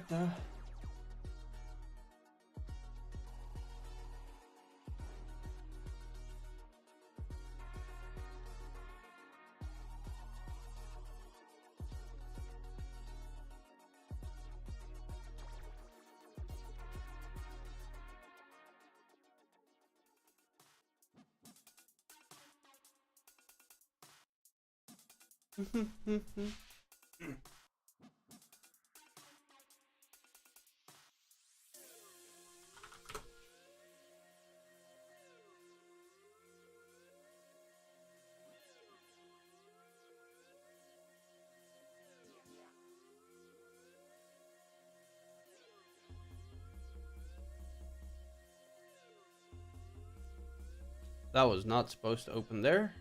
Da. That was not supposed to open there.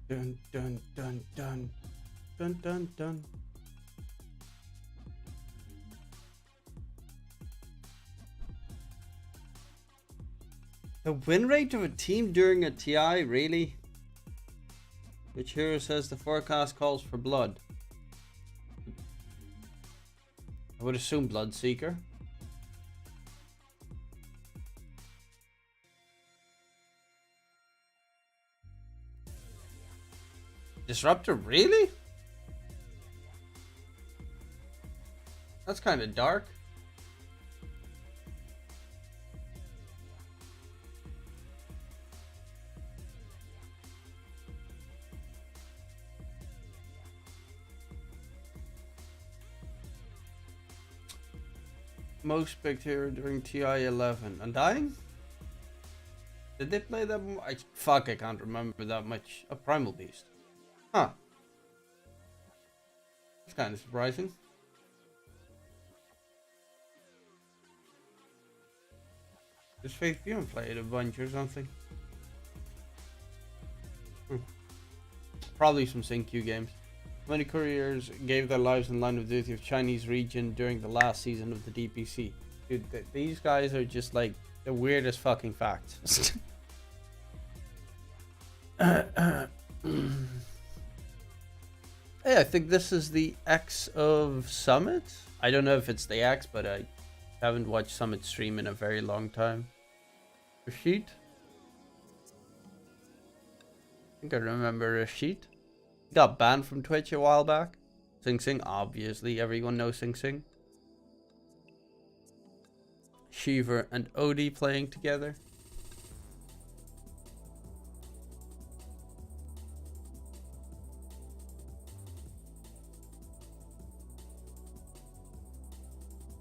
Dun dun dun dun dun dun dun. The win rate of a team during a TI, really? Which hero says the forecast calls for blood? I would assume Bloodseeker. Disruptor, really? That's kind of dark. Most picked hero during TI 11. Undying? Did they play that? I can't remember that much. A Primal Beast. Huh. That's kind of surprising. Does Faith Beyond play it a bunch or something? Probably some SynQ games. Many couriers gave their lives in line of duty of Chinese region during the last season of the DPC. Dude, these guys are just like the weirdest fucking facts. Yeah, I think this is the X of Summit. I don't know if it's the X, but I haven't watched Summit stream in a very long time. Rashid? I think I remember Rashid. He got banned from Twitch a while back. Sing Sing, obviously. Everyone knows Sing Sing. Shiver and Odie playing together.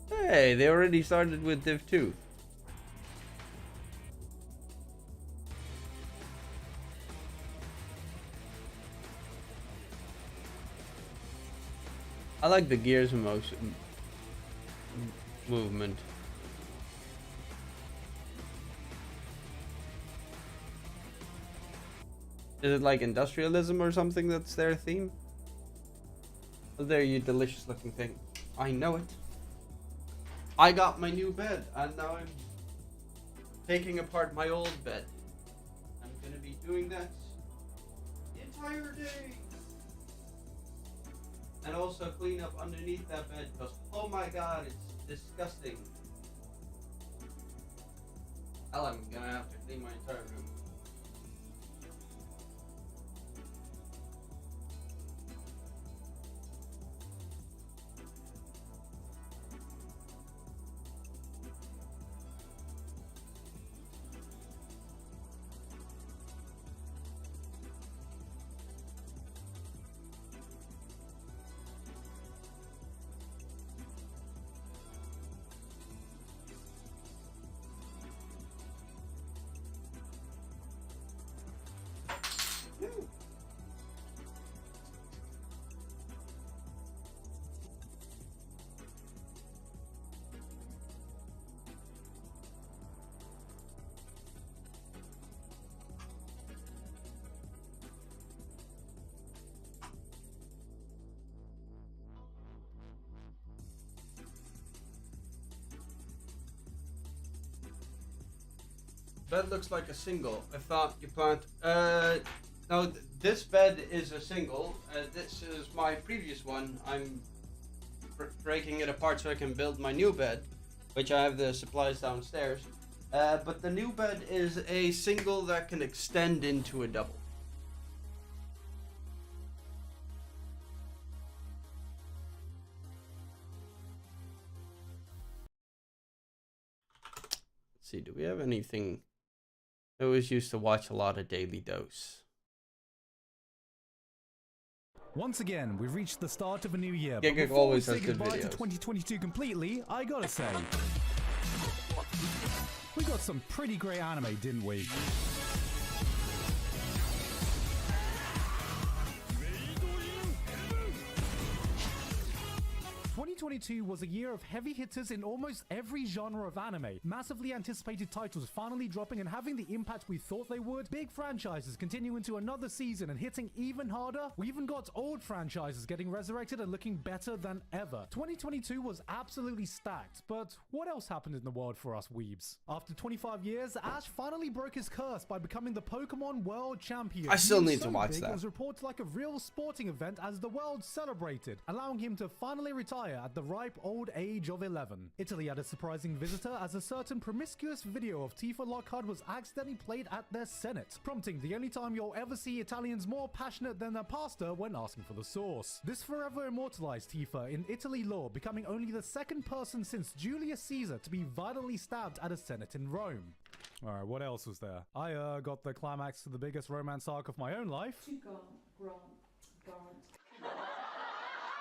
Hey, they already started with Div 2. I like the gears motion movement. Is it like industrialism or something that's their theme? Oh, there, you delicious looking thing. I know it. I got my new bed and now I'm taking apart my old bed. I'm gonna be doing that the entire day. And also clean up underneath that bed because, oh my god, it's disgusting. Hell, I'm gonna have to clean my entire room. Bed looks like a single. I thought you planned. No, this bed is a single. This is my previous one. I'm breaking it apart so I can build my new bed, which I have the supplies downstairs. But the new bed is a single that can extend into a double. Let's see, do we have anything? I always used to watch a lot of Daily Dose. Once again, we've reached the start of a new year. Gig But before always we has say good goodbye to videos. 2022 completely, I gotta say, we got some pretty great anime, didn't we? 2022 was a year of heavy hitters in almost every genre of anime. Massively anticipated titles finally dropping and having the impact we thought they would. Big franchises continuing to another season and hitting even harder. We even got old franchises getting resurrected and looking better than ever. 2022 was absolutely stacked, but what else happened in the world for us weebs? After 25 years, Ash finally broke his curse by becoming the Pokemon World Champion. I still He was need to so watch big, that. It was reported like a real sporting event as the world celebrated, allowing him to finally retire at the ripe old age of 11. Italy had a surprising visitor as a certain promiscuous video of Tifa Lockhart was accidentally played at their Senate, prompting the only time you'll ever see Italians more passionate than their pastor when asking for the source. This forever immortalized Tifa in Italy lore, becoming only the second person since Julius Caesar to be violently stabbed at a Senate in Rome. Alright, what else was there? I got the climax to the biggest romance arc of my own life.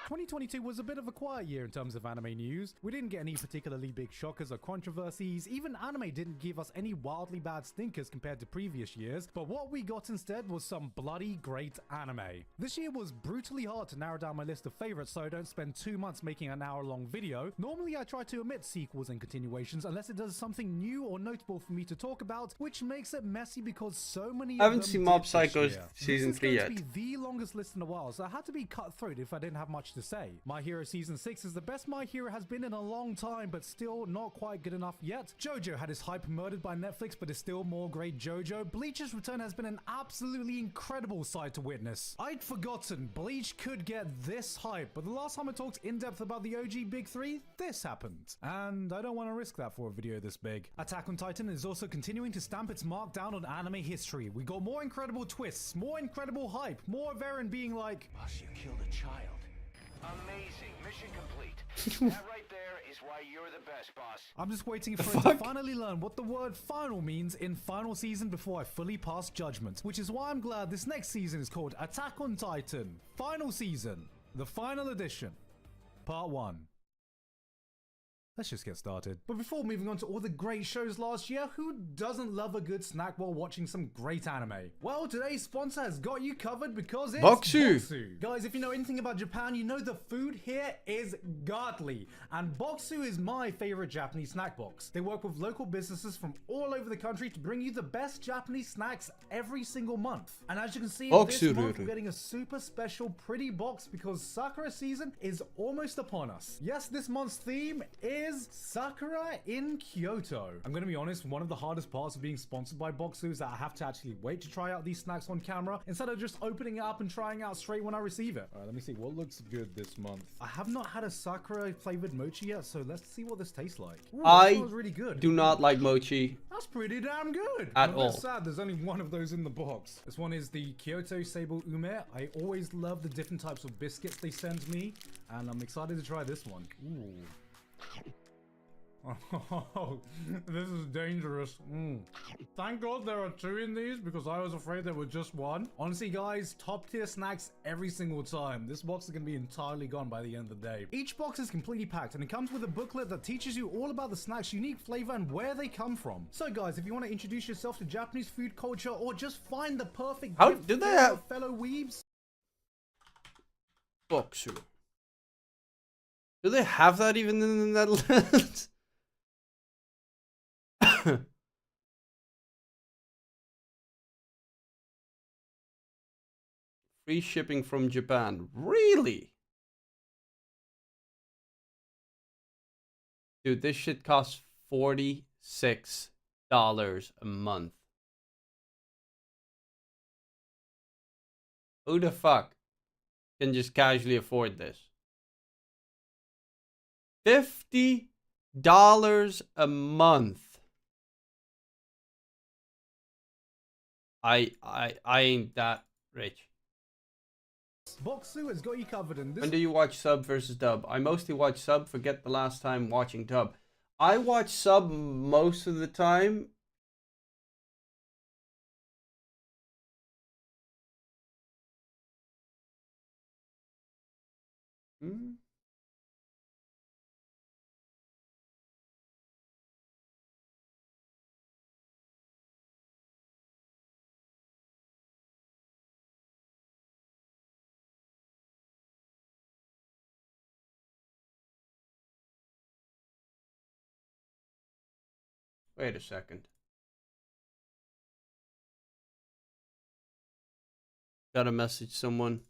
2022 was a bit of a quiet year in terms of anime news. We didn't get any particularly big shockers or controversies. Even anime didn't give us any wildly bad stinkers compared to previous years. But what we got instead was some bloody great anime. This year was brutally hard to narrow down my list of favorites so I don't spend 2 months making an hour-long video. Normally I try to omit sequels and continuations unless it does something new or notable for me to talk about, which makes it messy because so many I of haven't them seen Mob did this Psycho year. season This is 3 going yet. to be the longest list in a while, so I had to be cutthroat if I didn't have much to say. My Hero Season 6 is the best My Hero has been in a long time, but still not quite good enough yet. JoJo had his hype murdered by Netflix, but is still more great JoJo. Bleach's return has been an absolutely incredible sight to witness. I'd forgotten Bleach could get this hype, but the last time I talked in depth about the OG Big 3, this happened. And I don't want to risk that for a video this big. Attack on Titan is also continuing to stamp its mark down on anime history. We got more incredible twists, more incredible hype, more of Eren being like, Boss, you killed a child. Amazing. Mission complete. That right there is why you're the best, boss. I'm just waiting for it to finally learn what the word final means in final season before I fully pass judgment, which is why I'm glad this next season is called Attack on Titan. Final season. The final edition. Part 1. Let's just get started. But before moving on to all the great shows last year, who doesn't love a good snack while watching some great anime? Well, today's sponsor has got you covered because it's Boxu. Guys, if you know anything about Japan, you know the food here is godly. And Boxu is my favorite Japanese snack box. They work with local businesses from all over the country to bring you the best Japanese snacks every single month. And as you can see, this month we're getting a super special pretty box because Sakura season is almost upon us. Yes, this month's theme is Sakura in Kyoto. I'm gonna be honest, one of the hardest parts of being sponsored by Boxu is that I have to actually wait to try out these snacks on camera instead of just opening it up and trying out straight when I receive it. Alright, let me see what looks good this month. I have not had a Sakura flavored mochi yet, so let's see what this tastes like. Ooh, that smells really good. Do not like mochi. That's pretty damn good. At I'm all. sad there's only one of those in the box. This one is the Kyoto Sable Ume. I always love the different types of biscuits they send me, and I'm excited to try this one. Ooh. Oh, this is dangerous. Thank God there are 2 in these because I was afraid there were just 1. Honestly, guys, top tier snacks every single time. This box is going to be entirely gone by the end of the day. Each box is completely packed and it comes with a booklet that teaches you all about the snack's unique flavor and where they come from. So guys, if you want to introduce yourself to Japanese food culture or just find the perfect gift do they for have fellow weebs, Boxu? Do they have that even in the Netherlands? Free shipping from Japan. Really? Dude, this shit costs $46. a month. Who the fuck can just casually afford this? $50 a month. I ain't that rich. Boxu has got you covered in this. When do you watch sub versus dub? I mostly watch sub. Forget the last time watching dub. I watch sub most of the time. Wait a second. Gotta message someone.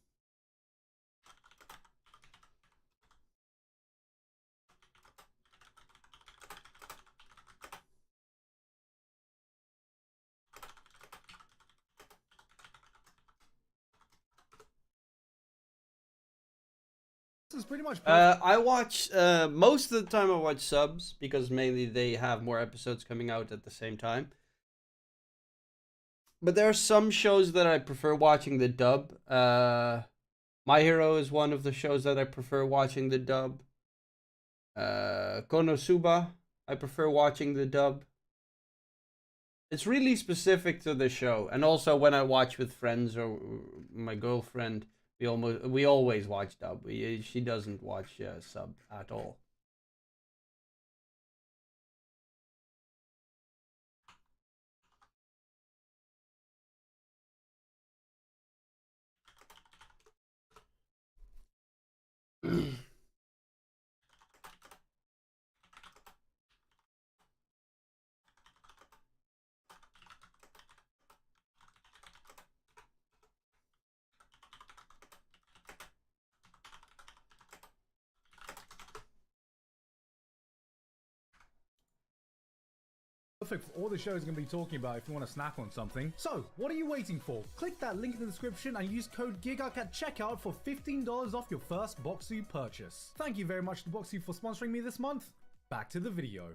This is pretty much. I watch most of the time I watch subs because mainly they have more episodes coming out at the same time. But there are some shows that I prefer watching the dub. My Hero is one of the shows that I prefer watching the dub. Konosuba, I prefer watching the dub. It's really specific to the show, and also when I watch with friends or my girlfriend, we always watch dub. She doesn't watch sub at all. Perfect for all the shows we're going to be talking about if you want to snack on something. So, what are you waiting for? Click that link in the description and use code GIGAK at checkout for $15 off your first Boxu purchase. Thank you very much to Boxu for sponsoring me this month. Back to the video.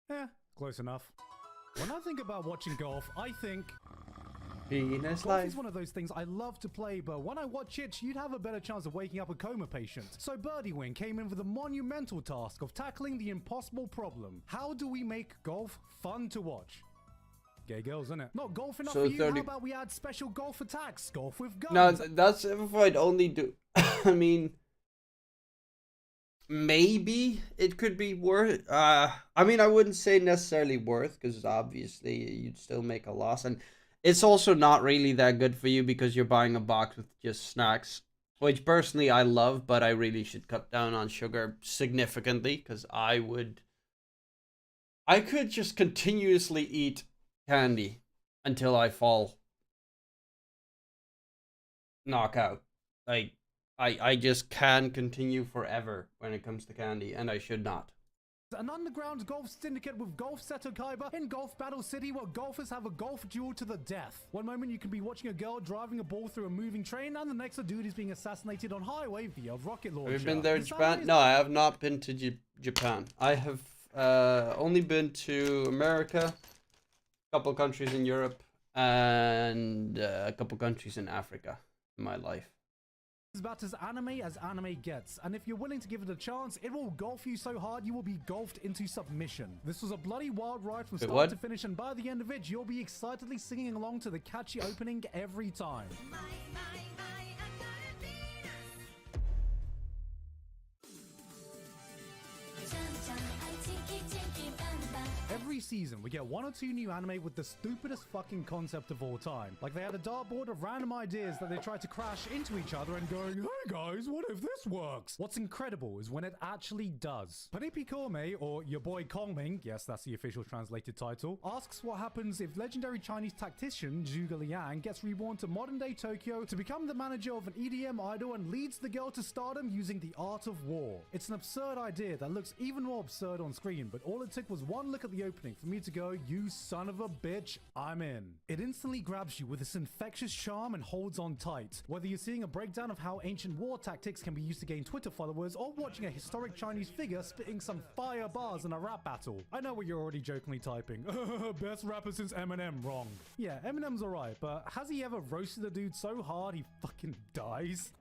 Yeah, close enough. When I think about watching golf, I think golf is one of those things I love to play, but when I watch it, you'd have a better chance of waking up a coma patient. So Birdie Wing came in with the monumental task of tackling the impossible problem. How do we make golf fun to watch? Gay girls, isn't it? Not golf enough for you? How about we add special golf attacks? Golf with guns? No, that's if I'd only do... I mean... Maybe it could be worth... I mean, I wouldn't say necessarily worth, because obviously you'd still make a loss, and it's also not really that good for you because you're buying a box with just snacks, which personally I love, but I really should cut down on sugar significantly because I could just continuously eat candy until I fall knockout. Like, I just can continue forever when it comes to candy, and I should not. An underground golf syndicate with Golf Seto Kaiba in Golf Battle City where golfers have a golf duel to the death. One moment you can be watching a girl driving a ball through a moving train, and the next a dude is being assassinated on highway via rocket launcher. Have you been there in Japan? No, I have not been to Japan. I have only been to America, a couple countries in Europe, and a couple countries in Africa in my life. It's about as anime gets, and if you're willing to give it a chance, it will golf you so hard you will be golfed into submission. This was a bloody wild ride from start to finish, and by the end of it, you'll be excitedly singing along to the catchy opening every time. Every season, we get 1 or 2 new anime with the stupidest fucking concept of all time. Like they had a dartboard of random ideas that they tried to crash into each other and going, hey guys, what if this works? What's incredible is when it actually does. Panipi Kome, or your boy Kongming, yes, that's the official translated title, asks what happens if legendary Chinese tactician Zhuge Liang gets reborn to modern-day Tokyo to become the manager of an EDM idol and leads the girl to stardom using the art of war. It's an absurd idea that looks even more absurd on screen, but all it took was one look at the opening for me to go, you son of a bitch, I'm in. It instantly grabs you with this infectious charm and holds on tight. Whether you're seeing a breakdown of how ancient war tactics can be used to gain Twitter followers or watching a historic Chinese figure spitting some fire bars in a rap battle. I know what you're already jokingly typing. Best rapper since Eminem. Wrong. Yeah, Eminem's alright, but has he ever roasted a dude so hard he fucking dies?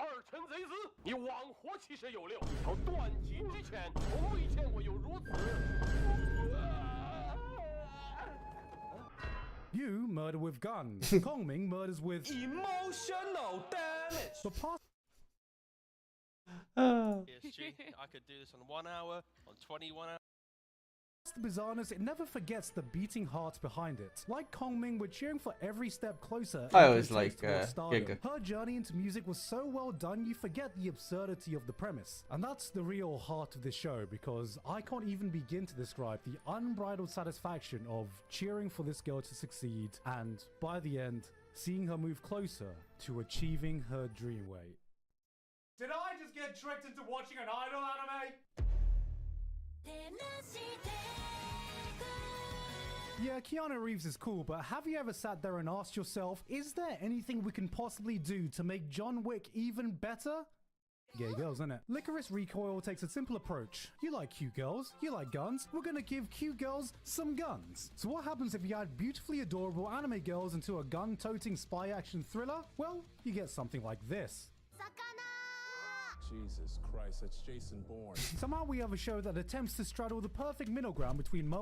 You murder with guns. Kongming murders with Emotional damage. the past. PSG, I could do this on 1 hour, on 21 hours. The bizarreness, it never forgets the beating heart behind it. Like Kongming, we're cheering for every step closer. I always every like, taste towards stardom. Giga. Her journey into music was so well done, you forget the absurdity of the premise. And that's the real heart of this show, because I can't even begin to describe the unbridled satisfaction of cheering for this girl to succeed, and by the end, seeing her move closer to achieving her dream weight. Did I just get tricked into watching an idol anime? Yeah, Keanu Reeves is cool, but have you ever sat there and asked yourself, is there anything we can possibly do to make John Wick even better? Gay girls, innit? Licorice Recoil takes a simple approach. You like cute girls, you like guns, we're gonna give cute girls some guns. So what happens if you add beautifully adorable anime girls into a gun-toting spy action thriller? Well, you get something like this. Jesus Christ, that's Jason Bourne. Somehow we have a show that attempts to straddle the perfect middle ground between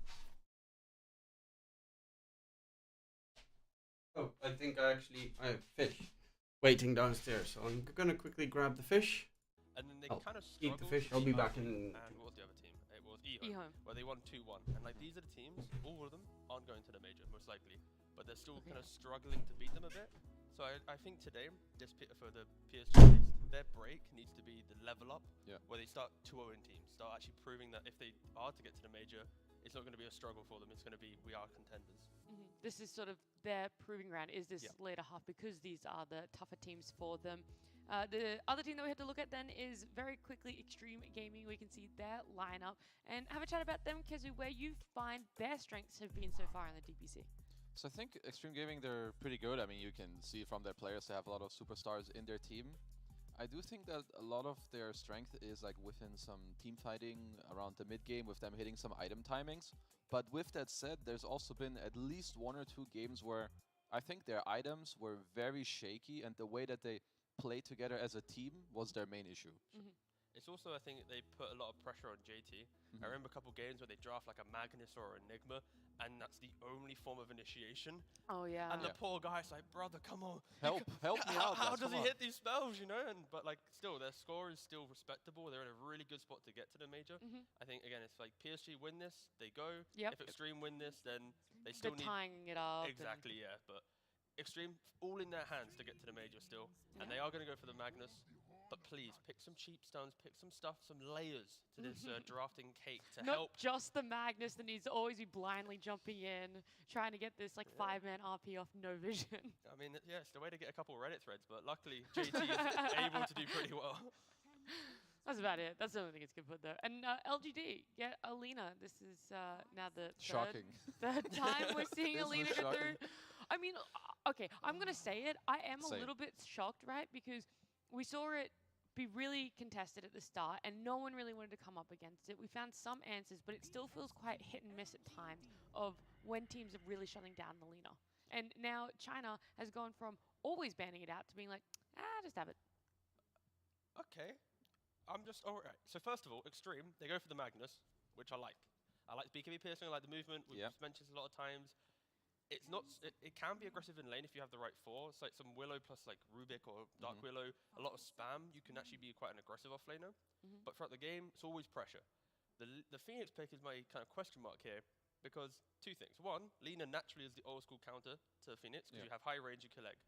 Oh, I think I have fish waiting downstairs, so I'm gonna quickly grab the fish. And then they I'll kind of eat struggled. the fish. I'll be back EHOME in. And what was the other team? It was EHOME, where they won 2-1. And like these are the teams, all of them aren't going to the major, most likely. But they're still kind of struggling to beat them a bit. So I think today, for the PSG at least, their break needs to be the level up, where they start 2-0 in teams, start actually proving that if they are to get to the major, it's not going to be a struggle for them. It's going to be, we are contenders. This is sort of their proving ground, is this later half, because these are the tougher teams for them. The other team that we had to look at then is very quickly Xtreme Gaming. We can see their lineup and have a chat about them, Kezu, where you find their strengths have been so far in the DPC. So I think Xtreme Gaming, they're pretty good. I mean, you can see from their players, they have a lot of superstars in their team. I do think that a lot of their strength is like within some team fighting around the mid game with them hitting some item timings. But with that said, there's also been at least 1 or 2 games where I think their items were very shaky, and the way that they play together as a team was their main issue. It's also, I think, they put a lot of pressure on JT. I remember a couple games where they draft like a Magnus or Enigma, and that's the only form of initiation. Oh yeah. And the poor guy's like, brother, come on, help me out. How does he hit these spells, you know? But like, still, their score is still respectable. They're in a really good spot to get to the major. I think again, it's like PSG win this, they go. If Xtreme win this, then they still They're tying it up. Exactly, yeah. But Xtreme, all in their hands to get to the major still, and they are going to go for the Magnus. But please, pick some cheap stones, pick some stuff, some layers to this drafting cake to help. Not just the Magnus that needs to always be blindly jumping in, trying to get this like 5-man RP off no vision. I mean, yeah, it's the way to get a couple Reddit threads, but luckily JT is able to do pretty well. That's about it. That's the only thing it's good for though. And LGD, Alina. This is now the third time we're seeing Alina go through. I mean, okay, I'm gonna say it. I am a little bit shocked, right? Because we saw it be really contested at the start, and no one really wanted to come up against it. We found some answers, but it still feels quite hit and miss at times of when teams are really shutting down Alina. And now China has gone from always banning it out to being like, just have it. Okay. I'm just, alright. So first of all, Xtreme, they go for the Magnus, which I like. I like BKB piercing, I like the movement. We've just mentioned this a lot of times. It's not, it can be aggressive in lane if you have the right 4. It's like some Willow plus like Rubik or Dark Willow, a lot of spam. You can actually be quite an aggressive offlaner. But throughout the game, it's always pressure. The Phoenix pick is my kind of question mark here, because two things. One, Lina naturally is the old school counter to Phoenix, because you have high range, you kill egg.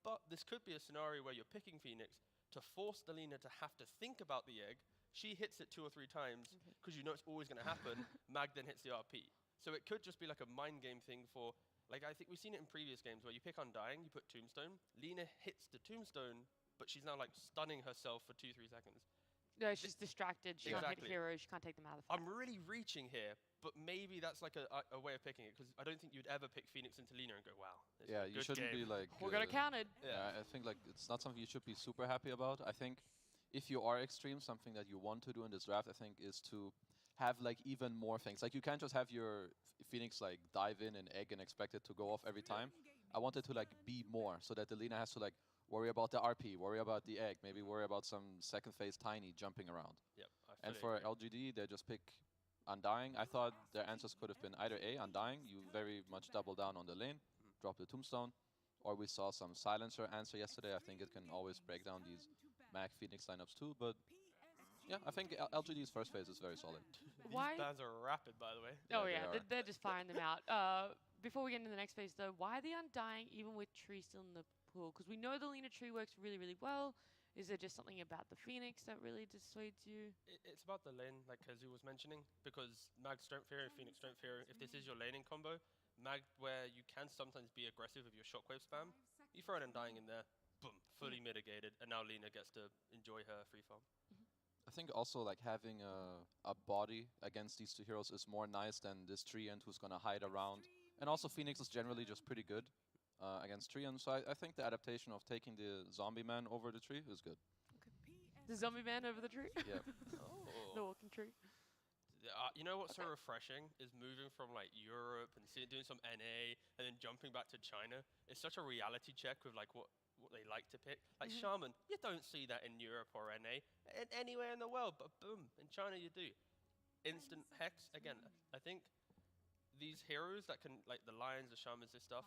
But this could be a scenario where you're picking Phoenix to force the Lina to have to think about the egg. She hits it 2 or 3 times, because you know it's always going to happen. Mag then hits the RP. So it could just be like a mind game thing for, like I think we've seen it in previous games where you pick Undying, you put Tombstone, Lina hits the Tombstone, but she's now like stunning herself for 2-3 seconds. No, she's distracted. She can't hit heroes. She can't take them out of the fight. I'm really reaching here, but maybe that's like a way of picking it, because I don't think you'd ever pick Phoenix into Lina and go, wow. Yeah, you shouldn't be like... We're going to count it. Yeah, I think like it's not something you should be super happy about. I think if you are Xtreme, something that you want to do in this draft, I think, is to have like even more things. Like you can't just have your Phoenix like dive in and egg and expect it to go off every time. I want it to like be more, so that the Lina has to like worry about the RP, worry about the egg, maybe worry about some second phase Tiny jumping around. Yep, and for LGD, they just pick Undying. I thought their answers could have been either A, Undying, you very much double down on the lane, drop the Tombstone, or we saw some Silencer answer yesterday. I think it can always break down these Mag Phoenix lineups too, but yeah, I think LGD's first phase is very solid. Why? These bans are rapid, by the way. Oh yeah, they're just firing them out. Before we get into the next phase though, why the Undying even with Tree still in the pool? Because we know the Lina Tree works really, really well. Is there just something about the Phoenix that really dissuades you? It's about the lane, like Kazu was mentioning, because Mag Strength Hero, Phoenix Strength Hero, if this is your laning combo, Mag, where you can sometimes be aggressive with your shockwave spam, you throw an Undying in there, boom, fully mitigated, and now Lina gets to enjoy her free farm. I think also like having a body against these two heroes is more nice than this Treant who's gonna hide around. And also Phoenix is generally just pretty good against Treant, so I think the adaptation of taking the zombie man over the tree is good. Okay. The zombie man over the tree? Yeah. The walking tree. You know what's so refreshing is moving from like Europe and doing some NA and then jumping back to China. It's such a reality check with like what they like to pick. Like Shaman, you don't see that in Europe or NA, anywhere in the world, but boom, in China you do. Instant Hex, again, I think these heroes that can, like the Lions, the Shamans, this stuff,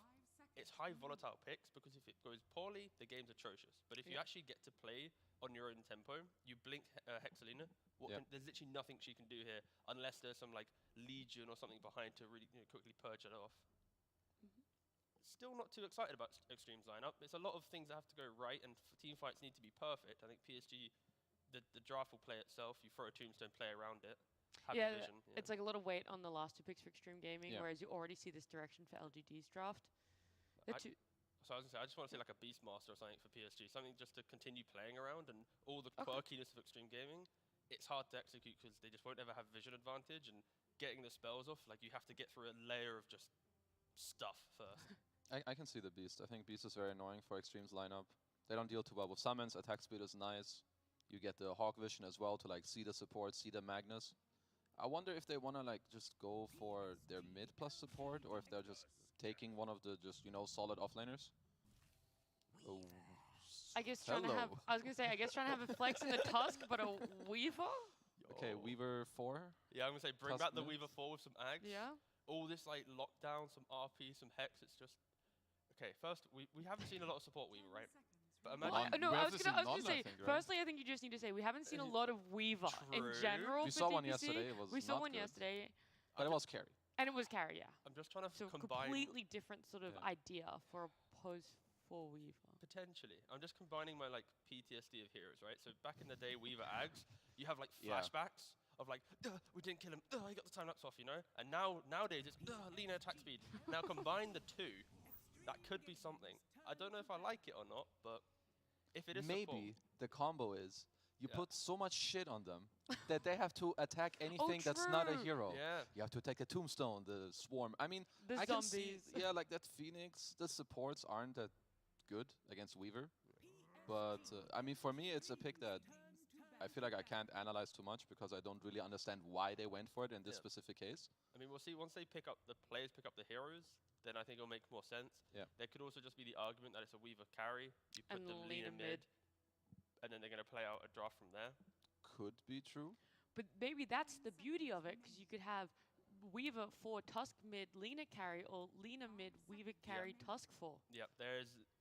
it's high volatile picks, because if it goes poorly, the game's atrocious. But if you actually get to play on your own tempo, you blink Hexalina, there's literally nothing she can do here, unless there's some like Legion or something behind to really quickly purge it off. Still not too excited about Xtreme's lineup. There's a lot of things that have to go right, and team fights need to be perfect. I think PSG, the draft will play itself. You throw a Tombstone, play around it. It's like a little weight on the last 2 picks for Xtreme Gaming, whereas you already see this direction for LGD's draft. So I was going to say, I just want to say like a Beastmaster or something for PSG, something just to continue playing around, and all the quirkiness of Xtreme Gaming. It's hard to execute because they just won't ever have vision advantage, and getting the spells off, like you have to get through a layer of just stuff first. I can see the Beast. I think Beast is very annoying for Xtreme's lineup. They don't deal too well with summons. Attack speed is nice. You get the Hawk Vision as well to like see the support, see the Magnus. I wonder if they want to like just go for their mid plus support, or if they're just taking one of the just, you know, solid offlaners. Oh. I guess trying to have, I was going to say, I guess trying to have a flex in the Tusk, but a Weaver? Okay, Weaver 4. Yeah, I'm going to say, bring back the Weaver 4 with some Ags. Yeah. All this like lockdown, some RP, some Hex, it's just... Okay, first, we haven't seen a lot of support Weaver, right? But imagine... I was going to say, firstly, I think you just need to say, we haven't seen a lot of Weaver in general. We saw one yesterday. We saw one yesterday. But it was carry. And it was carry, yeah. I'm just trying to so combine... completely different sort of idea for a pose for Weaver. Potentially. I'm just combining my like PTSD of heroes, right? So back in the day, Weaver Ags, you have like flashbacks of like, we didn't kill him, he got the time lapse off, you know? And nowadays it's, Lina attack speed. Now combine the two, that could be something. I don't know if I like it or not, but if it is maybe the combo is, you put so much shit on them that they have to attack anything that's not a hero. Yeah. You have to attack the Tombstone, the Swarm. I mean, I can see, like that Phoenix, the supports aren't that good against Weaver. But, I mean, for me, it's a pick that I feel like I can't analyze too much because I don't really understand why they went for it in this specific case. I mean, we'll see. Once they pick up the players, pick up the heroes, then I think it'll make more sense. Yeah. There could also just be the argument that it's a Weaver carry. You put the Lina mid, and then they're going to play out a draft from there. Could be true. But maybe that's the beauty of it, because you could have Weaver 4 Tusk mid Lina carry, or Lina mid Weaver carry Tusk 4. Yeah,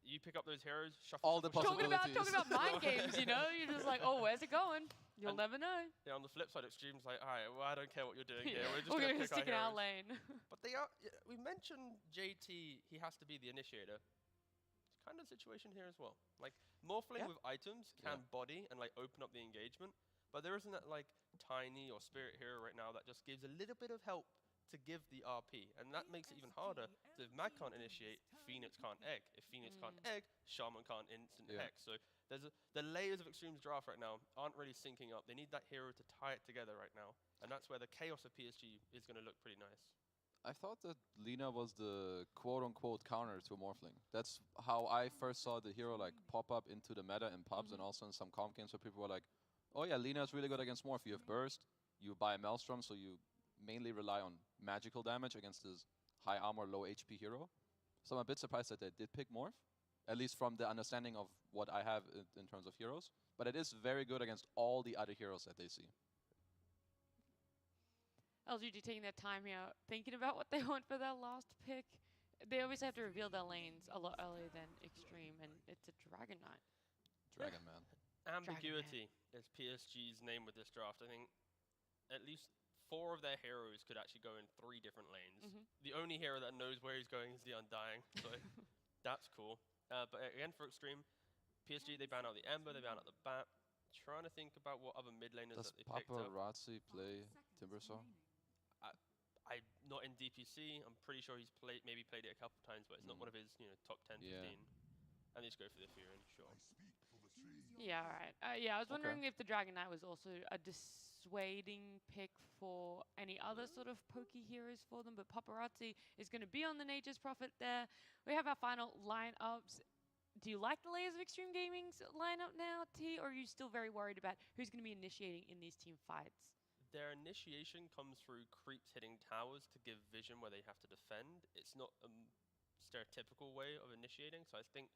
you pick up those heroes, shuffle all the possibilities. Talking about mind games, you know? You're just like, oh, where's it going? You'll never know. Yeah, on the flip side, Xtreme's like, all right, well, I don't care what you're doing here. Yeah. We're just We're going gonna to stick in our heroes. lane. But they are. We mentioned JT. He has to be the initiator. It's kind of the situation here as well. Like Morphling with items can body and like open up the engagement, but there isn't that like tiny or spirit hero right now that just gives a little bit of help to give the RP, and that makes it even harder. So if Mag can't initiate, Phoenix can't egg. If Phoenix can't egg, Shaman can't instant hex. So the layers of Xtreme's draft right now aren't really syncing up. They need that hero to tie it together right now, and that's where the chaos of PSG is going to look pretty nice. I thought that Lina was the quote-unquote counter to Morphling. That's how I first saw the hero like pop up into the meta in pubs and also in some comp games where people were like, oh yeah, Lina is really good against Morph. You have Burst, you buy a Maelstrom, so you mainly rely on magical damage against this high armor, low HP hero. So I'm a bit surprised that they did pick Morph, at least from the understanding of what I have in terms of heroes. But it is very good against all the other heroes that they see. LGD taking their time here, thinking about what they want for their last pick. They always have to reveal their lanes a lot earlier than Xtreme, and it's a Dragon Knight. Dragon Man. Ambiguity is PSG's name with this draft. I think at least 4 of their heroes could actually go in 3 different lanes. The only hero that knows where he's going is the Undying, so that's cool. But again, for Xtreme, PSG, they ban out the Ember, they ban out the Bat. Trying to think about what other mid laners that they picked up. Does Paparazzi play Timbersaw? I'm not in DPC. I'm pretty sure he's maybe played it a couple times, but it's not one of his top 10, 15. And they just go for the Furin, sure. Yeah, right. Yeah, I was wondering if the Dragon Knight was also a dissuading pick for any other sort of pokey heroes for them, but Paparazzi is going to be on the Nature's Prophet there. We have our final lineups. Do you like the layers of Xtreme Gaming's lineup now, T, or are you still very worried about who's going to be initiating in these team fights? Their initiation comes through creeps hitting towers to give vision where they have to defend. It's not a stereotypical way of initiating, so I think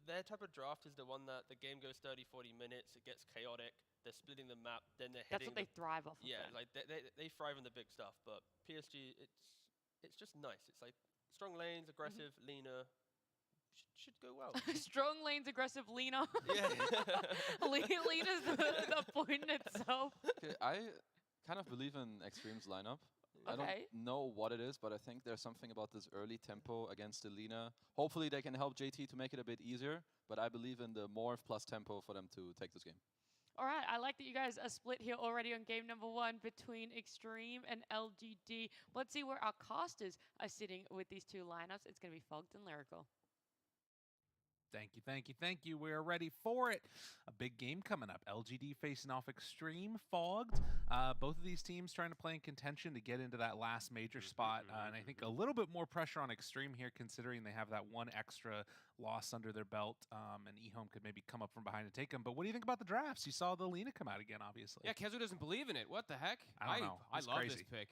their type of draft is the one that the game goes 30, 40 minutes, it gets chaotic, they're splitting the map, then they're hitting. That's what they thrive off of. Yeah, like they thrive on the big stuff, but PSG, it's just nice. It's like strong lanes, aggressive, Lina, should go well. Strong lanes, aggressive Lina. Yeah. Lina's the point in itself. Okay, I kind of believe in Xtreme's lineup. I don't know what it is, but I think there's something about this early tempo against the Lina. Hopefully they can help JT to make it a bit easier, but I believe in the Morph plus tempo for them to take this game. All right, I like that you guys are split here already on game number 1 between Xtreme and LGD. Let's see where our casters are sitting with these two lineups. It's going to be Fogged and Lyrical. Thank you, thank you, thank you. We're ready for it. A big game coming up. LGD facing off Xtreme, Fogged. Both of these teams trying to play in contention to get into that last major spot. And I think a little bit more pressure on Xtreme here, considering they have that one extra loss under their belt. And eHome could maybe come up from behind and take them. But what do you think about the drafts? You saw the Lina come out again, obviously. Yeah, Kezu doesn't believe in it. What the heck? I don't know. I love crazy. this pick.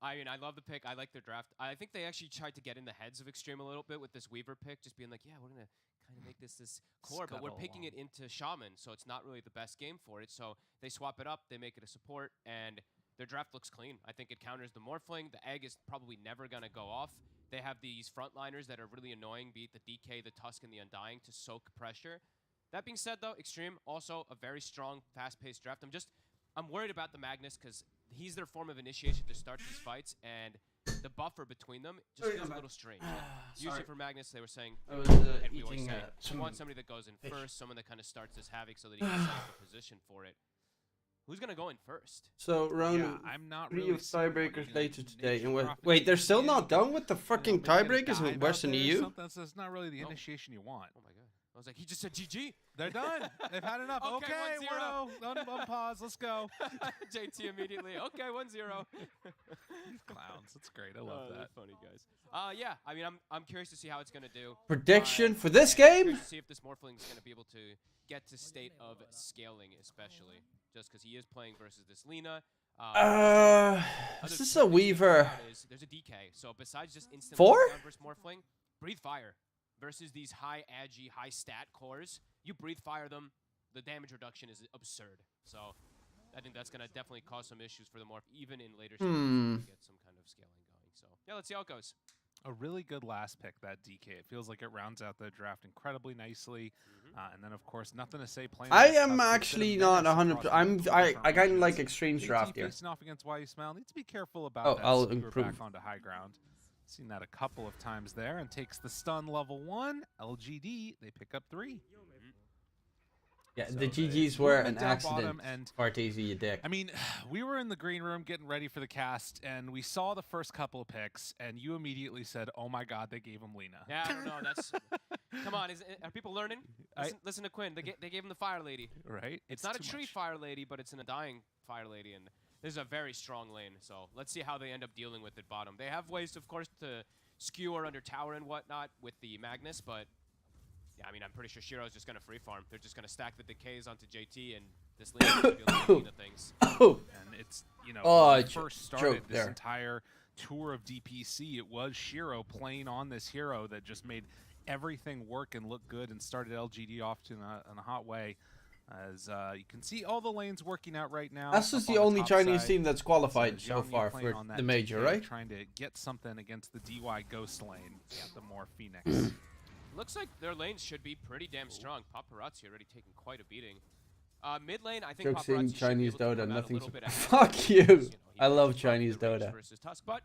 I mean, I love the pick. I like their draft. I think they actually tried to get in the heads of Xtreme a little bit with this Weaver pick, just being like, yeah, we're going to kind of make this core, but we're picking it into Shaman, so it's not really the best game for it. So they swap it up, they make it a support, and their draft looks clean. I think it counters the Morphling. The Egg is probably never going to go off. They have these frontliners that are really annoying, be it the DK, the Tusk, and the Undying, to soak pressure. That being said, though, Xtreme, also a very strong, fast-paced draft. I'm worried about the Magnus because he's their form of initiation to start these fights, and the buffer between them just feels a little strange. Usually for Magnus, they were saying, and we always say, you want somebody that goes in first, someone that kind of starts this havoc so that he can set up a position for it. Who's going to go in first? So, round I'm not 3 really of tiebreakers later today. And profit wait, they're still not done with the fucking tiebreakers in Western EU? That's not really the initiation you want. Oh my god. I was like, he just said GG. They're done. They've had enough. Okay, 1-0. Unpause. Let's go. JT immediately. Okay, 1-0. These clowns. That's great. I love that. Funny guys. Yeah, I mean, I'm curious to see how it's going to do. Prediction for this game? Curious to see if this Morphling is going to be able to get to state of scaling, especially just because he is playing versus this Lina. Is this a Weaver? There's a DK. So besides just instant 4 versus Morphling, breathe fire versus these high agi, high stat cores. You breathe fire them, the damage reduction is absurd. So I think that's going to definitely cause some issues for the Morph, even in later stages to get some kind of scaling going. So yeah, let's see how it goes. A really good last pick, that DK. It feels like it rounds out the draft incredibly nicely. And then, of course, nothing to say playing. I am actually not 100%. I kind of like Xtreme's draft here. Facing off against YSmile needs to be careful about Oh, that. I'll Skewer improve. back onto high ground. Seen that a couple of times there, and takes the stun level 1. LGD, they pick up 3. Yeah, So the GGs were an down accident. bottom, and Bartesi, you dick. I mean, we were in the green room getting ready for the cast, and we saw the first couple of picks, and you immediately said, "Oh my God, they gave him Lena." Yeah, I don't know. That's come on. Are people learning? Listen to Quinn. They gave him the Fire Lady. Right? It's not a tree Fire Lady, but it's an Undying Fire Lady, and this is a very strong lane. So let's see how they end up dealing with it bottom. They have ways, of course, to skewer under tower and whatnot with the Magnus, but yeah, I mean, I'm pretty sure Shiro's just gonna free farm. They're just gonna stack the decays onto JT, and this lane is gonna be able to Lena things. And it's, you know, when we first started this there. entire tour of DPC, it was Shiro playing on this hero that just made everything work and look good and started LGD off to in a hot way. As you can see, all the lanes working out right now. That's just the only Chinese team that's qualified so far for the major, right? Trying to get something against the DY Ghost lane. Yeah, the more Phoenix. Looks like their lanes should be pretty damn strong. Paparazzi already taking quite a beating. Mid lane, I think Paparazzi Chinese should be able to Dota, come out a nothing. little bit ahead. Fuck you. I love Chinese Dota. Versus Tusk, but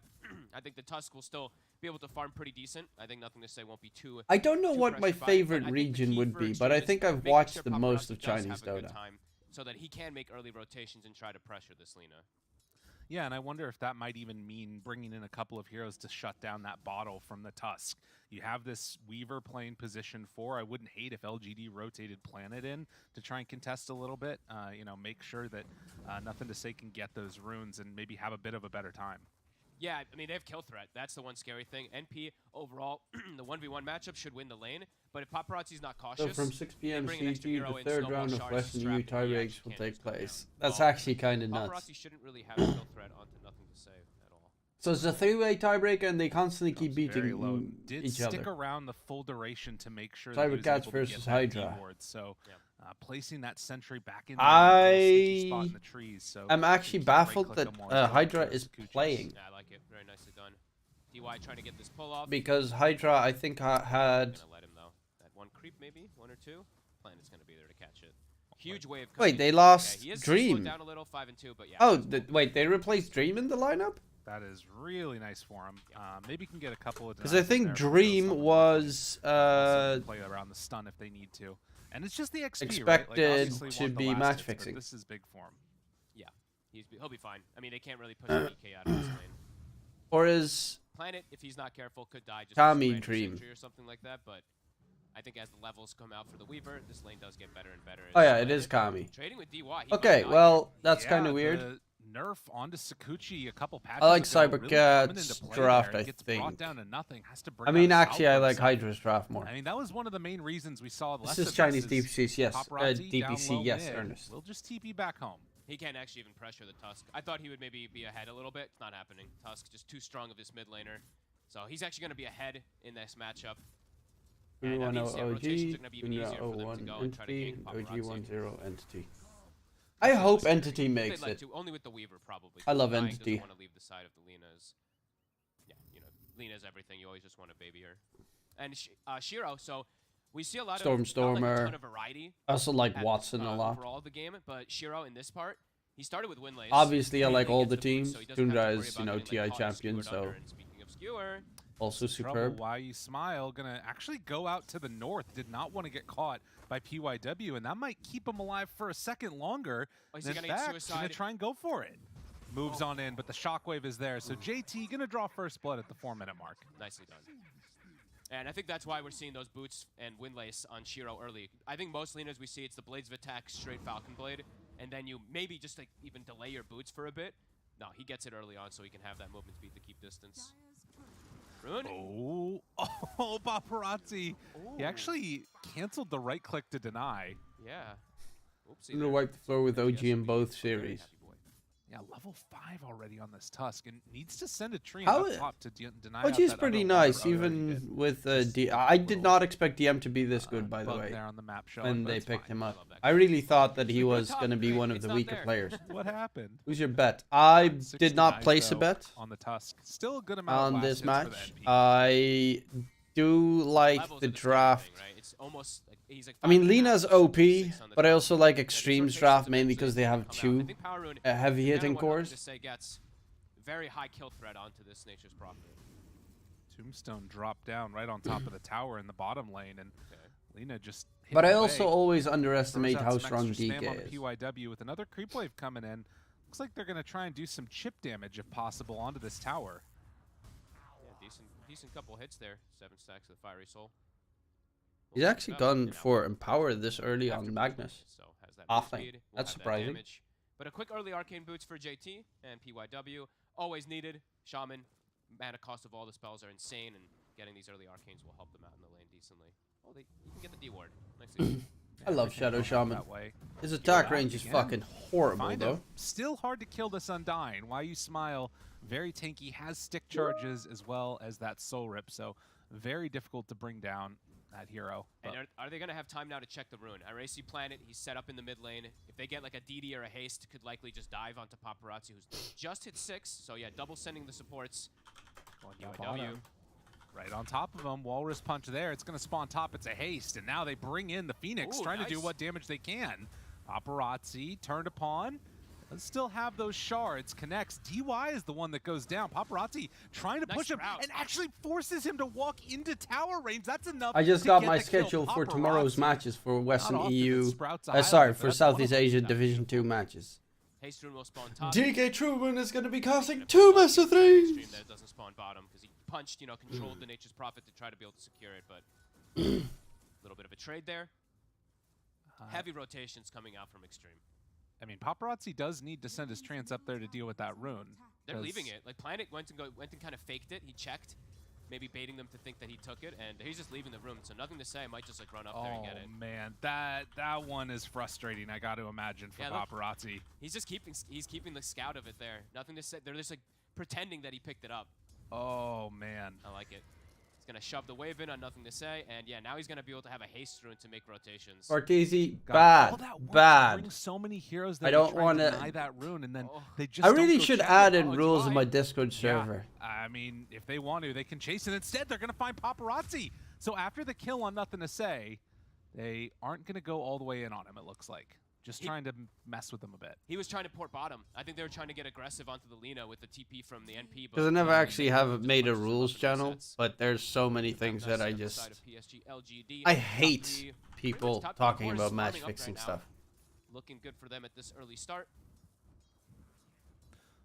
I think the Tusk will still be able to farm pretty decent. I think nothing to say won't be too. I don't know what my pressured by it, favorite but I think the region key would for be, Xtreme but I is think I've making watched sure the most Paparazzi of does Chinese have a good Dota. time so that he can make early rotations and try to pressure this Lena. Yeah, and I wonder if that might even mean bringing in a couple of heroes to shut down that bottle from the Tusk. You have this Weaver playing position 4. I wouldn't hate if LGD rotated Planet in to try and contest a little bit. You know, make sure that Nothing to Say can get those runes and maybe have a bit of a better time. Yeah, I mean, they have kill threat. That's the one scary thing. NP, overall, the 1v1 matchup should win the lane, but if Paparazzi's not cautious... So from 6 p.m. bring an CT, extra hero the in, third snowball round of shards, Western strap, EU and he tiebreaks actually will can't take just go down. place. That's Well, actually kind of nuts. Paparazzi shouldn't really have a kill threat onto Nothing to Say at all. So it's a 3-way tiebreaker, and they constantly keep Very beating low. Did each stick other. around the full duration to make sure Cyber that he was Cats able to versus get that Hydra. D-ward. So placing that sentry back in I the sneaky spot in the trees. So I'm actually keep baffled right-click that him while he's Hydra going for is Sakuchis. playing. Yeah, I like it. Very nicely done. DY trying to get this pull off. Because Hydra, I think, had... Gonna let him, though. That one creep, maybe? 1 or 2? Planet's gonna be there to catch it. Huge wave coming. Wait, they lost he is Dream. slowed down a little, 5 and 2, but yeah. Oh, wait, they replaced Dream in the lineup? That is really nice for him. Maybe can get a couple of. Because I think Dream was play around the stun if they need to, and it's just the XP, expected right? to be match fixing. This is big for him. Yeah, he'll be fine. I mean, they can't really push the DK out of this lane. Or is Planet, if he's not careful, could die just Kami with Dream sentry or something like that. But I think as the levels come out for the Weaver, this lane does get better and better. Oh yeah, it is Kami. Trading with DY. Okay, well, that's kind of weird. The nerf onto Sakuchi a couple patches I like ago, Cybercat's draft, there. I It gets think. brought down to nothing. Has to bring I mean, out actually, I Southwards. like Hydra's draft more. I mean, that was one of the main reasons we saw This less is of Chinese this DPC, yes. Paparazzi down DPC, low yes, mid. Ernest. We'll just TP back home. He can't actually even pressure the Tusk. I thought he would maybe be ahead a little bit. It's not happening. Tusk just too strong of this mid laner. So he's actually going to be ahead in this matchup. And OG, rotations are going to be even easier for them to go and try to Entity, gank OG Paparazzi. 10 Entity. I hope Entity They'd makes like it. to, only with the Weaver, probably. I love Dying Entity. doesn't want to leave the side of the Lena's. Yeah, you know, Lena's everything. You always just want to baby her. And Shiro, so we see a lot of not like a Stormer. ton of variety. I also like at, Watson a lot. Overall the game, but Shiro in this part, he started with win lanes. Obviously, I like mainly all the against boots, teams. so he doesn't have to Tundra worry is, about getting, TI like, caught and champion, skewered under. so And speaking of skewer, also superb. Why you smile? Gonna actually go out to the north. Did not want to get caught by PYW, and that might keep him alive for a second longer. Oh, is he In gonna get fact, suicide? gonna try and go for it. Moves on in, but the shockwave is there. So JT gonna draw first blood at the 4-minute mark. Nicely done. And I think that's why we're seeing those boots and windlace on Shiro early. I think most laners we see, it's the Blades of Attack, straight Falcon Blade, and then you maybe just like even delay your boots for a bit. No, he gets it early on so he can have that movement speed to keep distance. Rune? Oh, Paparazzi. Ooh. He actually canceled the right click to deny. Yeah. Oopsie. I'm gonna wipe the floor with OG in both Very series. happy boy. Yeah, level 5 already on this Tusk, and needs to send a tree How- up top to deny OG out is that pretty other nice, water already even did. with I did not expect DM to be this good, by the Bug way, there on the map showing, when but they it's picked fine. him up. love that I really thought that he was top gonna be three, one of it's the not weaker there. players. What happened? Who's your bet? I did 69, not place a though, bet on the Tusk. Still a good amount on of this last hits for match. the NP. I do like Levels the are the same draft. thing, right? It's almost like he's like. I mean, 5.5, Lena's 6 OP, on the but I draft. also like Yeah, these Extreme's rotations draft mainly eventually because they have come out. I two think Power Rune, heavy hitting what Nothing cores. to Say gets very high kill threat onto this Nature's Prophet. Tombstone dropped down right on top of the tower in the bottom lane, and Lena just hit But I away. also always Throws underestimate out how some strong extra spam DK on the is. PYW with another creep wave coming in. Looks like they're going to try and do some chip damage if possible onto this tower. Yeah, decent couple hits there. 7 stacks of Fiery Soul. He's actually gone for Empower this early on Magnus. So has that Off move lane. speed, will That's have that surprising. damage. But a quick early Arcane Boots for JT and PYW. Always needed. Shaman, mana cost of all the spells are insane, and getting these early Arcanes will help them out in the lane decently. Oh, you can get the D ward. Nicely. I love Shadow Shaman. His attack range is fucking horrible, though. Still hard to kill this Undying. Why You Smile, very tanky, has stick charges as well as that Soul Rip, so very difficult to bring down that hero. And are they going to have time now to check the rune? Iracy Planet, he's set up in the mid lane. If they get like a DD or a haste, could likely just dive onto Paparazzi, who's just hit 6. So yeah, double sending the supports. PYW. Right on top of him, Walrus Punch there. It's going to spawn top. It's a haste, and now they bring in the Phoenix, trying to do what damage they can. Paparazzi turned upon. Let's still have those shards. Connects. DY is the one that goes down. Paparazzi trying to push him and actually forces him to walk into tower range. That's enough. I just got my schedule for tomorrow's matches for Western EU. Sorry, for Southeast Asia Division 2 matches. Haste rune will spawn top. DK Truman is going to be casting 2 best of 3s. That doesn't spawn bottom because he punched, controlled the Nature's Prophet to try to be able to secure it, but a little bit of a trade there. Heavy rotations coming out from Xtreme. I mean, Paparazzi does need to send his trance up there to deal with that rune. They're leaving it. Like Planet went and kind of faked it. He checked, maybe baiting them to think that he took it, and he's just leaving the room. So nothing to say. I might just like run up there and get it. Oh man, that one is frustrating. I got to imagine for Paparazzi. He's just keeping the scout of it there. Nothing to say. They're just like pretending that he picked it up. Oh man, I like it. He's gonna shove the wave in on nothing to say, and yeah, now he's gonna be able to have a haste rune to make rotations. Bartesi, bad. So many heroes that I don't want to deny that rune, and then they just. I really should add in rules in my Discord server. I mean, if they want to, they can chase it. Instead, they're gonna find Paparazzi. So after the kill on nothing to say, they aren't gonna go all the way in on him. It looks like. Just trying to mess with them a bit. He was trying to port bottom. I think they were trying to get aggressive onto the Lina with the TP from the NP. Because I never actually have made a rules channel, but there's so many things that I just... I hate people talking about match fixing stuff. Looking good for them at this early start.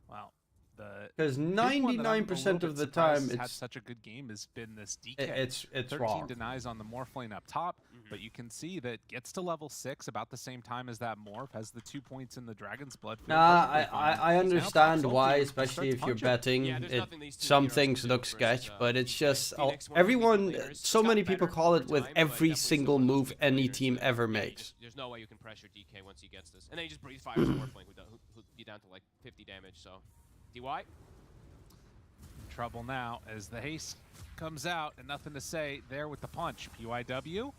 Wow. Because 99% of the time it's had such a good game has been this DK. It's 13 wrong. denies on the Morph lane up top, but you can see that gets to level 6 about the same time as that Morph, has the 2 points in the Dragon's Blood. Nah, I understand why, especially if you're betting. Some things look sketch, but it's just everyone. So many people call it with every single move any team ever makes. There's no way you can pressure DK once he gets this, and then he just breathe fire to Morph lane, who'd be down to like 50 damage. So. DY? Trouble now as the haste comes out and nothing to say there with the punch. PYW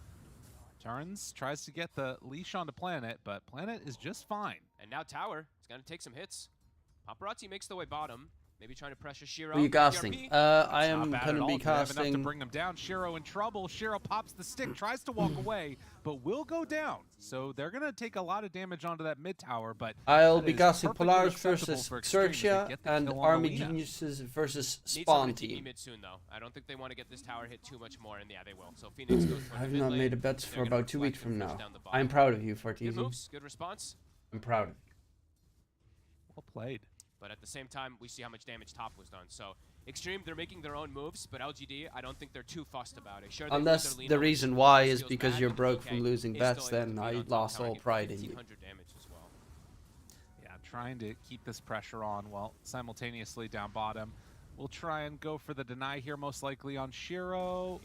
turns, tries to get the leash onto Planet, but Planet is just fine. And now Tower is going to take some hits. Paparazzi makes the way bottom. Maybe trying to pressure Shiro. Who are you casting? I am going to be casting... enough to bring him down. Shiro in trouble. Shiro pops the stick, tries to walk away, but will go down. So they're going to take a lot of damage onto that mid tower, but... I'll be casting Polaris versus Xerxia and Army Geniuses versus Spawn Team. Mid soon, though. I don't think they want to get this tower hit too much more, and yeah, they will. So Phoenix goes for I've not made a bet for about 2 weeks from now. I'm proud of you, Farteezy. Good moves, good response. I'm proud of you. Well played. But at the same time, we see how much damage top was done. So Xtreme, they're making their own moves, but LGD, I don't think they're too fussed about it. Sure, unless the reason why is because you're broke from losing bets, then I lost all pride in you. Yeah, trying to keep this pressure on while simultaneously down bottom. We'll try and go for the deny here, most likely on Shiro.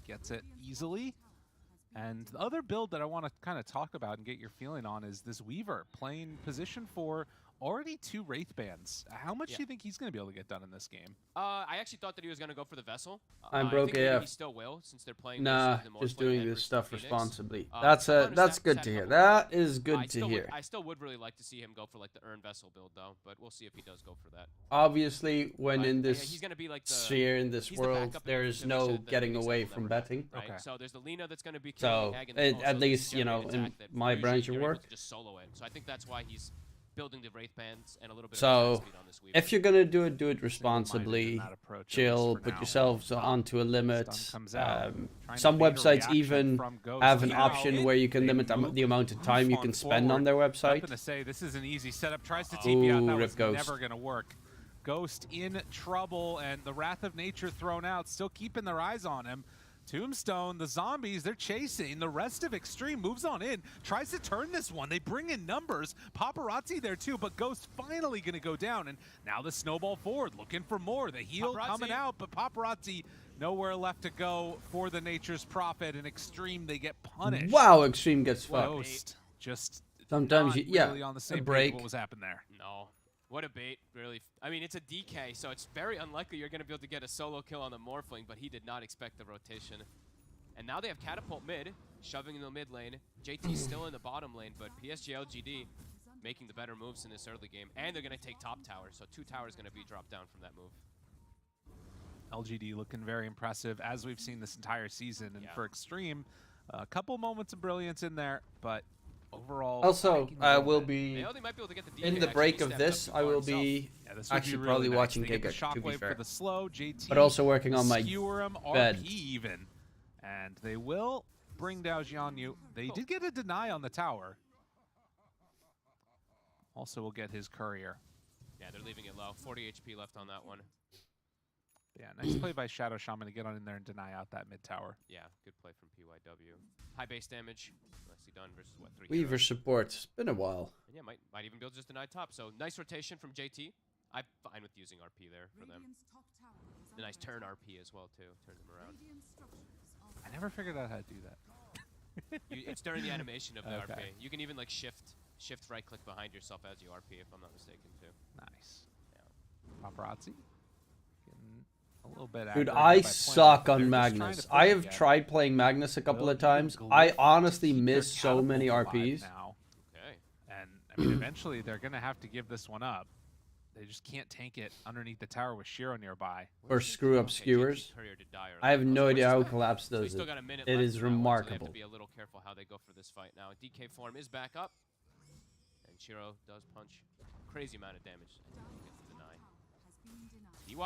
Gets it easily. And the other build that I want to kind of talk about and get your feeling on is this Weaver playing position for already 2 Wraith Bands. How much do you think he's going to be able to get done in this game? I actually thought that he was going to go for the Vessel. I'm I broke think maybe AF. he still will, since they're playing Nah, the just Morphling doing and this versus stuff Phoenix. responsibly. I've That's good to hear. That is good to hear. I still would really like to see him go for like the Earn Vessel build though, but we'll see if he does go for that. Obviously, when in this he's gonna be like the, sphere, in this world, there is no getting away from betting. Right? Okay. So there's the Lina that's gonna be so at least, you know, in my branch of work. Just solo it. So I think that's why he's building the Wraith Bands and a little bit so of speed on this Weaver. if you're gonna do it responsibly. Chill, put yourselves onto a limit. Some websites even have an option where you can limit the amount of time you can spend on their website. I'm gonna say this is an easy setup. Tries to TP out. That was Ghost. never gonna work. Ghost in trouble, and the Wrath of Nature thrown out. Still keeping their eyes on him. Tombstone, the zombies, they're chasing. The rest of Xtreme moves on in, tries to turn this one. They bring in numbers. Paparazzi there too, but Ghost finally going to go down. And now the snowball forward, looking for more. The heal coming out, but Paparazzi nowhere left to go for the Nature's Prophet. And Xtreme, they get punished. Wow, Xtreme gets fucked. Ghost just sometimes, really on the same a break. What was happening there? No. What a bait, really. I mean, it's a DK, so it's very unlikely you're going to be able to get a solo kill on the Morphling, but he did not expect the rotation. And now they have Catapult mid, shoving in the mid lane. JT's still in the bottom lane, but PSG.LGD making the better moves in this early game. And they're going to take top tower, so 2 towers going to be dropped down from that move. LGD looking very impressive, as we've seen this entire season. And for Xtreme, a couple moments of brilliance in there, but overall, also, I will be they might be able to get the DK in the break of this. I will be actually really probably nice. watching Giga. To be fair, for the slow, JT, but also working on my bed. RP even, and they will bring down Jianyu. They did get a deny on the tower. Also, will get his courier. Yeah, they're leaving it low. 40 HP left on that one. Yeah, nice play by Shadow Shaman to get on in there and deny out that mid tower. Yeah, good play from PYW. High base damage, nicely done versus what, 3 Weaver heroes. support. It's been a while. And yeah, might even be able to just deny top. So nice rotation from JT. I'm fine with using RP there for them. A nice turn RP as well too. Turn them around. I never figured out how to do that. It's during the animation of the okay. RP. You can even like shift right click behind yourself as you RP if I'm not mistaken too. Nice. Yeah. Paparazzi. A little bit. Dude, I suck on Magnus. I have tried playing Magnus a couple of times. I honestly miss so many RPs. Now. Okay. And I mean, eventually they're gonna have to give this one up. They just can't tank it underneath the tower with Shiro nearby. Or screw up skewers. I have no idea how Collapse does it. It is remarkable. So they have to be a little careful how they go for this fight now. DK form is back up. And Shiro does punch crazy amount of damage. Gets the deny.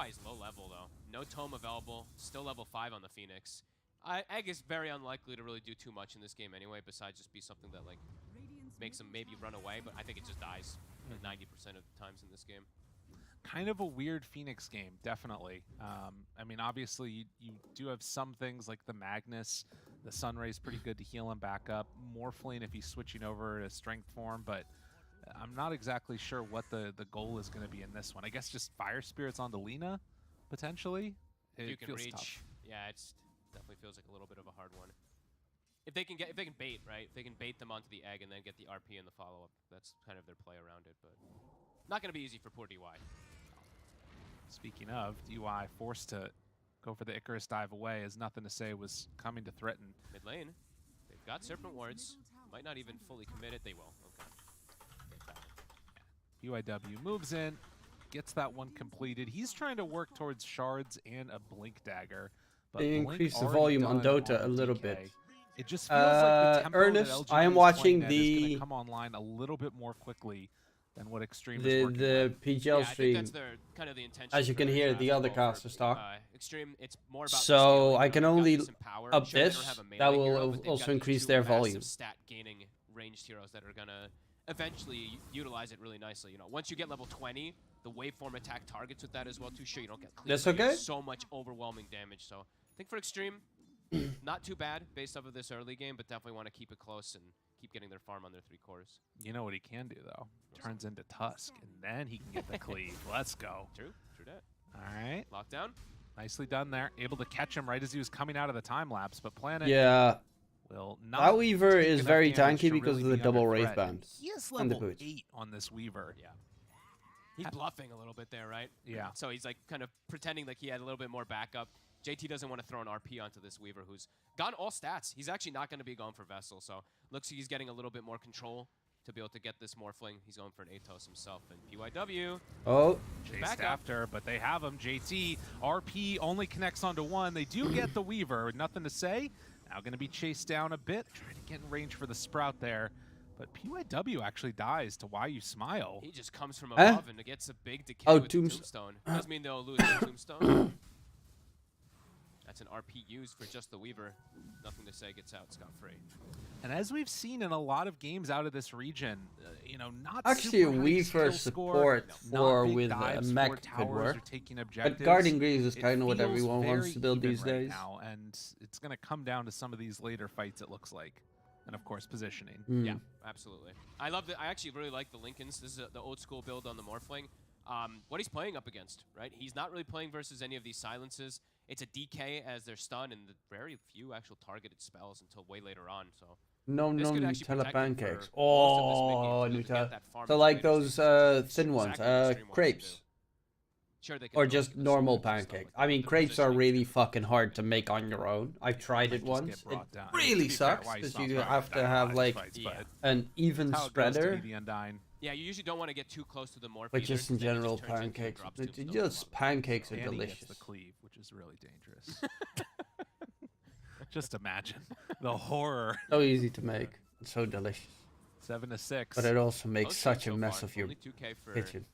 DY is low level though. No tome available. Still level 5 on the Phoenix. Egg is very unlikely to really do too much in this game anyway, besides just be something that like makes him maybe run away, but I think it just dies 90% of the times in this game. Kind of a weird Phoenix game, definitely. I mean, obviously, you do have some things like the Magnus. The Sunray's pretty good to heal him back up. Morphling if he's switching over to strength form, but I'm not exactly sure what the goal is going to be in this one. I guess just Fire Spirits onto Lina, potentially. If you can reach, tough. Yeah, it's definitely feels like a little bit of a hard one. If they can bait, right? If they can bait them onto the egg and then get the RP in the follow-up, that's kind of their play around it, but not going to be easy for poor DY. Speaking of, DY forced to go for the Icarus dive away as Nothing to Say was coming to threaten. Mid lane, they've got Serpent Wards. Might not even fully commit it. They will. Okay. UIW moves in, gets that one completed. He's trying to work towards shards and a Blink Dagger. But They Blink increased the already volume on done Dota a little DK. bit. It just feels like the tempo Ernest, that LGD I am is watching playing at is the gonna come online a little bit more quickly than what Xtreme is the working with. PGL stream. I think that's kind of the intention. As you can hear, the other casters talk. Xtreme, it's more about so I can only up Sure, this. That will also increase their volume. Stat gaining ranged heroes that are gonna eventually utilize it really nicely. You know, once you get level 20, the waveform attack targets with that as well too. Sure, you don't get clean. That's okay. So much overwhelming damage. So I think for Xtreme, not too bad based off of this early game, but definitely want to keep it close and keep getting their farm on their 3 cores. You know what he can do though? Turns into Tusk, and then he can get the cleave. Let's go. True that. All right. Lockdown. Nicely done there. Able to catch him right as he was coming out of the time lapse, but Planet will not. That Weaver take is enough very damage tanky to because really of the be double under Wraith threat. Band. He is and the level boots. 8 on this Weaver. Yeah. He's bluffing a little bit there, right? Yeah. So he's like kind of pretending like he had a little bit more backup. JT doesn't want to throw an RP onto this Weaver who's gone all stats. He's actually not going to be going for Vessel, so looks like he's getting a little bit more control to be able to get this Morphling. He's going for an Atos himself, and PYW. Oh. Chased after, but they have him. JT, RP only connects onto one. They do get the Weaver. Nothing to say. Now going to be chased down a bit. Trying to get in range for the Sprout there. But PYW actually dies to Why You Smile. He just comes from above and gets a big decay with Tombstone. Doesn't mean they'll lose the Tombstone. That's an RP used for just the Weaver. Nothing to say, gets out scot-free. And as we've seen in a lot of games out of this region, you know, not actually a super high Weaver skill support score, for with a mech could work. But guarding Greaves is kind of what everyone wants to build these days. Now, and it's going to come down to some of these later fights, it looks like. And of course, positioning. Yeah, absolutely. I love that. I actually really like the Lincolns. This is the old school build on the Morphling. What he's playing up against, right? He's not really playing versus any of these silences. It's a DK as their stun and the very few actual targeted spells until way later on. So no Nutella pancakes. Oh, Nutella. So like those thin ones, crepes. Sure, they or just normal pancakes. I mean, crepes are really fucking hard to make on your own. I've tried it once. It really sucks because you have to have like an even spreader. Yeah, you usually don't want to get too close to the Morph. But just in general, pancakes. Just pancakes are delicious. The cleave, which is really dangerous. Just imagine the horror. So easy to make. It's so delicious. 7-6. But it also makes such a mess of your kitchen.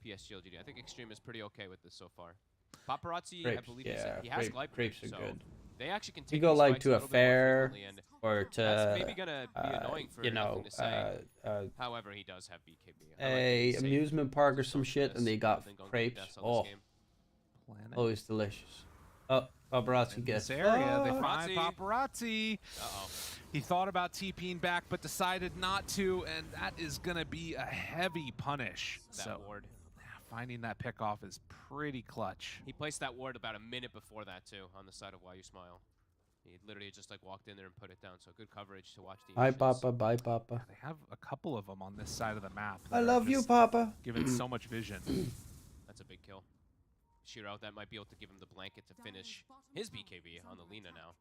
PSG.LGD. I think Xtreme is pretty okay with this so far. Paparazzi, I believe he has Glide crepes are so good. They actually can take you go like to a fair or to that's maybe gonna be annoying for to say. However, he does have BKB. Like amusement park or some shit, and they got crepes. Oh, always delicious. Oh, paparazzi gets this area. They find paparazzi. He thought about TPing back, but decided not to, and that is gonna be a heavy punish. That ward. Finding that pick off is pretty clutch. He placed that ward about a minute before that too, on the side of Why You Smile. He literally just like walked in there and put it down. So good coverage to watch the. Bye, Papa. Bye, Papa. They have a couple of them on this side of the map. I love you, Papa. Given so much vision. That's a big kill. Shiro, that might be able to give him the blanket to finish his BKB on the Lina now.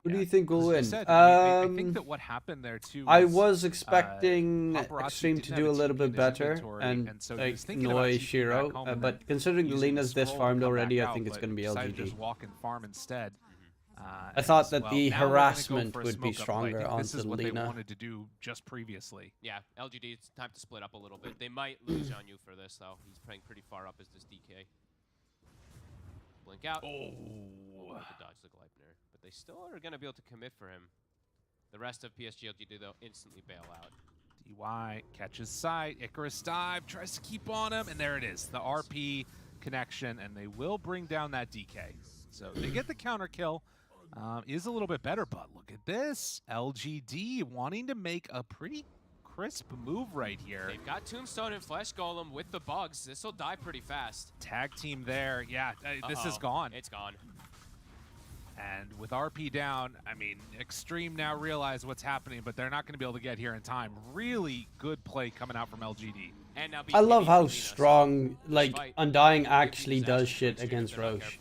Who do you think will win? I think that what happened there too. I was expecting Xtreme to do a little bit better and so like annoy Shiro, but considering the Lina's this farmed already, I think it's going to be LGD. Just walk and farm instead. I thought that the harassment would be stronger on This is what they Lina. wanted to do just previously. Yeah, LGD, it's time to split up a little bit. They might lose on you for this though. He's playing pretty far up as this DK. Blink out. Oh, to dodge the Gleipnir. But they still are going to be able to commit for him. The rest of PSG.LGD, though, instantly bail out. DY catches sight. Icarus dive, tries to keep on him, and there it is. The RP connection, and they will bring down that DK. So they get the counter kill. Is a little bit better, but look at this. LGD wanting to make a pretty crisp move right here. They've got Tombstone and Flesh Golem with the bugs. This will die pretty fast. Tag team there. Yeah, this is gone. It's gone. And with RP down, I mean, Xtreme now realize what's happening, but they're not going to be able to get here in time. Really good play coming out from LGD. And now I love how strong, like, Undying actually does shit against Roche.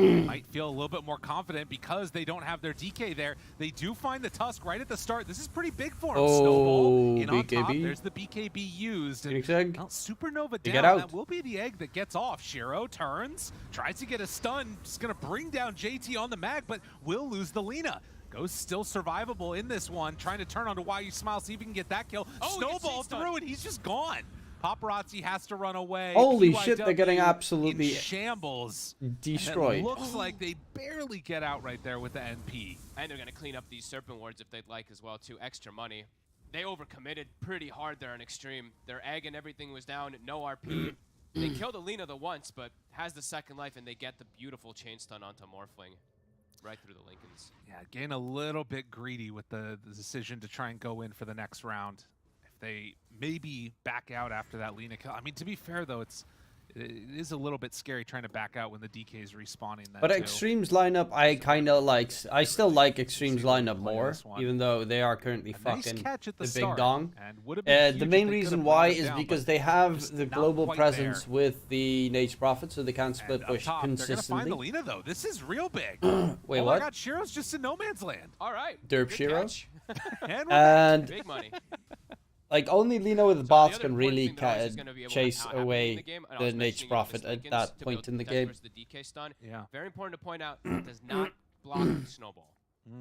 Might feel a little bit more confident because they don't have their DK there. They do find the Tusk right at the start. This is pretty big for them. Snowball in on top. There's the BKB used. And, well, Supernova down. That will be the egg that gets off. Shiro turns, tries to get a stun. Just going to bring down JT on the mag, but will lose the Lina. Ghost still survivable in this one. Trying to turn onto Why You Smile, see if he can get that kill. Snowball through, and he's just gone. Paparazzi has to run away. Holy shit, they're getting absolutely shambles. Destroyed. It looks like they barely get out right there with the NP. And they're going to clean up these Serpent Wards if they'd like as well, too. Extra money. They overcommitted pretty hard there on Xtreme. Their egg and everything was down, no RP. They killed Alina the once, but has the second life, and they get the beautiful chain stun onto Morphling. Right through the Lincolns. Yeah, getting a little bit greedy with the decision to try and go in for the next round. They maybe back out after that Lina kill. I mean, to be fair though, it's it is a little bit scary trying to back out when the DK is respawning that But too. Xtreme's lineup, I kind of like. I still like Xtreme's lineup more, even though they are currently fucking the big dong. The main reason why is because they have the global presence with the Nage Prophet, so they can't split push consistently. They're gonna find Alina though. This is real big. Wait, oh what? my God, Shiro's just in no man's land. All right. Derp Shiro. and big money. Like, only Lina with the bots can really chase away the Nage Prophet at that point in the game. The DK stun. Yeah. Very important to point out, it does not block snowball.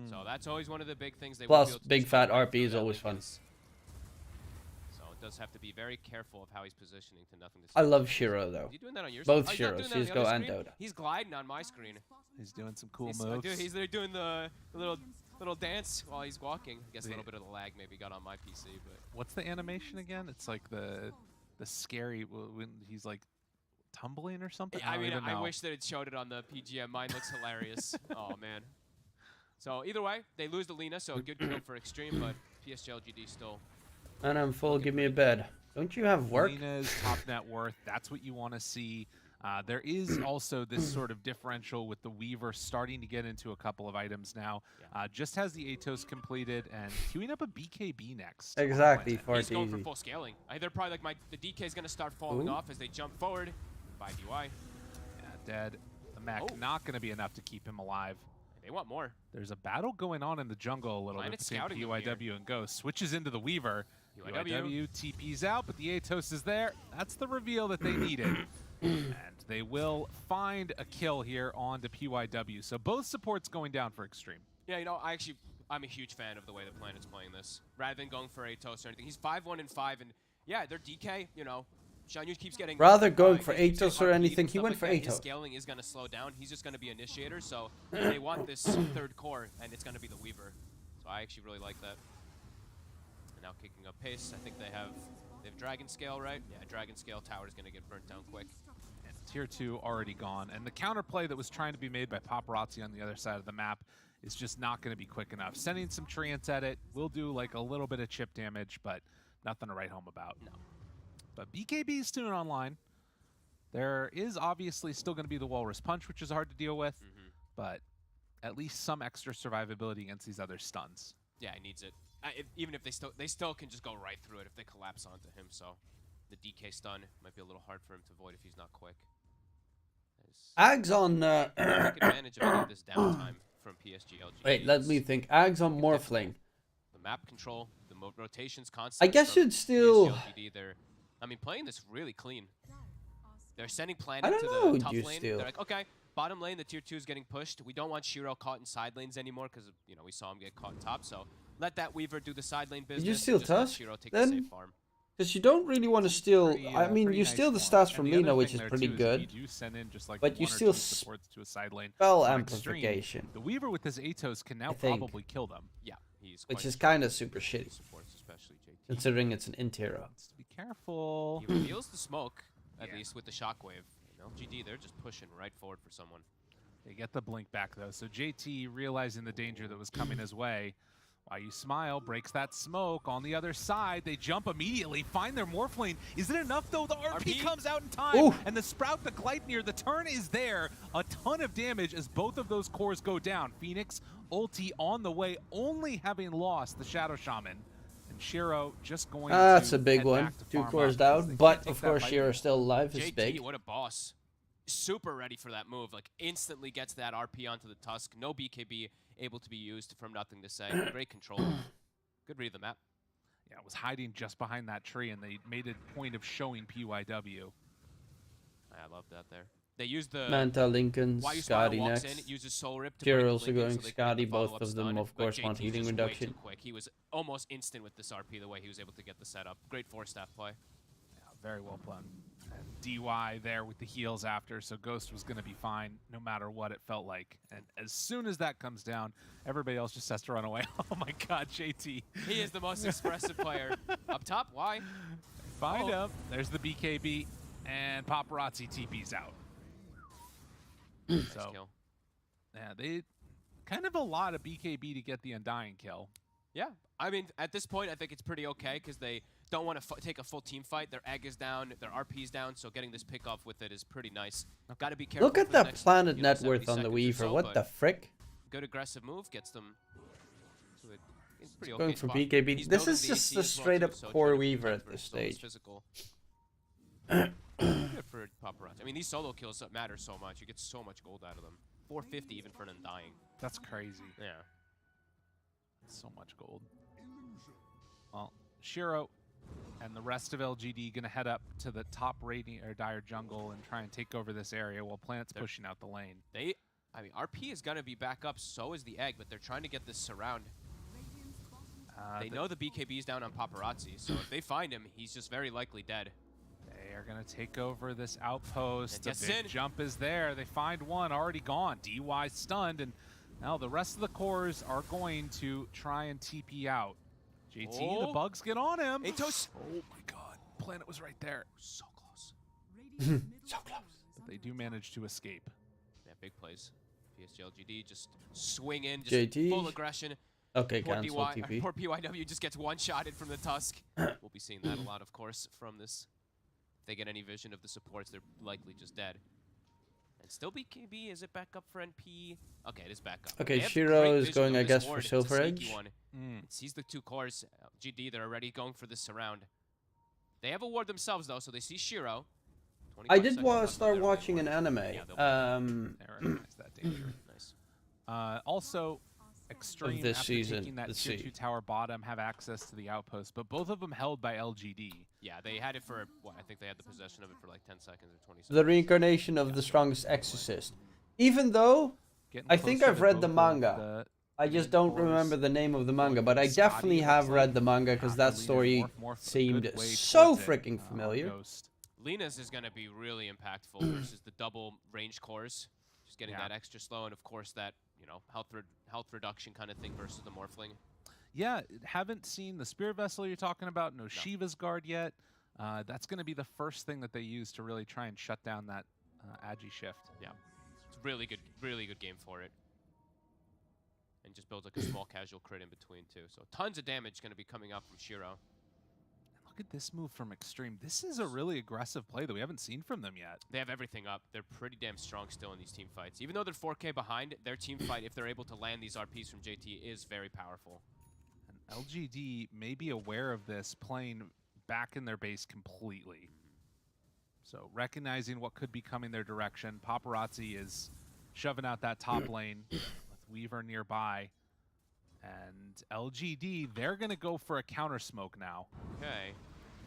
So that's always one of the big things. Plus, big fat RP is always fun. So it does have to be very careful of how he's positioning to nothing to say. I love Shiro, though. You doing that on your Both side? Shiros, Cisco and Dota. He's gliding on my screen. He's doing some cool moves. Dude, he's there doing the little dance while he's walking. I guess a little bit of the lag maybe got on my PC, but what's the animation again? It's like the scary when he's like tumbling or something. I mean, I wish that it showed it on the PGM. Mine looks hilarious. Oh man. So either way, they lose the Lina, so a good kill for Xtreme, but PSG.LGD still. And I'm full. Give me a bed. Don't you have work? Lina's top net worth. That's what you want to see. There is also this sort of differential with the Weaver starting to get into a couple of items now. Just has the Atos completed and queuing up a BKB next. Exactly, far He's too going easy. for full scaling. They're probably like the DK is going to start falling off as they jump forward. By DY. Yeah, dead. The mech not going to be enough to keep him alive. They want more. There's a battle going on in the jungle a little bit between PYW and Ghost. Switches into the Weaver. PYW TP's out, but the Atos is there. That's the reveal that they needed. And they will find a kill here on the PYW. So both supports going down for Xtreme. Yeah, you know, I'm a huge fan of the way the Planet's playing this. Rather than going for Atos or anything. He's 5-1 and 5, and yeah, their DK, you know, Shanyu keeps getting... Rather going for Atos or anything, he went for Atos. His scaling is going to slow down. He's just going to be initiator, so they want this third core, and it's going to be the Weaver. So I actually really like that. And now kicking up pace, I think they have Dragon Scale, right? Yeah, Dragon Scale Tower is going to get burnt down quick. And Tier 2 already gone. And the counterplay that was trying to be made by Paparazzi on the other side of the map is just not going to be quick enough. Sending some treants at it will do like a little bit of chip damage, but nothing to write home about. No. But BKB is soon online. There is obviously still going to be the Walrus Punch, which is hard to deal with, but at least some extra survivability against these other stuns. Yeah, he needs it. Even if they still can just go right through it if they collapse onto him. So the DK stun might be a little hard for him to avoid if he's not quick. Ags on. Take advantage of any of this downtime from PSG.LGD. Wait, let me think. Ags on Morphling. The map control, the rotations constant. I guess you'd still. I mean, playing this really clean. They're sending Planet to the top lane. They're like, okay, bottom lane, the tier 2 is getting pushed. We don't want Shiro caught in side lanes anymore because, you know, we saw him get caught in top. So let that Weaver do the side lane business. Did you steal Tusk? Shiro take then? the safe farm. Because you don't really want to steal. I mean, you steal the stats from Lina, which is pretty good. You do send in just like but you steal supports to a side lane. Spell amplification. The Weaver with this Atos can now probably kill them. Yeah, he's which is kind of super shitty. Supports, especially JT. Considering it's an Intero. Be careful. He reveals the smoke, at least with the shockwave. LGD, they're just pushing right forward for someone. They get the blink back though. So JT, realizing the danger that was coming his way, Why You Smile breaks that smoke. On the other side, they jump immediately, find their Morphling. Is it enough though? The RP comes out in time, and the Sprout, the Gleipnir, the turn is there. A ton of damage as both of those cores go down. Phoenix, ulti on the way, only having lost the Shadow Shaman. And Shiro just going to that's a big one. 2 cores up, down, but of course Shiro's still alive. Is JT, big. What a boss. Super ready for that move. Like, instantly gets that RP onto the Tusk. No BKB able to be used from nothing to say. Great control. Good read of the map. Yeah, it was hiding just behind that tree, and they made a point of showing PYW. I love that there. They used the Manta, Lincoln, Scotty walks next. In, uses Soul Rip to Tiro break also Lincoln going so Scotty. Both of them, of course, want healing reduction. Way too quick. He was almost instant with this RP, the way he was able to get the setup. Great 4-staff play. Yeah, very well played. DY there with the heals after, so Ghost was going to be fine no matter what it felt like. And as soon as that comes down, everybody else just has to run away. Oh my god, JT. He is the most expressive player. Up top, why? Find him. There's the BKB, and Paparazzi TP's out. So, yeah, they kind of a lot of BKB to get the Undying kill. Yeah, I mean, at this point, I think it's pretty okay because they don't want to take a full team fight. Their egg is down, their RP's down, so getting this pick off with it is pretty nice. Got to be careful. Look at that planet net worth on the Weaver. What the frick? Good aggressive move gets them to a pretty okay Going for spot. BKB. He's This is building just the a AC as well straight too, up so core trying to Weaver protect at this as well as stage. physical. Good for Paparazzi. I mean, these solo kills matter so much. You get so much gold out of them. 450 even for an undying. That's crazy. Yeah. So much gold. Well, Shiro and the rest of LGD gonna head up to the top Radiant or Dire jungle and try and take over this area while Planet's pushing out the lane. I mean, RP is gonna be back up, so is the egg, but they're trying to get this surround. They know the BKB's down on Paparazzi, so if they find him, he's just very likely dead. They are gonna take over this outpost. The And big jump is there. They find one already gone. DY stunned, and now the rest of the cores are going to try and TP out. JT, the bugs get on him. Atos. Oh my god. Planet was right there. So close. So close. But they do manage to escape. Yeah, big plays. PSG.LGD just swing in, just JT. full aggression. Okay, Poor cancel TP. Poor PYW just gets one-shotted from the Tusk. We'll be seeing that a lot, of course, from this. If they get any vision of the supports, they're likely just dead. And still BKB, is it back up for NP? Okay, it is back up. Okay, They have Shiro great is vision going, of I this guess, for ward. It's a Silver sneaky Edge. one. It sees the two cores. GD, they're already going for this surround. They have a ward themselves, though, so they see Shiro. I did start watching an anime. They recognize that danger. Nice. Also, Xtreme, this after season, taking that let's tier see. 2 tower bottom, have access to the outpost, but both of them held by LGD. Yeah, they had it for, what, I think they had the possession of it for like 10 seconds or 20 seconds. The reincarnation of the strongest exorcist. Even though I think I've read the manga. I just don't remember the name of the manga, but I definitely have read the manga because that story seemed so freaking familiar. Lena's is going to be really impactful versus the double range cores. Just getting that extra slow, and of course that, you know, health reduction kind of thing versus the Morphling. Yeah, haven't seen the Spirit Vessel you're talking about, no Shiva's Guard yet. That's going to be the first thing that they use to really try and shut down that Agi shift. Yeah, it's really good game for it. And just builds like a small casual crit in between too. So tons of damage going to be coming out from Shiro. Look at this move from Xtreme. This is a really aggressive play that we haven't seen from them yet. They have everything up. They're pretty damn strong still in these team fights. Even though they're 4K behind, their team fight, if they're able to land these RPs from JT, is very powerful. And LGD may be aware of this, playing back in their base completely. So recognizing what could be coming their direction, Paparazzi is shoving out that top lane with Weaver nearby. And LGD, they're going to go for a counter smoke now. Okay.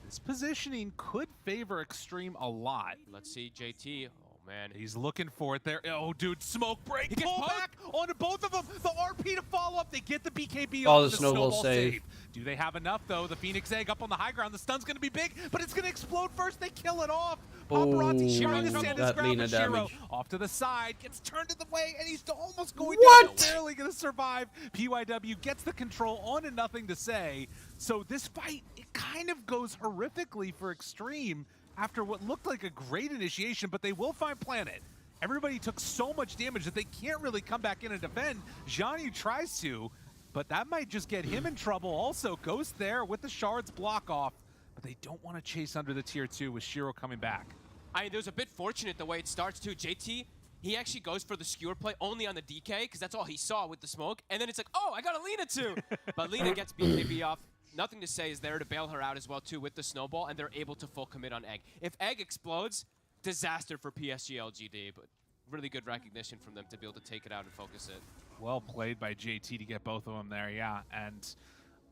This positioning could favor Xtreme a lot. Let's see JT. Oh, man. He's looking for it there. Oh, dude, smoke break. He gets Pull poked. back onto both of them. The RP to follow up. They get the BKB Oh, off the snowball save. Do they have enough, though? The Phoenix Egg up on the high ground. The stun's going to be big, but it's going to explode first. They kill it off. Paparazzi trying to stand his that ground, Lina but Shiro damage. off to the side, gets turned in the way, and he's almost going What? down. Barely going to survive. PYW gets the control on and nothing to say. So this fight, it kind of goes horrifically for Xtreme after what looked like a great initiation, but they will find Planet. Everybody took so much damage that they can't really come back in and defend. Zhonyu tries to, but that might just get him in trouble also. Ghost there with the shards block off, but they don't want to chase under the tier 2 with Shiro coming back. I mean, it was a bit fortunate the way it starts too. JT, he actually goes for the skewer play only on the DK because that's all he saw with the smoke. And then it's like, oh, I got a Lina too. But Lina gets BKB off. Nothing to say is there to bail her out as well too with the snowball, and they're able to full commit on Egg. If Egg explodes, disaster for PSG.LGD, but really good recognition from them to be able to take it out and focus it. Well played by JT to get both of them there, yeah. And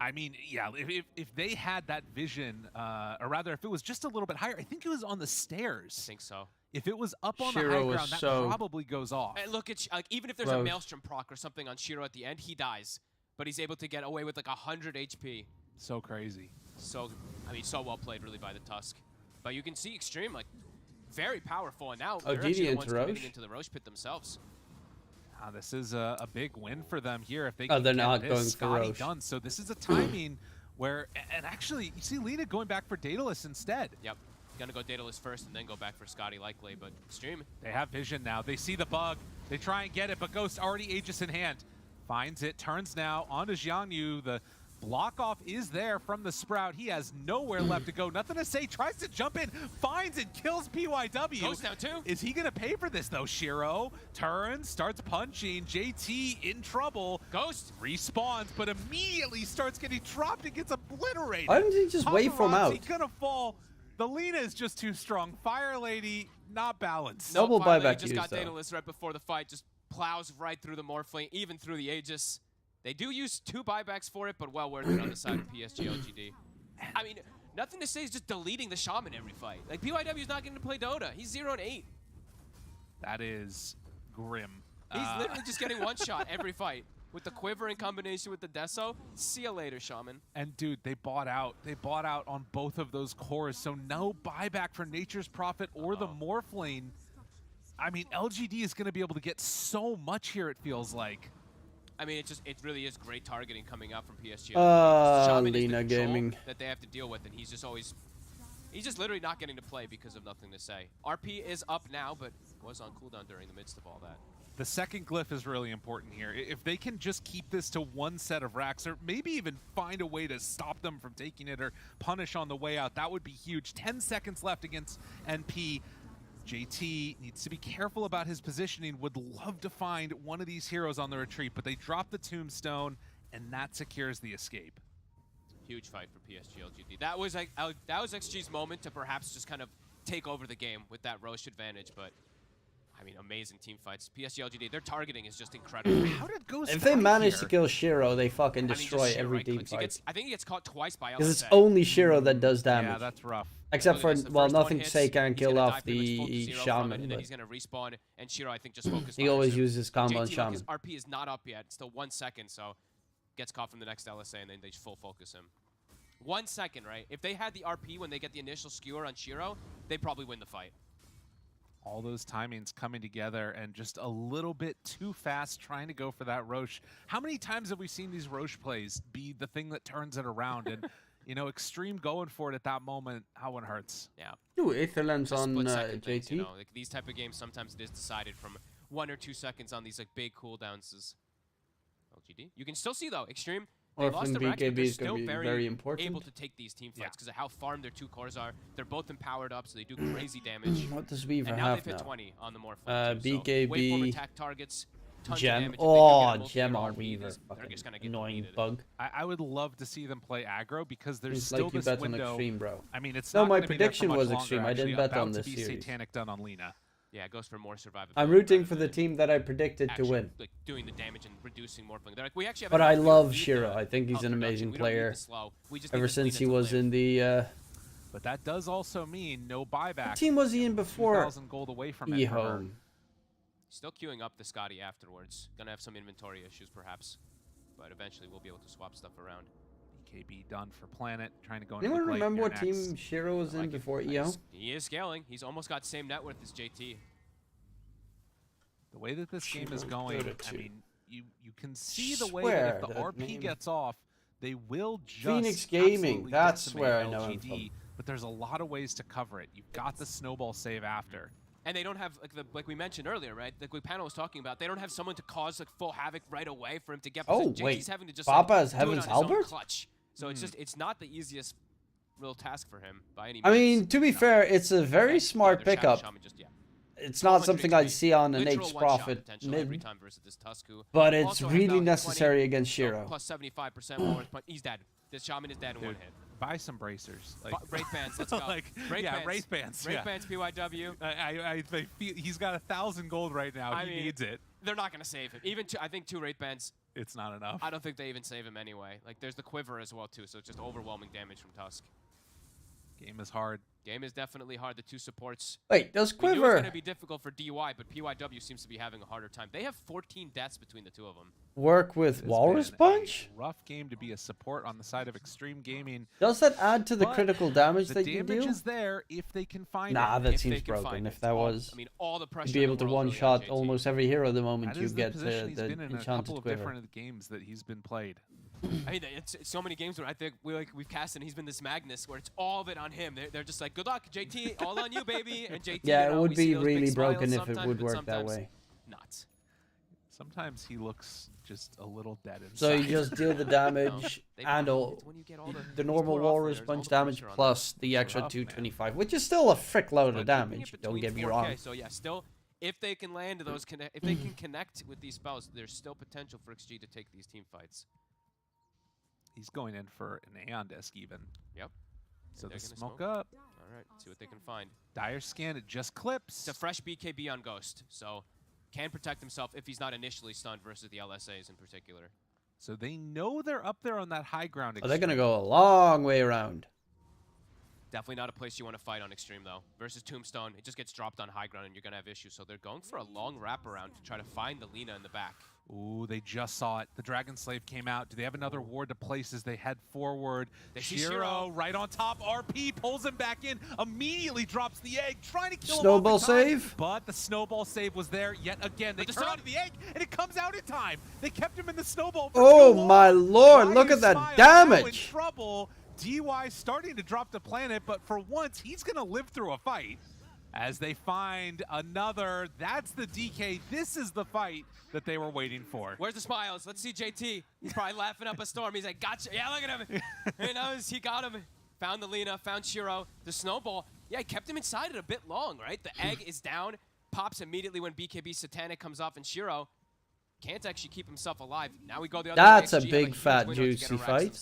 I mean, yeah, if they had that vision, or rather if it was just a little bit higher, I think it was on the stairs. I think so. If it was up on Shiro the high was ground, that so probably goes off. And look at, like, even if there's a Maelstrom proc or something on Shiro at the end, he dies. But he's able to get away with like 100 HP. So crazy. So, I mean, so well played really by the Tusk. But you can see Xtreme, like, very powerful. And now they're actually the ones committing into the Roche pit themselves. This is a big win for them here. If they Oh, can they're get not this going for Scotty Roche. done. So this is a timing where, and actually, you see Lina going back for Daedalus instead. Yep. Gonna go Daedalus first and then go back for Scotty likely, but Xtreme. They have vision now. They see the bug. They try and get it, but Ghost already Aegis in hand. Finds it, turns now onto Zhangyu. The Block off is there from the Sprout. He has nowhere left to go. Nothing to say. Tries to jump in, finds and kills PYW. Goes down too. Is he gonna pay for this though? Shiro turns, starts punching. JT in trouble. Ghost respawns, but immediately starts getting dropped and gets obliterated. Why didn't he just wait for him out? He's gonna fall. The Lina is just too strong. Fire Lady not balanced. Double Fire Lady buyback just use, got though. Daedalus right before the fight. Just plows right through the Morphling, even through the Aegis. They do use 2 buybacks for it, but well worth it on the side of PSG.LGD. I mean, nothing to say is just deleting the Shaman every fight. Like, PYW's not getting to play Dota. He's 0-8. That is grim. He's literally just getting one shot every fight. With the Quiver in combination with the Deso. See you later, Shaman. And dude, they bought out. They bought out on both of those cores, so no buyback for Nature's Prophet or the Morphling. I mean, LGD is going to be able to get so much here, it feels like. I mean, it really is great targeting coming out from PSG. Shaman is the Lina control Gaming. that they have to deal with, and he's just literally not getting to play because of nothing to say. RP is up now, but was on cooldown during the midst of all that. The second glyph is really important here. If they can just keep this to one set of racks, or maybe even find a way to stop them from taking it or punish on the way out, that would be huge. 10 seconds left against NP. JT needs to be careful about his positioning. Would love to find one of these heroes on the retreat, but they drop the tombstone, and that secures the escape. Huge fight for PSG.LGD. That was like that was XG's moment to perhaps just kind of take over the game with that Roche advantage, but I mean, amazing team fights. PSG.LGD, their targeting is just incredible. How did Ghost If they die manage here? to kill Shiro, they fucking I mean, destroy just every right team clicks. fight. I think he gets caught twice by LSA. Because it's only Shiro that does damage. Yeah, that's rough. Except for, That's the well, first one nothing to hits, say can he's kill gonna off die pretty much full to the zero from it, Shaman, and then but he's going to respawn, and Shiro, I think, just focus. he always uses combo on JT, Shaman. his RP is not up yet. It's still 1 second, so gets caught from the next LSA, and then they just full focus him. 1 second, right? If they had the RP when they get the initial skewer on Shiro, they probably win the fight. All those timings coming together and just a little bit too fast trying to go for that Roche. How many times have we seen these Roche plays be the thing that turns it around? And, you know, Xtreme going for it at that moment, that one hurts. Yeah. Ooh, Aetherlands Just on split-second JT. things, you know? Like, these type of games, sometimes it is decided from 1 or 2 seconds on these like big cooldowns. LGD. You can still see, though, Xtreme, they Orphan lost the racks, but BKB they're is going still to be very, very important. able to take these team fights because of how farmed their 2 cores are. They're both empowered up, so they do crazy damage. What does Weaver and now have they've hit now? 20 on the Morphling, too. BKB, So waveform attack targets, tons Gem. of damage. If they do Oh, get a multi-hit Gem on RP, Weaver. they're Fucking just gonna get annoying deleted. bug. I would love to see them play aggro because there's It's still like you this bet on window. Xtreme, bro. I mean, it's No, not my gonna be there for prediction much was longer, Xtreme. I didn't actually. bet on About this to be series. Satanic done on Lina. Yeah, it goes for more survivability. I'm rooting rather for the than team that I predicted to actually, win. like doing the damage and reducing Morphling. They're like, we actually have But enough I to love beat Shiro. the I think he's health an reduction. amazing We don't need player. the slow. We just need Ever this since Lina he to was live. in the... But that does also mean no buyback. What team was he in before? 2,000 gold away from it. for her. E-Home. Still queuing up the Scotty afterwards. Gonna have some inventory issues, perhaps. But eventually we'll be able to swap stuff around. BKB done for Planet, trying to go into Anyone the play remember here what next. team Shiro was in before EO? He is scaling. He's almost got same net worth as JT. The way that this game is Shiro going, Dota I 2. mean, you can see the way Swear that if the that RP name. gets off, they will just Phoenix Gaming, absolutely that's decimate where I know him LGD, from. But there's a lot of ways to cover it. You've got the snowball save after. And they don't have, like we mentioned earlier, right? Like we panel was talking about, they don't have someone to cause like full havoc right away for him to get. Oh, JT's wait. having to just Papa like, has do it Heaven's on his own Halberd? clutch. So it's just, it's not the easiest real task for him by any means. I mean, to be fair, it's a very Okay, smart their Shadow pickup. Shaman just, It's not 1200 something XP. I'd see on an Literal Nate's one-shot Prophet potential every mid, time versus this Tusku. but it's Also has really now 20, necessary against so Shiro. plus 75% more. He's dead. This Shaman is dead in one hit. Buy some bracers. Like, Wraith bands, let's go. like, Wraith yeah, bands. Wraith bands. Wraith yeah. bands, PYW. I feel he's got 1,000 gold right now. I He mean, needs it. They're not going to save him. Even I think 2 Wraith bands, It's not enough. I don't think they even save him anyway. Like, there's the Quiver as well, too, so it's just overwhelming damage from Tusk. Game is hard. Game is definitely hard. The 2 supports. Wait, does We knew it was Quiver going to be difficult for DY, but PYW seems to be having a harder time. They have 14 deaths between the 2 of them. work with It's Walrus been a Punch? rough game to be a support on the side of Xtreme Gaming. Does that add to the But critical damage The that you damage do? is there if they can find Nah, it. that If they seems can broken. find If it. that All- was, I mean, all the pressure you'd be in able the to world really on one-shot JT. almost every hero the moment That you is the get position the he's been in a couple enchanted of quiver. different games that he's been played. I mean, it's so many games where I think we've cast and he's been this Magnus where it's all of it on him. They're just like, good luck, JT, all on you, baby. And JT, Yeah, you it know, would we see be those big really smiles broken if it sometimes, would but work that sometimes way. Not. Sometimes he looks just a little dead inside. So you just deal the damage and all the normal Walrus punch damage plus the extra 225, which is still a frick load of damage. Don't get me wrong. So yeah, still, if they can land those, if they can connect with these spells, there's still potential for XG to take these team fights. He's going in for an Aeon Disc even. Yep. So the smoke up. All right, see what they can find. Dire Scan, it just clips. It's a fresh BKB on Ghost, so can protect himself if he's not initially stunned versus the LSAs in particular. So they know they're up there on that high ground. Oh, they're going to go a long way around. Definitely not a place you want to fight on Xtreme, though. Versus Tombstone, it just gets dropped on high ground and you're going to have issues. So they're going for a long wraparound to try to find the Lina in the back. Ooh, they just saw it. The Dragon Slave came out. Do they have another ward to place as they head forward? Shiro right on top. RP pulls him back in. Immediately drops the egg, trying to kill him. Snowball save? But the snowball save was there yet again. They turn on the egg, and it comes out in time. They kept him in the snowball for oh too long. my lord, look at that damage. Now in trouble. DY starting to drop the planet, but for once, he's going to live through a fight. As they find another, that's the DK. This is the fight that they were waiting for. Where's the smiles? Let's see JT. He's probably laughing up a storm. He's like, gotcha. Yeah, look at him. He knows he got him. Found the Lina, found Shiro. The snowball, yeah, he kept him inside it a bit long, right? The egg is down, pops immediately when BKB Satanic comes off, and Shiro can't actually keep himself alive. Now we go the other way. That's a big, fat, juicy fight.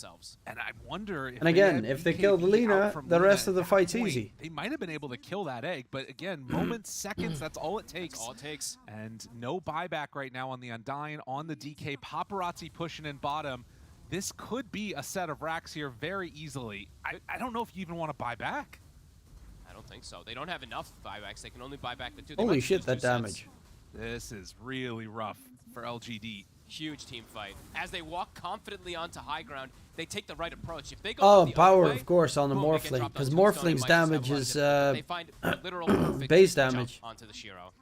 And I wonder if and again, if they kill the Lina, the rest of the fight's easy. They might have been able to kill that egg, but again, moments, seconds, that's all it takes. That's all it takes. And no buyback right now on the Undying, on the DK. Paparazzi pushing in bottom. This could be a set of racks here very easily. I don't know if you even want to buy back. I don't think so. They don't have enough buybacks. They can only buy back the two. Holy shit, that damage. This is really rough for LGD. Huge team fight. As they walk confidently onto high ground, they take the right approach. If they go oh, the power, way, of course, on the Morphling, because Morphling's damage is base damage. Onto the Shiro.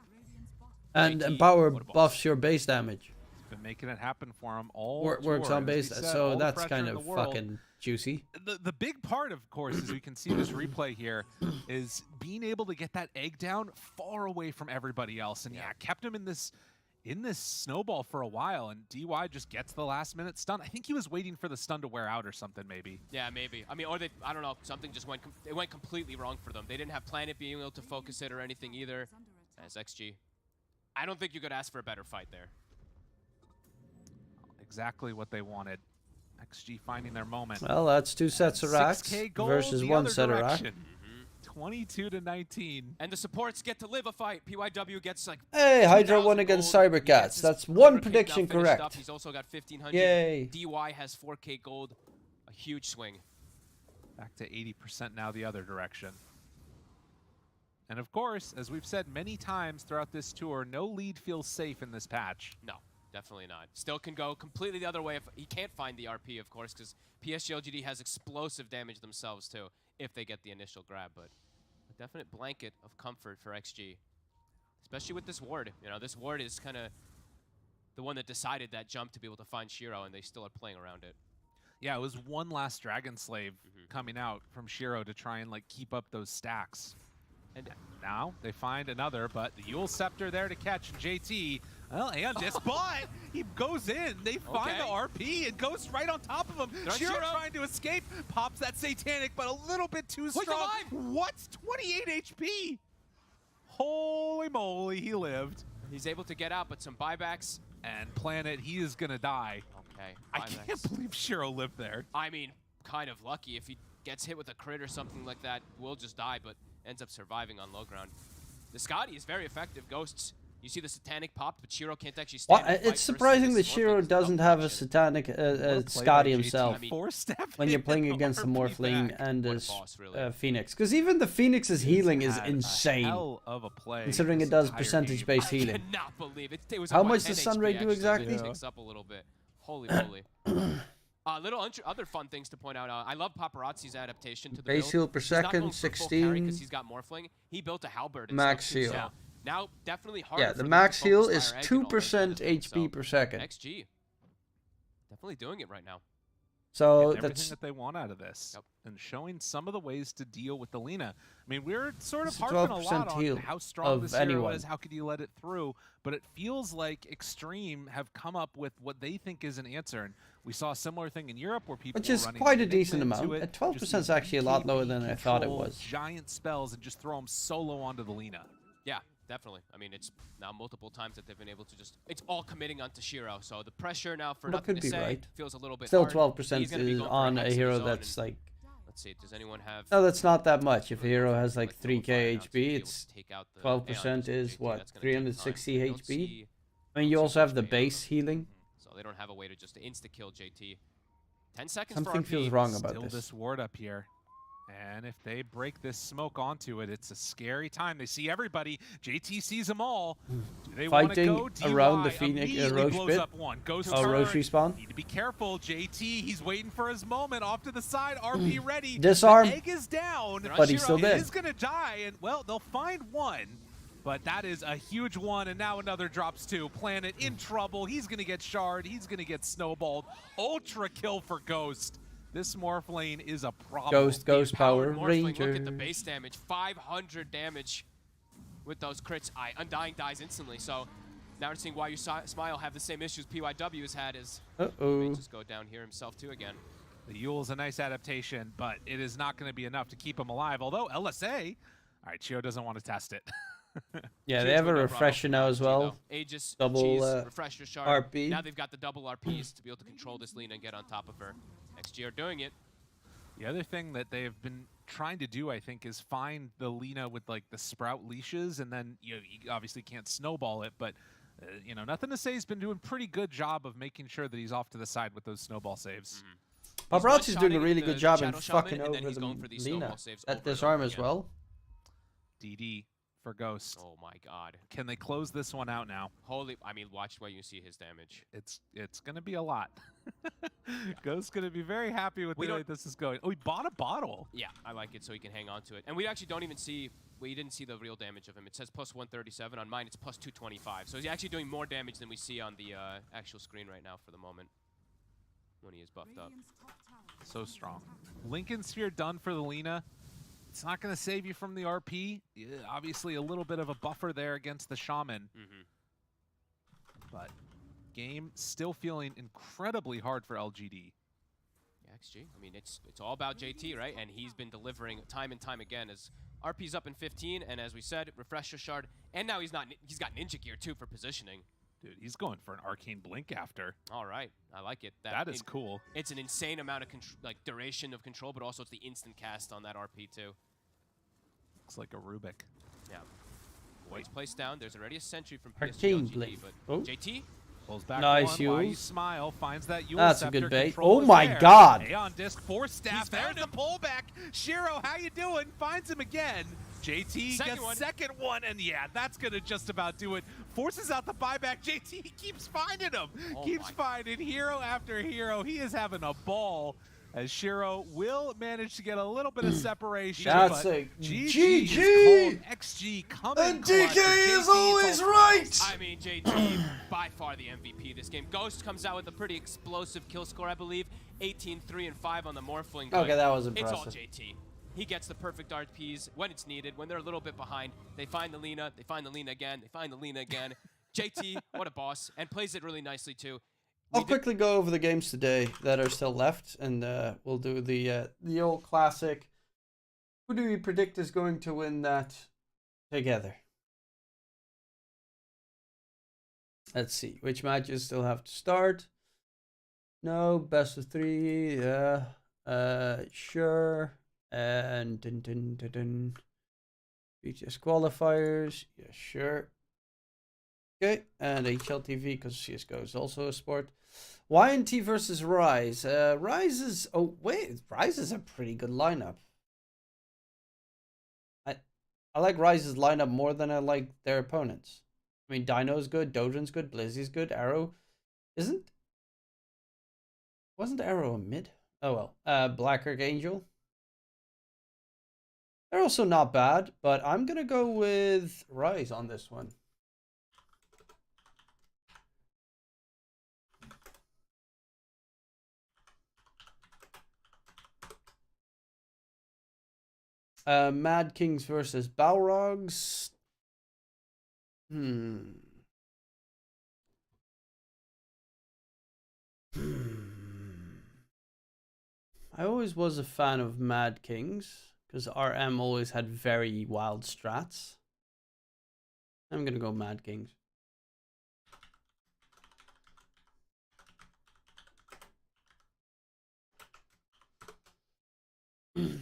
And power buffs your base damage. Been making it happen for him all works on base, so that's kind of fucking juicy. The big part, of course, as we can see this replay here, is being able to get that egg down far away from everybody else. And yeah, kept him in this snowball for a while, and DY just gets the last minute stun. I think he was waiting for the stun to wear out or something, maybe. Yeah, maybe. I mean, or they, I don't know, something just went completely wrong for them. They didn't have Planet being able to focus it or anything either. As XG, I don't think you could ask for a better fight there. Exactly what they wanted. XG finding their moment. Well, that's 2 sets of racks versus 1 set of rack. 22-19. And the supports get to live a fight. PYW gets like. Hey, Hydra won against Cybercats. That's one prediction correct. He's also got 1,500. Yay. DY has 4K gold. A huge swing. Back to 80% now the other direction. And of course, as we've said many times throughout this tour, no lead feels safe in this patch. No. Definitely not. Still can go completely the other way if he can't find the RP, of course, because PSG.LGD has explosive damage themselves, too, if they get the initial grab. But a definite blanket of comfort for XG, especially with this ward. You know, this ward is kind of the one that decided that jump to be able to find Shiro, and they still are playing around it. Yeah, it was one last Dragon Slave coming out from Shiro to try and, like, keep up those stacks. And now they find another, but the Yule Scepter there to catch JT. Well, and just but he goes in. They find the RP and goes right on top of him. Shiro trying to escape, pops that Satanic, but a little bit too strong. What's 28 HP? Holy moly, he lived. He's able to get out, but some buybacks. And Planet, he is gonna die. Okay. I can't believe Shiro lived there. I mean, kind of lucky. If he gets hit with a crit or something like that, will just die, but ends up surviving on low ground. The Scotty is very effective. Ghosts. You see the Satanic popped, but Shiro can't actually stand. Well, it's surprising that Shiro doesn't have a Satanic Scotty himself when you're playing against the Morphling and the Phoenix. Because even the Phoenix's healing is insane, considering it does percentage-based healing. I cannot believe it. It was how much does Sunray do exactly? It takes up a little bit. Holy moly. Little other fun things to point out. I love Paparazzi's adaptation to the base heal per second, 16. Because he's got Morphling. He built a halberd. Max heal. So now definitely harder. Yeah, the max heal is 2% HP per second. XG. Definitely doing it right now. So that's everything that they want out of this. Yep. and showing some of the ways to deal with the Lina. I mean, we're sort of It's a harping a lot 12% on heal how strong of this hero anyone. is, how could you let it through, but it feels like Xtreme have come up with what they think is an answer. And we saw a similar thing in Europe where people Which were is running quite a Enigma decent into amount. it, At just 12% is these actually a lot lower than I thought it control was. Giant spells and just throw them solo onto the Lina. Yeah, definitely. I mean, it's now multiple times that they've been able to just... It's all committing onto Shiro, so the pressure now for Well, nothing could to be say right. feels a little bit Still hard. 12% He's gonna be is going for on a hex of hero his own, that's and like... let's see, does anyone have... No, that's not that much. If a hero has like Let go of 3k fire now to be HP, able it's to take out the 12% Aeon. is JT, what, that's gonna take time. 360 I don't HP? see- I mean, you also have the base healing. So they don't have a way to just insta-kill JT. 10 seconds Something for RP. feels wrong Still about this ward up here. And if they break this smoke onto it, it's a scary time. They see everybody. JT sees them all. Do they want to Fighting go? DY around the Phoenix immediately Roche blows pit. up one. Goes Oh, turn. Roche respawn. Need to be careful. JT, he's waiting for his moment. Off to the side. RP ready. Disarm. The egg is down. But he's still He dead. is going to die. And, well, they'll find one. But that is a huge one, and now another drops two. Planet in trouble. He's going to get shard. He's going to get snowballed. Ultra kill for Ghost. This Morph lane is a problem. Ghost Power Morphling, Ranger. look at the base damage. 500 damage with those crits. Undying dies instantly, so now we're seeing why you Smile have the same issues PYW has had as Uh-oh. just go down here himself too again. The Yule's a nice adaptation, but it is not going to be enough to keep him alive. Although LSA, all right, Chio doesn't want to test it. Yeah, they have a refresher now as well. Aegis, Double refresher shard. RP. Now they've got the double RPs to be able to control this Lina and get on top of her. XG are doing it. The other thing that they have been trying to do, I think, is find the Lina with like the sprout leashes, and then you obviously can't snowball it, but you know, nothing to say. He's been doing a pretty good job of making sure that he's off to the side with those snowball saves. Paparazzi's doing a really good job in Shadow Shaman, fucking and then over he's going for the these Lina snowball saves at over this and over arm as again. well. DD for Ghost. Oh my god. Can they close this one out now? Holy, I mean, watch where you see his damage. It's going to be a lot. Ghost's going to be very happy with the way this is going. Oh, he bought a bottle. Yeah, I like it so he can hang on to it. And we actually don't even see, we didn't see the real damage of him. It says plus 137. On mine, it's plus 225. So he's actually doing more damage than we see on the actual screen right now for the moment when he is buffed up. So strong. Lincoln Sphere done for the Lina. It's not going to save you from the RP. Yeah, obviously, a little bit of a buffer there against the Shaman. But game still feeling incredibly hard for LGD. Yeah, XG. I mean, it's all about JT, right? And he's been delivering time and time again as RP's up in 15, and as we said, refresher shard, and now he's got ninja gear too for positioning. Dude, he's going for an arcane blink after. All right, I like it. That is cool. It's an insane amount of duration of control, but also it's the instant cast on that RP too. Looks like a Rubik. Yeah. Wait's placed down. There's already a sentry from Arcane PSG.LGD, blink. but Oh. JT Pulls back Nice one. Why you Yules. smile finds that Yule That's a scepter. good bait. Control Oh is my there. god. Aeon disc, force staff. There's the pullback. Shiro, how you doing? Finds him again. JT gets second one, and yeah, that's gonna just about do it. Forces out the buyback. JT keeps finding him. Keeps finding hero after hero. He is having a ball. As Shiro will manage to get a little bit of separation. That's but a GG. GG. Is called. XG coming And clutch. DK is always right. I mean, JT, by far the MVP this game. Ghost comes out with a pretty explosive kill score, I believe. 18, 3, and 5 on the Morphling. Okay, that was It's all impressive. JT. He gets the perfect RPs when it's needed. When they're a little bit behind, they find the Lina, they find the Lina again, they find the Lina again. JT, what a boss, and plays it really nicely too. I'll quickly go over the games today that are still left, and we'll do the old classic. Who do we predict is going to win that together? Let's see. Which matches still have to start? No, best of 3. Yeah. Sure. And BTS qualifiers. Yeah, sure. Okay, and HLTV because CSGO is also a sport. YNT versus Rise. Rise is... Oh, wait. Rise is a pretty good lineup. I like Rise's lineup more than I like their opponents. I mean, Dino's good, Dojin's good, Blizzy's good, Arrow isn't... Wasn't Arrow a mid? Oh well. Black Archangel. They're also not bad, but I'm going to go with Rise on this one. Mad Kings versus Balrogs. I always was a fan of Mad Kings because RM always had very wild strats. I'm gonna go Mad Kings.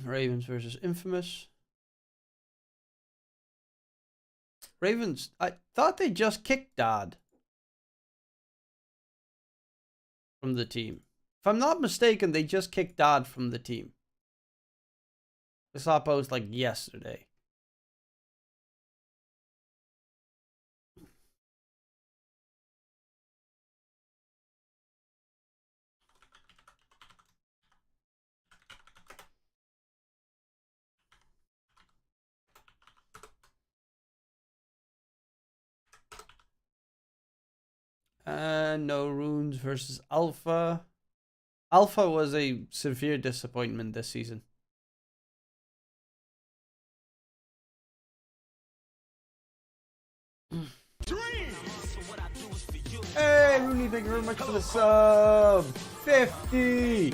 Ravens versus Infamous. Ravens, I thought they just kicked Dad from the team. If I'm not mistaken, they just kicked Dad from the team. I saw a post like yesterday. No Runes versus Alpha. Alpha was a severe disappointment this season. Hey, Rooney, thank you very much for the sub. 50.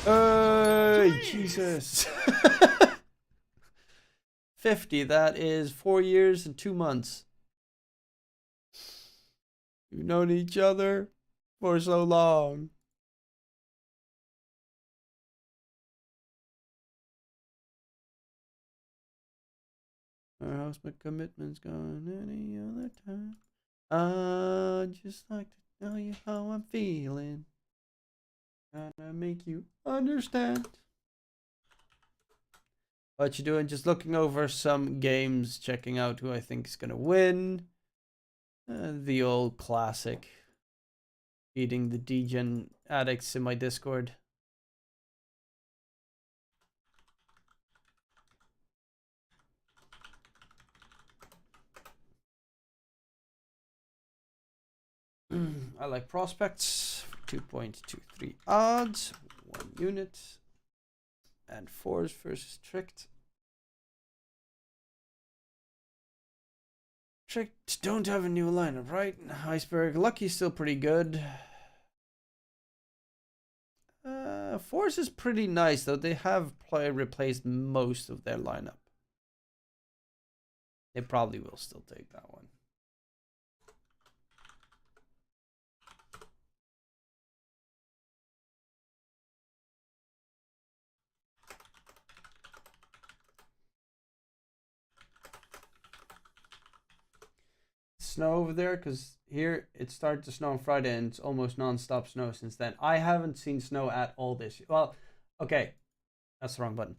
Hey, Jesus. 50, that is 4 years and 2 months. We've known each other for so long. Our house, my commitment's gone any other time. I'd just like to tell you how I'm feeling. Gotta make you understand. What you doing? Just looking over some games, checking out who I think is gonna win. The old classic. Beating the degen addicts in my Discord. I like prospects. 2.23 odds. 1 unit. And fours versus tricked. Tricked don't have a new lineup, right? Iceberg. Lucky's still pretty good. Fours is pretty nice, though. They have replaced most of their lineup. They probably will still take that one. Snow over there, because here it started to snow on Friday and it's almost non-stop snow since then. I haven't seen snow at all this year. Well, okay, that's the wrong button.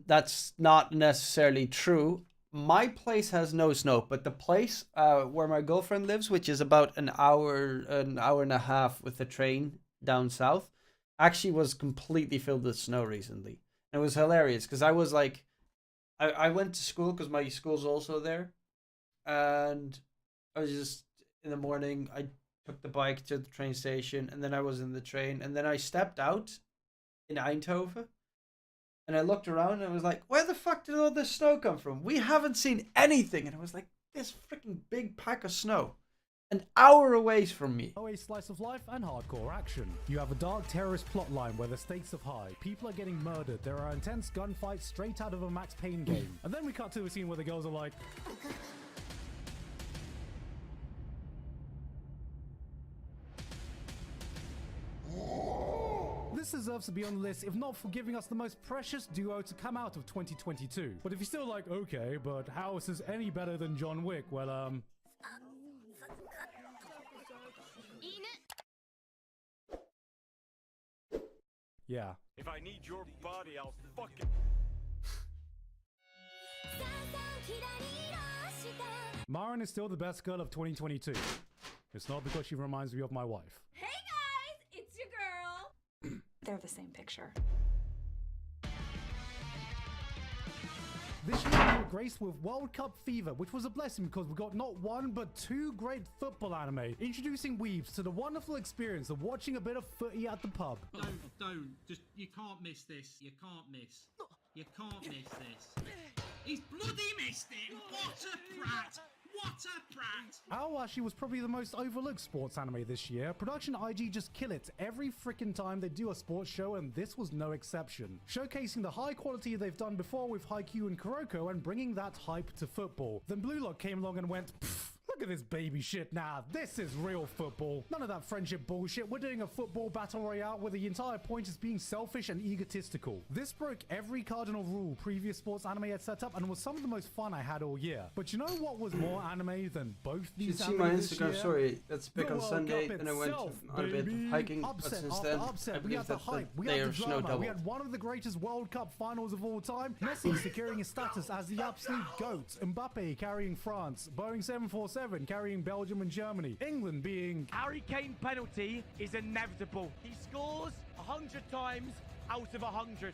That's not necessarily true. My place has no snow, but the place where my girlfriend lives, which is about an hour and a half with the train down south, actually was completely filled with snow recently. And it was hilarious because I was like, I went to school because my school's also there. And I was just in the morning, I took the bike to the train station and then I was in the train and then I stepped out in Eindhoven and I looked around and I was like, where the fuck did all this snow come from? We haven't seen anything. And I was like, this freaking big pack of snow an hour away from me. A slice of life and hardcore action. You have a dark terrorist plotline where the stakes are high. People are getting murdered. There are intense gunfights straight out of a Max Payne game. And then we cut to a scene where the girls are like, this deserves to be on the list, if not for giving us the most precious duo to come out of 2022. But if you're still like, okay, but how is this any better than John Wick? Well, yeah. If I need your body, I'll fucking... Marin is still the best girl of 2022. It's not because she reminds me of my wife. Hey guys, it's your girl. They're the same picture. This year we were graced with World Cup fever, which was a blessing because we got not one but two great football anime, introducing weebs to the wonderful experience of watching a bit of footy at the pub. Don't. Just, you can't miss this. You can't miss. You can't miss this. He's bloody missed it! What a prat! What a prat! Aowashi was probably the most overlooked sports anime this year. Production IG just kill it every freaking time they do a sports show, and this was no exception. Showcasing the high quality they've done before with Haikyuu and Kuroko and bringing that hype to football. Then Blue Lock came along and went, pfft. Look at this baby shit now. This is real football. None of that friendship bullshit. We're doing a football battle royale where the entire point is being selfish and egotistical. This broke every cardinal rule previous sports anime had set up and was some of the most fun I had all year. But you know what was more anime than both You these should see anime my this Instagram year? story. That's big The on World Sunday, Cup and I went itself, on a bit of baby. hiking. But Upset since after then, upset. I We believe had the that hype. We they had are the snow drama. We doubled. had one of the greatest World Cup finals of all time. Messi securing his status as the absolute GOAT. Mbappe carrying France. Boeing 747 carrying Belgium and Germany. England being... Harry Kane penalty is inevitable. He scores 100 times out of 100.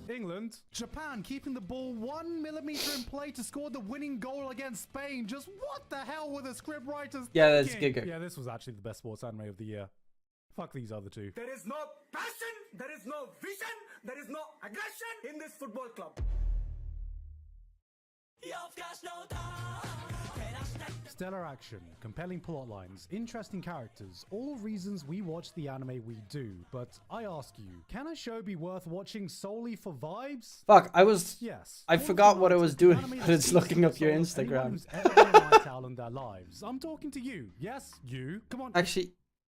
England. Japan keeping the ball 1 millimeter in play to score the winning goal against Spain. Just what the hell were the script writers Yeah, that's thinking? Giga. Yeah, this was actually the best sports anime of the year. Fuck these other two. There is no passion, there is no vision, there is no aggression in this football club. Stellar action, compelling plot lines, interesting characters, all reasons we watch the anime we do. But I ask you, can a show be worth watching solely for vibes? Fuck, Yes. I forgot what I was doing, but it's looking up your Anyone Instagram. who's ever been a night owl in their lives. I'm talking to you. Yes, you. Come on. Actually,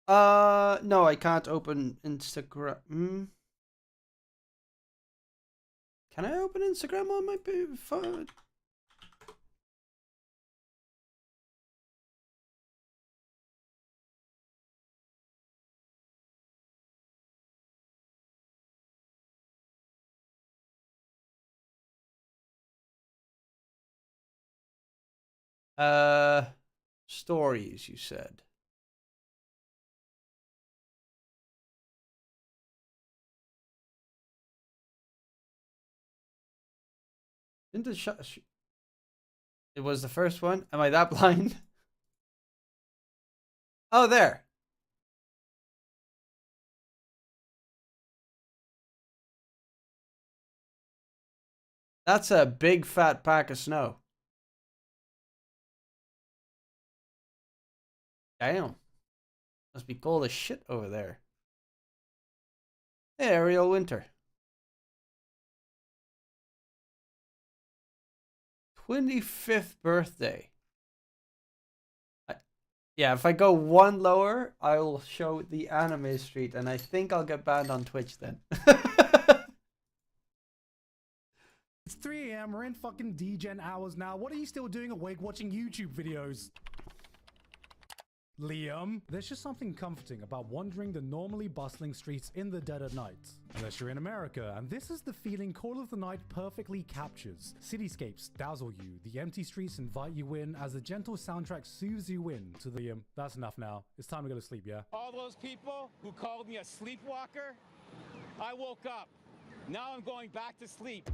no, I can't open Instagram. Can I open Instagram on my phone? Stories, you said. Didn't it was the first one? Am I that blind? Oh, there. That's a big fat pack of snow. Damn. Must be cold as shit over there. Hey, Ariel Winter. 25th birthday. Yeah, if I go one lower, I will show the anime street, and I think I'll get banned on Twitch then. It's 3 a.m. We're in fucking D-Gen hours now. What are you still doing awake watching YouTube videos? Liam, there's just something comforting about wandering the normally bustling streets in the dead of night. Unless you're in America, and this is the feeling Call of the Night perfectly captures. Cityscapes dazzle you, the empty streets invite you in as the gentle soundtrack soothes you in to the Liam. That's enough now. It's time to go to sleep, yeah? All those people who called me a sleepwalker, I woke up. Now I'm going back to sleep.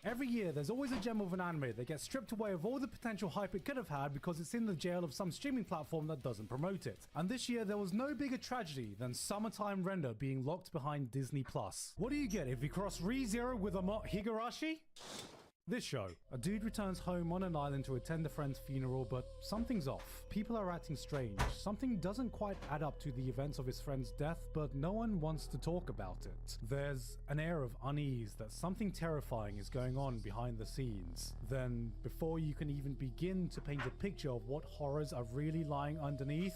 Every year, there's always a gem of an anime that gets stripped away of all the potential hype it could have had because it's in the jail of some streaming platform that doesn't promote it. And this year, there was no bigger tragedy than Summertime Render being locked behind Disney+. What do you get if you cross ReZero with a Higurashi? This show, a dude returns home on an island to attend a friend's funeral, but something's off. People are acting strange. Something doesn't quite add up to the events of his friend's death, but no one wants to talk about it. There's an air of unease that something terrifying is going on behind the scenes. Then, before you can even begin to paint a picture of what horrors are really lying underneath,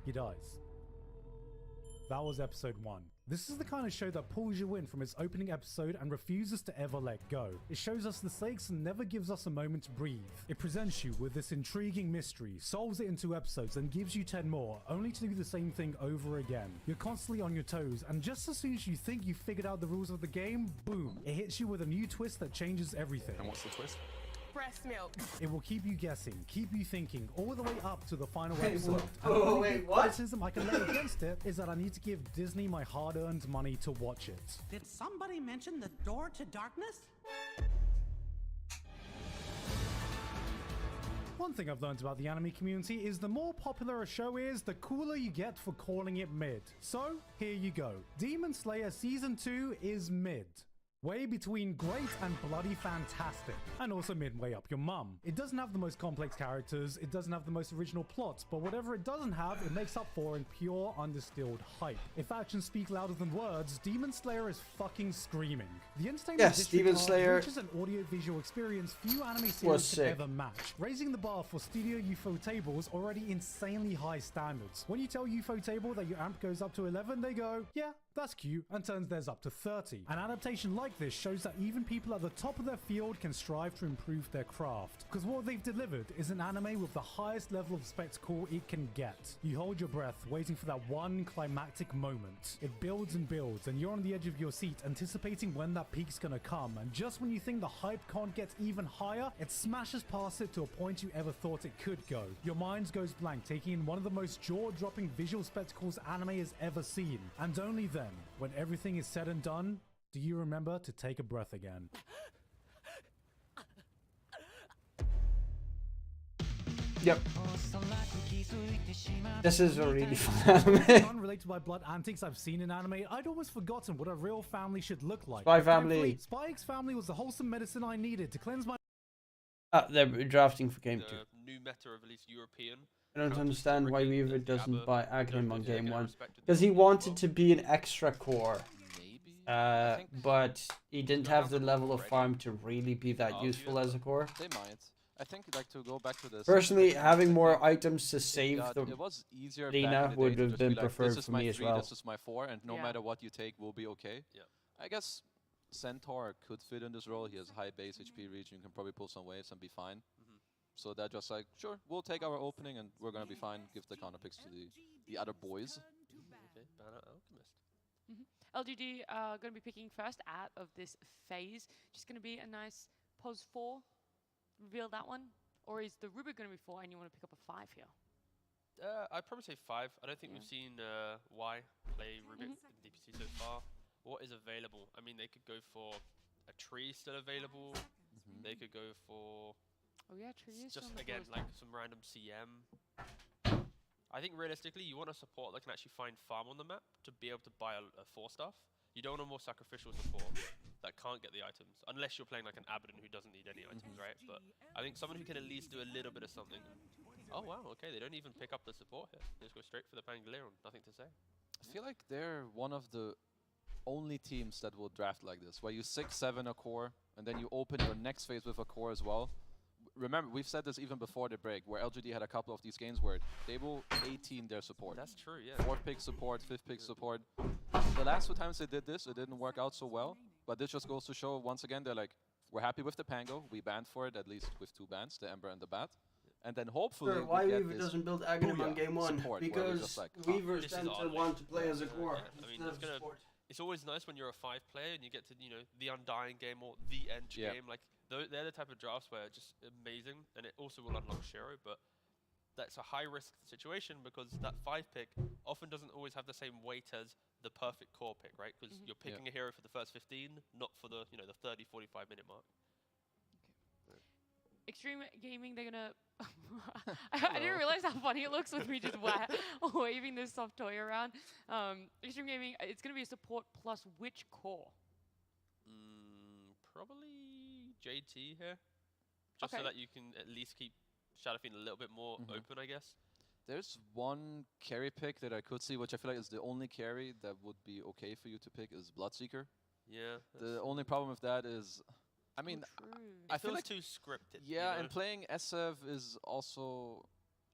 he dies. That was episode 1. This is the kind of show that pulls you in from its opening episode and refuses to ever let go. It shows us the stakes and never gives us a moment to breathe. It presents you with this intriguing mystery, solves it in 2 episodes, and gives you 10 more, only to do the same thing over again. You're constantly on your toes, and just as soon as you think you've figured out the rules of the game, boom, it hits you with a new twist that changes everything. And what's the twist? Breast milk. It will keep you guessing, keep you thinking, all the way up to the final Wait, episode. what? And the only Wait, what? criticism I can lay against it is that I need to give Disney my hard-earned money to watch it. Did somebody mention the door to darkness? One thing I've learned about the anime community is the more popular a show is, the cooler you get for calling it mid. So, here you go. Demon Slayer Season 2 is mid. Way between great and bloody fantastic, and also midway up your mum. It doesn't have the most complex characters, it doesn't have the most original plots, but whatever it doesn't have, it makes up for in pure undistilled hype. If actions speak louder than words, Demon Slayer is fucking screaming. The entertainment Demon Slayer reaches an audio-visual experience few anime series could ever match, raising the bar for Studio Ufotable already insanely high standards. When you tell Ufotable that your amp goes up to 11, they go, yeah, that's cute, and turns theirs up to 30. An adaptation like this shows that even people at the top of their field can strive to improve their craft. Because what they've delivered is an anime with the highest level of spectacle it can get. You hold your breath, waiting for that one climactic moment. It builds and builds, and you're on the edge of your seat, anticipating when that peak's gonna come. And just when you think the hype can't get even higher, it smashes past it to a point you ever thought it could go. Your mind goes blank, taking in one of the most jaw-dropping visual spectacles anime has ever seen. And only then, when everything is said and done, do you remember to take a breath again. Yep. This is a really fun anime. Unrelated by blood antics I've seen in anime, I'd almost forgotten what a real family should look like. Spy Family. Spy X Family was the wholesome medicine I needed to cleanse my... They're drafting for Game 2. New meta of at least European. I don't understand why Weaver doesn't buy Aghanim on Game 1. Because he wanted to be an extra core. But he didn't have the level of farm to really be that useful as a core. They might. I think, like, to go back to this... Personally, having more items to save the it was easier arena would have been preferred for me as well. This is my 4, and no matter what you take, will be okay. Yeah. I guess Centaur could fit in this role. He has high base HP reach, you can probably pull some waves and be fine. So they're just like, sure, we'll take our opening and we're gonna be fine. Give the counter picks to the other boys. Okay, Banner Alchemist. LGD going to be picking first out of this phase. Just going to be a nice pose 4. Reveal that one. Or is the Rubik going to be 4 and you want to pick up a 5 here? I'd probably say 5. I don't think we've seen Y play Rubik in DPC so far. What is available? I mean, they could go for a tree still available. They could go for... Oh yeah, tree is just again like some random CM. I think realistically, you want a support that can actually find farm on the map to be able to buy a 4 stuff. You don't want a more sacrificial support that can't get the items, unless you're playing like an Abaddon who doesn't need any items, right? But I think someone who can at least do a little bit of something. Oh wow, okay, they don't even pick up the support here. They just go straight for the Pangoliron, nothing to say. I feel like they're one of the only teams that will draft like this, where you 6-7 a core, and then you open your next phase with a core as well. Remember, we've said this even before the break, where LGD had a couple of these games where they will 18 their support. That's true, yeah. 4th pick support, 5th pick support. The last 2 times they did this, it didn't work out so well. But this just goes to show, once again, they're like, we're happy with the Pango. We banned for it, at least with 2 bans, the Ember and the Bat. And then hopefully why Weaver doesn't build Aghanim on Game 1? Because like, Weavers tend to want to play as a core. I mean, it's always nice when you're a 5 player and you get to, you know, the Undying game or the ENG game. Like, they're the type of drafts where it's just amazing, and it also will unlock Shiro, but that's a high-risk situation because that 5 pick often doesn't always have the same weight as the perfect core pick, right? Because you're picking a hero for the first 15, not for the, you know, the 30, 45-minute mark. Xtreme Gaming, they're gonna... I didn't realize how funny it looks with me just waving this soft toy around. Xtreme Gaming, it's gonna be a support plus which core? Probably JT here. Just so that you can at least keep Shadowfiend a little bit more open, I guess. There's one carry pick that I could see, which I feel like is the only carry that would be okay for you to pick, is Bloodseeker. Yeah. The only problem with that is... I mean, I feel like too scripted. Yeah, you know? and playing SF is also...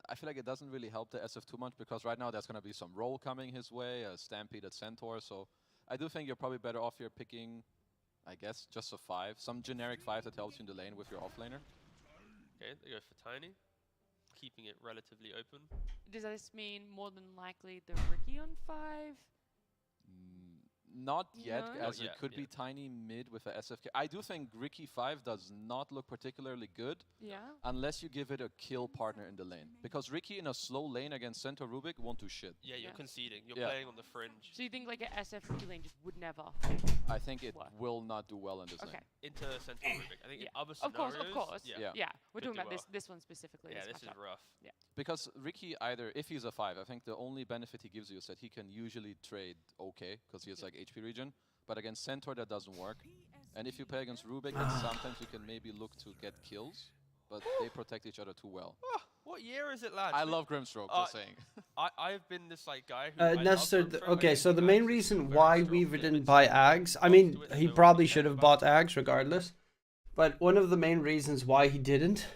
I feel like it doesn't really help the SF too much, because right now there's going to be some roll coming his way, a Stampede at Centaur, so I do think you're probably better off here picking, I guess, just a 5. Some generic 5 that helps you in the lane with your offlaner. Okay, they go for Tiny, keeping it relatively open. Does this mean more than likely the Ricky on 5? Not yet, No? as Not it yet, could yeah. be tiny mid with a SFK. I do think Ricky 5 does not look particularly good Yeah. unless you give it a kill partner in the lane. Because Ricky in a slow lane against Centaur Rubik won't do shit. Yeah, you're Yeah. conceding. You're Yeah. playing on the fringe. So you think like a SF lane just would never? I think it What? will not do well in this Okay. lane. Into Centaur Rubik. I think in Yeah. other Of course, scenarios... of course. Yeah. Yeah. We're Could talking do about well. this one specifically. Yeah, this is matchup. rough. Yeah. Because Ricky, either if he's a 5, I think the only benefit he gives you is that he can usually trade okay, because he has like HP regen. But against Centaur, that doesn't work. And if you play against Rubik, then sometimes you can maybe look to get kills, but they protect each other too well. What year is it, lads? I love Grimstroke, just saying. I've been this like guy who I love Nestor, Grimstroke. I okay, think so the Ags main is reason very why strong. Weaver Yeah, didn't it's buy like Ags, I mean, to it, he no one probably cares should have about bought Ags regardless. But one of the main reasons why he didn't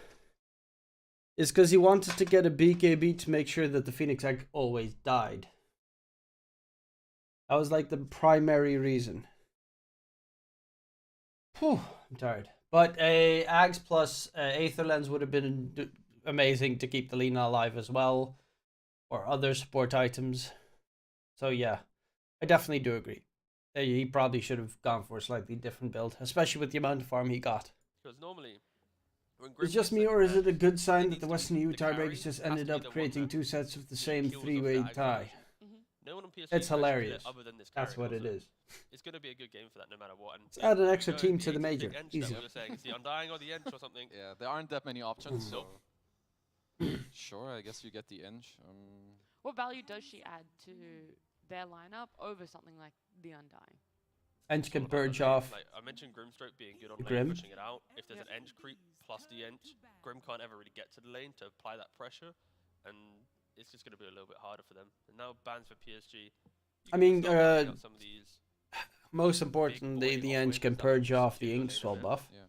is because he wanted to get a BKB to make sure that the Phoenix Egg always died. That was like the primary reason. Whew, I'm tired. But a Ags plus Aether Lens would have been amazing to keep the Lina alive as well. Or other support items. So yeah, I definitely do agree. He probably should have gone for a slightly different build, especially with the amount of farm he got. Because normally, when Is Grim it just gets me, or is second it a good it sign that needs the to be Western EU the carry tiebreakers just has to ended be up the one creating man 2 sets of the who same kills off 3-way the Ags tie? version. No one on PSG It's can actually kill it hilarious. other than this That's carry, what it so is. It's going to be a good game for that no matter what. And Let's add an we extra go team the to the 80s major. big Ench Easy. that we were saying, it's the Undying or the Ench or something. Yeah, there aren't that many options, so... Sure, I guess you get the Eng. What value does she add to their lineup over something like the Undying? Ench can All about the purge lane. off. Like I mentioned, Grimstroke being good on the lane, Grim. pushing it out. If there's an Ench creep plus the Ench, Grim can't ever really get to the lane to apply that pressure, and it's just going to be a little bit harder for them. And now bans for PSG. I mean, some of these most importantly, the Ench can purge off the Ink Swell buff. Yeah.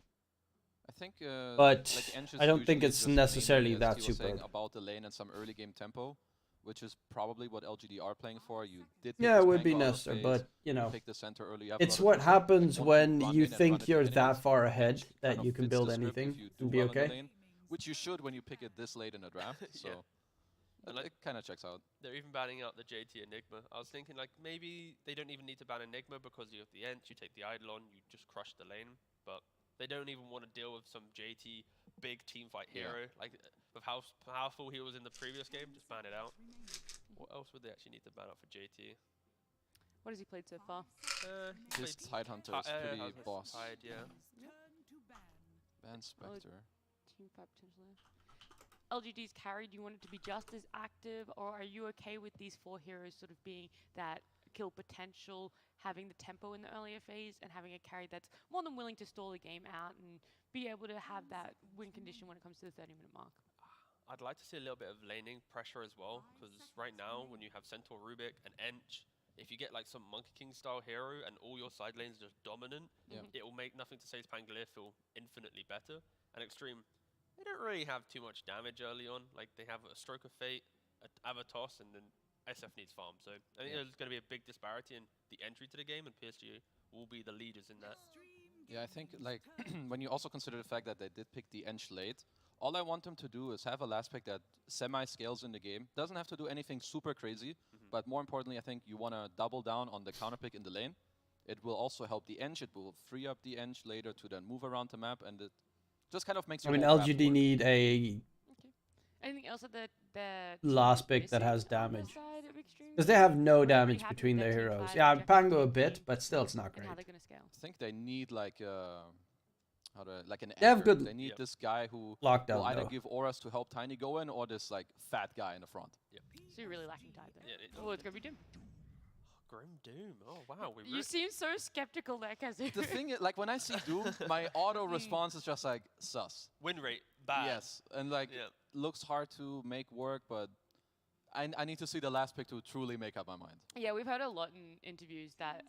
I think, But like Ench is I don't think usually it's just mainly, necessarily as that T was saying, super. about the lane and some early game tempo, which is probably what LGD are playing for. You did pick Yeah, this it would be Pango out of Nestor, phase, but you know, pick the center early, you have a it's lot of what vision, happens and when once you run in and run think into you're enemies, that far ahead Ench that kind you of can fits build the script anything if you do and be well in the okay. lane, which you should when you pick it this late in a draft. So And like, it kind of checks out. they're even banning out the JT Enigma. I was thinking like maybe they don't even need to ban Enigma because you have the Ench, you take the Eidolon, you just crush the lane. But they don't even want to deal with some JT big teamfight hero. Like with how powerful he was in the previous game, just ban it out. What else would they actually need to ban out for JT? What has he played so far? His Tidehunter is pretty boss. Tide, yeah. Ban Spectre. Team fight potentially. LGD's carry, do you want it to be just as active, or are you okay with these 4 heroes sort of being that kill potential, having the tempo in the earlier phase, and having a carry that's more than willing to stall the game out and be able to have that win condition when it comes to the 30-minute mark? I'd like to see a little bit of laning pressure as well, because right now when you have Centaur Rubik and Ench, if you get like some Monkey King style hero and all your side lanes are just dominant, it will make Nothing to Say's Pangolier feel infinitely better. And Xtreme, they don't really have too much damage early on. Like they have a Stroke of Fate, a Avatos, and then SF needs farm. So I think there's going to be a big disparity in the entry to the game, and PSG will be the leaders in that. Yeah, I think like when you also consider the fact that they did pick the Ench late, all I want them to do is have a last pick that semi-scales in the game. Doesn't have to do anything super crazy, but more importantly, I think you want to double down on the counter pick in the lane. It will also help the Ench. It will free up the Ench later to then move around the map, and it just kind of makes. I mean, LGD need a Anything else at the last pick that has on the damage. side of Xtreme? Because they have no Or are you pretty damage happy between with their team heroes. fight, Yeah, Jack Pango a team bit, team, but still it's not and great. how they're going to scale? I think they need like an They have anchor. good They need this guy who lockdown, will either though. give auras to help Tiny go in, or this like fat guy in the front. So you're really lacking Tide then? Yeah, Oh, it's going to be Doom. Grim Doom. Oh wow, we You seem so skeptical there, Kazu. The thing is, like when I see Doom, my auto response is just like sus. Win rate bad. Yes, and like looks hard to make work, but I need to see the last pick to truly make up my mind. Yeah, we've heard a lot in interviews that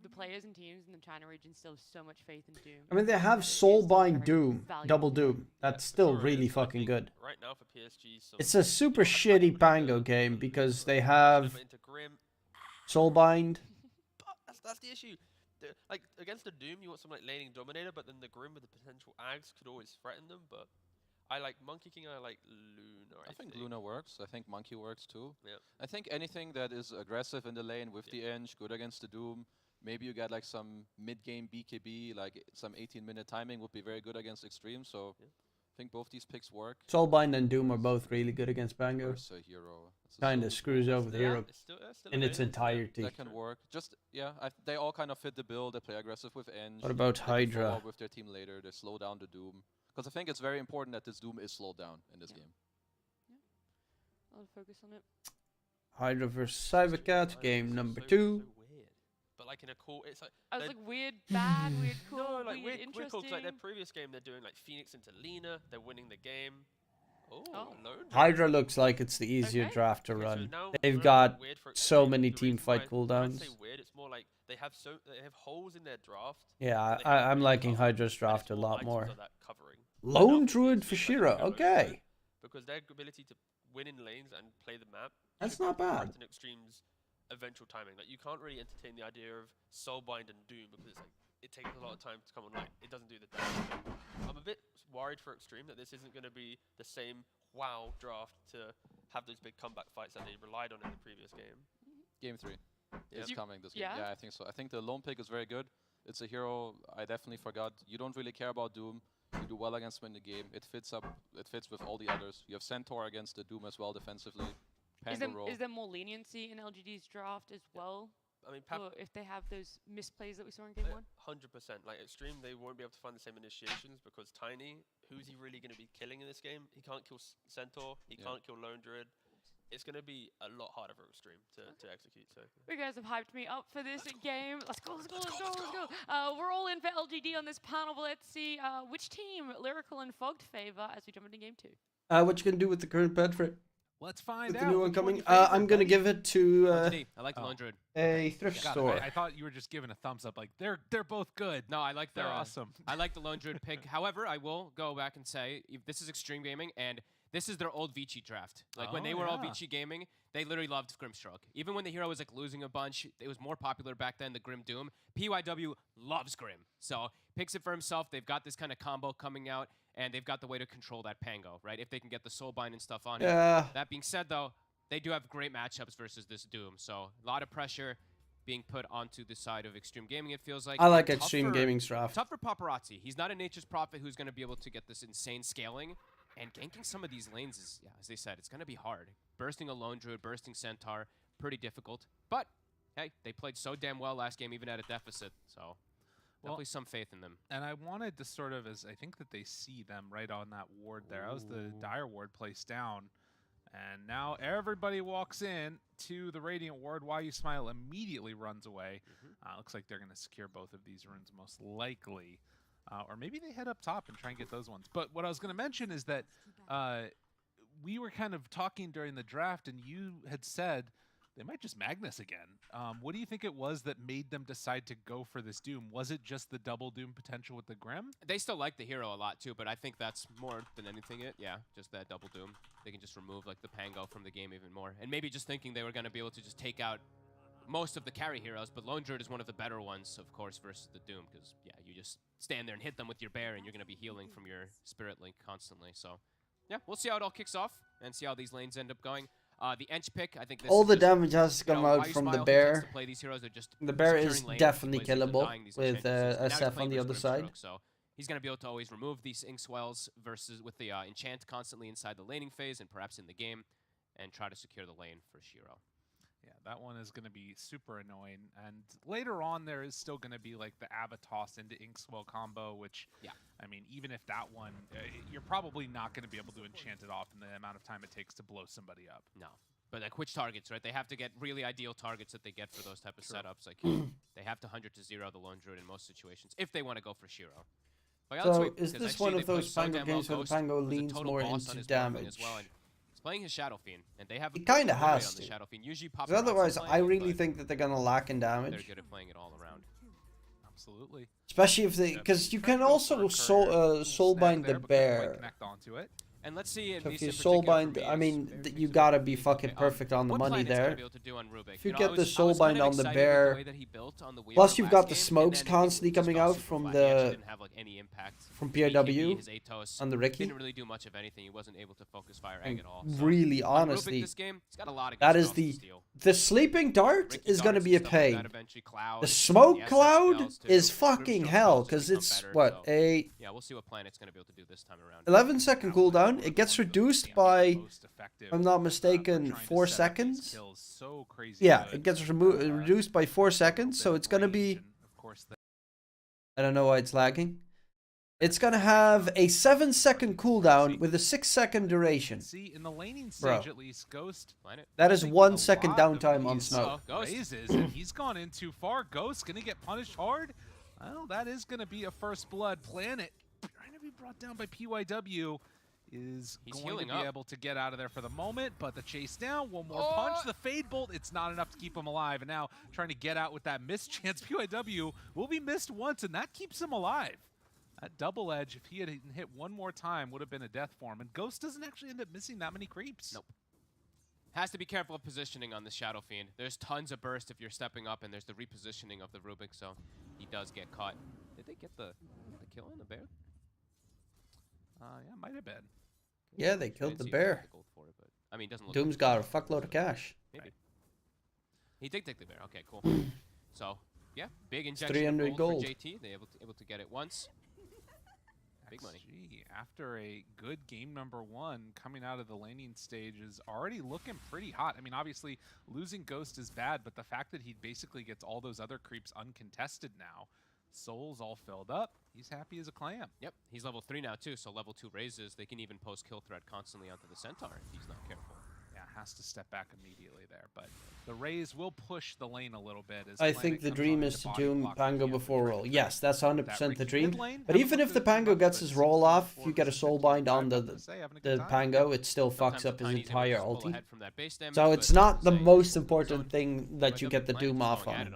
the players and teams in the China region still have so much faith in Doom. I mean, they have Soulbind Doom, double Doom. That's still really fucking good. Right now for PSG, It's a super shitty Pango game because they have into Grim. Soulbind. But that's the issue. Like against the Doom, you want some like laning dominator, but then the Grim with the potential Ags could always threaten them. But I like Monkey King. I like Luna. I think Luna works. I think Monkey works too. Yeah. I think anything that is aggressive in the lane with the Eng, good against the Doom, Maybe you get like some mid-game BKB, like some 18-minute timing would be very good against Xtreme. So I think both these picks work. Soulbind and Doom are both really good against Pango. Versus a hero. Kind of screws over the hero Still in its entirety. That can work. Just they all kind of fit the build. They play aggressive with ENG. What about they Hydra? follow up with their team later. They slow down the Doom. Because I think it's very important that this Doom is slowed down in this game. Yeah. I'll focus on it. Hydra vs Cybercat, game number 2. But like in a cool, it's like I was like weird, bad, weird, cool, no, like weird, weird interesting. cool. 'Cause like their previous game, they're doing like Phoenix into Lena. They're winning the game. Oh. Hydra looks like it's the easier draft to run. So They've got so many team fight cooldowns. Say weird, it's more like they have holes in their draft. Yeah, I'm liking Hydra's draft a lot more. Lone Druid for Shira, okay. Because their ability to win in lanes and play the map. That's not bad. An Xtreme's eventual timing. Like you can't really entertain the idea of Soulbind and Doom because it's like it takes a lot of time to come online. It doesn't do the damage. I'm a bit worried for Xtreme that this isn't going to be the same WoW draft to have those big comeback fights that they relied on in the previous game. Game 3 is coming this game. Yeah? Yeah, I think so. I think the lone pick is very good. It's a hero I definitely forgot. You don't really care about Doom. You do well against him in the game. It fits with all the others. You have Centaur against the Doom as well defensively. Is there more leniency in LGD's draft as well? I mean, if they have those misplays that we saw in game 1? 100%. Like Xtreme, they won't be able to find the same initiations because Tiny, who's he really going to be killing in this game? He can't kill Centaur. He can't kill Lone Druid. It's going to be a lot harder for Xtreme to execute. So you guys have hyped me up for this game. Let's go. We're all in for LGD on this panel, but let's see which team Lyrical and Fogged favor as we jump into game 2. What you can do with the current pet for it? Let's find with out. The new one coming. I'm gonna give it to I like the Lone Druid. A thrift store. I thought you were just giving a thumbs up. Like they're both good. No, I like they're awesome. I like the Lone Druid pick. However, I will go back and say if this is Xtreme Gaming and this is their old Vici draft. Like when they were all Vici Gaming, they literally loved Grimstroke. Even when the hero was like losing a bunch, it was more popular back then, the Grim Doom. PYW loves Grim. So picks it for himself. They've got this kind of combo coming out, and they've got the way to control that Pango, right? If they can get the Soulbind and stuff on it. That being said, though, they do have great matchups versus this Doom. So a lot of pressure being put onto the side of Xtreme Gaming, it feels like. I like Xtreme Gaming's draft. Tough for Paparazzi. He's not a Nature's Prophet who's going to be able to get this insane scaling. And ganking some of these lanes is, as they said, it's going to be hard. Bursting a Lone Druid, bursting Centaur, pretty difficult. But, hey, they played so damn well last game, even at a deficit. So, definitely some faith in them. And I wanted to sort of, I think that they see them right on that ward there. That was the Dire ward placed down. And now everybody walks in to the Radiant ward. Why You Smile immediately runs away. Looks like they're going to secure both of these runes most likely. Or maybe they head up top and try and get those ones. But what I was going to mention is that we were kind of talking during the draft, and you had said they might just Magnus again. What do you think it was that made them decide to go for this Doom? Was it just the double Doom potential with the Grim? They still like the hero a lot, too, but I think that's more than anything just that double Doom. They can just remove like the Pango from the game even more. And maybe just thinking they were going to be able to just take out most of the carry heroes, but Lone Druid is one of the better ones, of course, versus the Doom, because, you just stand there and hit them with your bear, and you're going to be healing from your Spirit Link constantly. So, we'll see how it all kicks off, and see how these lanes end up going. The Ench pick, I think this all the just, damage has to come out from the bear. The bear is definitely killable with SF on the other side. So he's going to be able to always remove these Ink Swells versus with the enchant constantly inside the laning phase and perhaps in the game, and try to secure the lane for Shiro. Yeah, that one is going to be super annoying. And later on, there is still going to be like the Avatos into Inkswell combo, which, I mean, even if that one, you're probably not going to be able to enchant it off in the amount of time it takes to blow somebody up. No. But like which targets, right? They have to get really ideal targets that they get for those type of setups. Like they have to 100 to 0 the Lone Druid in most situations if they want to go for Shiro. So is this one of those Pango games where the Pango leans more into damage? As well, and he's playing his Shadow Fiend, and they have. He kind of has to. Shadow Fiend. Usually otherwise, I really think that they're gonna lack in damage. They're good at playing it all around. Absolutely. Especially if they, because you can also soulbind the bear. Connect onto it. And let's see So if you soulbind, I mean, you gotta be fucking perfect on the money there. If you get the soulbind on the bear, plus you've got the smokes constantly coming out from the from POW on the Ricky. Didn't really do much of anything. He wasn't able to focus fire egg at all. Really, honestly, that is the sleeping dart is gonna be a pain. The smoke cloud is fucking hell because it's what a yeah. We'll see what Planet's gonna be able to do this time around. 11-second cooldown. It gets reduced by, if I'm not mistaken, 4 seconds. Yeah, it gets reduced by 4 seconds, so it's gonna be. I don't know why it's lagging. It's gonna have a 7-second cooldown with a 6-second duration. See, in the laning stage at least, Ghost. That is 1 second downtime on smoke. Raises, and he's gone in too far. Ghost gonna get punished hard. Well, that is gonna be a first blood. Planet trying to be brought down by PYW. Is going to be able to get out of there for the moment, but the chase down, one more punch, the Fade Bolt, it's not enough to keep him alive, and now trying to get out with that missed chance. PYW will be missed once, and that keeps him alive. That double edge, if he had hit one more time, would have been a death for him, and Ghost doesn't actually end up missing that many creeps. Nope. Has to be careful of positioning on the Shadow Fiend. There's tons of burst if you're stepping up, and there's the repositioning of the Rubik, so he does get caught. Did they get the kill on the bear? Yeah, might have been. Yeah, they killed the bear. I mean, doesn't look Doom's got a fuckload of cash. Maybe. He did take the bear. Okay, cool. So, yeah, big injection 300 gold for JT. They able to get it once. Big money. After a good game number 1, coming out of the laning stage is already looking pretty hot. I mean, obviously, losing Ghost is bad, but the fact that he basically gets all those other creeps uncontested now, souls all filled up, he's happy as a clam. Yep, he's level 3 now too, so level 2 raises. They can even post kill threat constantly onto the Centaur if he's not careful. Yeah, has to step back immediately there, but the raise will push the lane a little bit. As I think the dream is to doom Pango before roll. Yes, that's 100% the dream. But even if the Pango gets his roll off, if you get a soulbind on the Pango, it still fucks up his entire ulti. So it's not the most important thing that you get the doom off on.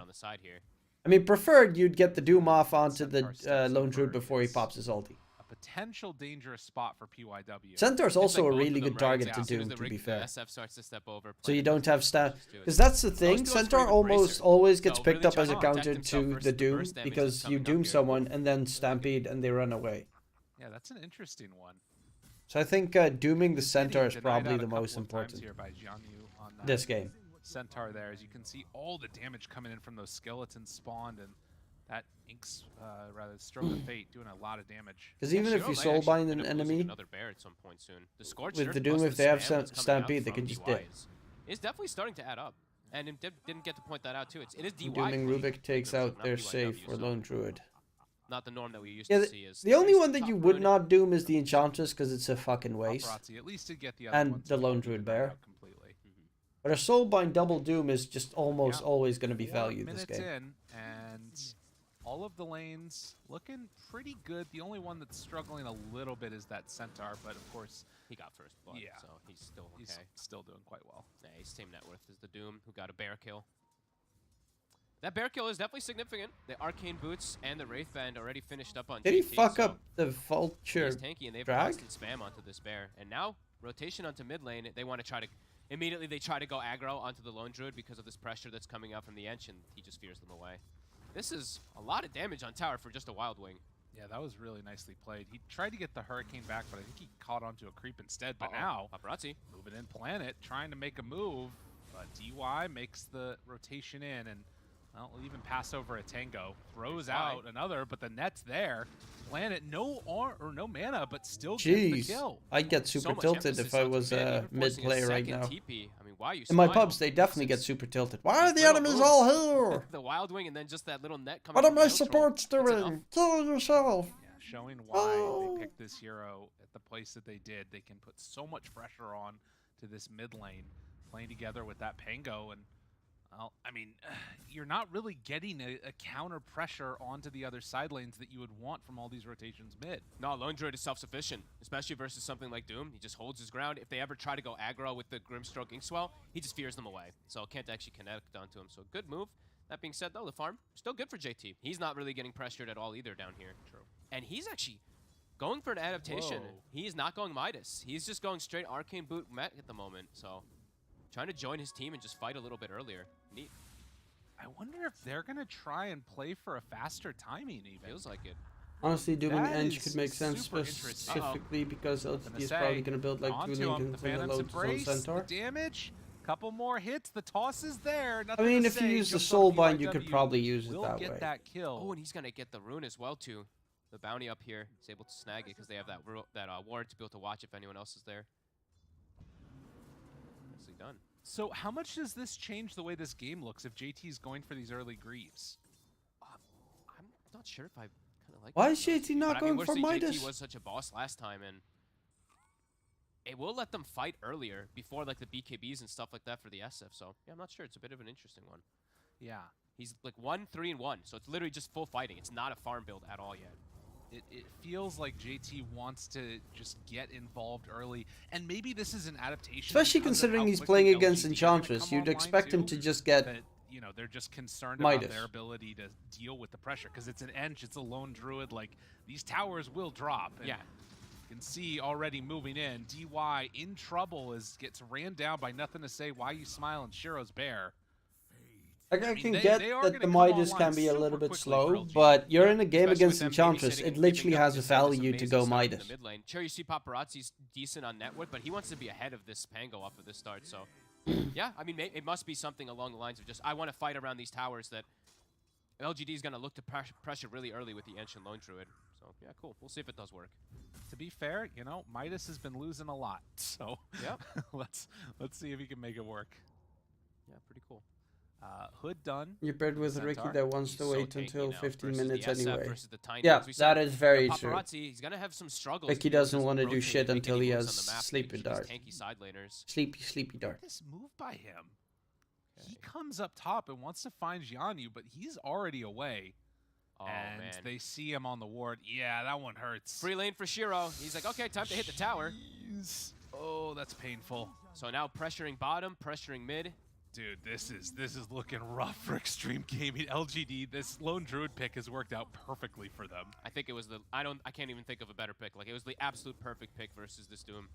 I mean, preferred you'd get the doom off onto the Lone Druid before he pops his ulti. A potential dangerous spot for PYW. Centaur's also a really good target to doom, to be fair. So you don't have stat, because that's the thing. Centaur almost always gets picked up as a counter to the doom because you doom someone and then stampede and they run away. Yeah, that's an interesting one. So I think dooming the Centaur is probably the most important this game. Centaur there, as you can see all the damage coming in from those skeletons spawned, and that Ink's rather Stroke of Fate doing a lot of damage. Because even if you soulbind an enemy bear at some point soon. with the doom, if they have stampede, they can just dip. It's definitely starting to add up, and it didn't get to point that out too. It is DY. Dooming Rubik takes out their save for Lone Druid. Not the norm that we used to see. Is the only one that you would not doom is the Enchantress because it's a fucking waste. And the Lone Druid Bear. But a Soulbind double doom is just almost always going to be valued this game. And all of the lanes looking pretty good. The only one that's struggling a little bit is that Centaur, but of course he got first blood, so he's still okay. He's still doing quite well. Yeah, he's same net worth as the Doom, who got a bear kill. That bear kill is definitely significant. The Arcane Boots and the Wraith Band already finished up on Did he GT, fuck up the Vulture he's tanky, and they have drag? constant spam onto this bear. And now, rotation onto mid lane, they want to try to... Immediately they try to go aggro onto the Lone Druid because of this pressure that's coming out from the Ench, and he just fears them away. This is a lot of damage on tower for just a Wild Wing. Yeah, that was really nicely played. He tried to get the Hurricane back, but I think he caught onto a creep instead. But now, Paparazzi moving in Planet, trying to make a move. But DY makes the rotation in, and well, will even pass over a Tango. Throws out another, but the net's there. Planet, no mana, but still gets the kill. I'd get super tilted if I was a mid player right now. TP. I mean, why you in my pubs, they definitely get super tilted. Why are the enemies all here? The Wild Wing and then just that little net coming. What are my supports doing? Kill yourself. Yeah, showing why they picked this hero at the place that they did. They can put so much pressure on to this mid lane, playing together with that Pango. And well, I mean, you're not really getting a counter pressure onto the other side lanes that you would want from all these rotations mid. No, Lone Druid is self-sufficient, especially versus something like Doom. He just holds his ground. If they ever try to go aggro with the Grimstroke Inkswell, he just fears them away. So can't actually connect onto him. So good move. That being said, though, the farm still good for JT. He's not really getting pressured at all either down here. True. And he's actually Going for an adaptation. Whoa. He's not going Midas. He's just going straight Arcane Boot Met at the moment. So trying to join his team and just fight a little bit earlier. Neat. I wonder if they're going to try and play for a faster timing even. Feels like it. Honestly, doing That ENG is could make sense super interesting. specifically because LGD is say, probably going to build like 2 onto him, Lincolns the and a Phantom's Lotus on Embrace, Centaur. the damage, couple more hits, the toss is there. I Nothing mean, to if you say, use the jumps on Soulbind, you could PYW, probably use it will that get way. that kill. Oh, and he's gonna get the rune as well too. The bounty up here. He's able to snag it because they have that ward to be able to watch if anyone else is there. Nicely done. So how much does this change the way this game looks if JT's going for these early Greaves? I'm not sure if I kind of like. Why that is enough. JT not But, I mean, going for we'll see, Midas? JT was such a boss last time, and it will let them fight earlier before like the BKBs and stuff like that for the SF. So yeah, I'm not sure. It's a bit of an interesting one. Yeah. He's like 1, 3, and 1, so it's literally just full fighting. It's not a farm build at all yet. It feels like JT wants to just get involved early, and maybe this is an adaptation. Especially because of considering how he's quickly playing against LGD are gonna Enchantress, come you'd online expect him too, to just get that, you know, they're just concerned Midas. about their ability to deal with the pressure, because it's an ENG, it's a lone druid. Like, these towers will drop. And yeah. You can see already moving in. DY in trouble as gets ran down by Nothing to Say. Why You Smiling? Shiro's Bear. Like, I mean, can they get are that gonna the come Midas online can be a super little bit quickly for slow, LGD. but you're in a game Especially against with them Enchantress. babysitting It and literally keeping up has a with this amazing value to go stuff in Midas. the mid lane. Sure, you see Paparazzi's decent on network, but he wants to be ahead of this Pango off of this start. So, yeah, I mean, it must be something along the lines of just I want to fight around these towers that LGD is going to look to pressure really early with the Ancient Lone Druid. So, yeah, cool. We'll see if it does work. To be fair, you know, Midas has been losing a lot. So, Yep. let's see if he can make it work. Yeah, pretty cool. Hood done. You're paired with a Ricky Centaur. that wants He's to so wait tanky until now 15 versus minutes the SF anyway. versus the tiny Yeah, ones. We that said is very the true. Paparazzi, he's going to have some struggles. Like, he because doesn't want to do rotate shit and make until any he moves has on the map Sleepy against Dart. these tanky side laners. Sleepy Dart. This move by him. He comes up top and wants to find Jianyu, but he's already away. Oh, and man. they see him on the ward. Yeah, that one hurts. Free lane for Shiro. He's like, okay, time to hit the tower. Jeez. Oh, that's painful. So now pressuring bottom, pressuring mid. Dude, this is looking rough for Xtreme Gaming. LGD, this Lone Druid pick has worked out perfectly for them. I think it was I can't even think of a better pick. Like, it was the absolute perfect pick versus this Doom.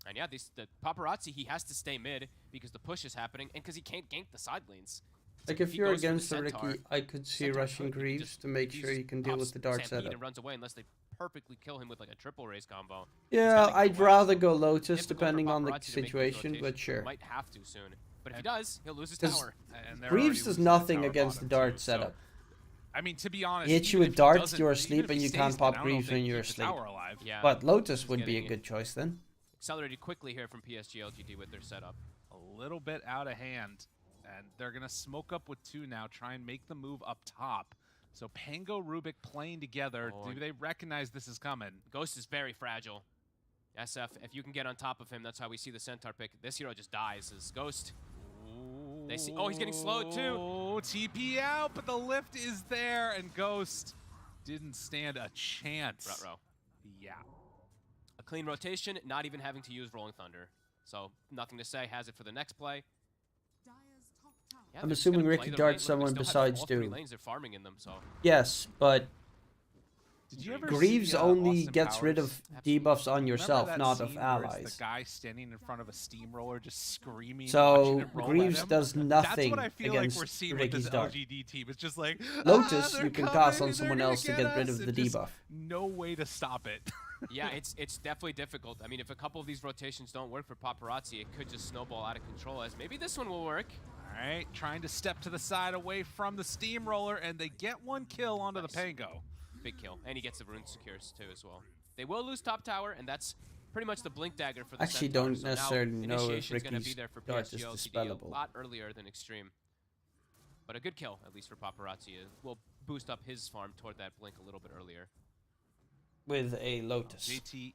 And yeah, the Paparazzi, he has to stay mid because the push is happening and because he can't gank the side lanes. Like, So if he you're goes for against the Centaur. Ricky, I could see Centaur rushing could, he Greaves just- to make he sure just you can deal pops with the Dart Stampede setup. and runs away unless they perfectly kill him with like a triple raise combo. Yeah, gotta I'd go rather out. go Lotus Difficult for depending on the Paparazzi to make these situation, but rotations. sure. Might have to soon. But if he does, he'll lose his 'Cause tower. And they're Greaves already does losing that nothing tower against the bottom, Dart too, setup. So, I mean, to be honest, He hits you even with if he darts, doesn't- you're even asleep, if and he you stays can't dead, pop I don't know Greaves if when they you're keep the asleep. tower alive. Yeah. But Lotus He's would be a getting good choice then. Accelerated quickly here from PSG.LGD with their setup. A little bit out of hand. And they're going to smoke up with 2 now, try and make the move up top. So Pango, Rubik playing together. Oh, Do they recognize this is coming? Ghost is very fragile. SF, if you can get on top of him, that's how we see the Centaur pick. This hero just dies as Ghost. They see. Oh, he's getting slowed too. Oh, TP out, but the lift is there, and Ghost didn't stand a chance. Ruh-roh. Yeah. A clean rotation, not even having to use Rolling Thunder. So nothing to say. Has it for the next play. Yeah, I'm they're just assuming gonna Ricky play the darts lane. Look, someone they still have besides all 3 Doom. lanes they're farming in them, so. Yes, but Did you ever Greaves see, only Austin gets rid Powers? of debuffs on Remember yourself, that not of scene where it's allies. the guy standing in front of a steamroller just screaming, So, watching it roll at Greaves him? does That's nothing what I feel like against we're seeing Ricky's with this dart. LGD team. It's just like, Lotus, they're you can coming, cast on they're someone gonna else to get rid us, of and the just debuff. No way to stop it. Yeah, it's definitely difficult. I mean, if a couple of these rotations don't work for Paparazzi, it could just snowball out of control, as maybe this one will work. All right, trying to step to the side away from the steamroller, and they get 1 kill onto the Pango. Big kill, and he gets the rune secures too as well. They will lose top tower, and that's pretty much the blink dagger for the Actually Centaur. don't So necessarily now know if initiation's gonna be Ricky's there for dart is PSG.LGD a dispellable. lot earlier than Xtreme. But a good kill, at least for Paparazzi. It will boost up his farm toward that blink a little bit earlier. With a Lotus. JT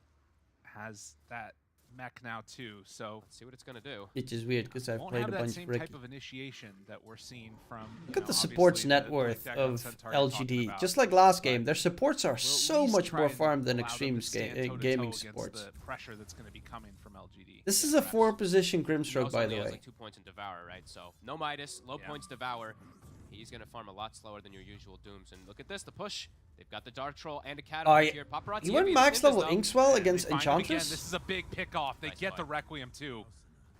has that mech now too, so let's see what it's gonna do. Which is weird because I've won't played have a that bunch same of Ricky. type of initiation that we're seeing from. Look at the supports net worth of LGD. Just like last game, their supports are so much more farmed than Xtreme's gaming supports. The pressure that's going to be coming from LGD. This is a 4-position He Grimstroke, also by only the has way. like 2 points in Devour, right? So no Midas, low Yeah. points Devour. He's gonna farm a lot slower than your usual Dooms. And look at this, the push. They've got the Dark Troll and a Catalyst here. Paparazzi. He went max level Inkswell against Enchantress? This is a big pick off. They get the Requiem too.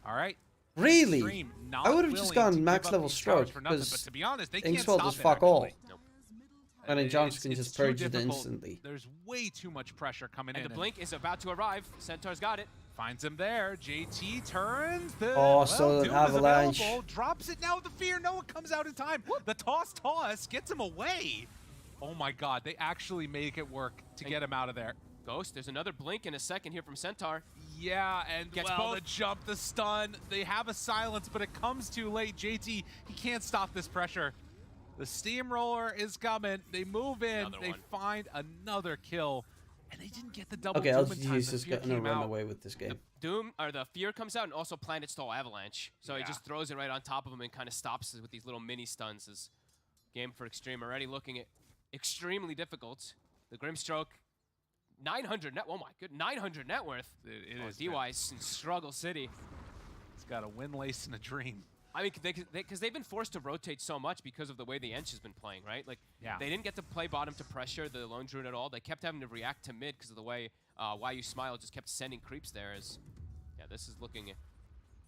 All right. Really? Xtreme, I would have just gone max level Stroke, because to be honest, they Inkswell can't does stop fuck all. Nope. And Enchantress can It's just too purge it difficult. instantly. There's way too much pressure coming in. And the blink is about to arrive. Centaur's got it. Finds him there. JT turns. So Doom Avalanche. Is available, drops it now. The fear. No one comes out in time. The toss gets him away. Oh my god, they actually make it work to get him out of there. Ghost, there's another blink in a second here from Centaur. Yeah, and Gets well, both. the jump, the stun, they have a silence, but it comes too late. JT, he can't stop this pressure. The steamroller is coming. They move in. They find another kill, and they didn't get the double. Okay, Doom in LGD time. is The just Fear gonna came run out. away with this game. The fear comes out, and also Planet Stole Avalanche. So he just throws it right on top of him and kind of stops it with these little mini stuns. This game for Xtreme already looking at extremely difficult. The Grimstroke, 900 net. Oh my good, 900 net worth. It is DY's in Struggle City. He's got a win lace and a dream. I mean, because they've been forced to rotate so much because of the way the ENG has been playing, right? Like, they didn't get to play bottom to pressure the Lone Druid at all. They kept having to react to mid because of the way YU Smile just kept sending creeps there. This is looking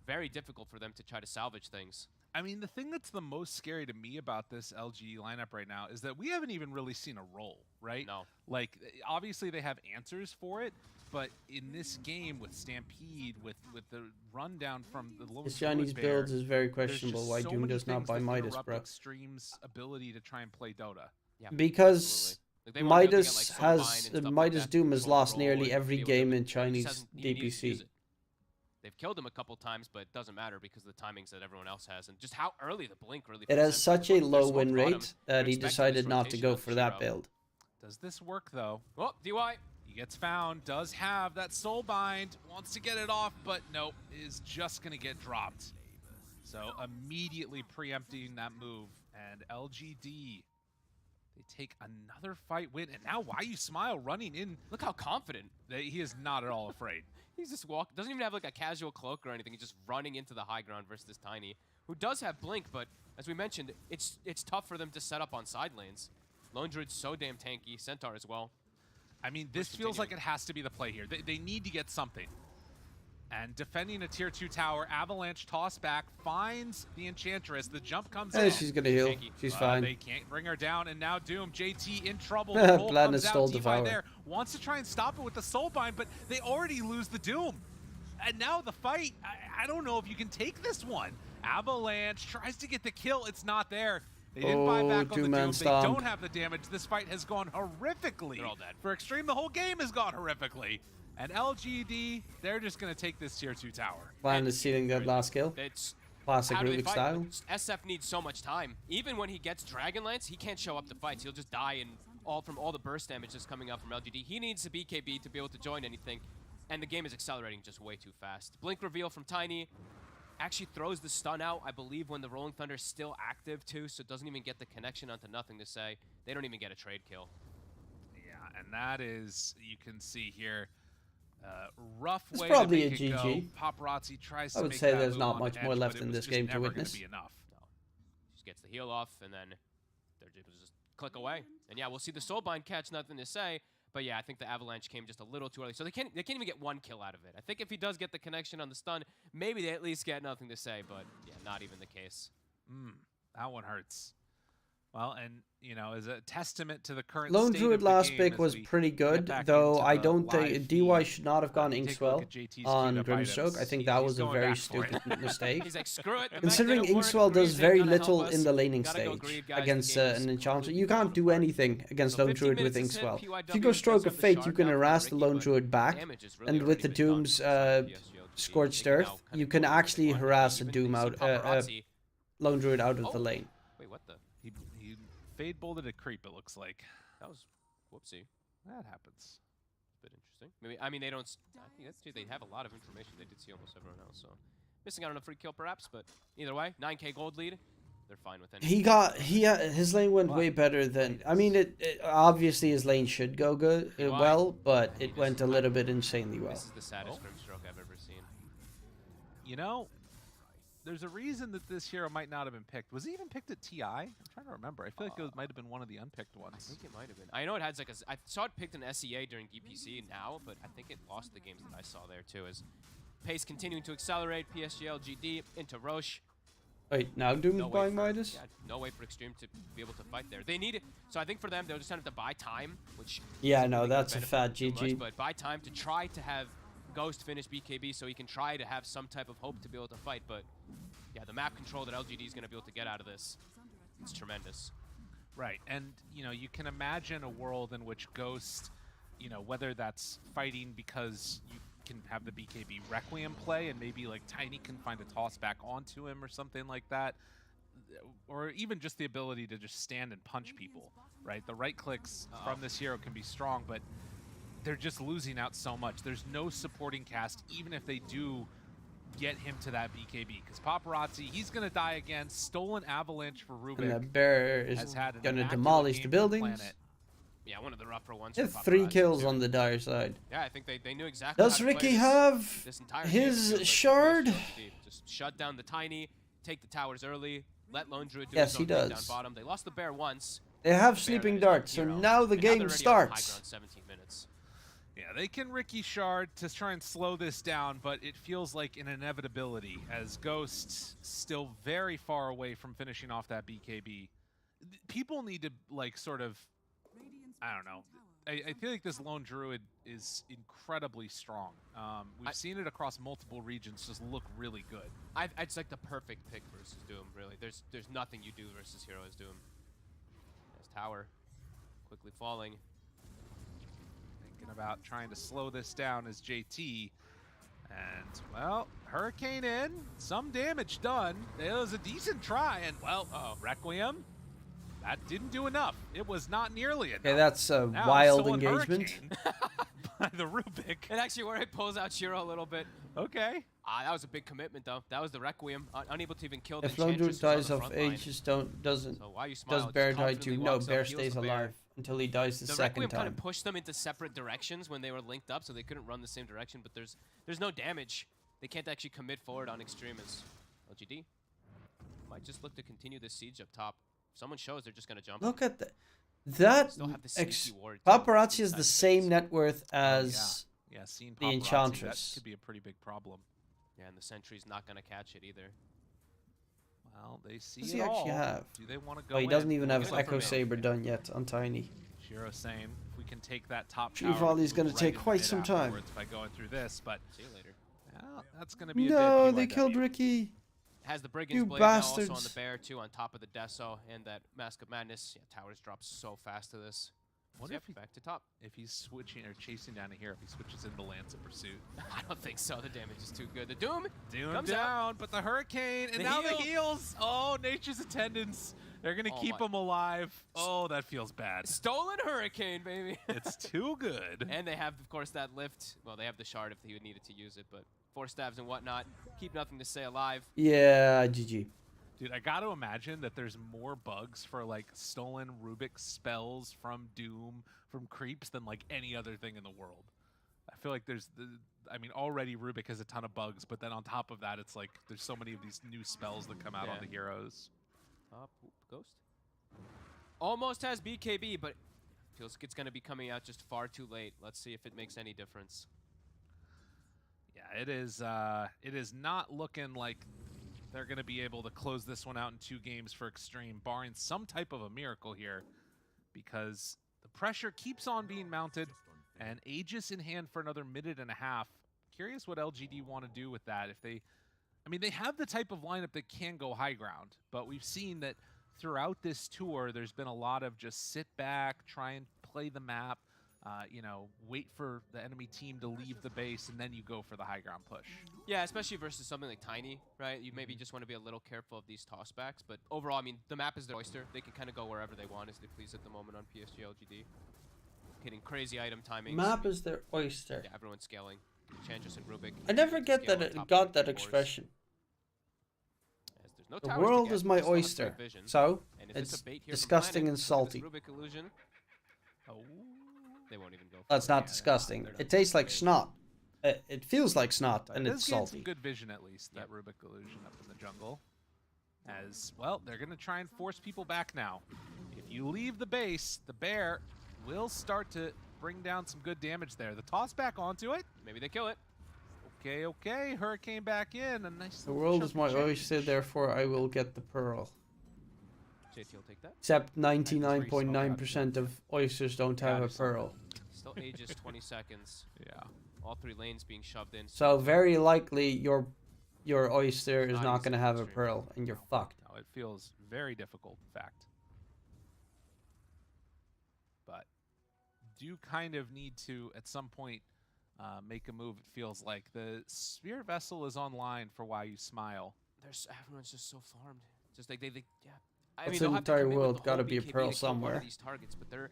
very difficult for them to try to salvage things. I mean, the thing that's the most scary to me about this LG lineup right now is that we haven't even really seen a role, right? No. Like, obviously they have answers for it, but in this game with Stampede, with the rundown from the Lone His Chinese Druid Bear, builds is very there's questionable. just Why so Doom many does not things buy that Midas, interrupt bro? Xtreme's ability to try and play Dota. Yeah, Because like they won't be able to Midas get, like, Soulbind has and stuff like Midas that, Doom has control lost the role nearly and every be able game to- in he Chinese just he needs to use DPC. it. They've killed him a couple times, but it doesn't matter because of the timings that everyone else has, and just how early the blink really. It has such a They're low smoked win bottom. rate They're that he expecting decided this not to rotation go of for that Shiro. build. Does this work though? Oh, DY. He gets found, does have that Soulbind, wants to get it off, but nope, is just gonna get dropped. So immediately preempting that move, and LGD, they take another fight win, and now YU Smile running in. Look how confident. He is not at all afraid. He's just doesn't even have like a casual cloak or anything. He's just running into the high ground versus this Tiny, who does have blink, but as we mentioned, it's tough for them to set up on side lanes. Lone Druid's so damn tanky, Centaur as well. I mean, this feels like it has to be the play here. They need to get something. And defending a tier 2 tower, Avalanche toss back, finds the Enchantress. The jump comes in. She's gonna heal. She's fine. They can't bring her down, and now Doom, JT in trouble. Planet stole Devour. There, wants to try and stop it with the Soulbind, but they already lose the Doom. And now the fight, I don't know if you can take this one. Avalanche tries to get the kill. It's not there. They didn't buy back on the Doom. They don't have the damage. This fight has gone horrifically. They're all dead. For Xtreme, the whole game has gone horrifically. And LGD, they're just going to take this tier 2 tower. Plan is stealing that last kill. It's Classic how do they Rubik fight? style. SF needs so much time. Even when he gets Dragonlance, he can't show up to fights. He'll just die and from all the burst damage that's coming out from LGD. He needs a BKB to be able to join anything. And the game is accelerating just way too fast. Blink reveal from Tiny. Actually throws the stun out, I believe, when the Rolling Thunder is still active too, so it doesn't even get the connection onto nothing to say. They don't even get a trade kill. Yeah, and that is, you can see here, rough It's way probably to a make it GG. go. Paparazzi tries to I would make say that there's move not on much the more edge, left but it in was this just game to never gonna witness. be enough. Just gets the heal off, and then they're able to just click away. And yeah, we'll see the Soulbind catch, nothing to say. But yeah, I think the Avalanche came just a little too early. So they can't even get one kill out of it. I think if he does get the connection on the stun, maybe they at least get nothing to say. But yeah, not even the case. That one hurts. Well, and, you know, as a testament to the current Lone state Druid of the last game pick as was we pretty get good, back though into I the don't think live DY feed. should not have gone Take a Inkswell look at JT's on queued up Grimstroke. items. I think that He's was a going very back for it. stupid mistake. He's like, screw it. Considering Inkswell does very little in the laning stage against an Enchantress. You can't do anything against Lone Druid with Inkswell. If you go Stroke of Fate, you can harass the Lone Druid back, and with the Doom's Scorched Earth, you can actually harass a Doom out, Lone Druid out of the lane. Wait, what the? He fade bolted a creep, it looks like. That was whoopsie. That happens. A bit interesting. Maybe, I mean, they don't. I think that's true. They have a lot of information. They did see almost everyone else. So missing out on a free kill, perhaps. But either way, 9K gold lead. They're fine with it. His lane went way better than. I mean, it obviously his lane should go good, well, but it went a little bit insanely well. This is the saddest Grimstroke I've ever seen. You know, there's a reason that this hero might not have been picked. Was he even picked at TI? I'm trying to remember. I feel like it might have been one of the unpicked ones. I think it might have been. I know it has like I saw it picked in SEA during DPC now, but I think it lost the games that I saw there too. As pace continuing to accelerate, PSG.LGD into Roche. Wait, now Doom's buying Midas? Yeah, no way for Xtreme to be able to fight there. They need it. So I think for them, they'll just have to buy time, which... Yeah, no, that's a fat GG. Much, but buy time to try to have Ghost finish BKB so he can try to have some type of hope to be able to fight. But yeah, the map control that LGD is going to be able to get out of this, it's tremendous. Right, and you know, you can imagine a world in which Ghost, you know, whether that's fighting because you can have the BKB Requiem play and maybe like Tiny can find a toss back onto him or something like that, or even just the ability to just stand and punch people, right? The right clicks from this hero can be strong, but they're just losing out so much. There's no supporting cast, even if they do get him to that BKB, because Paparazzi, he's going to die again. Stolen Avalanche for Rubik. And the bear is going to demolish the buildings. Yeah, one of the rougher ones. They have 3 kills on the dire side. Yeah, I think they knew exactly. Does Ricky have his shard? Just shut down the Tiny, take the towers early, let Lone Druid do yes, his he own does. down bottom. They lost the bear once. They have sleeping darts, so now the game starts. 17 minutes. Yeah, they can Ricky shard to try and slow this down, but it feels like an inevitability as Ghost still very far away from finishing off that BKB. People need to like sort of, I don't know. I feel like this Lone Druid is incredibly strong. We've seen it across multiple regions just look really good. It's like the perfect pick versus Doom, really. There's nothing you do versus hero as Doom. There's tower quickly falling. Thinking about trying to slow this down as JT. And, well, Hurricane in, some damage done. It was a decent try, and, well, Requiem. That didn't do enough. It was not nearly enough. Okay, that's a wild engagement. By the Rubik. And actually where it pulls out Shiro a little bit. Okay. That was a big commitment, though. That was the Requiem. Unable to even kill the If Lone Druid dies of age, just doesn't. So why you smile? Does Bear die too? No, Bear stays alive until he dies the second Requiem time. kind of pushed them into separate directions when they were linked up, so they couldn't run the same direction, but there's no damage. They can't actually commit forward on Xtreme as LGD. Might just look to continue this siege up top. If someone shows, they're just going to jump. Look at that. Paparazzi is the same net worth as the Enchantress. That could be a pretty big problem. Yeah, and the Sentry's not going to catch it either. Well, they see Does he actually have? Do they want to go he doesn't even have Go Echo Saber done yet on Tiny. Shiro saying if we can take that top True Volley's going to take quite some time. By going through this, but see you later. Well, that's going to be no, a they killed Ricky. Has the Brigand's You Blade now also bastards. on the Bear too, on top of the Deso and that Mask of Madness. Yeah, towers drop so fast to this. Wonder if back to top. If he's switching or chasing down here, if he switches into Lance of Pursuit. I don't think so. The damage is too good. The Doom comes down, but the Hurricane, and now the heals. Oh, Nature's Attendants. They're going to keep him alive. Oh, that feels bad. Stolen Hurricane, baby. It's too good. And they have, of course, that lift. Well, they have the shard if he would need it to use it, but 4 stabs and whatnot. Keep nothing to stay alive. Yeah, GG. Dude, I got to imagine that there's more bugs for like stolen Rubik spells from Doom, from creeps than like any other thing in the world. I feel like I mean, already Rubik has a ton of bugs, but then on top of that, it's like there's so many of these new spells that come out on the heroes. Ghost. Almost has BKB, but feels like it's going to be coming out just far too late. Let's see if it makes any difference. Yeah, it is not looking like they're going to be able to close this one out in 2 games for Xtreme, barring some type of a miracle here, because the pressure keeps on being mounted, and Aegis in hand for another minute and a half. Curious what LGD want to do with that. If they, I mean, they have the type of lineup that can go high ground, but we've seen that throughout this tour, there's been a lot of just sit back, try and play the map, you know, wait for the enemy team to leave the base, and then you go for the high ground push. Yeah, especially versus something like Tiny, right? You maybe just want to be a little careful of these tossbacks, but overall, I mean, the map is their oyster. They can kind of go wherever they want as they please at the moment on PSG.LGD. Hitting crazy item timings. Map is their oyster. Yeah, everyone's scaling. Enchantress and Rubik. I never get that it got that expression. No the world is my oyster, so it's disgusting and salty. Rubik illusion. Oh, they won't even go. That's not disgusting. It tastes like snot. It feels like snot, But and it it's does gain salty. some good vision at least, that Rubik illusion up in the jungle. As, well, they're going to try and force people back now. If you leave the base, the bear will start to bring down some good damage there. The toss back onto it. Maybe they kill it. Okay, okay. Hurricane back in. A nice The little world is my chunky change. oyster, therefore I will get the pearl. JT will take that. Except 99.9% of oysters don't have a pearl. Still ages 20 seconds. Yeah. All 3 lanes being shoved in. So very likely your oyster is not easy going to have a Xtreme. pearl, and you're fucked. No, it feels very difficult, in fact. But do kind of need to, at some point, make a move, it feels like. The Spear Vessel is online for Why You Smile. Everyone's just so farmed. Just like they yeah. I What's mean, the they'll have to entire commit with world the gotta whole be a BKB pearl to kill one of somewhere. these targets, but they're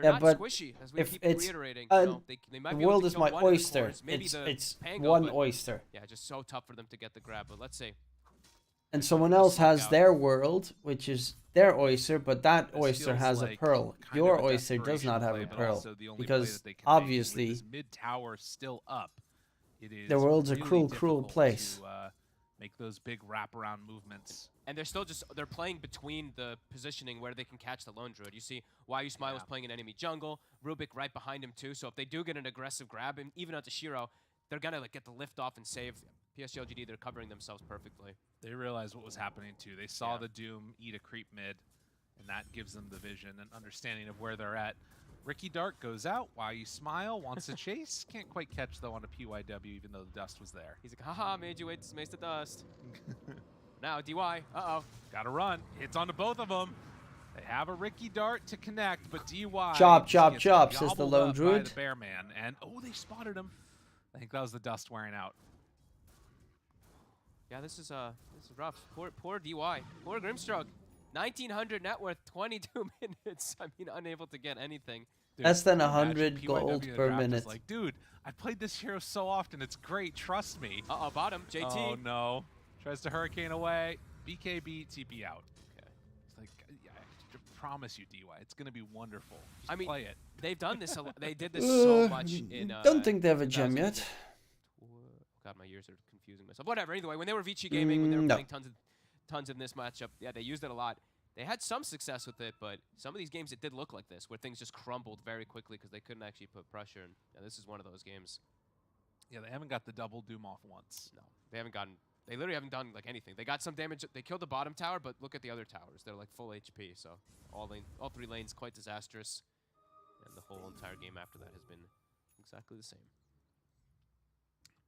Yeah, not but squishy, as we if keep it's reiterating. an- You know, they might be the able world to is kill my one of the oyster. cores, maybe It's the Pango, one but oyster. Yeah, just so tough for them to get the grab. But let's say And someone else has their world, which is their oyster, but that oyster feels has like a pearl. kind Your of a oyster does not have desperation a play, but pearl, also the only play because that they can make. With obviously this mid tower still up, it is the world's a really cruel difficult place. to make those big wraparound movements. and they're still just they're playing between the positioning where they can catch the lone druid. You see, Why You Smile was playing an enemy jungle, Rubik right behind him too. So if they do get an aggressive grab, and even onto Shiro, they're gonna like get the lift off and save. PSG.LGD, they're covering themselves perfectly. They realized what was happening too. They saw the Doom eat a creep mid, and that gives them the vision and understanding of where they're at. Ricky Dart goes out. Why You Smile wants to chase. Can't quite catch though on a PYW, even though the dust was there. He's like, haha, made you wait to smash the dust. Now DY, uh-oh. Gotta run. Hits onto both of them. They have a Ricky Dart to connect, but DY Chop, chop, gets chop, says the gobbled lone up by druid. the bear man, and oh, they spotted him. I think that was the dust wearing out. Yeah, this is rough. Poor DY. Poor Grimstroke. 1900 net worth, 22 minutes. I mean, unable to get anything. Dude, Less than imagine 100 PYW gold in the per draft is minute. Like, dude, I've played this hero so often. It's great. Trust me. Uh-oh, bottom. JT. Oh, no. Tries to hurricane away. BKB, TP out. Okay. It's like, yeah, I promise you, DY, it's going to be wonderful. Just I mean, play it. they've done this a lot. They did this so much in... don't think they have a gem yet. God, my ears are confusing myself. Whatever. Anyway, when they were Vici Gaming, when they were No. playing tons in this matchup, yeah, they used it a lot. They had some success with it, but some of these games it did look like this, where things just crumbled very quickly because they couldn't actually put pressure. And yeah, this is one of those games. Yeah, they haven't got the double Doom off once. No, they haven't gotten. They literally haven't done like anything. They got some damage. They killed the bottom tower, but look at the other towers. They're like full HP. So all 3 lanes quite disastrous, and the whole entire game after that has been exactly the same.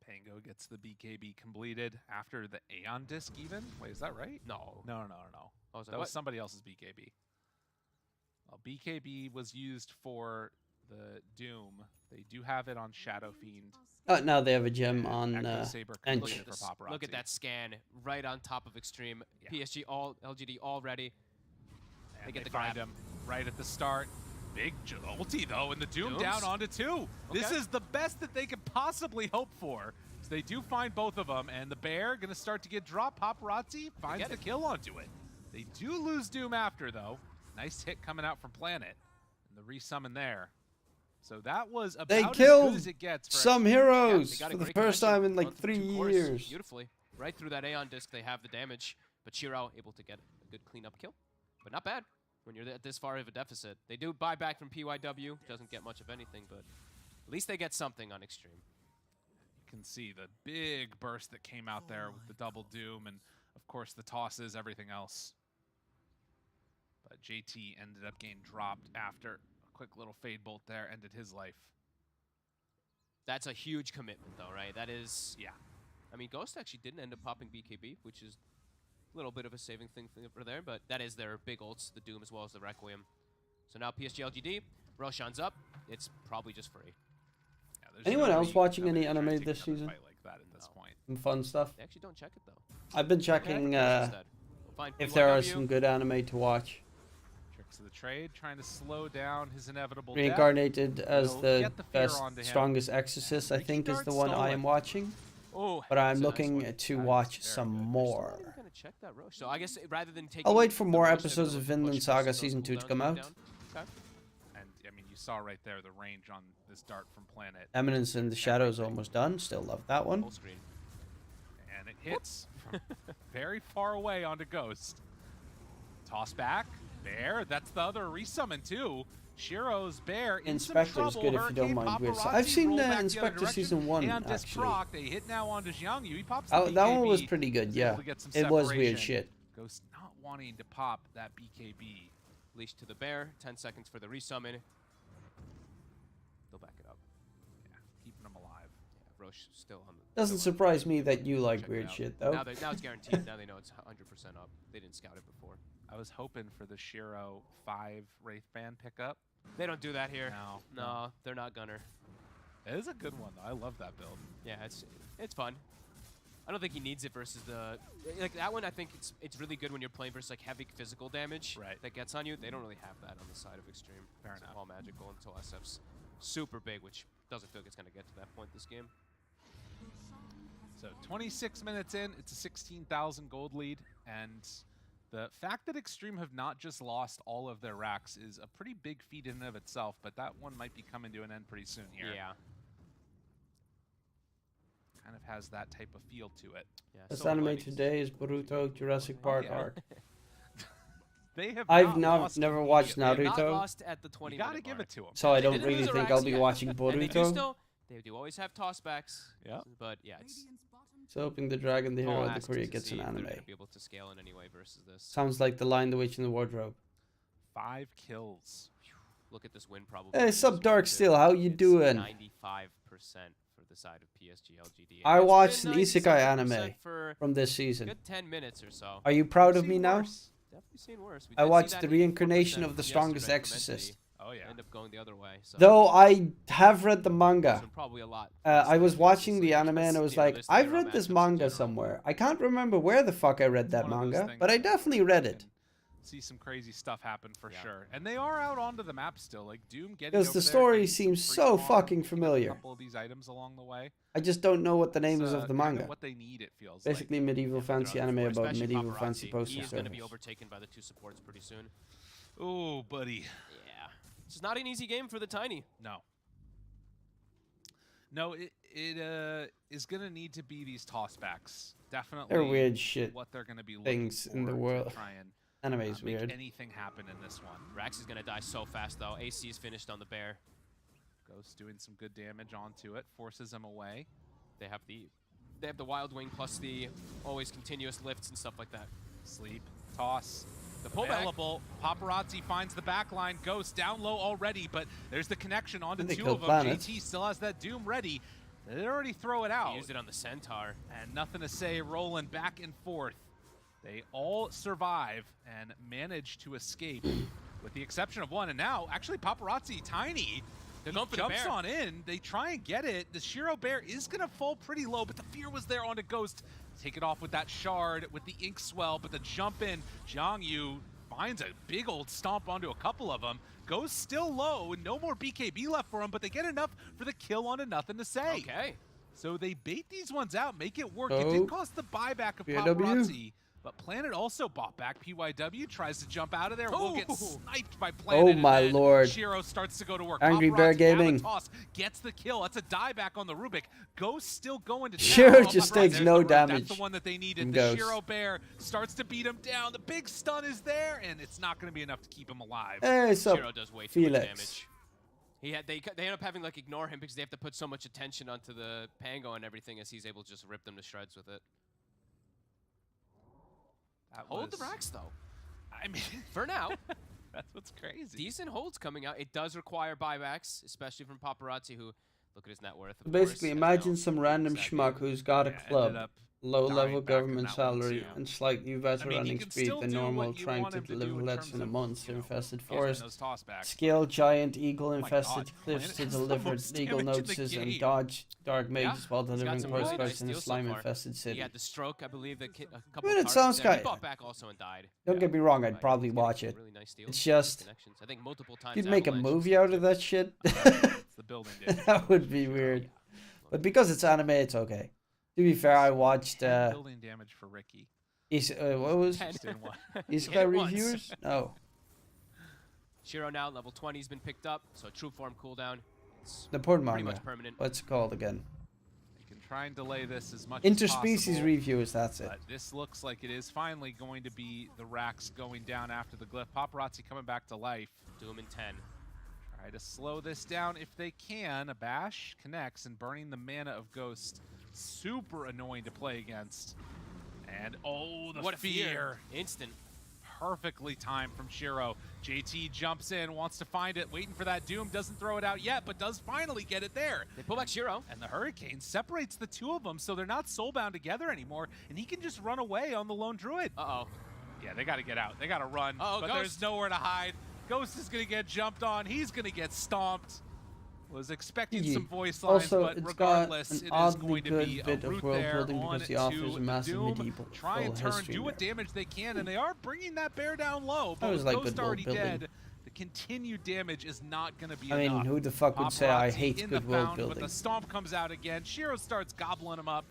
Pango gets the BKB completed after the Aeon disc even? Wait, is that right? No. No. Oh, That was somebody else's BKB. Well, BKB was used for the Doom. They do have it on Shadow Fiend. Oh, now they have a gem on Echo Saber Ench. completed for Paparazzi. Look at that scan right on top of Xtreme. Yeah. PSG LGD all ready. And get the find grab. him right at the start. Big ulti though, and the Doom Dooms? down onto 2. This Okay. is the best that they could possibly hope for. So they do find both of them, and the bear gonna start to get dropped. Paparazzi finds the kill onto it. They do lose Doom after though. Nice hit coming out from Planet, and the resummon there. So that was about They as good killed as it gets for some Xtreme. heroes got a for the great first connection time in like onto 3 2 cores years. Beautifully. Right through that Aeon disc, they have the damage, but Shiro able to get a good cleanup kill. But not bad when you're at this far of a deficit. They do buy back from PYW. Doesn't get much of anything, but at least they get something on Xtreme. You can see the big burst that came out there with the double Doom and, of course, the tosses, everything else. But JT ended up getting dropped after a quick little fade bolt there, ended his life. That's a huge commitment, though, right? That is... Yeah. I mean, Ghost actually didn't end up popping BKB, which is a little bit of a saving thing over there, but that is their big ults, the Doom as well as the Requiem. So now PSG.LGD, Roshan's up. It's probably just free. Yeah, there's Anyone no else reason watching that any they try to anime take this another season? fight like that at this point. Some fun stuff. They actually don't check it, though. I've been checking We'll find if there are PYW. some good anime to watch. Tricks of the trade, trying to slow down his inevitable Reincarnated as Will the get the fear best, onto him. strongest exorcist, I think, is the Dart's one I stolen. am watching. Oh, But I'm that's a nice looking one. to That is watch very some good. more. I'm gonna check that Roche. So I guess rather than taking... I'll wait for the more Roche, they're episodes gonna of Vinland push Saga those Season 2 to cooldowns come back out. down. Okay. And I mean, you saw right there the range on this dart from Planet. Eminence in the Shadows almost done. Still love that one. Full screen. And it hits from very far away onto Ghost. Toss back. Bear. That's the other resummon too. Shiro's Bear in Inspector's some trouble. good if you don't mind weird stuff. I've seen Inspector Season 1, actually. They hit now onto Jiangyu. He pops that BKB, one was pretty good, yeah. It was weird shit. Ghost not wanting to pop that BKB. Leash to the Bear. 10 seconds for the resummon. They'll back it up. Yeah, keeping them alive. Yeah, Roche still on the... Doesn't surprise me that you like weird shit, though. Now it's guaranteed. Now they know it's 100% up. They didn't scout it before. I was hoping for the Shiro 5 Wraith Band pickup. They don't do that here. No, they're not Gunner. It is a good one, though. I love that build. Yeah, it's fun. I don't think he needs it versus the... Like, that one, I think it's really good when you're playing versus, like, heavy physical damage that gets on you. They don't really have that on the side of Xtreme. Fair enough. All magical until SF's super big, which doesn't feel like it's going to get to that point this game. So 26 minutes in, it's a 16,000 gold lead, and the fact that Xtreme have not just lost all of their racks is a pretty big feat in and of itself, but that one might be coming to an end pretty soon here. Yeah. Kind of has that type of feel to it. Yeah, This anime today is Boruto Jurassic Park arc. They have I've not never watched They have Naruto, not lost at the 20 You gotta minute give mark. it to them. so I They don't didn't really lose the think racks I'll be yet. watching And they do Boruto. still, they do always have tossbacks. Yeah. But yeah, it's So hoping the dragon, the hero all of the asked Korea to gets see an if they're anime. gonna be able to scale in any way versus this. Sounds like The Lion, the Witch, and the Wardrobe. 5 kills. Look at this win probably. Hey, sup, Dark Steel? How you doing? 95% for the side of PSG.LGD. I It's watched been an isekai 97% anime for from this season. good 10 minutes or so. Are you proud of Seen me now? worse. Definitely seen worse. We I did see watched that the 84% reincarnation of the from strongest yesterday from exorcist. Entity. Oh yeah. End up going the other way. So Though I have read the manga. so probably a lot. I was watching the Because, anime and I was you know, like, there's I've their own read this matchups in manga general. somewhere. I can't remember where the fuck I read that One of those manga, things but I that definitely read it. See some crazy stuff happen for sure. And they are out onto the map still. Like Doom getting Because over the there, story getting some seems free so farm, fucking picking up familiar. A couple of these items along the way. I just don't know what the name is It's, of the kinda manga. what they need, it feels Basically, medieval fancy anime about Especially medieval Paparazzi. fancy postal He is going to be service. overtaken by the 2 supports pretty soon. Oh, buddy. Yeah. It's not an easy game for the Tiny. No. No, it is going to need to be these tossbacks. Definitely. They're weird shit What they're going to be looking things in the for to world. try and Anime's make weird. anything happen in this one. Rax is going to die so fast, though. AC is finished on the Bear. Ghost doing some good damage onto it, forces him away. They have the Wild Wing plus the always continuous lifts and stuff like that. Sleep, toss. The pull back. Available. Paparazzi finds the back line. Ghost down low already, but there's the connection onto And they 2 killed of them. Planet. JT still has that Doom ready. They already throw it out. He used it on the Centaur. And nothing to say, rolling back and forth. They all survive and manage to escape, with the exception of one. And now, actually, Paparazzi, Tiny, They're going for the jumps Bear. on in. They try and get it. The Shiro Bear is going to fall pretty low, but the fear was there onto Ghost. Take it off with that shard, with the ink swell, but the jump in, Jiangyu finds a big old stomp onto a couple of them. Ghost still low, and no more BKB left for him, but they get enough for the kill onto nothing to say. Okay. So they bait these ones out, make it work. It Oh. did cost the buyback of PYW. Paparazzi, but Planet also bought back. PYW tries to jump out of there, will get Oh. sniped by Planet. Oh and my then lord. Shiro starts to go to work. Angry Bear Paparazzi, Gaming. Toss gets the kill. That's a dieback on the Rubik. Ghost still going to Shiro town. just Paparazzi, takes there's no the root. damage That's the one that they needed. from The Ghost. Shiro Bear starts to beat him down. The big stun is there, and it's not going to be enough to keep him alive. Hey, sup, Shiro does way too much Felix. damage. They end up having like ignore him because they have to put so much attention onto the Pango and everything as he's able to just rip them to shreds with it. That Hold the was- racks though. I mean, For now. that's what's crazy. Decent holds coming out. It does require buybacks, especially from Paparazzi, who look at his net worth. Of Basically, course, imagine some random Exactly. schmuck who's got a Yeah, ended club, up low-level dying back in government that one salary, too. and slightly better I mean, you running can speed still than do normal, what you trying want to him to deliver do in less terms in a of, month, you know, infested getting forest, those tossbacks. scale giant eagle my infested God, cliffs Planet to has the deliver most legal damage in the notices and game. dodge dark mages while He's got delivering some really postcards nice in a steals so far. slime-infested He city. had the stroke, I believe, a couple I mean, it targets sounds there. He kinda- bought back also and died. Don't get me wrong, I'd But probably he's getting watch some it. really nice steals, It's nice just, connections. I think multiple times. if you'd make a Avalanche movie out of that shit, It's the building damage. that would be weird. But because it's anime, it's okay. To be fair, I watched building damage for Ricky. what was Just in one. Isekai Hit it once. Reviewers? No. Shiro now, level 20 has been picked up, so true form cooldown. It's The port pretty manga. much permanent. What's it called again? You can try and delay this as much Interspecies as possible. reviews, that's it. But this looks like it is finally going to be the racks going down after the glyph. Paparazzi coming back to life. Doom in 10. Try to slow this down if they can. A bash connects, and burning the mana of Ghost. Super annoying to play against. And oh, the what a fear. Instant. Perfectly timed from Shiro. JT jumps in, wants to find it, waiting for that Doom, doesn't throw it out yet, but does finally get it there. They pull back Shiro. And the Hurricane separates the two of them, so they're not soulbound together anymore, and he can just run away on the lone druid. Uh-oh. Yeah, they got to get out. They got to run, Uh-oh, but Ghost. there's nowhere to hide. Ghost is going to get jumped on. He's going to get stomped. Was expecting some voice lines, also, but it's regardless, got an it is oddly going to good be a bit of route world there building on because he offers to a massive Doom. medieval Try and turn, history do what there. damage they can, and they are bringing that bear down low. That But was with like Ghost good world already building. dead, the continued damage is not going to be I enough. mean, who the fuck would say I Paparazzi hate in good the world found, building? But the stomp comes out again. Shiro starts gobbling him up.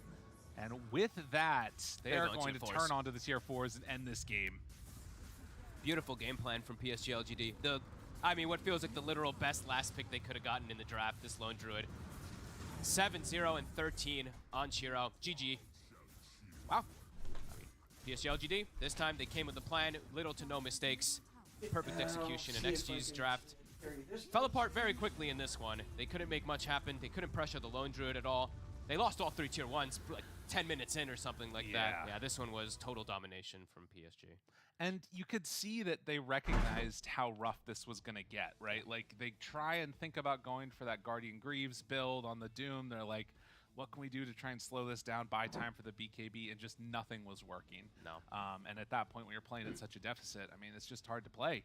And with that, they They're are going going to to force. turn onto the tier 4s and end this game. Beautiful game plan from PSG.LGD. I mean, what feels like the literal best last pick they could have gotten in the draft, this lone druid. 7-0 and 13 on Shiro. GG. Wow. I mean, PSG.LGD, this time they came with a plan, little to no mistakes. Perfect execution in XG's draft. Fell apart very quickly in this one. They couldn't make much happen. They couldn't pressure the lone druid at all. They lost all 3 tier 1s like 10 minutes in or something like that. Yeah, this one was total domination from PSG. And you could see that they recognized how rough this was going to get, right? Like, they try and think about going for that Guardian Greaves build on the Doom. They're like, what can we do to try and slow this down, buy time for the BKB? And just nothing was working. No. And at that point, when you're playing at such a deficit, I mean, it's just hard to play.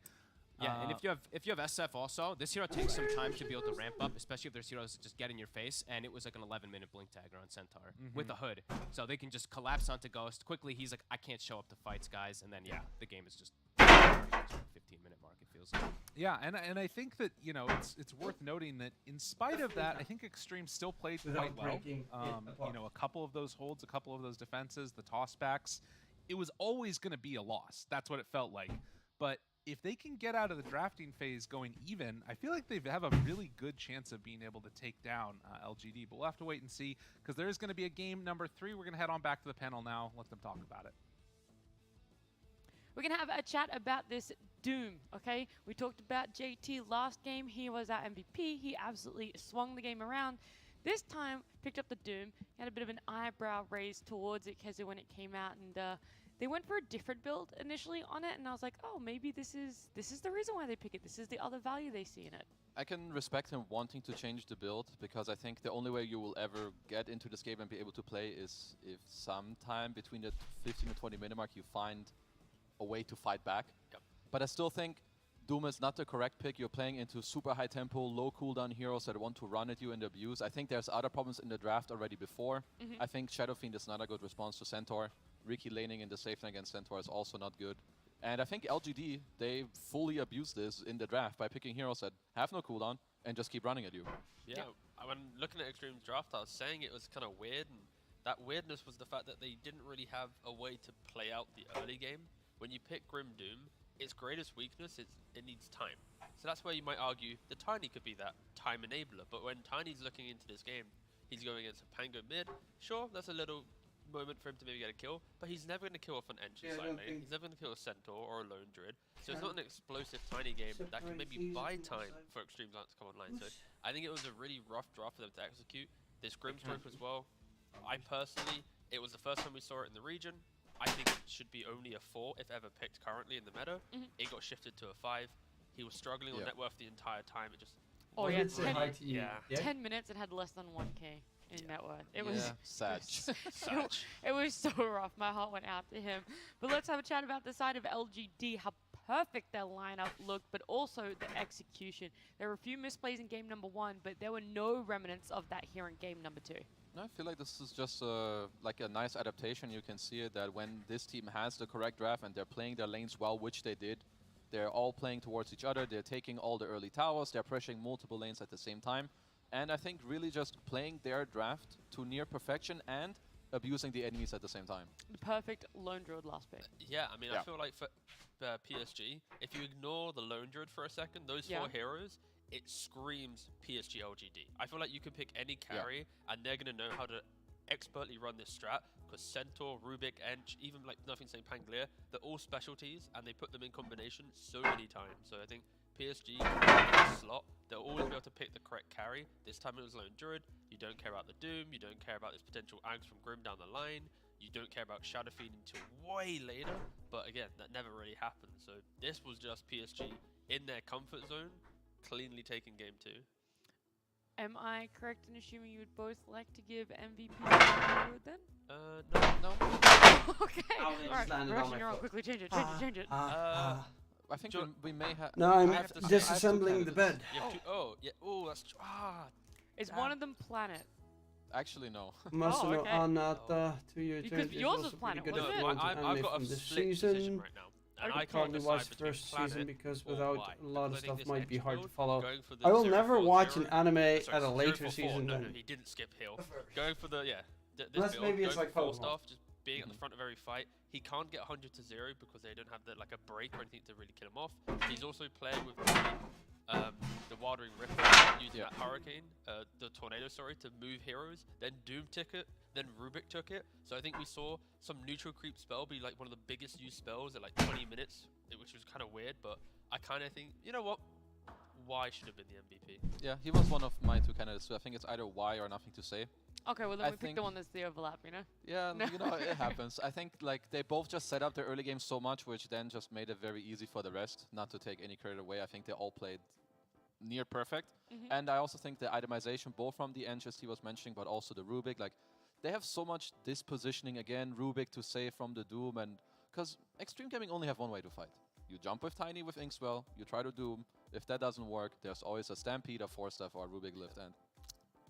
Yeah, and if you have SF also, this hero takes some time to be able to ramp up, especially if there's heroes that just get in your face, and it was like an 11-minute blink tagger on Centaur with a hood. So they can just collapse onto Ghost. Quickly, he's like, I can't show up to fights, guys, and then, yeah, the game is just 15-minute mark, it feels like. Yeah, and I think that, you know, it's worth noting that in spite of that, I think Xtreme still played quite well. You know, a couple of those holds, a couple of those defenses, the tossbacks, it was always going to be a loss. That's what it felt like. But if they can get out of the drafting phase going even, I feel like they have a really good chance of being able to take down LGD. But we'll have to wait and see, because there is going to be a game number 3. We're going to head on back to the panel now, let them talk about it. We're going to have a chat about this Doom, okay? We talked about JT last game. He was our MVP. He absolutely swung the game around. This time, picked up the Doom. He had a bit of an eyebrow raised towards it because when it came out, and they went for a different build initially on it, and I was like, oh, maybe this is the reason why they pick it. This is the other value they see in it. I can respect him wanting to change the build, because I think the only way you will ever get into this game and be able to play is if sometime between the 15 and 20 minute mark you find a way to fight back. Yep. But I still think Doom is not the correct pick. You're playing into super high tempo, low cooldown heroes that want to run at you and abuse. I think there's other problems in the draft already before. I think Shadow Fiend is not a good response to Centaur. Ricky laning in the safe lane against Centaur is also not good. And I think LGD, they fully abused this in the draft by picking heroes that have no cooldown and just keep running at you. Yeah, when looking at Xtreme's draft, I was saying it was kind of weird, and that weirdness was the fact that they didn't really have a way to play out the early game. When you pick Grim Doom, its greatest weakness is it needs time. So that's where you might argue the Tiny could be that time enabler. But when Tiny's looking into this game, he's going against a Pango mid. Sure, that's a little moment for him to maybe get a kill, but he's never going to kill off an Engi side lane. He's never going to kill a Centaur or a Lone Druid. So it's not an explosive Tiny game that can maybe buy time for Xtreme to come online. So I think it was a really rough draft for them to execute. This Grimstroke as well. I personally, it was the first time we saw it in the region. I think it should be only a 4 if ever picked currently in the meta. It got shifted to a 5. He was struggling on net worth the entire time. It just 10 minutes, it had less than 1k in net worth. It was sad. It was so rough. My heart went out to him. But let's have a chat about the side of LGD, how perfect their lineup looked, but also the execution. There were a few misplays in game number 1, but there were no remnants of that here in game number 2. I feel like this is just like a nice adaptation. You can see it that when this team has the correct draft and they're playing their lanes well, which they did, they're all playing towards each other. They're taking all the early towers. They're pressuring multiple lanes at the same time. And I think really just playing their draft to near perfection and abusing the enemies at the same time. The perfect lone druid last pick. Yeah, I mean, Yeah. I feel like for PSG, if you ignore the lone druid for a second, those four heroes, it screams PSG.LGD. I feel like you can pick any carry, and they're going to know how to expertly run this strat, because Centaur, Rubik, ENG, even like Nothing Saying Pangolier, they're all specialties, and they put them in combination so many times. So I think PSG, in this slot, they'll always be able to pick the correct carry. This time it was lone druid. You don't care about the Doom, you don't care about this potential Ags from Grim down the line, you don't care about Shadow Fiend until way later, but again, that never really happened. So this was just PSG in their comfort zone, cleanly taking game 2. Am I correct in assuming you would both like to give MVP to Druid then? No. Okay. Alright, Russian, you're on. Quickly change it. Change it. I think we may have. No, I'm disassembling the bed. That's Is one of them planet? Actually, no. Must know Anata 2 year Because yours was planet, wasn't it? I've got a this split season. decision right now. And I Probably can't was decide between first planet season because or without Y. a lot of Because I think stuff this might be X hard to build, follow. going for the I will 0-4-0 never watch an anime sorry, at a later 0-4-4. season No, than he didn't skip hill. Going for the this Unless build, maybe it's going like for Pokemon. staff, just being at the front of every fight. He can't get 100 to 0 because they don't have like a break or anything to really kill him off. He's also playing with the Wildering Ripper, using that Hurricane, the Tornado, sorry, to move heroes. Then Doom took it, then Rubik took it. So I think we saw some neutral creep spell be like one of the biggest used spells at like 20 minutes, which was kind of weird, but I kind of think, you know what? Y should have been the MVP. Yeah, he was one of my 2 candidates, so I think it's either Y or Nothing to Say. Okay, well then we pick the one that's the overlap, you know? Yeah, you know, it happens. I think like they both just set up their early game so much, which then just made it very easy for the rest, not to take any credit away. I think they all played near perfect. And I also think the itemization, both from the ENG he was mentioning, but also the Rubik, like they have so much dispositioning again, Rubik to save from the Doom, and because Xtreme Gaming only have one way to fight. You jump with Tiny with Inkswell, you try to Doom. If that doesn't work, there's always a Stampede, a 4-staff, or a Rubik lift, and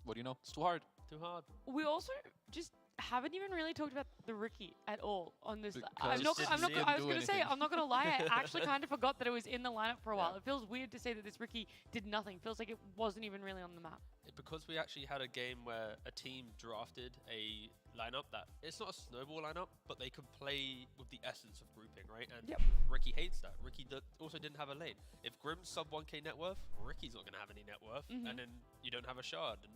what do you know? It's too hard. Too hard. We also just haven't even really talked about the Ricky at all on this. I was gonna lie, I actually kind of forgot that it was in the lineup for a while. It feels weird to say that this Ricky did nothing. It feels like it wasn't even really on the map. Because we actually had a game where a team drafted a lineup that it's not a snowball lineup, but they could play with the essence of grouping, right? And Ricky hates that. Ricky also didn't have a lane. If Grim's sub 1k net worth, Ricky's not gonna have any net worth, and then you don't have a shard. And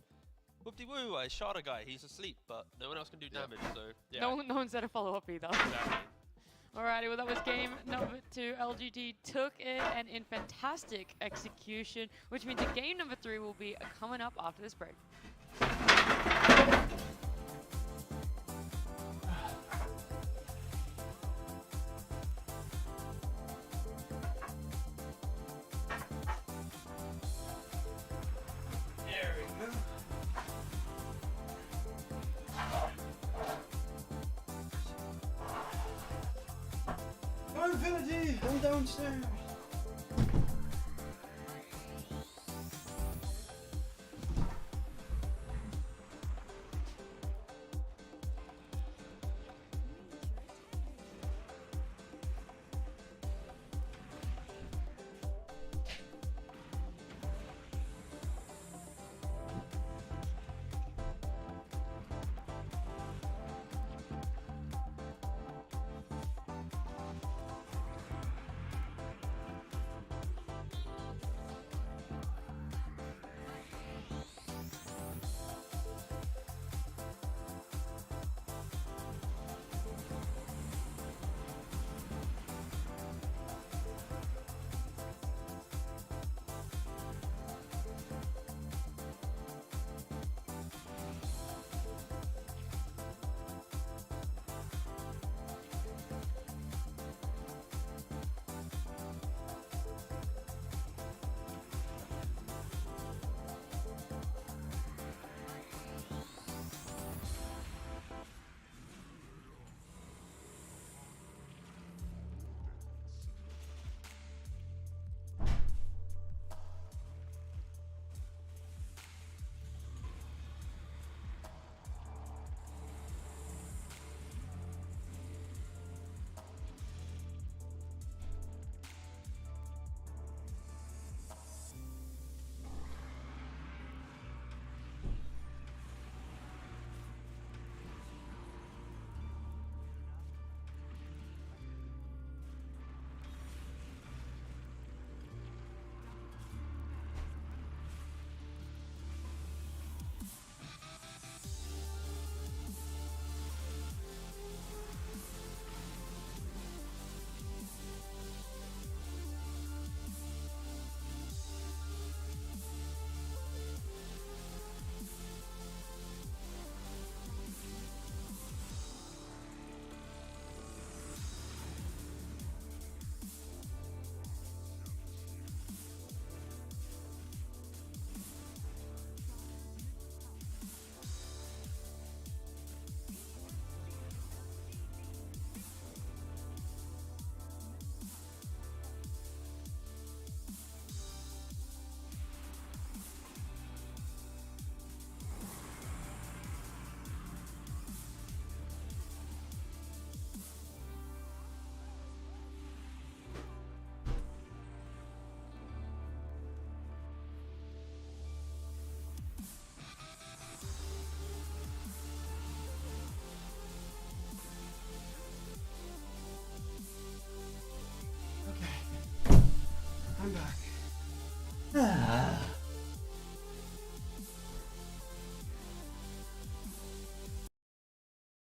whoop-de-woo, I shard a guy, he's asleep, but no one else can do damage, so yeah. No one said a follow-up either. Exactly. Alrighty, well that was game number 2. LGD took it, and in fantastic execution, which means that game number 3 will be coming up after this break. Infinity, I'm downstairs.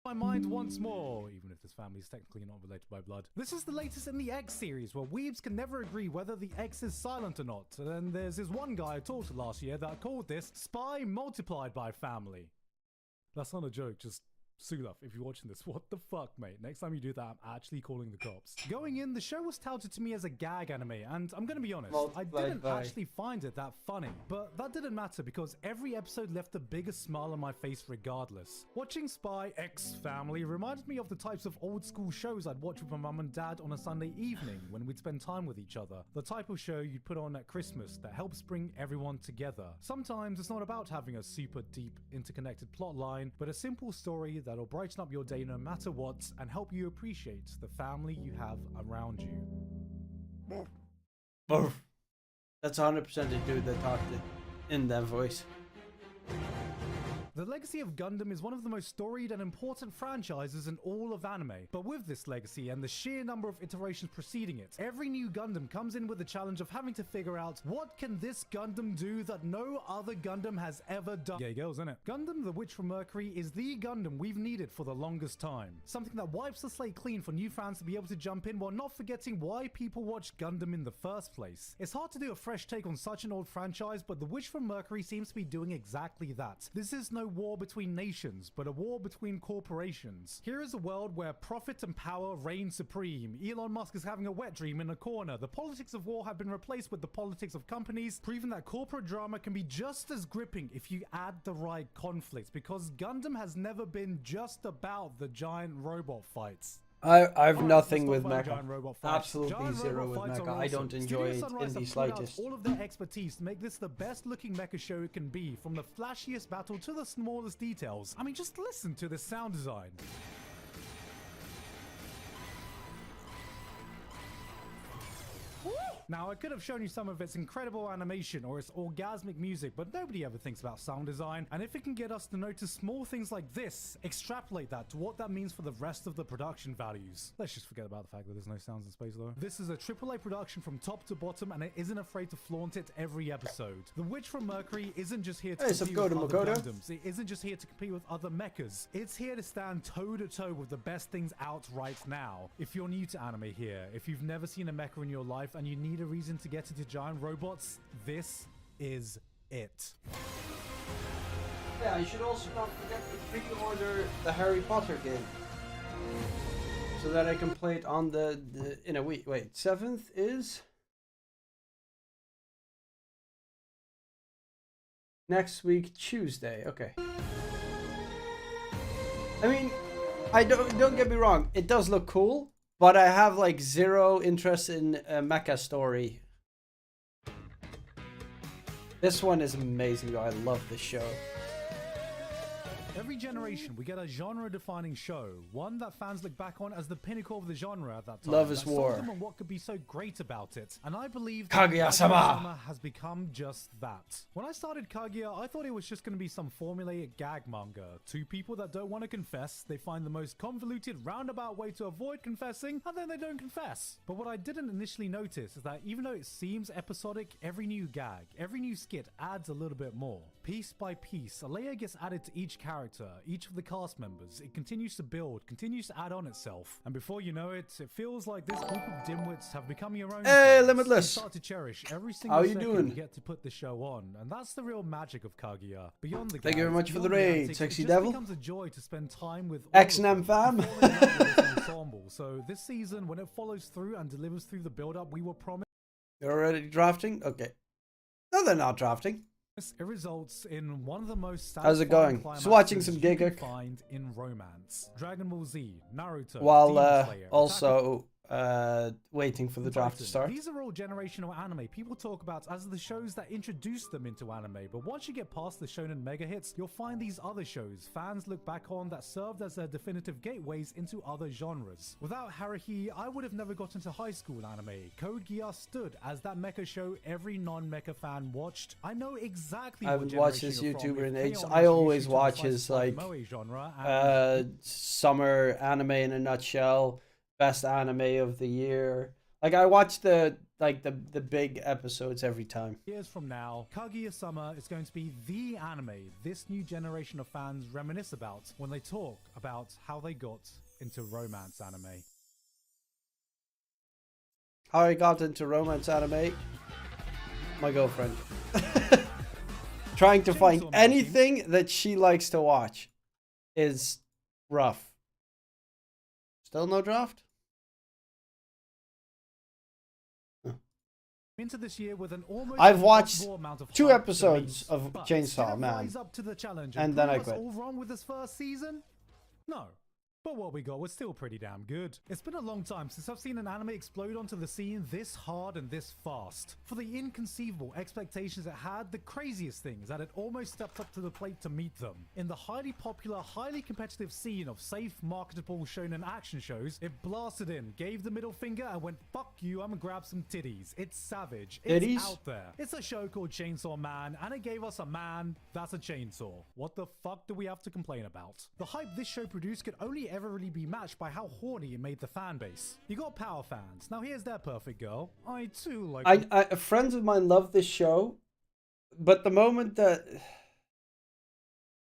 My mind once more, even if this family is technically not related by blood. This is the latest in the X series, where weebs can never agree whether the X is silent or not. And then there's this one guy I talked to last year that called this spy multiplied by family. That's not a joke, just Sulaf, if you're watching this, what the fuck, mate? Next time you do that, I'm actually calling the cops. Going in, the show was touted to me as a gag anime, and I'm gonna be honest, I didn't actually find it that funny. But that didn't matter because every episode left the biggest smile on my face regardless. Watching Spy X Family reminded me of the types of old school shows I'd watch with my mum and dad on a Sunday evening when we'd spend time with each other. The type of show you'd put on at Christmas that helps bring everyone together. Sometimes it's not about having a super deep interconnected plot line, but a simple story that'll brighten up your day no matter what and help you appreciate the family you have around you. That's 100% a dude that talked in that voice. The legacy of Gundam is one of the most storied and important franchises in all of anime. But with this legacy and the sheer number of iterations preceding it, every new Gundam comes in with the challenge of having to figure out what can this Gundam do that no other Gundam has ever done. Gay girls, innit? Gundam the Witch from Mercury is the Gundam we've needed for the longest time. Something that wipes the slate clean for new fans to be able to jump in while not forgetting why people watch Gundam in the first place. It's hard to do a fresh take on such an old franchise, but the Witch from Mercury seems to be doing exactly that. This is no war between nations, but a war between corporations. Here is a world where profit and power reign supreme. Elon Musk is having a wet dream in a corner. The politics of war have been replaced with the politics of companies, proving that corporate drama can be just as gripping if you add the right conflict, because Gundam has never been just about the giant robot fights. I've nothing with mecha. Absolutely zero with mecha. I don't enjoy it in the slightest. All of their expertise to make this the best looking mecha show it can be, from the flashiest battle to the smallest details. I mean, just listen to the sound design. Now, I could have shown you some of its incredible animation or its orgasmic music, but nobody ever thinks about sound design. And if it can get us to notice small things like this, extrapolate that to what that means for the rest of the production values. Let's just forget about the fact that there's no sounds in space, though. This is a AAA production from top to bottom, and it isn't afraid to flaunt it every episode. The Witch from Mercury isn't just here to compete with other Gundams. It isn't just here to compete with other mechas. It's here to stand toe-to-toe with the best things out right now. If you're new to anime here, if you've never seen a mecha in your life and you need a reason to get into giant robots, this is it. Yeah, I should also not forget to pre-order the Harry Potter game, so that I can play it on the in a week. Wait, 7th is next week, Tuesday. Okay. I mean, don't get me wrong, it does look cool. But I have like zero interest in mecha story. This one is amazing though. I love this show. Every generation, we get a genre-defining show, one that fans look back on as the pinnacle of the genre at that time. Love is War. And what could be so great about it. And I believe Kaguya-sama has become just that. When I started Kaguya, I thought it was just going to be some formulaic gag manga. Two people that don't want to confess, they find the most convoluted, roundabout way to avoid confessing, and then they don't confess. But what I didn't initially notice is that even though it seems episodic, every new gag, every new skit adds a little bit more. Piece by piece, a layer gets added to each character, each of the cast members. It continues to build, continues to add on itself. And before you know it, it feels like this group of dimwits have become your own. Hey, friends. Limitless! You start to cherish every single second you get to put the show on. And that's the real magic of Kaguya. Beyond the Thank you very much for the raid, Sexy Devil. It becomes a joy to spend time with Xtreme fam. So this season, when it follows through and delivers through the build-up we were promised. You're already drafting? Okay. No, they're not drafting. It results in one of the most How's it going? Just watching some Giga. Find in romance. Dragon Ball Z, Naruto, while also waiting for the draft to start. These are all generational anime people talk about as the shows that introduced them into anime, but once you get past the shonen mega hits, you'll find these other shows fans look back on that served as their definitive gateways into other genres. Without Haruhi, I would have never got into high school anime. Code Geass stood as that mecha show every non-mecha fan watched. I know exactly. I haven't watched this YouTuber in ages. I always watch his like summer anime in a nutshell. Best anime of the year. Like I watched the like the big episodes every time. Years from now, Kaguya-sama is going to be the anime this new generation of fans reminisce about when they talk about how they got into romance anime. How I got into romance anime? My girlfriend. Trying to find anything that she likes to watch is rough. Still no draft? Into this year with an almost I've watched amount of 2 hype episodes release, of but Chainsaw did it Man, rise up to the challenge and then I prove us quit. all wrong with this first season? No. But what we got was still pretty damn good. It's been a long time since I've seen an anime explode onto the scene this hard and this fast. For the inconceivable expectations it had, the craziest things that it almost stepped up to the plate to meet them. In the highly popular, highly competitive scene of safe, marketable shonen action shows, it blasted in, gave the middle finger and went, fuck you, I'm gonna grab some titties. It's savage. It's Titties? out there. It's a show called Chainsaw Man, and it gave us a man that's a chainsaw. What the fuck do we have to complain about? The hype this show produced could only ever really be matched by how horny it made the fan base. You got power fans. Now here's their perfect girl. I too like... Friends of mine love this show, but the moment that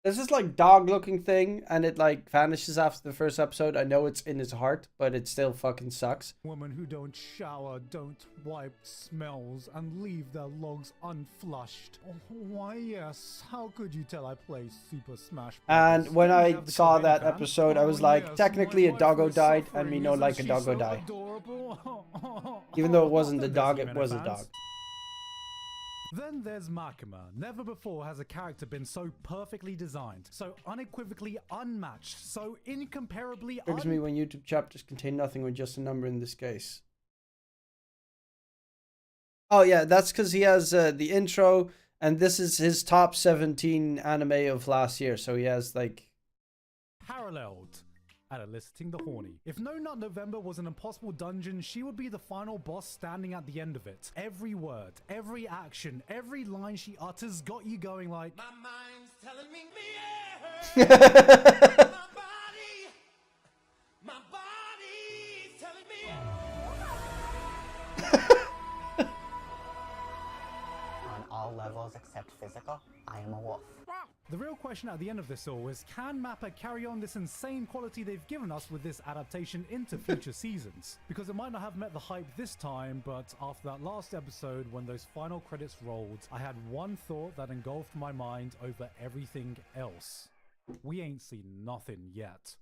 there's this like dog looking thing and it like vanishes after the first episode, I know it's in his heart, but it still fucking sucks. Women who don't shower, don't wipe smells, and leave their logs unflushed. Oh, why yes, how could you tell I play Super Smash Bros? And when Don't I have the saw Korean that fan? episode, I was Oh, like, yes, technically my a wife doggo was died, and suffering. we know Isn't like a she doggo so died. adorable? Even though it wasn't a Then dog, there's it was a Himeno dog. fans. Then there's Makima. Never before has a character been so perfectly designed, so unequivocally unmatched, so incomparably Triggers me when YouTube chapters contain nothing with just a number in this case. Oh yeah, that's because he has the intro, and this is his top 17 anime of last year, so he has like... paralleled at eliciting the horny. If No Nut November was an impossible dungeon, she would be the final boss standing at the end of it. Every word, every action, every line she utters got you going like, my mind's telling me my body's telling me On all levels except physical, I am a wolf. The real question at the end of this all is, can Mappa carry on this insane quality they've given us with this adaptation into future seasons? Because it might not have met the hype this time, but after that last episode when those final credits rolled, I had one thought that engulfed my mind over everything else. We ain't seen nothing yet.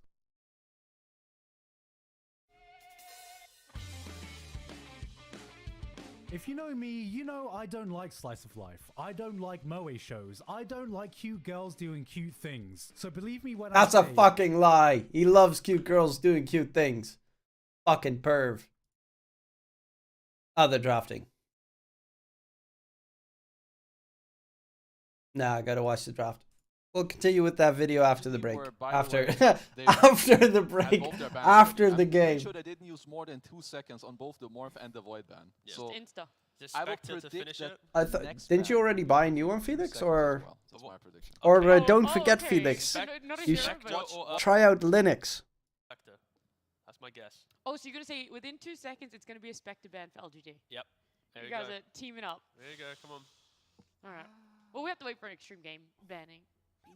If you know me, you know I don't like slice of life. I don't like moe shows. I don't like cute girls doing cute things. So believe me when That's I a say... fucking lie. He loves cute girls doing cute things. Fucking perv. Other drafting. Nah, I gotta watch the draft. We'll continue with that video after the break. After after the break. After the game. Make sure they didn't use more than 2 seconds on both the morph and the void ban. Yeah. So Just Insta. Just I will Spectre to predict finish that it. I thought, didn't you already buy a new one, Felix? Or that's my prediction. or Oh, don't oh, forget, okay. Felix. So not a You hero, should but- try out Linux. Spectre. That's my guess. Oh, so you're gonna say within 2 seconds it's gonna be a Spectre ban for LGD? Yep. There You we guys go. are teaming up. There you go. Come on. All right. Well, we have to wait for an extreme game banning.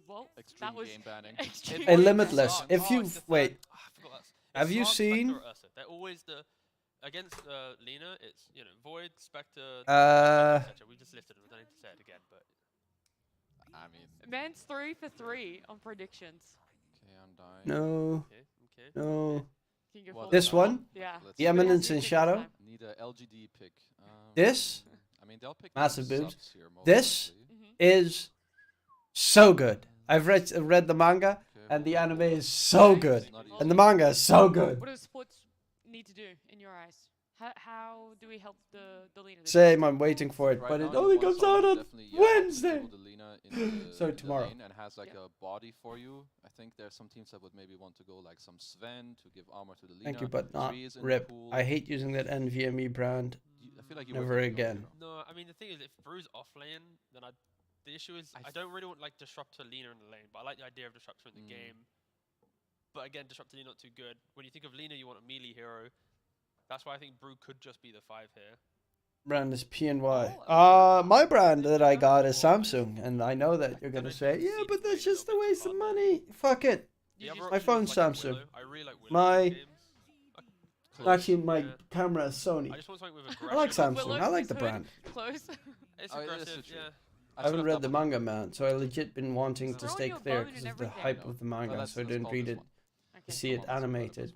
Whoa, Extreme that was game banning. extreme A game limitless. banning. If you wait, I forgot that. have you It's seen? Spectre or Ursa. They're always the against Lena. It's Void, Spectre. etc. We just listed them. I don't need to say it again, but I mean, Man's 3 for 3 on predictions. okay, I'm dying. No. Okay. No. Can you go What full This throttle? one? Yeah. Let's The see. Eminence in This Shadow? time. Need a LGD pick. This? I mean, they'll pick Massive some boobs. subs here, most This likely. is so good. I've read the manga, and the anime is so good. And the manga is so good. What does sports need to do in your eyes? How do we help the Lena? Same, I'm waiting for it, Right but now, it the only one comes song out is on definitely, Wednesday. enable the Lina in the, Sorry, in the tomorrow. lane and has like a body for you. I think there's some teams that would maybe want to go like some Sven to give armor to the Lina. Thank you, but not Tree is in the RIP. pool. I hate using that NVMe brand. I feel like you would Never take it over, again. you know. no. I mean, the thing is, if Brew's off lane, then the issue is I don't really want like Disruptor Lena in the lane, but I like the idea of Disruptor in the game. But again, Disruptor Lena not too good. When you think of Lena, you want a melee hero. That's why I think Brew could just be the 5 here. brand is PNY. My brand that I got is Samsung, and I know that you're gonna say, yeah, but that's just a waste of money. Fuck it. My phone's Samsung. My actually my camera is Sony. I like Samsung. I like the brand. Close. It's Oh, aggressive, yeah. I haven't read the manga, man, so I legit been wanting to stay clear because of the hype of the manga, so I didn't read it to see it animated.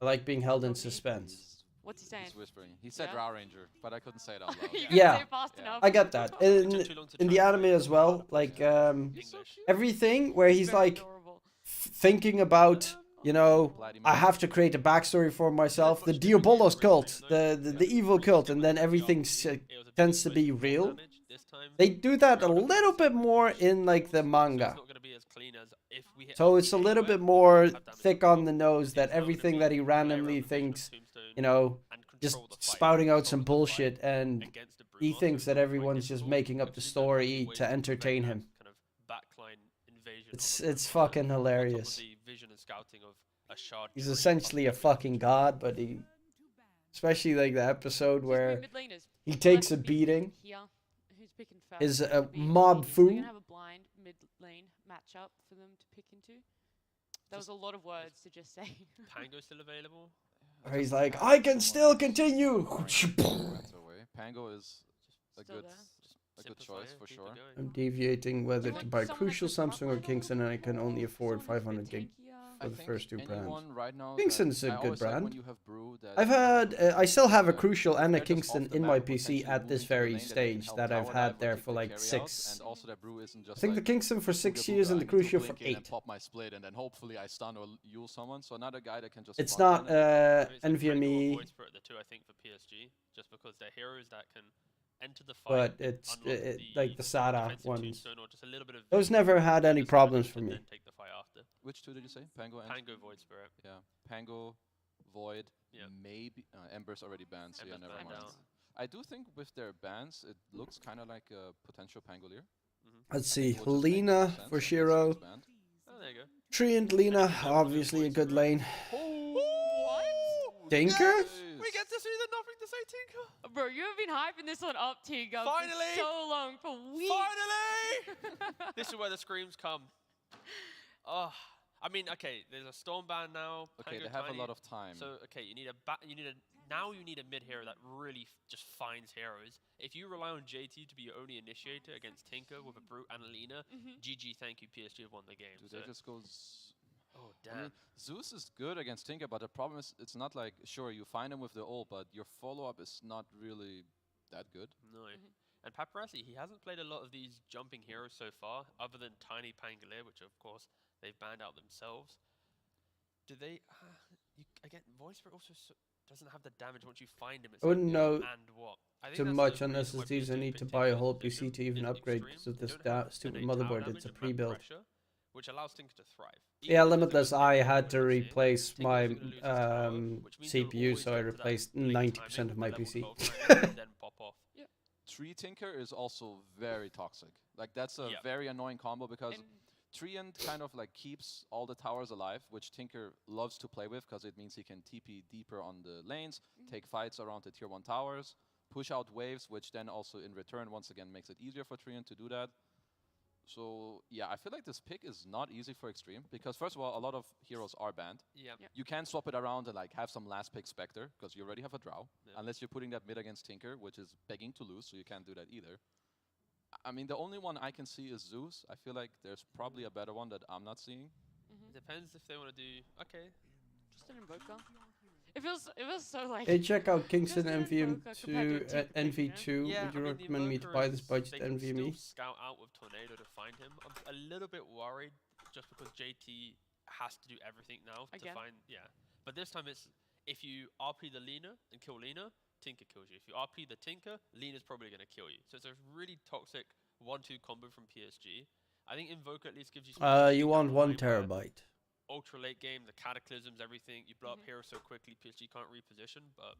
I like being held in suspense. What's he saying? He's whispering. He said Raw Ranger, but I couldn't say it out loud. Yeah, I get that. In the anime as well, like everything where he's like thinking about, you know, I have to create a backstory for myself, the Diabolos cult, the evil cult, and then everything tends to be real. They do that a little bit more in like the manga. So it's a little bit more thick on the nose that everything that he randomly thinks, you know, just spouting out some bullshit, and he thinks that everyone's just making up the story to entertain him. It's fucking hilarious. He's essentially a fucking god, but he, especially like the episode where he takes a beating, is a mob foo. We're gonna have a blind mid lane matchup for them to pick into. That was a lot of words to just say. Pango still available? Where he's like, I can still continue. Pango is a good choice for sure. I'm deviating whether to buy Crucial, Samsung, or Kingston, and I can only afford 500 gig for the first two brands. Kingston's a good brand. I've had, I still have a Crucial and a Kingston in my PC at this very stage that I've had there for like 6. I think the Kingston for 6 years and the Crucial for 8. It's not NVMe, but it's like the SATA ones. Those never had any problems for me. Which two did you say? Pango and? Pango, Void Spirit. Yeah, Pango, Void, maybe... Ember's already banned, so yeah, never mind. I do think with their bans, it looks kind of like a potential Pangolier. Let's see, Lina for Shiro. Oh, there you go. Tree and Lina, obviously a good lane. Tinker? We get to see the Nothing to Say Tinker. Bro, you have been hyping this one up, Tinker, Finally! for so long, for weeks. Finally! This is where the screams come. Oh, I mean, okay, there's a Storm ban now. Okay, they have a lot of time. So, okay, you need a mid hero that really just finds heroes. If you rely on JT to be your only initiator against Tinker with a Brute and Lina, GG, thank you, PSG have won the game. They just go... Oh, damn. I mean, Zeus is good against Tinker, but the problem is it's not like, sure, you find him with the ult, but your follow-up is not really that good. No. And Paparazzi, he hasn't played a lot of these jumping heroes so far, other than Tiny Pangolier, which of course they've banned out themselves. Do they... again, Voice Spirit also doesn't have the damage once you find him. It's I wouldn't know and what? too much on SSDs. I need to buy a whole PC to even upgrade because of this stupid motherboard. It's a pre-built. Which allows Tinker to thrive. Yeah, Limitless, I had to replace my CPU, so I replaced 90% of my PC. Tree Tinker is also very toxic. Like, that's a very annoying combo because Treant kind of like keeps all the towers alive, which Tinker loves to play with because it means he can TP deeper on the lanes, take fights around the tier 1 towers, push out waves, which then also in return once again makes it easier for Treant to do that. So yeah, I feel like this pick is not easy for Xtreme because first of all, a lot of heroes are banned. You can't swap it around and like have some last pick Spectre because you already have a Drow, unless you're putting that mid against Tinker, which is begging to lose, so you can't do that either. I mean, the only one I can see is Zeus. I feel like there's probably a better one that I'm not seeing. It depends if they want to do... Okay. Just an Invoker. It feels so like... Hey, check out Kingston NVM2, NV2. Would you recommend me to buy this budget NVMe? Scout out with Tornado to find him. I'm a little bit worried just because JT has to do everything now to find... Yeah. But this time it's... If you RP the Lina and kill Lina, Tinker kills you. If you RP the Tinker, Lina's probably going to kill you. So it's a really toxic 1-2 combo from PSG. I think Invoker at least gives you some... you want 1 terabyte. Ultra late game, the cataclysms, everything. You blow up heroes so quickly, PSG can't reposition, but...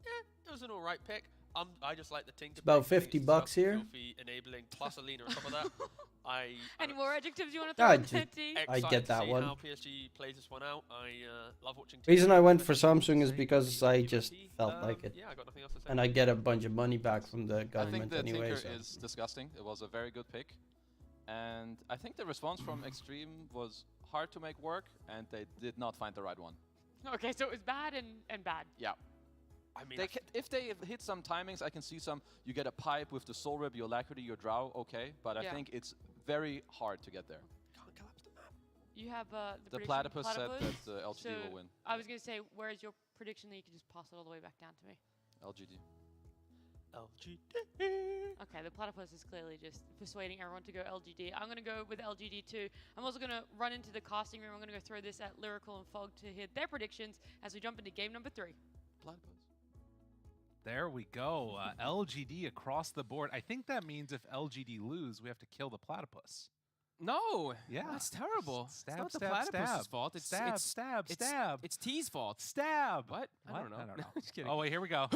Yeah, it was an alright pick. I just like the Tinker. It's about pick. I think $50 it's here. Filthy, enabling plus Alina on top of that. Any more adjectives you want to throw in there, T? I get that to see one. how PSG plays this one out. I love watching. Reason I went for especially Samsung is say because the I DPC. just felt like it. Yeah, I got nothing else to say. And I get a bunch of money back from the I government think the anyway. Tinker So. is disgusting. It was a very good pick. And I think the response from Xtreme was hard to make work, and they did not find the right one. Okay, so it was bad and bad. Yeah. I mean, if they hit some timings, I can see some. You get a pipe with the Soul Rip, your Alacrity, your Drow, okay. But I think it's very hard to get there. Can't collapse the map. You have the Platypus said that LGD so will win. I was going to say, where is your prediction that you can just pass it all the way back down to me? LGD. LGD. Okay, the Platypus is clearly just persuading everyone to go LGD. I'm going to go with LGD too. I'm also going to run into the casting room. I'm going to go throw this at Lyrical and Fog to hit their predictions as we jump into game number 3. Platypus. There we go. LGD across the board. I think that means if LGD lose, we have to kill the Platypus. No, yeah, that's terrible. Stab, it's not stab, the Platypus's stab. fault. It's stab, it's, stab, it's, stab. It's T's fault. Stab. What? I don't know. I don't know. Just kidding. Oh wait, here we go.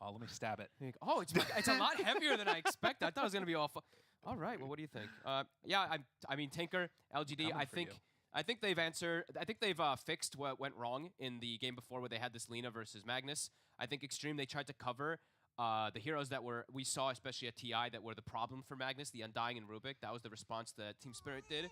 Oh, let me stab it. Oh, it's a lot heavier than I expected. I thought it was gonna be all. All right. Well, what do you think? Yeah, I mean Tinker, LGD. I think they've answered. I think they've fixed what went wrong in the game before, where they had this Lina versus Magnus. I think Xtreme, they tried to cover the heroes that we saw, especially at TI, that were the problem for Magnus, the Undying and Rubik. That was the response that Team Spirit did,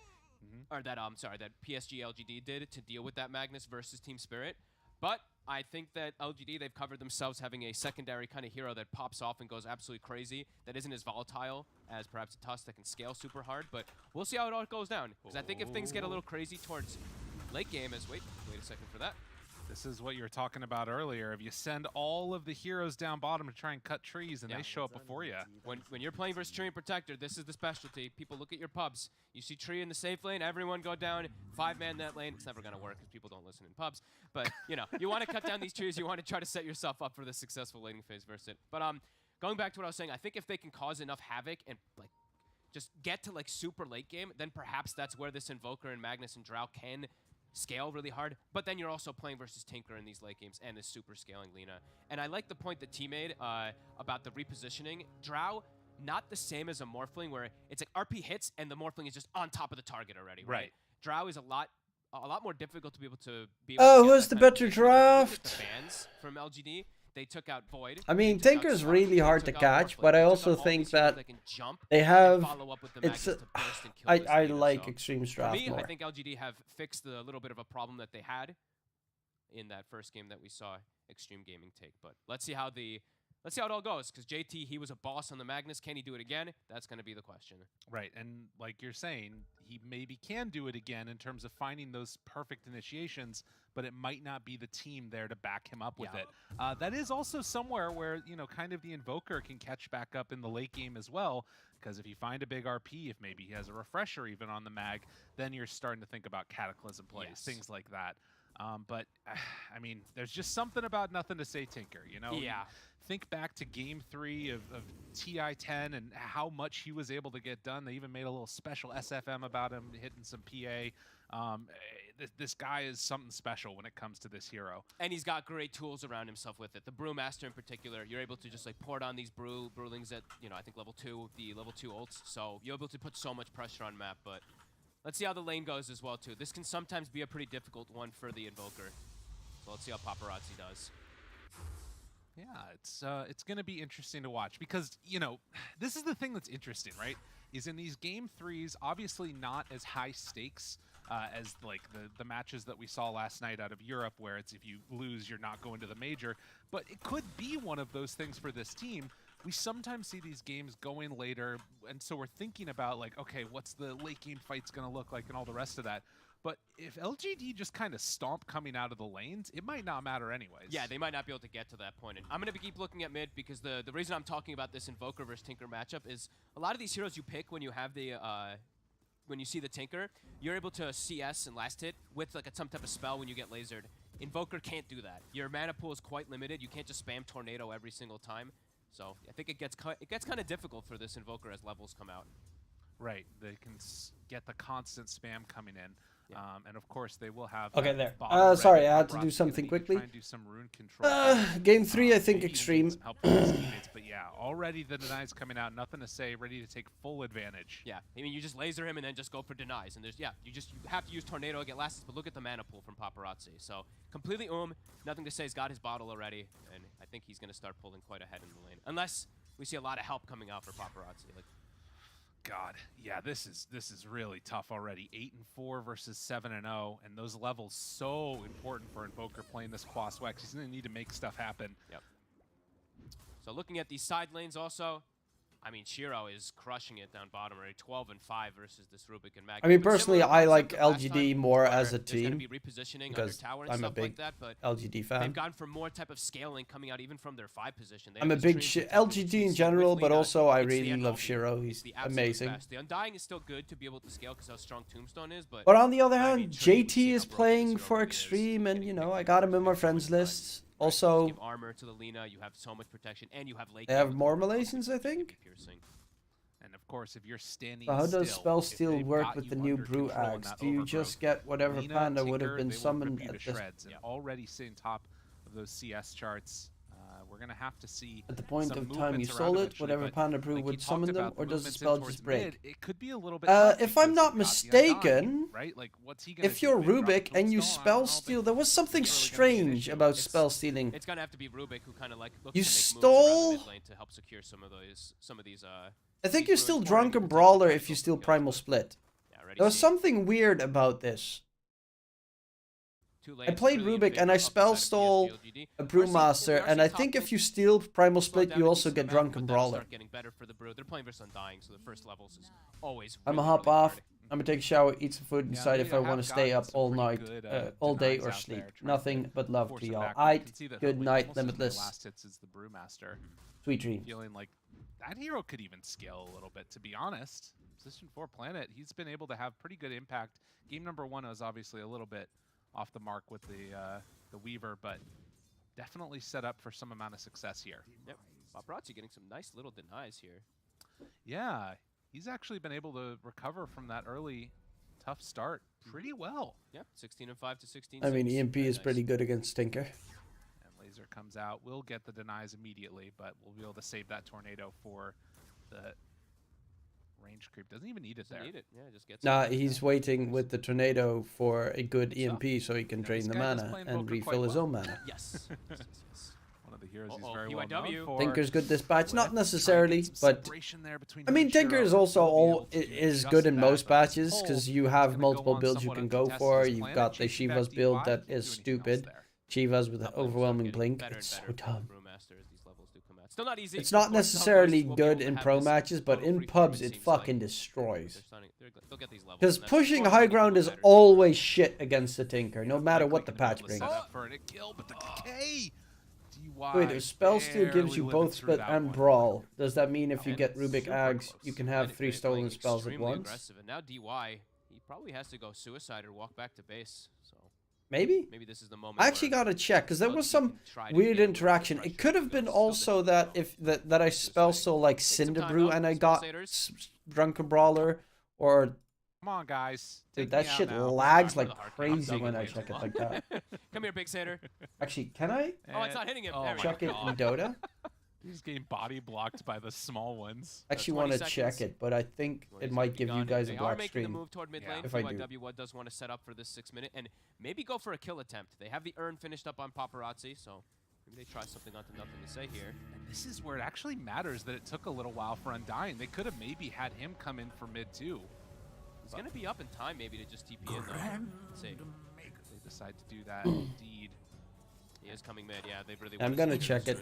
or that that PSG.LGD did to deal with that Magnus versus Team Spirit. But I think that LGD, they've covered themselves having a secondary kind of hero that pops off and goes absolutely crazy, that isn't as volatile as perhaps a Tusk that can scale super hard. But we'll see how it all goes down, because I think if things get a little crazy towards late game, wait a second for that. This is what you were talking about earlier. If you send all of the heroes down bottom to try and cut trees, and they show up before you. When you're playing versus Tree and Protector, this is the specialty. People look at your pubs. You see Tree in the safe lane, everyone go down, 5-man net lane. It's never going to work because people don't listen in pubs. But, you know, you want to cut down these trees. You want to try to set yourself up for the successful laning phase versus it. But going back to what I was saying, I think if they can cause enough havoc and, like, just get to, like, super late game, then perhaps that's where this Invoker and Magnus and Drow can scale really hard, but then you're also playing versus Tinker in these late games and is super scaling Lina. And I like the point that T made about the repositioning. Drow, not the same as a Morphling where it's like RP hits and the Morphling is just on top of the target already, right? Drow is a lot more difficult to be able to who has the better draft? The bans from LGD. They took out Void. I mean, Tinker's really hard to catch, but I also think that they have. It's. I like Xtreme's draft more. I think LGD have fixed the little bit of a problem that they had in that first game that we saw Xtreme Gaming take. But let's see how it all goes, because JT, he was a boss on the Magnus. Can he do it again? That's going to be the question. Right, and like you're saying, he maybe can do it again in terms of finding those perfect initiations, but it might not be the team there to back him up with it. That is also somewhere where, you know, kind of the Invoker can catch back up in the late game as well, because if you find a big RP, if maybe he has a refresher even on the mag, then you're starting to think about Cataclysm plays, things like that. But, I mean, there's just something about nothing to say Tinker, you know? Yeah. Think back to Game 3 of TI-10 and how much he was able to get done. They even made a little special SFM about him, hitting some PA. This guy is something special when it comes to this hero. And he's got great tools around himself with it. The Brewmaster in particular, you're able to just like pour down these Brewlings at, you know, I think level 2, the level 2 ults. So you're able to put so much pressure on map, but let's see how the lane goes as well, too. This can sometimes be a pretty difficult one for the Invoker. So let's see how Paparazzi does. Yeah, it's going to be interesting to watch because, you know, this is the thing that's interesting, right? Is in these Game 3s, obviously not as high stakes as like the matches that we saw last night out of Europe, where it's if you lose, you're not going to the major. But it could be one of those things for this team. We sometimes see these games go in later, and so we're thinking about like, okay, what's the late game fight's going to look like and all the rest of that. But if LGD just kind of stomp coming out of the lanes, it might not matter anyways. Yeah, they might not be able to get to that point. And I'm going to keep looking at mid because the reason I'm talking about this Invoker versus Tinker matchup is a lot of these heroes you pick when you have the when you see the Tinker, you're able to CS and last hit with like some type of spell when you get lasered. Invoker can't do that. Your mana pool is quite limited. You can't just spam Tornado every single time. So I think it gets kind of difficult for this Invoker as levels come out. Right, they can get the constant spam coming in. And of course, they will have. Okay, there. bottom Sorry, red I had to do paparazzi something gonna quickly. Try and do some rune control. Game 3, I think maybe Xtreme. some help from his teammates, but yeah, already the denies coming out. Nothing to say. Ready to take full advantage. Yeah, I mean, you just laser him and then just go for denies. And there's, you have to use Tornado to get last hits, but look at the mana pool from Paparazzi. So completely nothing to say. He's got his bottle already, and I think he's going to start pulling quite ahead in the lane. Unless we see a lot of help coming out for Paparazzi. Like, God, yeah, this is really tough already. 8-4 versus 7-0, and those levels so important for Invoker playing this Quas Wex. He's going to need to make stuff happen. Yep. So looking at these side lanes also, I mean, Shiro is crushing it down bottom already. 12-5 versus this Rubik and Mag. I mean, personally, I like LGD more as a team Be repositioning because under tower and I'm a stuff big like that, but LGD fan. they've gone for more type of scaling coming out even from their 5 position. I'm a big LGD in general, but also I really love Shiro. He's amazing. Best. The Undying is still good to be able to scale because how strong Tombstone is, but on the other hand, JT is playing for Xtreme, and you know, I got him in my friends list. Also, give armor to the Lina, you have so much protection, and you have late. They have more Malaysians, I think. And of course, if you're standing how does still, Spell Steal work with the new Brew Axe? Do you just get whatever Lina, panda would Tinker, have been they will summoned rip you at to this shreds, and already sitting top of those CS charts? We're gonna have to see at the point some of time you movements sold around it, whatever eventually, panda brew like would he summon talked them, about, or does the movements in spell towards just break? mid, it could be a little bit tough If I'm because not you've got the mistaken, Undying, right? Like, what's he gonna if do? you're Maybe drop Rubik and you Tombstone? I spell don't know, steal, but there was something it's really gonna be an strange issue. about spell stealing. It's gonna have to be Rubik who kind of like looks You to make stole- moves around the mid lane to help secure some of these. I think you're still Drunken Brawler if you steal Primal Split. There was something weird about this. I played Rubik and I spell stole a Brewmaster, and I think if you steal Primal Split, you also get Drunken Brawler. Getting better for the Brew. They're playing versus Undying, so the first levels is always. I'm gonna hop off. I'm gonna take a shower, eat some food, and decide if I want to stay up all night, all day, or sleep. Nothing but love to y'all. Good night, Limitless. Last hits is the Brewmaster. Sweet dreams. Feeling like that hero could even scale a little bit, to be honest. Position 4 Planet, he's been able to have pretty good impact. Game number 1 was obviously a little bit off the mark with the Weaver, but definitely set up for some amount of success here. Yep. Paparazzi getting some nice little denies here. Yeah, he's actually been able to recover from that early tough start pretty well. Yep, 16-5 to 16. I mean, EMP is pretty good against Tinker. And Laser comes out. We'll get the denies immediately, but we'll be able to save that Tornado for the range creep. Doesn't even need it there. Need it. Yeah, just gets Nah, he's waiting with the Tornado for a good EMP so he can drain the mana and refill his own mana. Yes. One of the heroes he's very well known for. Tinker's good dispatch, not necessarily, but I mean, Tinker is also is good in most patches because you have multiple builds you can go for. You've got the Shiva's build that is stupid. Shiva's with an overwhelming blink. It's so dumb. Still not easy. It's not necessarily good in pro matches, but in pubs it fucking destroys. Because pushing high ground is always shit against the Tinker, no matter what the patch brings. Wait, if Spell Steal gives you both Split and Brawl, does that mean if you get Rubik Ags, you can have 3 stolen spells at once? Aggressive. And now DY, he probably has to go suicide or walk back to base. So maybe? Maybe this is the moment. I actually gotta check, because there was some weird interaction. It could have been also that if that I Spell Stole like Cinderbrew and I got Drunken Brawler, or... Come on, guys. Dude, that shit lags like crazy when I check it like that. Come here, Big Satyr. Actually, can I? Oh, it's not hitting him. Check it in Dota? He's getting body blocked by the small ones. I actually want to check it, but I think it might give you guys a black screen. The move toward mid lane. If I do. PYW does want to set up for this 6 minute and maybe go for a kill attempt. They have the urn finished up on Paparazzi, so maybe they try something onto nothing to say here. And this is where it actually matters that it took a little while for Undying. They could have maybe had him come in for mid too. He's going to be up in time maybe to just TP in though. Let's see. They decide to do that indeed. He is coming mid, yeah. They really I'm going to check it.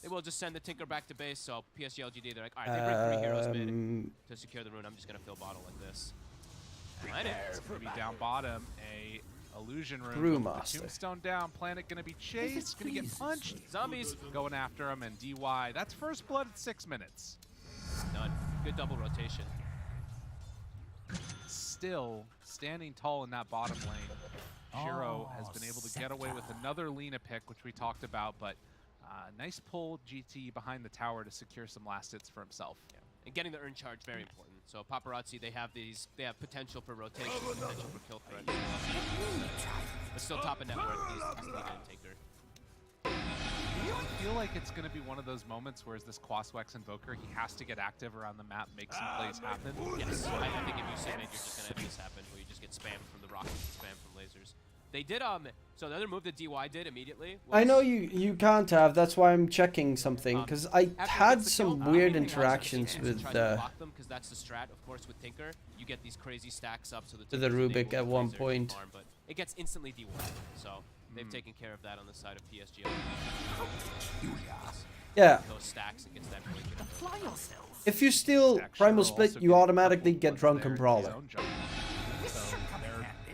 They will just send the Tinker back to base, so PSG.LGD, they're like, alright, they bring 3 heroes mid to secure the rune. I'm just going to fill bottle like this. It's going to be down bottom, a illusion rune. Brewmaster. Tombstone down, Planet going to be chased, going to get punched. Zombies going after him, and DY. That's first blood at 6 minutes. Done. Good double rotation. Still standing tall in that bottom lane. Shiro has been able to get away with another Lina pick, which we talked about, but nice pull GT behind the tower to secure some last hits for himself. Yeah. And getting the earn charge, very important. So Paparazzi, they have potential for rotation, potential for kill threat. But still top of network, he's Lina and Tinker. I feel like it's going to be one of those moments where this Quaswex Invoker, he has to get active around the map, make some plays happen. Yes, I think if you submit, you're just going to have this happen, where you just get spammed from the rockets and spammed from lasers. They did, so the other move that DY did immediately was, I know you can't have, that's why I'm checking something, because I had some weird interactions with because that's the strat, of course, with Tinker. You get these crazy stacks up, so the Rubik at one point. Farm, but it gets instantly DY, so they've taken care of that on the side of PSG. Yeah. Those stacks and gets that really good. If you steal Primal Split, you automatically get Drunken Brawler.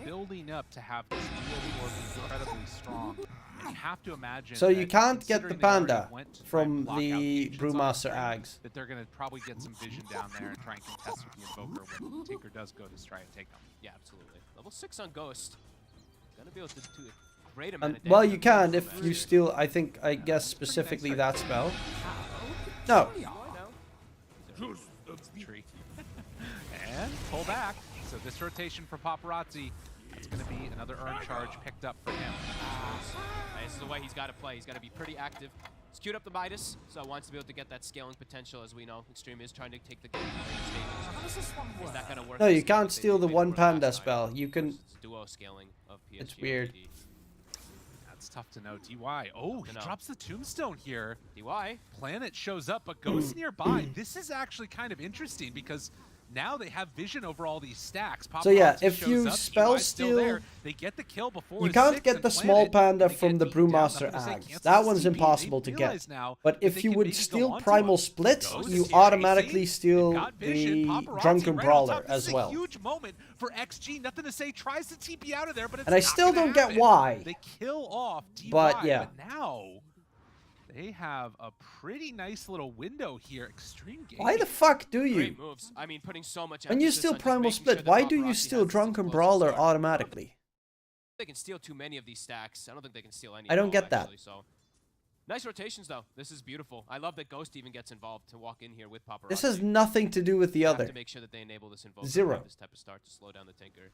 Building up to have this dual core be incredibly strong. And you have to imagine. So you can't get the Panda from from the Brewmaster Ags. That they're going to probably get some vision down there and try and contest with the Invoker when Tinker does go to try and take them. Yeah, absolutely. Level 6 on Ghost. Gonna be able to do a great amount of damage. Well, you can if you steal, I guess specifically that spell. No. Tree. And pull back. So this rotation for Paparazzi, that's going to be another earn charge picked up for him. This is the way he's got to play. He's got to be pretty active. He's queued up the Midas, so wants to be able to get that scaling potential. As we know, Xtreme is trying to take the game to later stages. Is that going to work? No, you can't steal the one Panda spell. You can. It's duo scaling of PSG. It's weird. That's tough to know. DY. Oh, he drops the tombstone here. DY. Planet shows up, but goes nearby. This is actually kind of interesting because now they have vision over all these stacks. So yeah, Paparazzi if you shows up, spell DY's still steal, there. They get the kill before you his can't six get and the small Planet, panda from the Brewmaster down. Ags. That one's impossible to get. But if you would steal Primal Split, you automatically steal the Drunken Brawler as well. Huge moment for XG. Nothing to say. Tries to TP out of there, but it's And I not still gonna don't get happen. why. They kill off DY, But yeah. But now they have a pretty nice little window here. Xtreme game. Why the fuck do you? Great moves. I mean, putting so much When you emphasis steal on just Primal making Split, sure that why do you Paparazzi steal has Drunken explosive Brawler start. automatically? They can steal too many of these stacks. I don't think they can steal any. I don't get that. Actually, so. Nice rotations, though. This is beautiful. I love that Ghost even gets involved to walk in here with Paparazzi. This has nothing to do with the other. Have to make sure that they enable this invoker. Zero. This type of start to slow down the Tinker.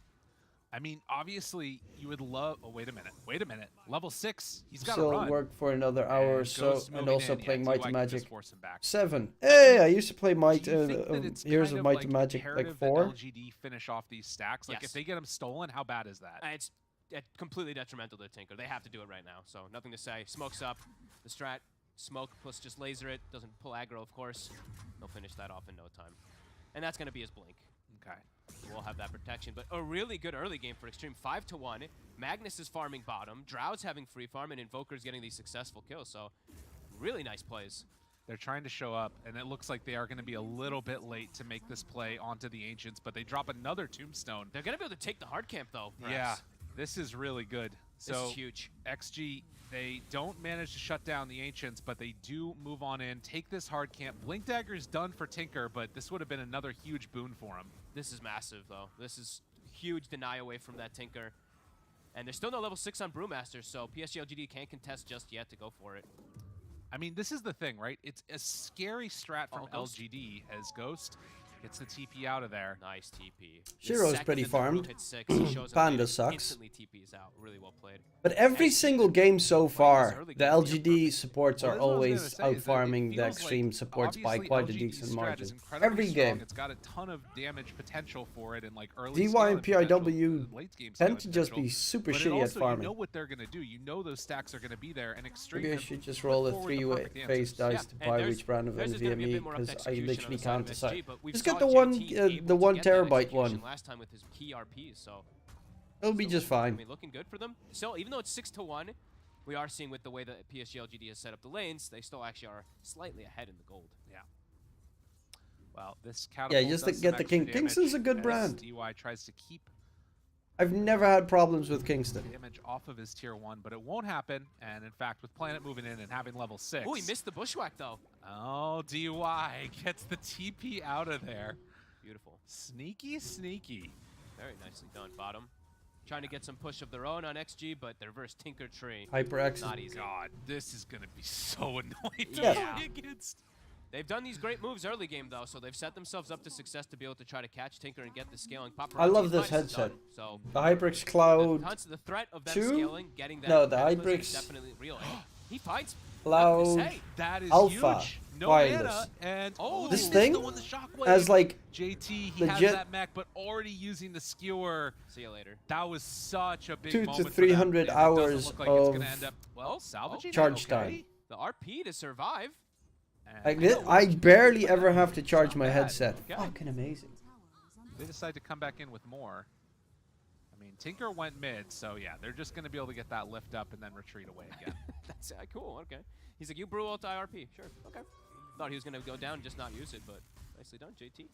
I mean, obviously, you would love. Oh, wait a minute. Wait a minute. Level 6. He's got to Still run. work for another hour or so, Ghost and moving also in. playing Yeah, Might DY and can just Magic force him back. 7. Hey, I used to play Might Do you think that it's Heroes kind of Might like and Magic like imperative that 4. LGD finish off these stacks? Like, Yes. if they get them stolen, how bad is that? It's completely detrimental to Tinker. They have to do it right now, so nothing to say. Smokes up. The strat, smoke plus just laser it. Doesn't pull aggro, of course. They'll finish that off in no time. And that's going to be his blink. Okay. We'll have that protection, but a really good early game for Xtreme. 5-1. Magnus is farming bottom. Drow's having free farm, and Invoker's getting these successful kills, so really nice plays. They're trying to show up, and it looks like they are going to be a little bit late to make this play onto the Ancients, but they drop another tombstone. They're going to be able to take the hard camp, though, Yeah, perhaps. this is really good. This So is huge. XG, they don't manage to shut down the Ancients, but they do move on in, take this hard camp. Blink Dagger's done for Tinker, but this would have been another huge boon for him. This is massive, though. This is huge deny away from that Tinker. And there's still no level 6 on Brewmaster, so PSG.LGD can't contest just yet to go for it. I mean, this is the thing, right? It's a scary strat from Ghost. LGD as Ghost gets the TP out of there. Nice TP. Shiro's pretty farmed. Panda sucks. Instantly TP's out. Really well played. But every single game so far, the LGD supports are Well, always that's what I was gonna say, is that it out-farming the feels Xtreme like supports by obviously quite a LGD's decent strat margin. is incredibly Every strong. game. It's got a ton of damage potential for it in like early DY scaling and PIW potential, late game tend scaling to just be potential, super but it shitty at also, farming. You know what they're going to do. You know those stacks are going to be there, and Xtreme Maybe I have should just put roll a forward the three-way perfect face answers. dice to and buy there's- which brand of there's just gonna be a bit NVMe more because I execution on literally the side can't of decide. SG, but we Just saw get the JT one, able the to 1 get that terabyte execution one. last time with his key RPs, so It'll be just fine. I mean, looking good for them. Still, even though it's 6-1, we are seeing with the way that PSG.LGD has set up the lanes, they still actually are slightly ahead in the gold. Yeah. Well, this catapult just does to some get the extra King. Kingston's a damage good as brand. DY tries to keep I've never had problems with Kingston. damage off of his tier 1, but it won't happen. And in fact, with Planet moving in and having level 6. Oh, he missed the bushwhack, though. Oh, DY gets the TP out of there. Beautiful. Sneaky, sneaky. Very nicely done. Bottom. Trying to get some push of their own on XG, but their reverse Tinker tree. HyperX. Not easy. God, this is going to be so annoying to Yeah. play against. They've done these great moves early game, though, so they've set themselves up to success to be able to try to catch Tinker and get the scaling. I love this headset. The HyperX Cloud the threat of them 2? scaling, getting that No, the cataclysm HyperX is definitely real. He fights. Cloud that is Alpha huge. No wireless. mana, and This thing has like JT, he legit has that mech, but already using the skewer. See you later. That was such a big 200 moment to 300 for them. hours Like of it's end up, well, salvaging charge okay. time. The RP to survive. Like this, I barely ever have to charge my headset. Okay. Fucking amazing. They decide to come back in with more. I mean, Tinker went mid, so yeah, they're just going to be able to get that lift up and then retreat away again. That's cool. Okay. He's like, you brew ult IRP. Sure. Okay. Thought he was going to go down and just not use it, but nicely done, JT.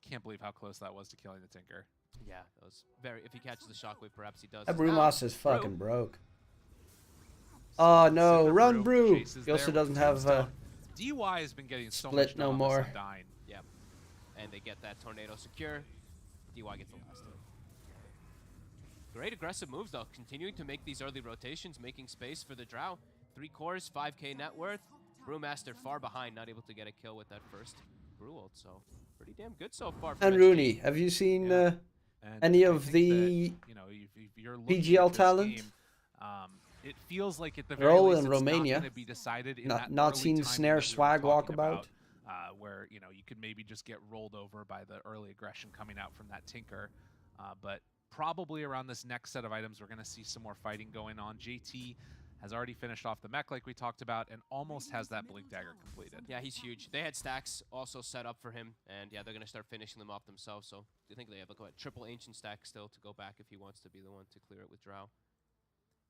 Can't believe how close that was to killing the Tinker. Yeah, that was very. If he catches the shockwave, perhaps he does. That Brew Moss is fucking broke. Oh no, run Brew! He also doesn't have DY has been getting so split much no more. Yep. And they get that tornado secure. DY gets the last hit. Great aggressive moves though, continuing to make these early rotations, making space for the Drow. 3 cores, 5k net worth. Brewmaster far behind, not able to get a kill with that first Brew ult, so pretty damn good so far. And Rooney, have you seen any of the PGL talent? Game, it feels like at the They're very all least in it's Romania. not going to be decided in that not early seen timing Snare that we were swag walk talking about. Where you could maybe just get rolled over by the early aggression coming out from that Tinker, but probably around this next set of items we're going to see some more fighting going on. JT has already finished off the mech like we talked about and almost has that Blink Dagger completed. Yeah, he's huge. They had stacks also set up for him, and yeah, they're going to start finishing them off themselves. So I think they have like a triple ancient stack still to go back if he wants to be the one to clear it with Drow.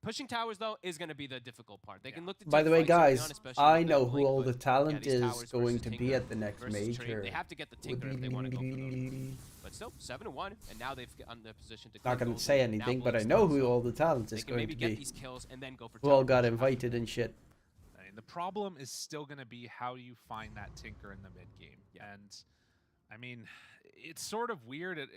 Pushing towers, though, is going to be the difficult part. They can look to By the way, guys, on, I know who Blink, all the talent is going to be Tinker at the next major. They have to get the Tinker if they want to go for them. But still, 7-1, and now they've gotten the position to. Not going to say anything, but I know who all the talent is going to be. These kills and then go for who all got invited and shit. I mean, the problem is still going to be how do you find that Tinker in the mid game, and I mean, it's sort of weird. It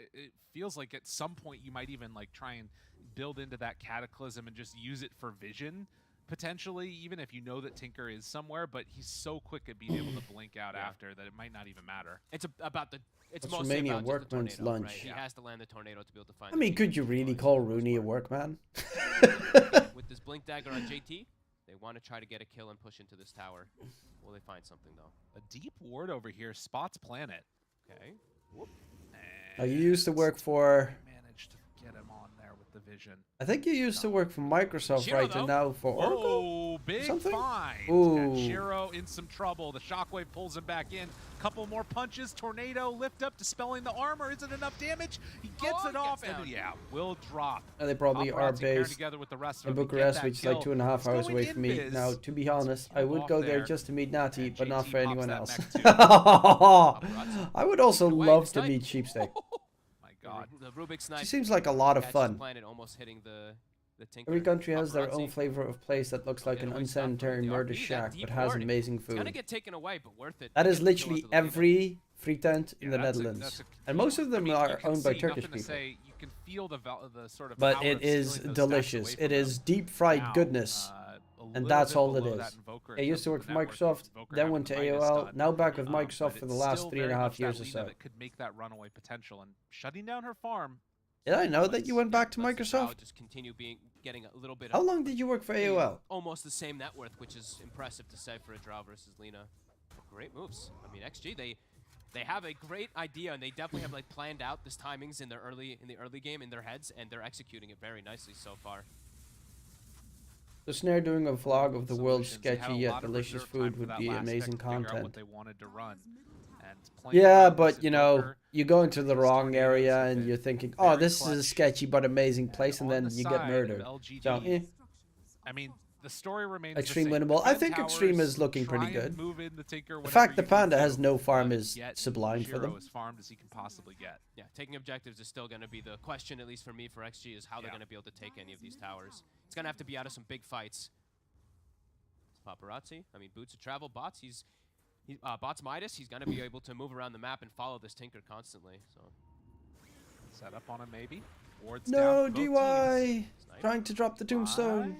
feels like at some point you might even like try and build into that Cataclysm and just use it for vision, potentially, even if you know that Tinker is somewhere, but he's so quick at being able to blink out after that it might not even matter. It's about the... It's That's mostly Romania about workman's just the tornado, lunch. right? He has to land the tornado to be able to find I mean, could you really call Rooney a workman? With this Blink Dagger on JT, they want to try to get a kill and push into this tower. Will they find something, though? A deep ward over here spots Planet. Okay. Whoop. You used to work for... Managed to get him on there with the vision. I think you used to work for Microsoft, Shiro, right? And now for Oracle? Oh, big something? find. Ooh. And Shiro in some trouble. The shockwave pulls him back in. Couple more punches. Tornado lift up, dispelling the armor. Isn't enough damage. He gets it off, and yeah, will drop. And they probably are based with the rest in Bucharest, which is like 2.5 hours away from me. Now, to be honest, I would go there just to meet Natty, but not for anyone else. I would also love to meet Sheepstick. God. The Rubik Snipe. She seems like a lot of fun. Planet almost hitting the Tinker. Every country has their own flavor of place that looks like an unsanitary murder shack, but has amazing food. It's gonna get taken away, but worth it. That is literally every free tent in the Netherlands, and most of them are owned by Turkish people. You can feel the sort of but it is delicious. It is deep fried goodness. And that's all it is. I used to work for Microsoft, then went to AOL, now back with Microsoft for the last 3.5 years or so. That could make that runaway potential, and shutting down her farm. Did I know that you went back to Microsoft? Just continue getting a little bit. How long did you work for AOL? Almost the same net worth, which is impressive to say for a Drow versus Lina. Great moves. I mean, XG they have a great idea, and they definitely have like planned out this timings in the early game in their heads, and they're executing it very nicely so far. The Snare doing a vlog of the world's sketchy yet delicious food would be amazing content. Yeah, but you know, you go into the wrong area and you're thinking, oh, this is a sketchy but amazing place, and then you get murdered. So, I mean, the story remains Xtreme winnable. I think Xtreme is looking pretty good. The fact the Panda has no farm is sublime for them. As farmed as he can possibly get. Yeah, taking objectives is still going to be the question, at least for me, for XG, is how they're going to be able to take any of these towers. It's going to have to be out of some big fights. Paparazzi, I mean, Boots of Travel, Bots, Bots Midas, he's going to be able to move around the map and follow this Tinker constantly. So set up on him, maybe. Wards no, down DY! Trying to drop the tombstone.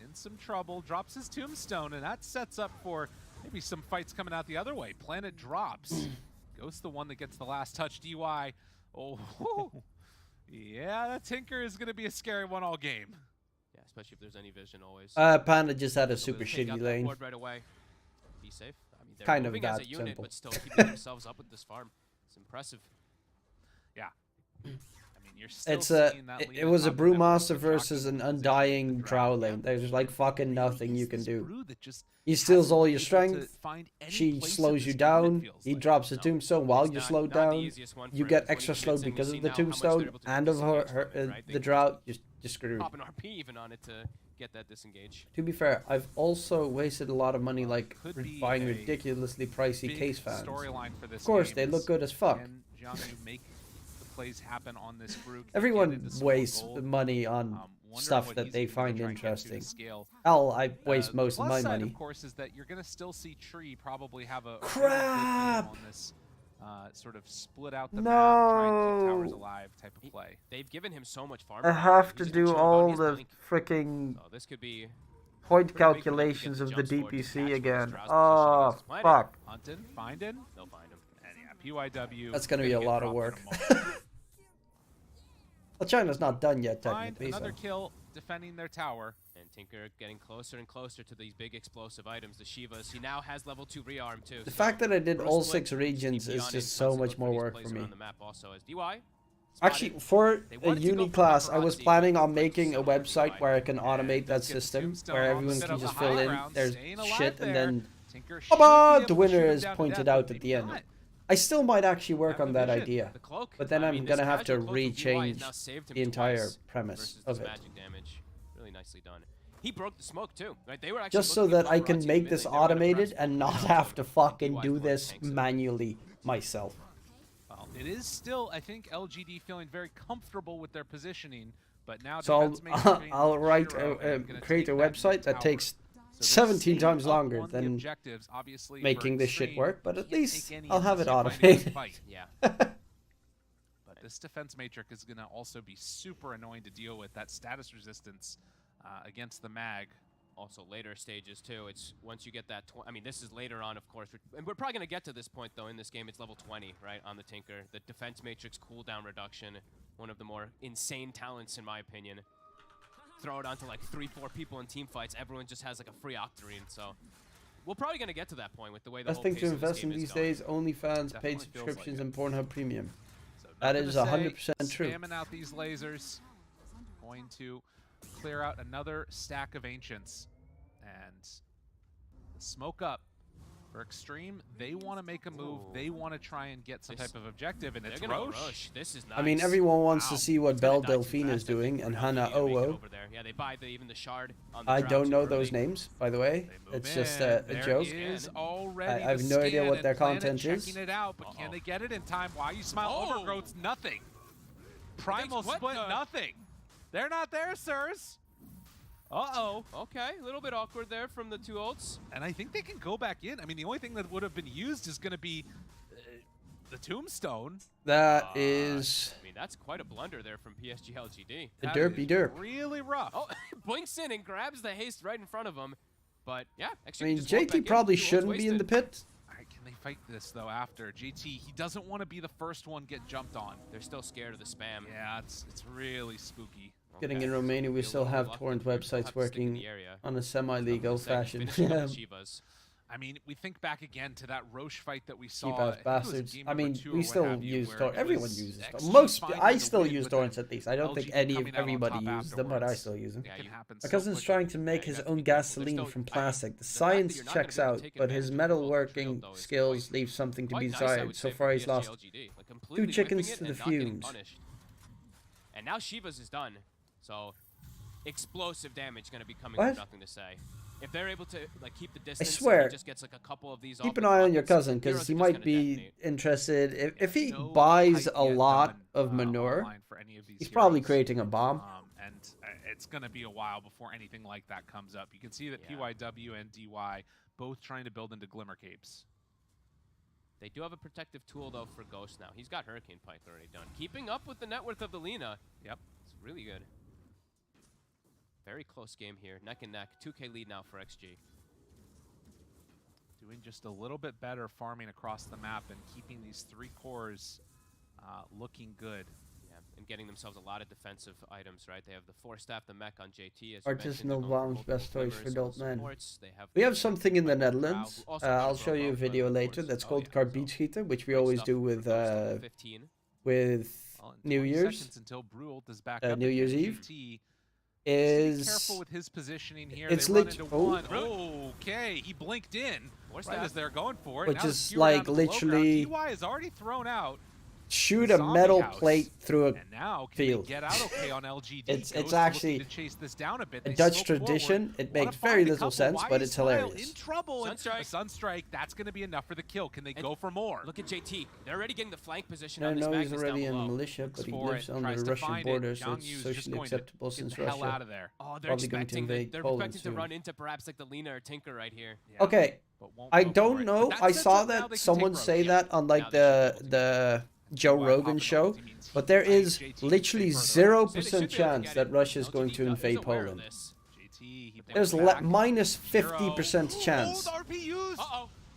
In some trouble, drops his tombstone, and that sets up for Maybe some fights coming out the other way. Planet drops. Ghost the one that gets the last touch. DY. Oh, yeah, that Tinker is going to be a scary one all game. Yeah, especially if there's any vision always. Panda just had a super shitty lane. Right away. Be safe. I mean, they're Kind of moving that as a unit, simple. but still keeping themselves up with this farm. It's impressive. Yeah. I mean, you're still It's seeing that it was a top of the network Brewmaster with versus an Jockey undying with the Drow drought. lane. There's like fucking nothing you can do. Brew that just He steals hasn't all been your able to strength. find any She place in slows this you game, it down. feels He like. drops a tombstone while you're It's slowed not the down. easiest one You for get him. When he extra gets slowed in, you because see of the now how much they're tombstone able to and of disengage her from it, right? They the can drought. Just screwed. pop an RP even on it to get that disengage. To be fair, I've also wasted a lot of money like Could be buying a ridiculously pricey big case fans. storyline for this Of course, game they look is, good as fuck. Can Jiangyu make the plays happen on this Brew? Can he get Everyone into some more wastes gold? money on Wondering stuff what that he's they gonna find try and get to interesting. scale. Hell, I waste most of plus my side, money. of course, is that you're going to still see Tree probably have a Crap! on this sort of split out the map, try and keep towers No. alive type of play. They've given him so much farm. I power. have to He's do chill about all his the blink. freaking So this could be point pretty big for them to get calculations the of the jumps forward, DPC detach from again. this Drow's Oh, position. He's fuck. Hunting, finding, They'll find him. and yeah, PYW. That's gonna be a get lot of dropped in work. a moment. Well, China's not done yet, Find technically. another So. kill defending their tower. And Tinker getting closer and closer to these big explosive items, the Shivas. He now has level 2 rearm too. The so fact that I did Bruce all Blake 6 regions keep is on just in, so constantly much look more these work plays for me. around the map also as DY. Actually, spotted. for They a wanted to go uni for class, I paparazzi, was but planning on Blake making a so lucky website DY. where I can And automate that does get system, Tombstone where on the everyone set can of the just high fill in ground, their staying alive shit and there. then Tinker should Baba, be the able to winner shoot him is down to pointed death, out but at the maybe end. not. I still might actually work Have on the that vision. idea, The cloak. but then I I'm mean, gonna this have to casual cloak from DY has rechange now saved him the entire twice premise versus of this it. magic damage. Really nicely done. He broke the smoke too, right? They were actually Just so looking at that I can paparazzi make mid this lane. They were gonna press automated smoke and not around have him, to and fucking DY's do going this tanks it. manually myself. Well, it is still, I think, LGD feeling very comfortable with their positioning, but now So defense maker James I'll write Shiro is gonna create a take that website mid that tower. takes So they're 17 times staying up longer on the than objectives, obviously, for making this shit Xtreme. work, but at Can't least take any I'll have it unless you're finding automated. a fight. Yeah. But this defense matrix is going to also be super annoying to deal with. That status resistance against the mag. Also later stages too. It's once you get that. I mean, this is later on, of course, and we're probably gonna get to this point though in this game. It's level 20, right, on the Tinker. The defense matrix cooldown reduction, one of the more insane talents in my opinion. Throw it onto like 3-4 people in team fights. Everyone just has like a free Octarine. So we're probably gonna get to that point with the way the Best whole thing pace to of this invest in game is these going. days: OnlyFans, paid Definitely feels subscriptions, like and Pornhub Premium. So That nothing is to say, 100% true. Spamming out these lasers. Going to clear out another stack of Ancients. And the smoke up for Xtreme. They want to make a move. Ooh. They want to try and get some type of objective, and They're it's gonna go Roche. This is nice. I mean, everyone wants to Wow. see what It's gonna Belle die too Delphine is fast, I think, doing for and LGD Hannah to make it Owo. over there. Yeah, they buy even the shard on the I Drow don't too know those early. names, by the way. They move It's just in. a There joke. is already I have the no idea scan, what and their Planet content is. checking it out, but can they get it in time? Why you smile? Oh. Overgrowth's nothing. Primal what split the- nothing. They're not there, sirs. Uh-oh. Okay, a little bit awkward there from the two ults. And I think they can go back in. I mean, the only thing that would have been used is going to be the Tombstone. That is I mean, that's quite a blunder there from PSG.LGD. the That derpy is derp. really rough. Oh, blinks in and grabs the haste right in front of him. But yeah, I actually, mean, just walk back JT in, probably 2 ults shouldn't be in the wasted. pit. All right, can they fight this, though, after? JT, he doesn't want to be the first one get jumped on. They're still scared of the spam. Yeah, it's really spooky. Getting Okay, in so Romania, we be a still little have reluctant torrent here. Still websites have to stick in working the area. on a semi-legal fashion. Finishing up the Shivas. I mean, we think back again to that Roche fight that we saw. Cheap I ass think it was bastards. game I number mean, 2 or we what still have you, use where torrent. it Everyone was uses XG torrent. Most, finding I the still win, use but torrents then at least. I don't think LGD coming out on everybody top uses them, but I afterwards. still use them. It can happen My so cousin's quickly. trying to make Yeah, you his have to own be careful. There's gasoline still- from I- plastic. The the fact that science you're not gonna checks be able to out, take but his advantage of the world metalworking shield, though, is skills quite- leave something to be quite nice, I desired. would So say, far, for he's lost PSG.LGD. Like, completely chickens whipping it to the and not getting fumes. punished. And now Shivas is done. So explosive damage going to be coming What? from nothing to say. If they're able to like keep the distance, and swear, he just gets like a couple of these. Keep off an the eye on your pockets, cousin heroes because he are just might gonna be detonate. interested. If he No buys hype a yet lot done, of manure, online for any of these he's probably heroes. creating a bomb. And it's going to be a while before anything like that comes up. You can see that Yeah. PYW and DY both trying to build into Glimmer Capes. They do have a protective tool though for Ghost now. He's got Hurricane Pike already done. Keeping up with the net worth of the Lina. Yep. It's really good. Very close game here. Neck and neck. 2K lead now for XG. doing just a little bit better farming across the map and keeping these 3 cores looking good. Yeah, and getting themselves a lot of defensive items, right? They have the 4-staff, the mech on JT. As Artisanal bombs, best toys for adult men. They have We have something in the Netherlands. I'll show you a video later. That's called Carbide Schieten, which we always do with New Year's. Until Brult is back New Year's Eve. Be careful with his positioning here. It's they run into one. Okay, he blinked in right as they're going for it. Which now is like literally DY is already thrown out. Shoot a metal plate through a now, field. Get out okay on LGD? It's actually to chase this down a bit. a Dutch tradition. It makes very little sense, but it's hilarious. In trouble. Sunstrike. That's going to be enough for the kill. Can they go for more? Look at JT. They're already getting the flank position I on this know he's Magnus already in down below. militia, but he lives on the Russian border, so it's socially acceptable since Russia. Oh, they're probably going to expecting invade they're Poland expecting soon. to run into perhaps like the Lena or Tinker right here. Yeah. Okay, I don't know. I saw that someone say that on like the Joe Rogan show, but there is literally 0% chance that Russia is going to invade Poland. There's minus 50% chance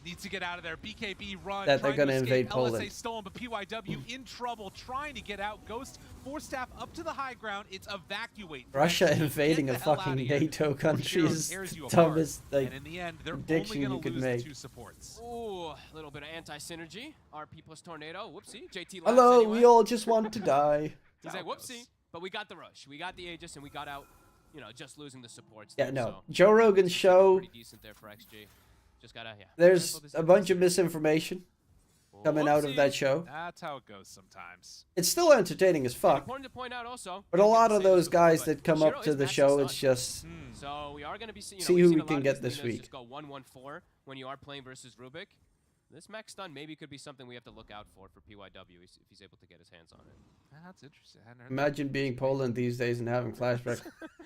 needs to get out of there. BKB run that they're going to invade LSA Poland. Stolen, but PYW in trouble trying to get out. Ghost 4-staff up to the high ground. It's evacuate. Russia invading a fucking NATO country is the dumbest like, and in the end, they're prediction only you could lose make. 2 supports. Ooh, a little bit of anti-synergy. RP plus Tornado. Whoopsie. JT laughs Hello, anyway. we all just want to die. He's like, whoopsie. But we got the rush. We got the Aegis, and we got out, you know, just losing the supports. Yeah, there, no. so Joe Rogan's show. Pretty decent there for XG. Just gotta, yeah. There's a bunch of misinformation coming out of that show. That's how it goes sometimes. It's still entertaining as fuck. Important to point out also. But a lot of those guys that come up to the show, it's just So we are gonna be seeing. See who we can get this week. Just go 1-1-4 when you are playing versus Rubik. This mech stun maybe could be something we have to look out for PYW if he's able to get his hands on it. That's interesting. Imagine being Poland these days and having flashbacks.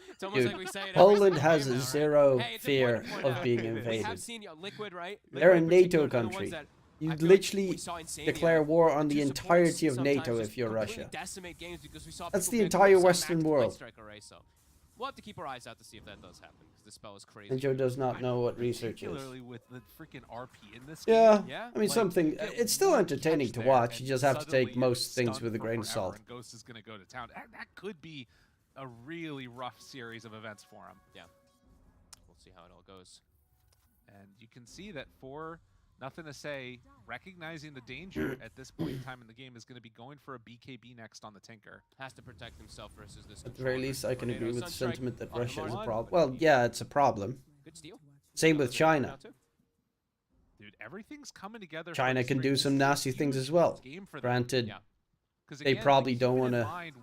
It's almost Dude, like we say it Poland every has game now, zero right? Hey, it's fear important to point of out. being We invaded. have seen Liquid, right? They're a Liquid in NATO particular, they're the ones country. that You I feel like literally we saw in Samia, declare war on the 2 supports entirety of sometimes NATO just if you're completely Russia. decimate games because we saw That's people the pick entire some Western active world. Light Strike array, so we'll have to keep our eyes out to see if that does happen because this spell is crazy. And Joe does not know what research is. Particularly with the freaking RP in this Yeah, game. I mean, something. It's still entertaining to watch. You just have to take most things with a grain of salt. And Ghost is going to go to town. That could be a really rough series of events for him. Yeah. We'll see how it all goes. And you can see that for Nothing to Say, recognizing the danger at this point in time in the game, is going to be going for a BKB next on the Tinker. Has to protect himself versus this. At the very least, I can agree with the sentiment that on Russia is a Mars. problem. Well, yeah, it's a problem. Good steal. Same with China. Dude, everything's coming together. China can do some nasty things as well. Granted, they probably don't want to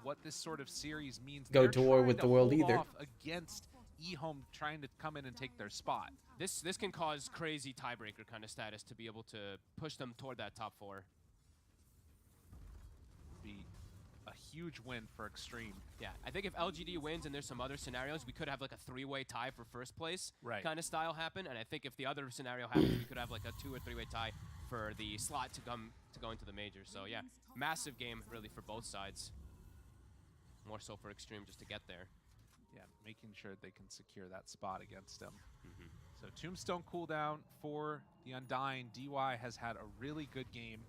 go to war with the world either. Against eHome trying to come in and take their spot. This can cause crazy tiebreaker kind of status to be able to push them toward that top 4. Be a huge win for Xtreme. Yeah, I think if LGD wins and there's some other scenarios, we could have like a 3-way tie for first place kind of style happen. And I think if the other scenario happens, we could have like a 2- or 3-way tie for the slot to go into the major. So yeah, massive game really for both sides. More so for Xtreme just to get there. Yeah, making sure they can secure that spot against him. So Tombstone cooldown for the Undying. DY has had a really good game.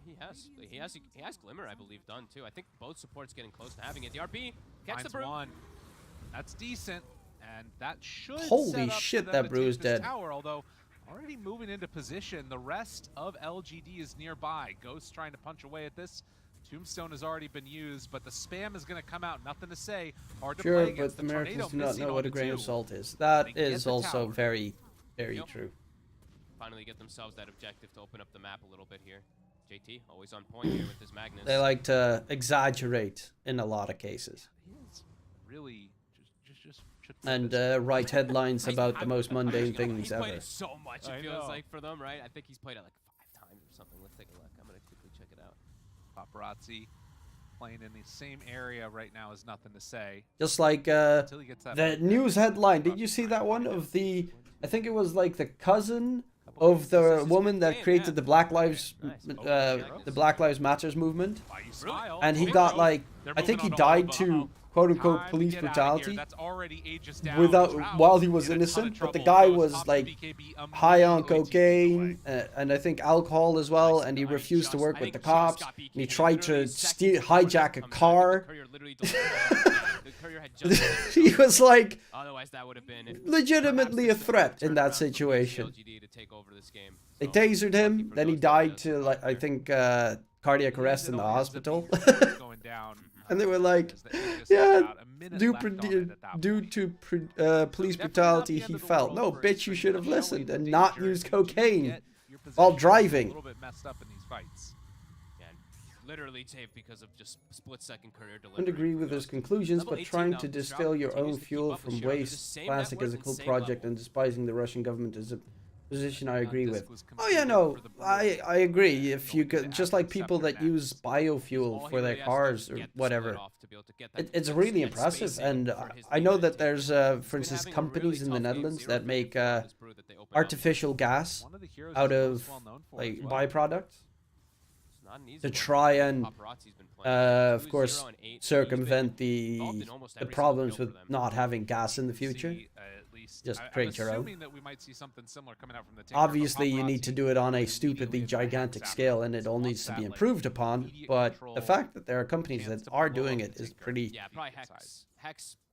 Yeah, he has Glimmer, I believe, done too. I think both supports getting close to having it. The RP gets the brew. One. That's decent, and that should Holy set up shit, for them that to brew take is this dead. Tower, although already moving into position. The rest of LGD is nearby. Ghost trying to punch away at this. Tombstone has already been used, but the spam is going to come out. Nothing to say. Hard to play against. But The Americans Tornado do not missing know on what a the grain of 2. salt is. That They get is the also tower. very, very true. Finally get themselves that objective to open up the map a little bit here. JT, always on point here with his Magnus. They like to exaggerate in a lot of cases. He is really just And write headlines about the most mundane things he's ever. played it so much, I it feels know. like, for them, right? I think he's played it like 5 times or something. Let's take a look. I'm going to quickly check it out. Paparazzi playing in the same area right now is Nothing to Say. Just like Until he gets that the news headline. Did you see that one of the? I think it was like the cousin of the woman that created the Black Lives, the Black Lives Matters movement, and he got like, I think he died to quote unquote Time to police get outta here. brutality That's already ages down. without Trout while he in was a ton of innocent, but the trouble. guy Goes was top like BKB high on immediately cocaine and I think alcohol as well, and he refused to work with the cops. And he tried to hijack a car. He was like legitimately a threat in that situation. They tasered him, then he died to like I think cardiac arrest in the hospital. And they were like, yeah, due to police brutality, he fell. No, bitch, you should have listened and not used cocaine while driving. A little bit messed up in these fights. Literally saved because of just split-second career I delivery. don't agree with his conclusions, but trying to distill your own fuel from waste plastic is a cool project, and despising the Russian government is a position I agree with. Oh yeah, no, I agree. If you could, just like people that use biofuel for their cars or whatever, it's really impressive. And I know that there's, for instance, companies in the Netherlands that make artificial gas out of like byproducts to try and, of course, circumvent the problems with not having gas in the future. Just create your own. Obviously, you need to do it on a stupidly gigantic scale, and it all needs to be improved upon. But the fact that there are companies that are doing it is pretty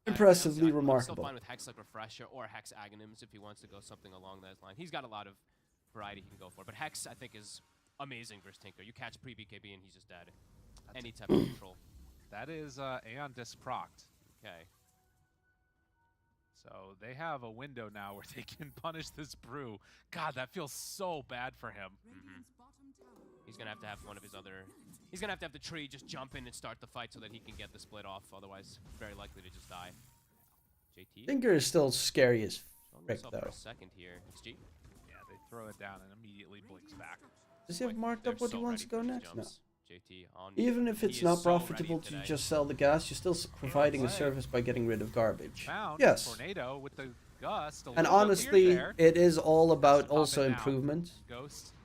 impressively remarkable. Still fine with Hex like Refresher or Hex Aghanims if he wants to go something along that line. He's got a lot of variety he can go for, but Hex I think is amazing versus Tinker. You catch pre-BKB and he's just dead. Any type of control. That is Aeon Disc procced. Okay. So they have a window now where they can punish this brew. God, that feels so bad for him. He's gonna have one of his other. He's gonna have the tree just jump in and start the fight so that he can get the split off. Otherwise, very likely to just die. JT. Tinker is still scary as frick though. For a second here. XG. Yeah, they throw it down and immediately blinks back. Does he have marked up what he wants to go next? No. JT on Even if it's not profitable to just sell the gas, you're still providing a service by getting rid of garbage. Yes. Tornado with the gust. And honestly, it is all about also improvement.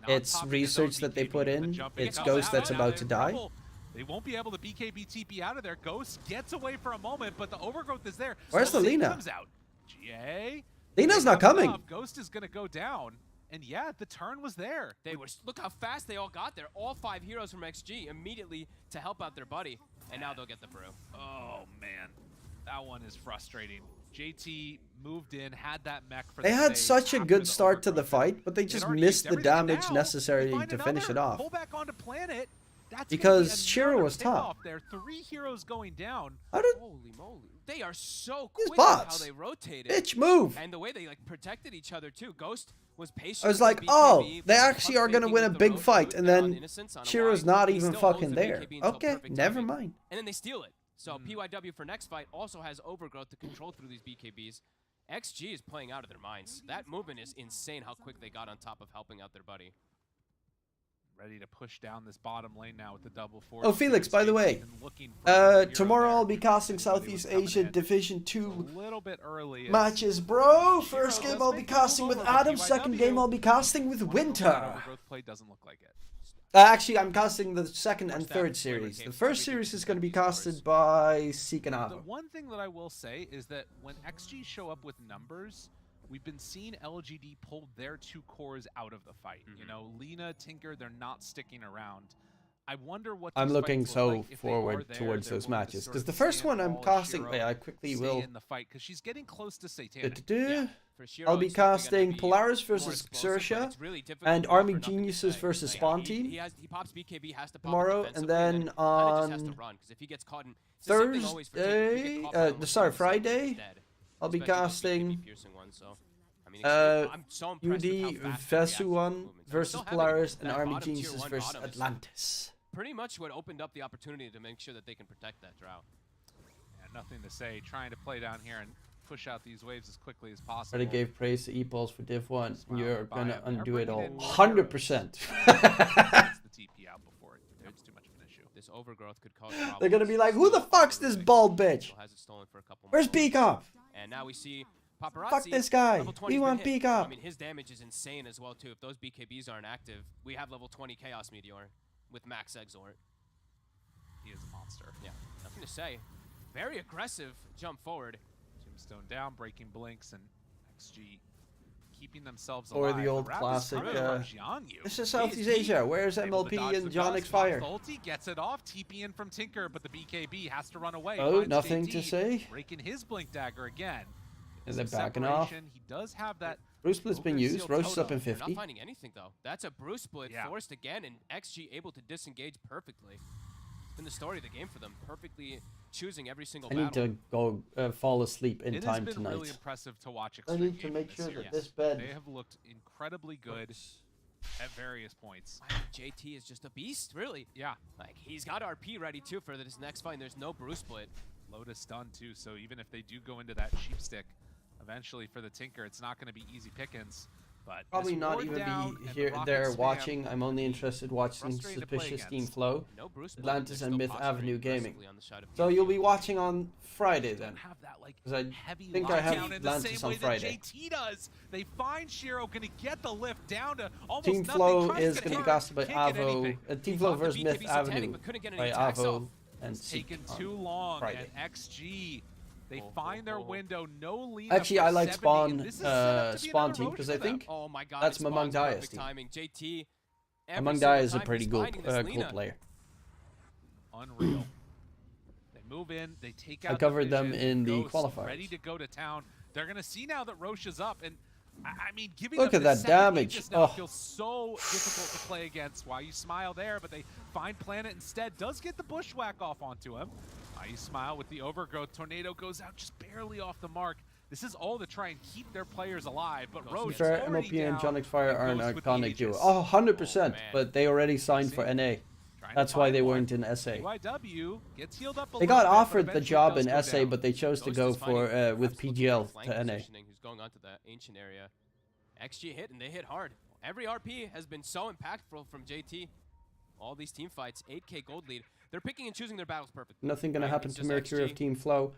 It's research that they put in. It's Ghost that's about to die. They won't be able to BKB TP out of there. Ghost gets away for a moment, but the overgrowth is there. Where's the Lina? Comes out. GA. Lina's not coming. Ghost is going to go down. And yeah, the turn was there. They were. Look how fast they all got there. All 5 heroes from XG immediately to help out their buddy. And now they'll get the brew. Oh, man. That one is frustrating. JT moved in, had that mech for They had such a good start to the fight, but they just missed the damage necessary to finish it off. Pull back onto planet. That's because Shiro was top. There are 3 heroes going down. How did... Holy moly. They are so quick with how they rotated. Bitch, move. And the way they like protected each other too. Ghost was patient. I was like, oh, they actually are going to win a big fight. And then Shiro's not even fucking there. Okay, never mind. And then they steal it. So PYW for next fight also has overgrowth to control through these BKBs. XG is playing out of their minds. That movement is insane how quick they got on top of helping out their buddy. Ready to push down this bottom lane now with the double force. Oh, Felix, by the way, tomorrow I'll be casting Southeast Asia Division 2 matches, bro. First game I'll be casting with Adam. Second game I'll be casting with Winter. Play doesn't look like it. Actually, I'm casting the second and third series. The first series is going to be casted by Seekanava. The one thing that I will say is that when XG show up with numbers, we've been seeing LGD pull their 2 cores out of the fight. You know, Lina, Tinker, they're not sticking around. I wonder what I'm looking so forward towards those matches because the first one I'm casting. Wait, I quickly will. In the fight because she's getting close to Satanic. I'll be casting Polaris versus Xerxia and Army Geniuses versus Spawn Team tomorrow, and then on Thursday, Friday, I'll be casting UD Vesuan versus Polaris and Army Geniuses versus Atlantis. Pretty much what opened up the opportunity to make sure that they can protect that drought. Yeah, nothing to say. Trying to play down here and push out these waves as quickly as possible. Already gave praise to E-Pulse for Div 1. You're gonna undo it all. 100%. the TP out before it becomes too much of an issue. This overgrowth could cause problems. They're gonna be like, who the fuck's this bald bitch? Where's Peacock? And now we see Paparazzi. Fuck this guy. We want Peacock. I mean, his damage is insane as well too. If those BKBs aren't active, we have level 20 Chaos Meteor with max Exort. He is a monster. Yeah, nothing to say. very aggressive jump forward. Tombstone down, breaking blinks, and XG keeping themselves Or alive. the old classic, this is Southeast Asia, where's MLP and Jonix Fire? Ulti gets it off, TP in from Tinker, but the BKB has to run away. Oh, Finds nothing JT, to say. Breaking his blink dagger again. Is it backing off? He does have that. Bruce Split's been used. Roche is up in They're 50. not finding anything though. That's a Bruce Split forced again, and XG able to disengage perfectly. It's been the story of the game for them, perfectly choosing every single I battle. need to go fall asleep in time It has been tonight. really impressive to watch I Xtreme need to gaming make sure year. that this bed. They have looked incredibly good at various points. JT is just a beast, really. Yeah. Like, he's got RP ready too for this next fight, and there's no Bruce Split. Lotus done too, so even if they do go into that sheep stick, eventually for the Tinker, it's not going to be easy pickings. But Probably not even be here there watching. I'm only interested in watching Suspicious Team Flow, Atlantis and Myth Avenue Gaming. So you'll be watching on Friday then. Because I think I have Atlantis on Friday. JT does. They find Shiro going to get the lift down to almost Team nothing. Flow Tries is to going to get be casted by can't get Avo. anything. Team Flow versus Myth Avenue by Avo and Taken Seek too on long, Friday. and XG. They find their window. No lead. Actually, I like Spawn Spawn team because I think Oh my God, that's Spawn's Mamang Daya's perfect team. timing. JT. Mamang Daya is a pretty cool player. Unreal. They move in. They take out. I covered the them vision. in the Ghost qualifiers. Ready to go to town. They're gonna see now that Roche is up, and I mean, giving Look them at the that second damage. Aegis now Oh. feels so difficult to play against. Why you smile there, but they find Planet instead. Does get the bushwhack off onto him. Why you smile with the overgrowth. Tornado goes out just barely off the mark. This is all to try and keep their players alive, but Roche Fair, is already MLP and down. Jonix Fire are an Ghost with the iconic duo. Aegis. Oh, 100%. But they already signed for NA. That's why they weren't in SA. BYW gets healed up a They little got bit, but offered the eventually job does in go SA, down. but they chose to Ghost go is finding for with absolute PGL flank to NA. positioning, who's going onto the ancient area. XG hit, and they hit hard. Every RP has been so impactful from JT. All these team fights, 8K gold lead. They're picking and choosing their battles perfectly. Nothing gonna Right? happen It's to just Mercury of XG. Team Flow.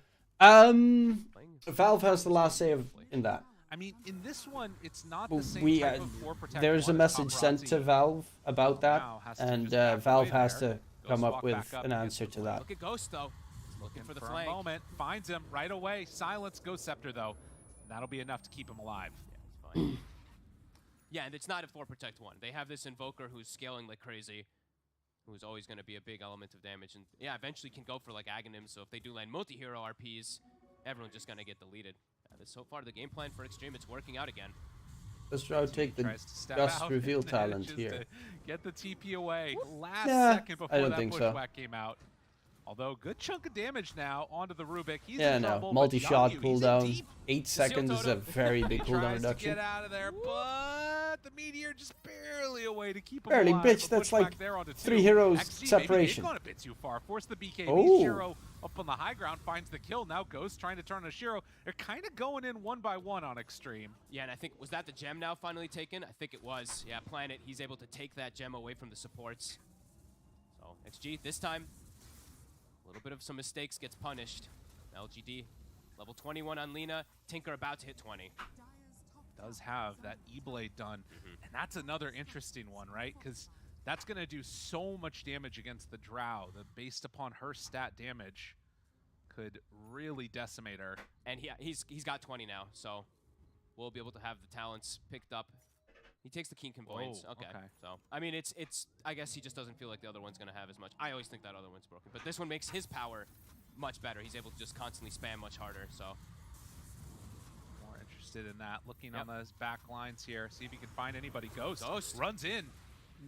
Valve has the last say in that. I mean, in this one, it's not the same We type of 4 protect there's a one as message sent Paparazzi. to Valve about that, Now has to and just back Valve away has there. to come Ghost up walk with back up an and answer gets to the that. Look at Ghost, though. Looking for the For flank. a moment, finds him right away. Silence Ghost Scepter, though. That'll be enough to keep him alive. Yeah, it's fine. Yeah, and it's not a 4 protect 1. They have this Invoker who's scaling like crazy, who's always going to be a big element of damage. And yeah, eventually can go for like Aghanim, so if they do land multi-hero RPs, everyone's just going to get deleted. So far, the game plan for Xtreme, it's working out again. Let's try to take the Tries to step Gust out reveal and talent manages here. to get the TP away. Last Nah, second before I don't that think so. bushwhack came out. Although, good chunk of damage now onto the Rubik. He's Yeah, in no. trouble, but Multi-shot W, he's in cooldown. deep. 8 seconds is a very big cooldown Tries to reduction. get out of there, but the Meteor just barely away to keep him Barely, alive. bitch, The that's pushback like there onto 3 two. heroes XG, separation. Maybe they've gone a bit too far. Force the BKB. Oh. Shiro up on the high ground finds the kill. Now Ghost trying to turn on Shiro. They're kind of going in 1 by 1 on Xtreme. Yeah, and I think, was that the gem now finally taken? I think it was. Yeah, Planet, he's able to take that gem away from the supports. So, XG, this time, a little bit of some mistakes gets punished. LGD, level 21 on Lina. Tinker about to hit 20. Does have that E-Blade done. And that's another interesting one, right? Because that's going to do so much damage against the Drow that based upon her stat damage could really decimate her. And he's got 20 now, so we'll be able to have the talents picked up. He takes the Keen Convoyance. Oh, okay. okay. So, I mean, it's. I guess he just doesn't feel like the other one's going to have as much. I always think that other one's broken. But this one makes his power much better. He's able to just constantly spam much harder, so. More interested in that. Looking on those back lines here. See if he can find anybody. Ghost runs in.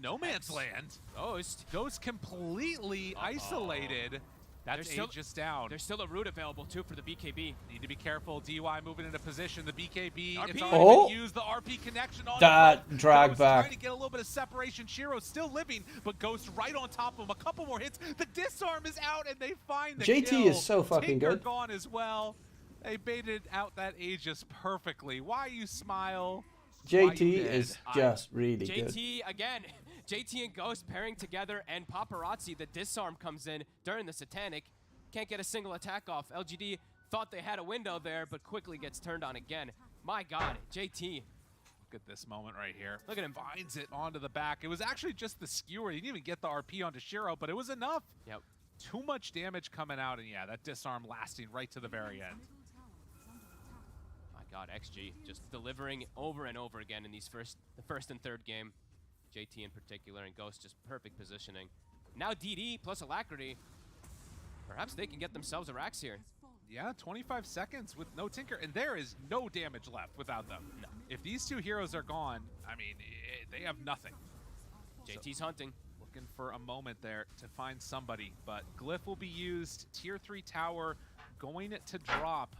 No man's land. Ghost completely isolated. That's Aegis down. There's still a route available, too, for the BKB. Need to be careful. DY moving into position. The BKB, RP. it's already been used. The RP connection on That drag Ghost back. trying to get a little bit of separation. Shiro's still living, but Ghost right on top of him. A couple more hits. The disarm is out, and they find the JT kill. is so fucking Tinker good. gone as well. They baited out that Aegis perfectly. Why you smile? JT is just really good. JT, again, JT and Ghost pairing together, and Paparazzi, the disarm comes in during the Satanic. Can't get a single attack off. LGD thought they had a window there, but quickly gets turned on again. My God, JT. Look at this moment right here. Look at him. Finds it onto the back. It was actually just the skewer. He didn't even get the RP onto Shiro, but it was enough. Yep. Too much damage coming out, and yeah, that disarm lasting right to the very end. My God, XG just delivering over and over again in these the first and third game. JT in particular, and Ghost just perfect positioning. Now DD plus Alacrity. Perhaps they can get themselves a Rax here. Yeah, 25 seconds with no Tinker, and there is no damage left without them. No. If these two heroes are gone, I mean, they have nothing. JT's hunting. Looking for a moment there to find somebody, but Glyph will be used. Tier 3 tower going to drop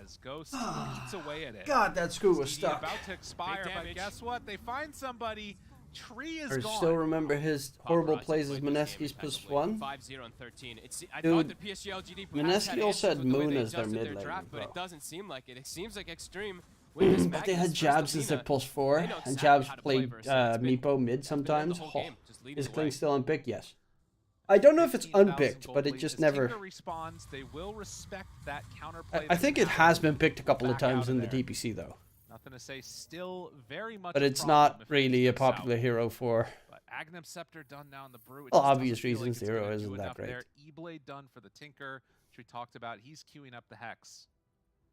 as Ghost eats away at it. God, that screw was stuck. About to expire, but guess what? They find somebody. Tree is I gone. still remember his horrible plays as Mineski's +1. 5-0 and 13. I Dude, thought that PSG.LGD Mineski also had Moon as their mid lane, but it doesn't seem like it. It seems like Xtreme with this but they had Jabs as their +4, and Jabs played Meepo mid sometimes. Is Kling still unpicked? Yes. I don't know if it's unpicked, but it just never... Responds, they will respect that counterplay. I think it has been picked a couple of times in the DPC, though. Nothing to say, still very much. But it's not really a popular hero for... But Agnum Scepter done now in the brew. Well, obvious reasons, the hero isn't that great. E-Blade done for the Tinker, which we talked about. He's queuing up the Hex.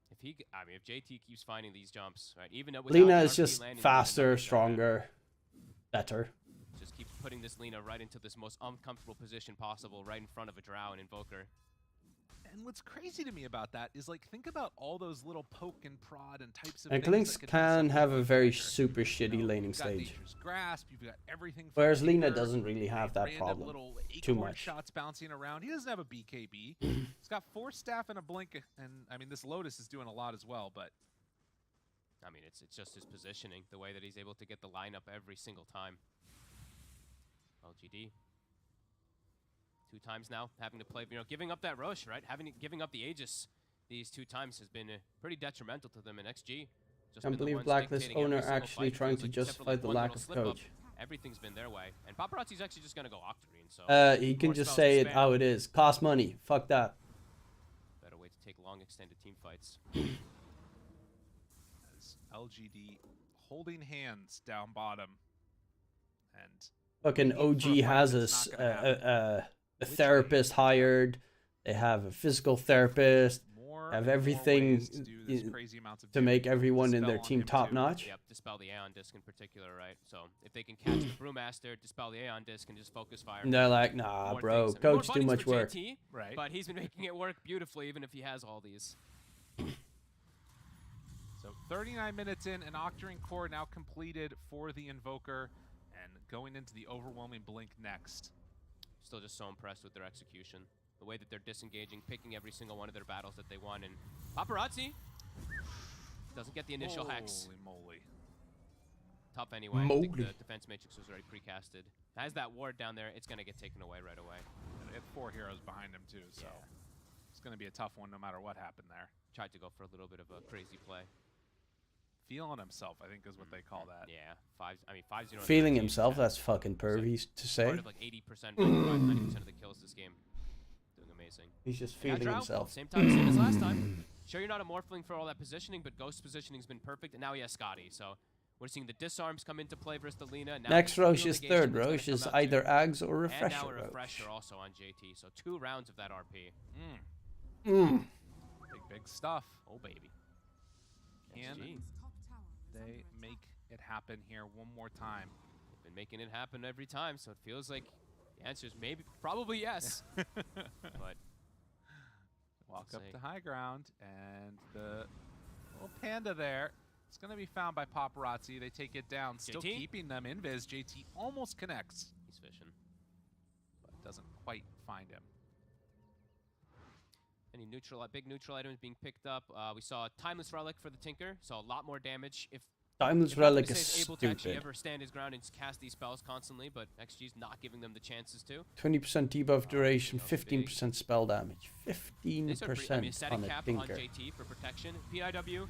If JT keeps finding these jumps, right? Even though Lina is just faster, stronger, better. Just keeps putting this Lina right into this most uncomfortable position possible, right in front of a Drow and Invoker. And what's crazy to me about that is, like, think about all those little poke and prod and types of and things. Klinks can have a very super shitty laning stage. Grasp, you've got everything. Whereas Lina doesn't really have that problem too much. Shots bouncing around. He doesn't have a BKB. He's got 4 staff and a blink, and I mean this Lotus is doing a lot as well. But I mean it's just his positioning, the way that he's able to get the lineup every single time. LGD. 2 times now, having to play, giving up that Rosh, right? Giving up the Aegis these 2 times has been pretty detrimental to them in XG. Can't believe Blacklist owner actually trying to justify the lack of coach. Everything's been their way, and Paparazzi's actually just gonna go Octarine. So he can just say it how it is. Cost money. Fuck that. Better way to take long extended team fights. As LGD holding hands down bottom, and fucking OG has a therapist hired. They have a physical therapist. Have everything to make everyone in their team top notch. Yep, dispel the Aeon Disc in particular, right? So if they can catch the Brewmaster, dispel the Aeon Disc, and just focus fire. And they're like, nah, bro, coach, too much work. JT, right. But he's been making it work beautifully, even if he has all these. So 39 minutes in, an Octarine core now completed for the Invoker, and going into the overwhelming blink next. Still just so impressed with their execution. The way that they're disengaging, picking every single one of their battles that they won, and Paparazzi doesn't get the initial hex. Holy moly. Tough anyway. I think the defense matrix was already precasted. Has that ward down there, it's gonna get taken away right away. And they have 4 heroes behind him too, so it's gonna be a tough one no matter what happened there. Tried to go for a little bit of a crazy play. Feeling himself, I think, is what they call that. Yeah, 5-0. Feeling himself, that's fucking pervy to say. Part of like 80%, 90% of the kills this game. Doing amazing. He's just feeling himself. Same time, same as last time. Sure, you're not a Morphling for all that positioning, but Ghost positioning's been perfect, and now he has Scotty. So we're seeing the disarms come into play versus the Lina. Now next Rosh is third. Rosh is either Ags or Refresher. And now a Refresher also on JT. So 2 rounds of that RP. Big stuff. Oh, baby. Can they make it happen here one more time? They've been making it happen every time, so it feels like the answer is maybe, probably yes. But walk up to high ground, and the little panda there. It's going to be found by Paparazzi. They take it down, still keeping them invis. JT almost connects. He's fishing, but doesn't quite find him. Any big neutral items being picked up. We saw Timeless Relic for the Tinker, so a lot more damage. If Timeless Relic is able to actually ever stand his ground and cast these spells constantly, but XG's not giving them the chances to. 20% debuff duration, 15% spell damage, 15% on a Tinker. On JT for protection. PIW,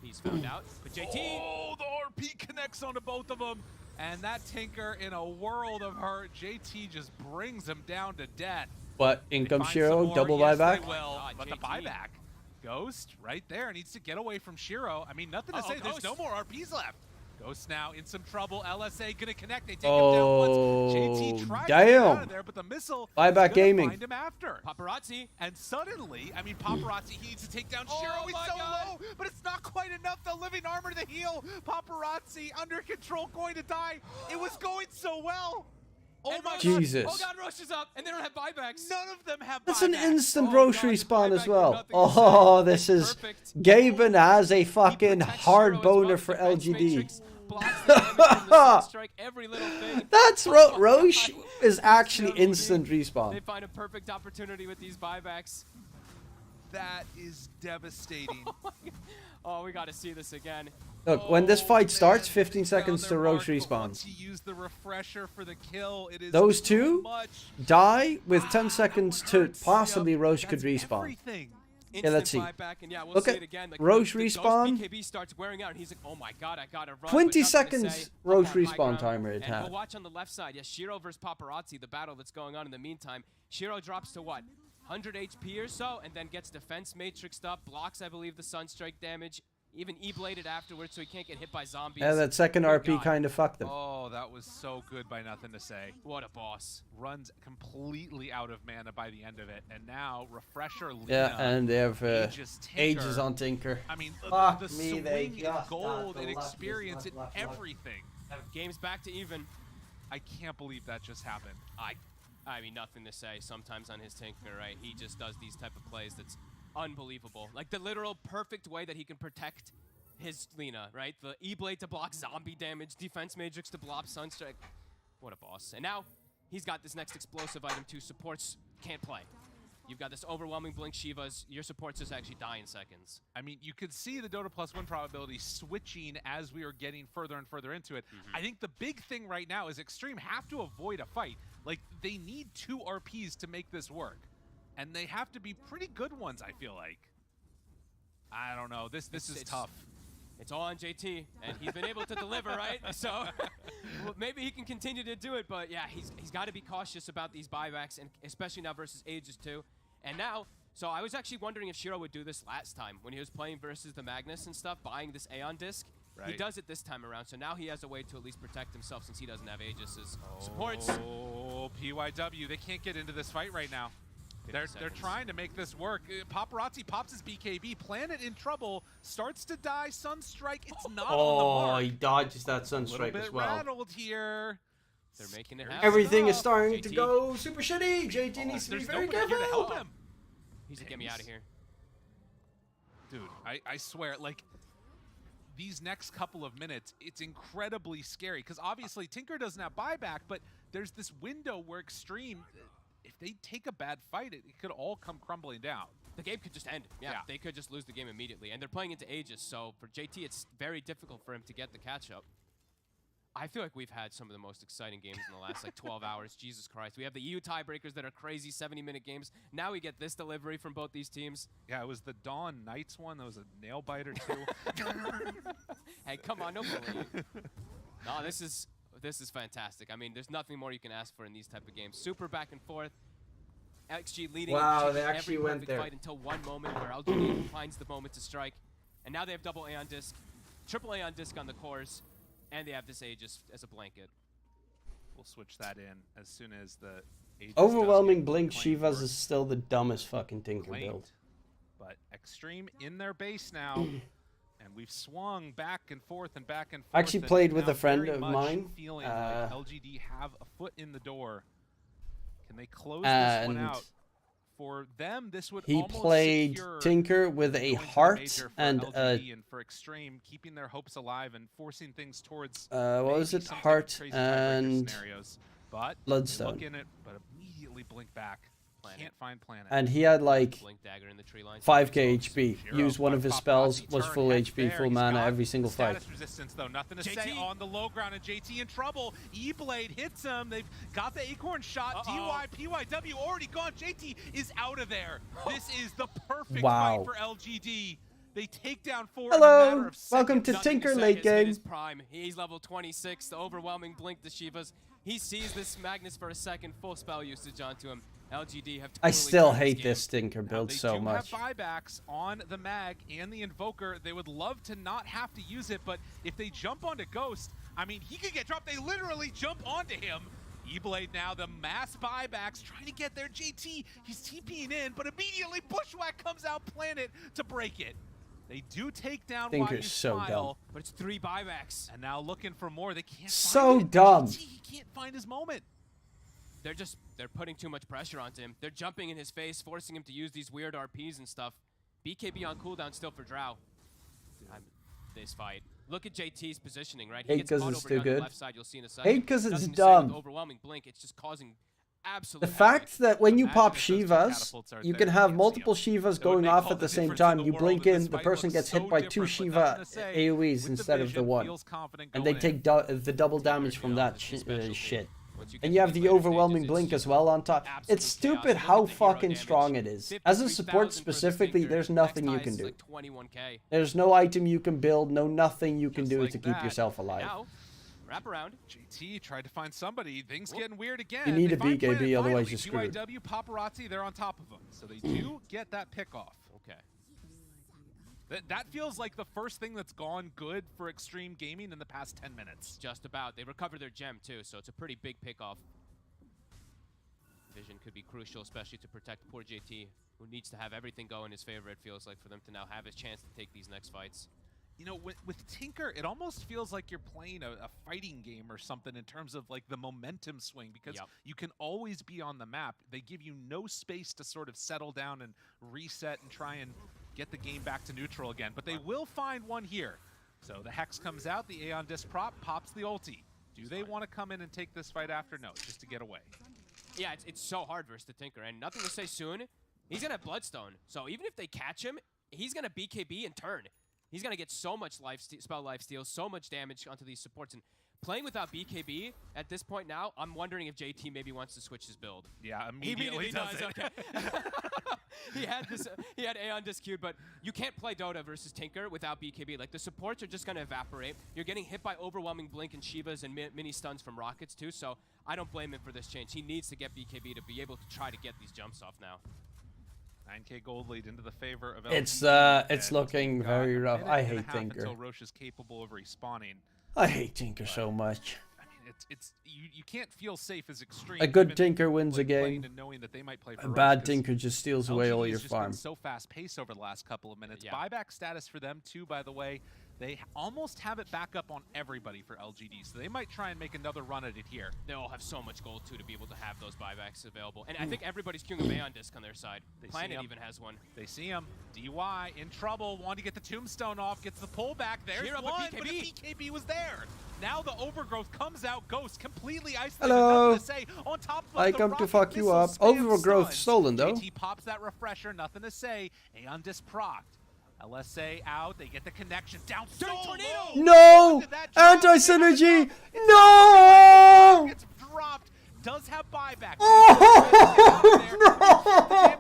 he's found out. But JT! Oh, the RP connects onto both of them. And that Tinker, in a world of hurt, JT just brings him down to death. But income Shiro, double buyback? They will, but the buyback. Ghost right there needs to get away from Shiro. I mean, nothing to say. There's no more RPs left. Ghost now in some trouble. LSA gonna connect. They take him down once. JT tried to get out of there, but the missile Buyback Gaming find him after. Paparazzi. And suddenly, I mean, Paparazzi, he needs to take down Shiro. He's so low, but it's not quite enough. The living armor to heal. Paparazzi under control, going to die. It was going so well. Oh my Jesus. God. Oh God, Roche is up, and they don't have buybacks. None of them have That's buybacks. an instant Roche respawn as well. Oh, this is Gaben has a fucking hard boner for LGD. That's Roche is actually instant respawn. They find a perfect opportunity with these buybacks. That is devastating. Oh, we got to see this again. Look, when this fight starts, 15 seconds to Roche respawn. Use the refresher for the kill. It is Those two die with 10 seconds to possibly Roche could respawn. Yeah, let's see. Look at Roche respawn. BKB starts wearing out, and he's like, "Oh my God, I gotta run." 20 seconds Roche respawn timer it and had. we'll watch on the left side. Yeah, Shiro versus Paparazzi, the battle that's going on in the meantime. Shiro drops to what, 100 HP or so, and then gets defense matrixed up, blocks, I believe, the Sunstrike damage. Even E-bladed afterwards, so he can't get hit by zombies. Yeah, that second RP kind of fucked him. Oh, that was so good by nothing to say. What a boss. Runs completely out of mana by the end of it. And now, Refresher Lina. Yeah, and they have Aegis on Tinker. I mean, fuck the me, swing they in just gold got and the experience in luck. everything. Game's back to even. I can't believe that just happened. I mean, nothing to say. Sometimes on his Tinker, right? He just does these type of plays that's unbelievable. Like the literal perfect way that he can protect his Lina, right? The E-Blade to block zombie damage, defense matrix to block Sunstrike. What a boss. And now he's got this next explosive item too. Supports can't play. You've got this overwhelming blink Shivas. Your supports just actually die in seconds. I mean, you could see the Dota plus win probability switching as we are getting further and further into it. I think the big thing right now is Xtreme have to avoid a fight. Like, they need 2 RPs to make this work. And they have to be pretty good ones, I feel like. I don't know. This is tough. It's all on JT, and he's been able to deliver, right? So well, maybe he can continue to do it, but yeah, he's got to be cautious about these buybacks, and especially now versus Aegis too. And now, so I was actually wondering if Shiro would do this last time when he was playing versus the Magnus and stuff, buying this Aeon disc. Right. He does it this time around, so now he has a way to at least protect himself since he doesn't have Aegis' supports. Oh, PYW, they can't get into this fight right now. They're trying to make this work. Paparazzi pops his BKB. Planet in trouble. Starts to die. Sunstrike. It's not on the mark. Oh, he dodges that Sunstrike as well. Rattled here. They're making it happen. Everything is starting to go super shitty. JT needs to be very careful. Here to help him. He's like, get me out of here. Dude, I swear, like, these next couple of minutes, it's incredibly scary. Because obviously, Tinker doesn't have buyback, but there's this window where Xtreme, if they take a bad fight, it could all come crumbling down. The game could just end. Yeah, they could just lose the game immediately. And they're playing into Aegis, so for JT, it's very difficult for him to get the catch-up. I feel like we've had some of the most exciting games in the last, like, 12 hours. Jesus Christ. We have the EU tiebreakers that are crazy 70-minute games. Now we get this delivery from both these teams. Yeah, it was the Dawn Knights one. That was a nail-biter, too. Hey, come on, no bullying. No, this is fantastic. I mean, there's nothing more you can ask for in these type of games. Super back and forth. XG leading they actually every went perfect there. fight until one moment where LGD finds the moment to strike. And now they have double Aeon disc, triple Aeon disc on the cores, and they have this Aegis as a blanket. We'll switch that in as soon as the Aegis Overwhelming Blink Shivas is still the dumbest fucking Tinker build. But Xtreme in their base now. And we've swung back and forth and back and forth. I actually played with a friend of mine. Feeling like LGD have a foot in the door. Can they close this one out? For them, this would he played Tinker with a heart and for Xtreme, keeping their hopes alive and forcing things towards what was it? Heart and scenarios. But Bloodstone. Look in it, but immediately blink back. Can't find Planet. And he had like Blink dagger in the tree line. 5k HP. Used one of his spells, was full HP, full mana every single fight. Status resistance though, nothing to say on the low ground, and JT in trouble. E-Blade hits him. They've got the Acorn shot. DY, PYW already gone. JT is out of there. This is the perfect fight for LGD. They take down 4 in a matter of seconds. Welcome to Tinker late game. His prime. He's level 26. The overwhelming blink to Shivas. He sees this Magnus for a second, full spell usage onto him, LGD have. I Totally still turned hate game. this Stinker build so much. They do have buybacks on the Mag and the Invoker. They would love to not have to use it, but if they jump onto Ghost, I mean, he could get dropped. They literally jump onto him. E-Blade now, the mass buybacks, trying to get there. JT, he's TPing in, but immediately Bushwhack comes out Planet to break it. They do take down Stinker's so dumb. But it's 3 buybacks. And now looking for more. They can't So find it. dumb. JT, he can't find his moment. They're putting too much pressure onto him. They're jumping in his face, forcing him to use these weird RPs and stuff. BKB on cooldown still for Drow. This fight. Look at JT's positioning, right? He Hate gets because caught it's over too here on the good. left side, you'll see in a second. Hate because it's Nothing to say with dumb. overwhelming blink, it's just causing absolute The havoc. fact that when you pop Shivas, you can have multiple Shivas going off at the same time. You blink in, the person gets hit by 2 Shiva AoEs instead of the 1. And they take the double damage from that shit. And you have the overwhelming blink as well on top. It's stupid how fucking strong it is. As a support specifically, there's nothing you can do. There's no item you can build, no nothing you can do to keep yourself alive. Wrap around. JT tried to find somebody. Things getting weird again. You need They a find BKB, Planet otherwise finally. you're screwed. UIW, Paparazzi, they're on top of them. So they do get that pick off. Okay. That feels like the first thing that's gone good for Xtreme Gaming in the past 10 minutes. Just about. They recovered their gem too, so it's a pretty big pickoff. Vision could be crucial, especially to protect poor JT, who needs to have everything go in his favor, it feels like, for them to now have his chance to take these next fights. You know, with Tinker, it almost feels like you're playing a fighting game or something in terms of like the momentum swing, because you can always be on the map. They give you no space to sort of settle down and reset and try and get the game back to neutral again. But they will find one here. So the Hex comes out, the Aeon Disc prop pops the ulti. Do they want to come in and take this fight after? No, just to get away. Yeah, it's so hard versus the Tinker, and nothing to say soon. He's going to have Bloodstone, so even if they catch him, he's going to BKB and turn. He's going to get so much spell lifesteal, so much damage onto these supports. And playing without BKB at this point now, I'm wondering if JT maybe wants to switch his build. Yeah, He immediately does. Okay. he had Aeon Disc queued, but you can't play Dota versus Tinker without BKB. Like, the supports are just going to evaporate. You're getting hit by overwhelming blink and Shivas and mini stuns from rockets too, so I don't blame him for this change. He needs to get BKB to be able to try to get these jumps off now. 9K gold lead into the favor of It's looking very rough. I hate Tinker. Until Roche is capable of respawning. I hate Tinker so much. I mean, you can't feel safe as Xtreme. A good even Tinker wins a like game. and knowing that they might play for A Roche, bad 'cause Tinker just steals away all LGD your has just been farm. so fast paced over the last couple of minutes. Buyback status for them too, by the way. They almost have it back up on everybody for LGD, so they might try and make another run at it here. They all have so much gold too to be able to have those buybacks available. And I think everybody's queuing a Aeon Disc on their side. Planet even has one. They see him. DY in trouble, wanting to get the tombstone off, gets the pullback. There's Cheer up, one, BKB. but a BKB was there. Now the overgrowth comes out. Ghost completely isolated. Hello. Nothing to say. On top of I the come to rocket fuck you missile up. spam Overgrowth stuns. stolen though. JT pops that refresher. Nothing to say. Aeon Disc procced. LSA out. They get the connection down. Tornado. No! Anti-synergy! No! Gets dropped. Does have buyback. Oh,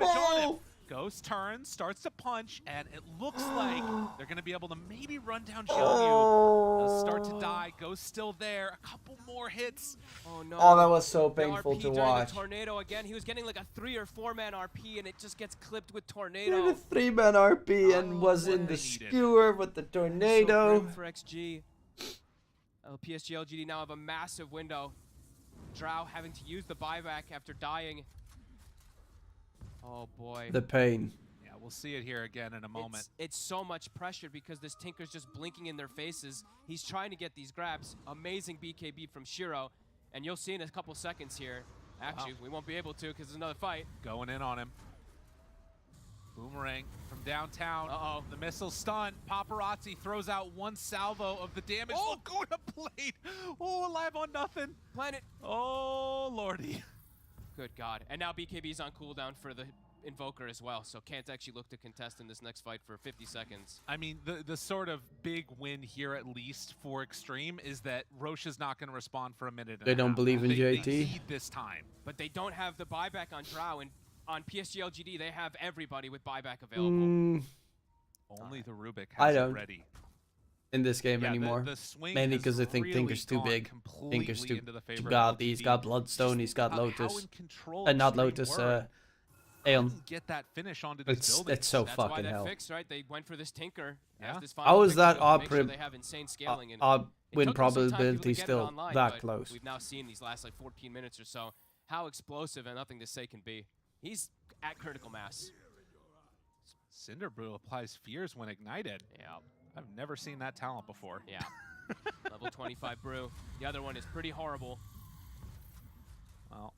no! Ghost turns, starts to punch, and it looks like they're going to be able to maybe run down Xiaoyu. They'll start to die. Ghost still there. A couple more hits. Oh no! Oh, that was so The painful RP to during watch. The tornado again. He was getting like a 3 or 4 man RP, and it just gets clipped with He tornado. had a 3-man RP and was in the skewer with the tornado. So grim for XG. PSG.LGD now have a massive window. Drow having to use the buyback after dying. Oh boy. The pain. Yeah, we'll see it here again in a moment. It's so much pressure because this Tinker's just blinking in their faces. He's trying to get these grabs. Amazing BKB from Shiro. And you'll see in a couple seconds here. Actually, we won't be able to because there's another fight. Going in on him. Boomerang from downtown. Uh-oh. The missile stun. Paparazzi throws out one salvo of the damage. Oh! Laguna Blade. Oh, alive on nothing. Planet. Oh, lordy. Good God. And now BKB's on cooldown for the Invoker as well, so can't actually look to contest in this next fight for 50 seconds. I mean, the sort of big win here, at least for Xtreme, is that Roche is not going to respond for a minute. They don't believe in JT. They need this time. But they don't have the buyback on Drow, and on PSG.LGD, they have everybody with buyback available. Only the Rubik I has it don't. ready. in this game anymore. The swing Mainly has because I think really Tinker's too gone big. completely Tinker's too into the favor of godly. He's LGD. got Bloodstone. He's got How Lotus. in control And not Extreme Lotus. were. Aeon. Couldn't get that finish onto these buildings. It's so That's fucking why that hell. fixed, right? They went for this Tinker. Yeah. This How is that odd win probability still that close? We've now seen these last like 14 minutes or so how explosive and nothing to say can be. He's at critical mass. Cinder Brew applies fears when ignited. Yeah. I've never seen that talent before. Yeah. Level 25 Brew. The other one is pretty horrible. Well,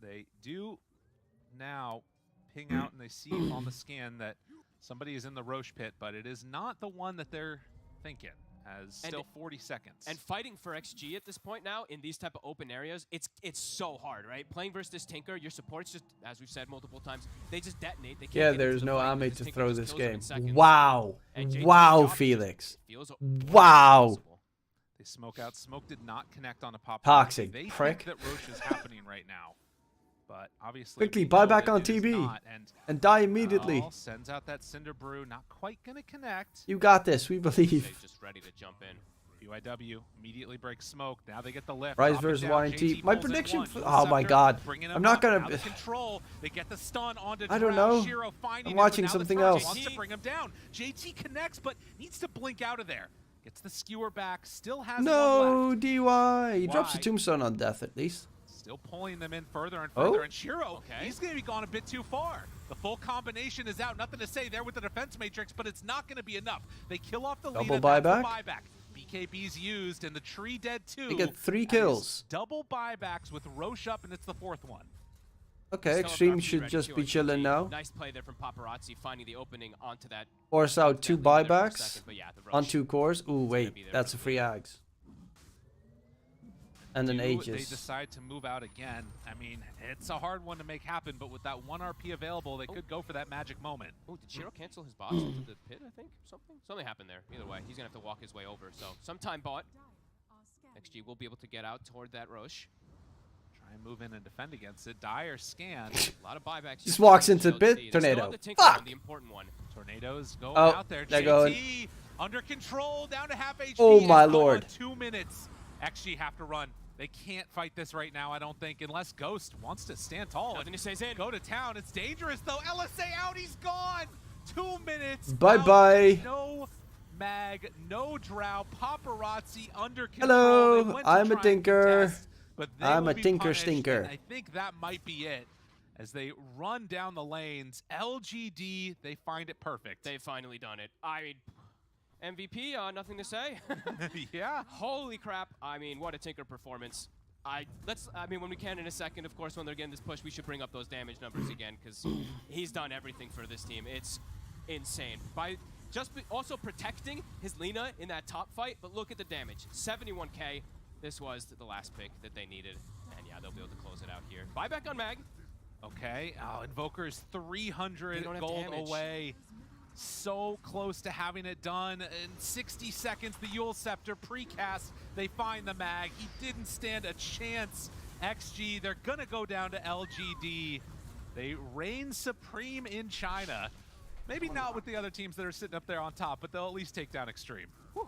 they do now ping out and they see on the scan that somebody is in the Roche pit, but it is not the one that they're thinking, as still 40 seconds. And fighting for XG at this point now in these type of open areas, it's so hard, right? Playing versus this Tinker, your supports just, as we've said multiple times, they just detonate. They can't Yeah, get there's into the no fight ammo because to this throw Tinker this just kills them game. in seconds. Wow. And JT's Wow, job Felix. feels Wow. impossible. They smoke out. Smoke did not connect on a pop. Toxic They prick. think that Roche is happening right now. But obviously, Quickly, we buy know back that on it is TB. not, And die immediately. Sends out that Cinder Brew. Not quite going to connect. You got this. We believe. Just ready to jump in. BYW immediately breaks smoke. Now they get the lift. Rise Drop it versus down. YNT. JT My pulls in prediction one. for... Dual Oh my scepter, god. bringing I'm him not up. gonna... Out of control. They get the stun onto I don't Drow. know. Shiro finding I'm him, watching but now the something Thrall else. wants to bring him down. JT connects, but needs to blink out of there. Gets the skewer back. Still has one No, left. DY. He drops a Why? tombstone on death at least. Still pulling them in further and further. Oh. And Shiro, he's going to be gone a bit too far. The full combination is out. Nothing to say there with the defense matrix, but it's not going to be enough. They kill off the Double leader. That's the buyback? buyback. BKB's used, and the tree dead too. They get 3 And kills. it's double buybacks with Roche up, and it's the 4th one. Okay, Still Extreme abruptly should ready just to be RGG. chilling now. Nice play there from Paparazzi, finding the opening onto that. Force out 2 Definitely there for a buybacks second, but yeah, the on rush 2 cores. Ooh, wait. be there That's for a the free Ags. And then They Aegis. decide to move out again. I mean, it's a hard one to make happen, but with that 1 RP available, they could go for that magic moment. Oh, did Shiro cancel his box into the pit, I think? Something happened there. Either way, he's going to have to walk his way over. So, some time bought. XG will be able to get out toward that Roche. Try and move in and defend against it. Dire scan. A lot of buybacks. Just walks into LGD. pit. They still have Tornado. the Tinker Fuck! on, the important one. Tornadoes going Oh, out there. they're JT going. under control, down to half HP. Oh and my gone lord. 2 minutes. XG have to run. They can't fight this right now, I don't think, unless Ghost wants to stand tall. Nothing to say in. Go to town. It's dangerous, though. LSA out. He's gone. 2 minutes. Bye-bye. out. No mag, no Drow. Paparazzi under control. Hello, They went to I'm a try and tinker. contest, but they I'm will a be tinker punished, stinker. and I think that might be it. As they run down the lanes, LGD, they find it perfect. They've finally done it. I mean, MVP, nothing to say. Yeah. Holy crap. I mean, what a Tinker performance. I mean, when we can in a second, of course, when they're getting this push, we should bring up those damage numbers again, because he's done everything for this team. It's insane. By just also protecting his Lina in that top fight, but look at the damage. 71k. This was the last pick that they needed. And yeah, they'll be able to close it out here. Buyback on Mag. Okay, Invoker's 300 don't have gold damage. away. So close to having it done. In 60 seconds, the Yule Scepter precast. They find the mag. He didn't stand a chance. XG, they're gonna go down to LGD. They reign supreme in China. Maybe not with the other teams that are sitting up there on top, but they'll at least take down Xtreme. Whew.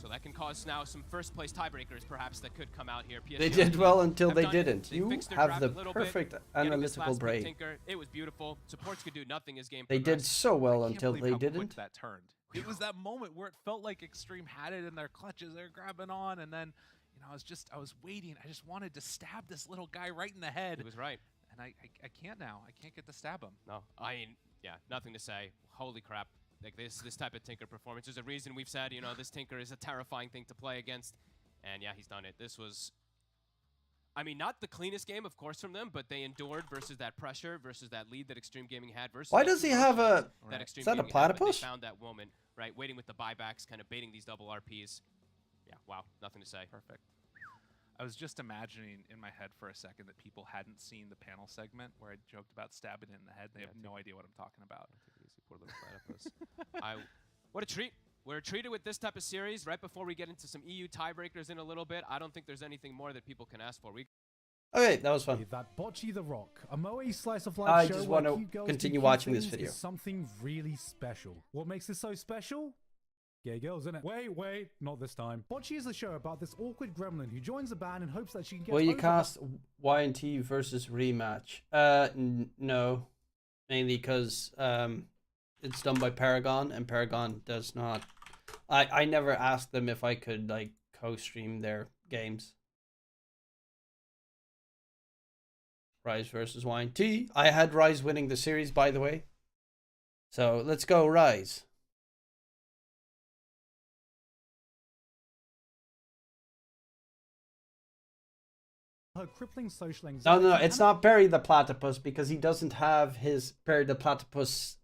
So that can cause now some first place tiebreakers perhaps that could come out here. They did well until have they done it. didn't. They You fixed their have draft the a little perfect bit. Getting this analytical last pick brain. Tinker, it was beautiful. Supports could do nothing as game They did progressed. so well I can't until believe they how quick didn't. that turned. It was that moment where it felt like Xtreme had it in their clutches. They're grabbing on, and then, you know, I was waiting. I just wanted to stab this little guy right in the head. It was right. And I can't now. I can't get to stab him. No, I mean, yeah, nothing to say. Holy crap. Like this type of Tinker performance. There's a reason we've said, you know, this Tinker is a terrifying thing to play against. And yeah, he's done it. This was, I mean, not the cleanest game, of course, from them, but they endured versus that pressure, versus that lead that Xtreme Gaming had. Versus Why that does he promotion have a... that Is Xtreme that a Gaming had, but platypus? They found that moment, right, waiting with the buybacks, kind of baiting these double RPs. Yeah, wow, nothing to say. Perfect. I was just imagining in my head for a second that people hadn't seen the panel segment where I joked about stabbing it in the head. They have no idea what I'm talking about. Poor little platypus. What a treat. We're treated with this type of series right before we get into some EU tiebreakers in a little bit. I don't think there's anything more that people can ask for. Okay, that was fun. That Bocce the Rock, a Moe slice of life I show just where want to cute girls do continue cute watching this things video. is something really special. What makes it so special? Gay girls, isn't it? Wait, not this time. Bocce is a show about this awkward gremlin who joins a band in hopes that she can get Will you over cast Y&T versus rematch? No. Mainly because it's done by Paragon, and Paragon does not... I never asked them if I could, like, co-stream their games. Rise versus Y&T. I had Rise winning the series, by the way. So, let's go, Rise. her crippling social anxiety. No, it's not Barry the Platypus because he doesn't have his Barry the Platypus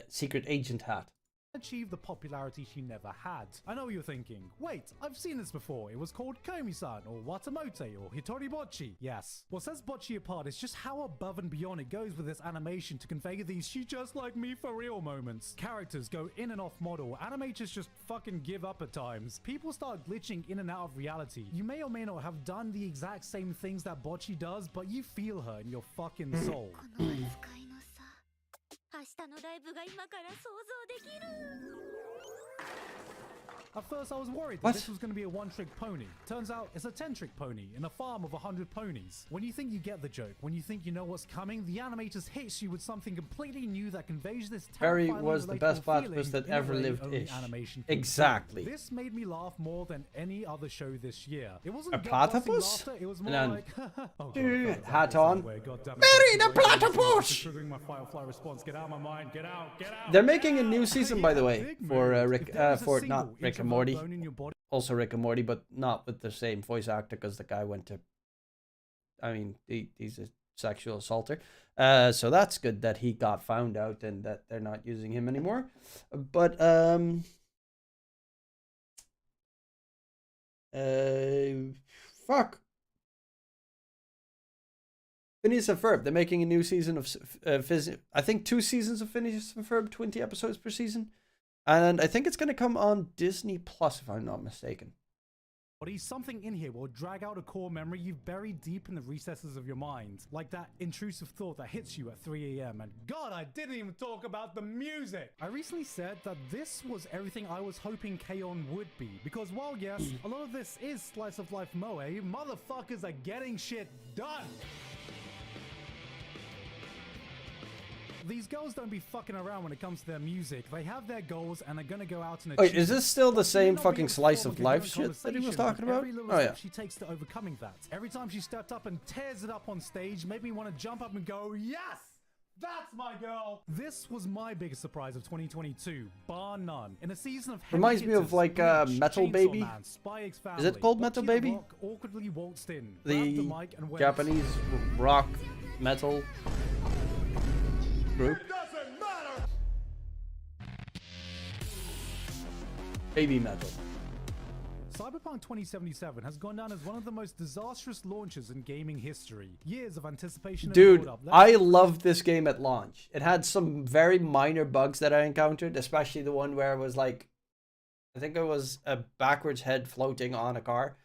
secret agent hat. Achieve the popularity she never had. I know what you're thinking. Wait, I've seen this before. It was called Komi-san, or Watamote, or Hitori Bocce. Yes. What sets Bocce apart is just how above and beyond it goes with this animation to convey these she just like me for real moments. Characters go in and off model. Animators just fucking give up at times. People start glitching in and out of reality. You may or may not have done the exact same things that Bocce does, but you feel her in your fucking soul. At first I was worried that this was going to be a one-trick pony. Turns out it's a 10-trick pony in a farm of 100 ponies. When you think you get the joke, when you think you know what's coming, the animators hits you with something completely new that conveys this Barry was the best platypus that ever lived-ish. Exactly. This made me laugh more than any other show this year. It wasn't a platypus? Laughter, it was more like oh, hat on. Barry the platypus! Triggering my fight or flight response. Get out of my mind. Get out. Get out. They're making a new season, by the way, for Rick, not Rick and Morty. Also Rick and Morty, but not with the same voice actor because the guy went to, I mean, he's a sexual assaulter. So that's good that he got found out and that they're not using him anymore. But fuck. Phineas and Ferb. They're making a new season of I think 2 seasons of Phineas and Ferb, 20 episodes per season. And I think it's going to come on Disney Plus, if I'm not mistaken. Something in here will drag out a core memory you've buried deep in the recesses of your mind. Like that intrusive thought that hits you at 3 a.m. And God, I didn't even talk about the music! I recently said that this was everything I was hoping K-On! Would be. Because while yes, a lot of this is slice of life moe, motherfuckers are getting shit done! These girls don't be fucking around when it comes to their music. They have their goals and they're gonna go out and achieve. Wait, is this still the same fucking slice of life shit that he was talking about? Oh yeah. She takes to overcoming that. Every time she stepped up and tears it up on stage, made me want to jump up and go, yes! That's my girl! This was my biggest surprise of 2022, bar none. In a season of reminds me of like Metal Baby. Is it called Metal Baby? Awkwardly waltzed in, the Japanese rock metal group. Baby metal. Cyberpunk 2077 has gone down as one of the most disastrous launches in gaming history. Years of anticipation and dude, build-up. I loved this game at launch. It had some very minor bugs that I encountered, especially the one where it was like, I think it was a backwards head floating on a car.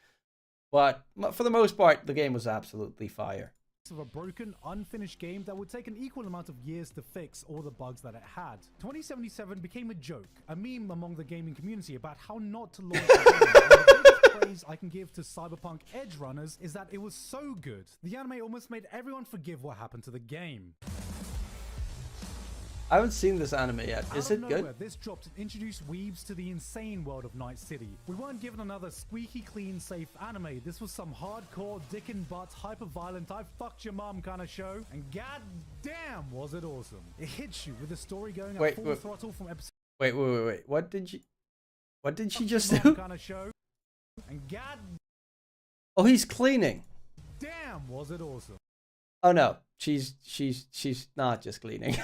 But for the most part, the game was absolutely fire. Of a broken, unfinished game that would take an equal amount of years to fix all the bugs that it had. 2077 became a joke, a meme among the gaming community about how not to launch a game. The biggest praise I can give to Cyberpunk Edge Runners is that it was so good. The anime almost made everyone forgive what happened to the game. I haven't seen this anime yet. Is it good? This dropped and introduced weebs to the insane world of Night City. We weren't given another squeaky clean, safe anime. This was some hardcore, dick and butt, hyper-violent, I fucked your mom kind of show. And god damn, was it awesome. It hits you with the story going at full throttle from episode... Wait. What did she just do? Kind of show. And god... Oh, he's cleaning. Damn, was it awesome. Oh no, she's not just cleaning.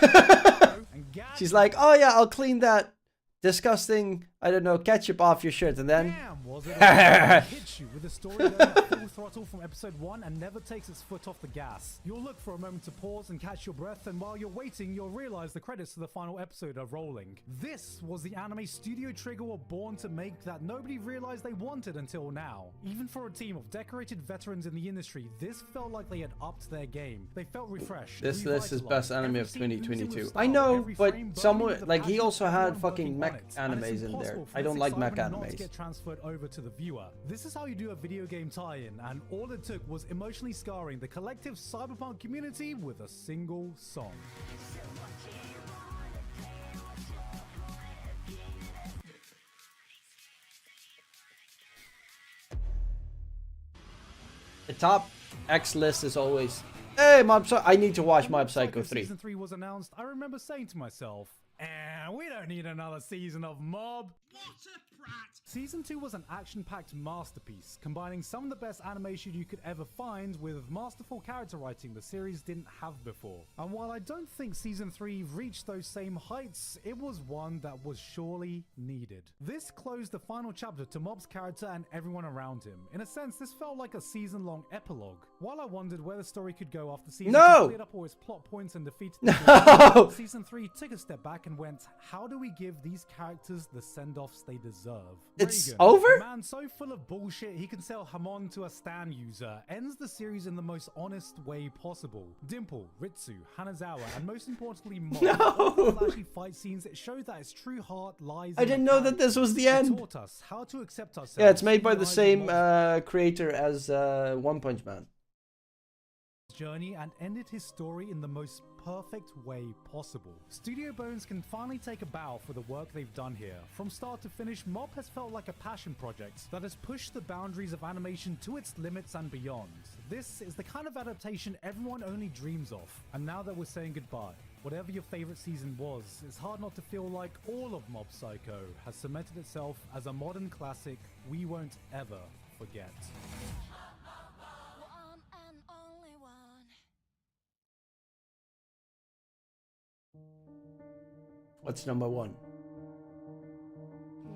She's like, oh yeah, I'll clean that disgusting, I don't know, ketchup off your shirt, and then was it? It hits you with a story going at full throttle from episode 1 and never takes its foot off the gas. You'll look for a moment to pause and catch your breath, and while you're waiting, you'll realize the credits to the final episode are rolling. This was the anime Studio Trigger were born to make that nobody realized they wanted until now. Even for a team of decorated veterans in the industry, this felt like they had upped their game. They felt refreshed. This list is best anime of 2022. I know, but someone like he also had fucking mech animes in there. I don't like mech animes. Get transferred over to the viewer. This is how you do a video game tie-in, and all it took was emotionally scarring the collective cyberpunk community with a single song. The top X list is always, hey, I need to watch Mob Psycho 3. Season 3 was announced, I remember saying to myself, we don't need another season of Mob. What a prat! Season 2 was an action-packed masterpiece, combining some of the best animation you could ever find with masterful character writing the series didn't have before. And while I don't think Season 3 reached those same heights, it was one that was surely needed. This closed the final chapter to Mob's character and everyone around him. In a sense, this felt like a season-long epilogue. While I wondered where the story could go after Season 2 cleared up all its plot points and defeated the Season 3 took a step back and went, how do we give these characters the send-offs they deserve? It's Reagan, over? a man so full of bullshit he can sell Hamon to a Stan user, ends the series in the most honest way possible. Dimple, Ritsu, Hanazawa, and most importantly Mob. All the flashy fight scenes that show that its true heart lies I didn't know that this was the end. It taught us how to accept ourselves. Yeah, it's made by the same creator as One Punch Man. Journey and ended his story in the most perfect way possible. Studio Bones can finally take a bow for the work they've done here. From start to finish, Mob has felt like a passion project that has pushed the boundaries of animation to its limits and beyond. This is the kind of adaptation everyone only dreams of. And now that we're saying goodbye, whatever your favorite season was, it's hard not to feel like all of Mob Psycho has cemented itself as a modern classic we won't ever forget. What's number 1?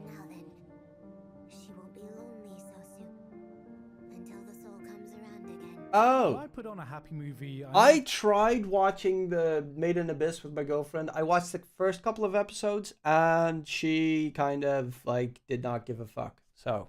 Now then, she won't be lonely so soon until the soul comes around again. Oh, I put on a happy movie. I tried watching the Made in Abyss with my girlfriend. I watched the first couple of episodes and she kind of like did not give a fuck. So,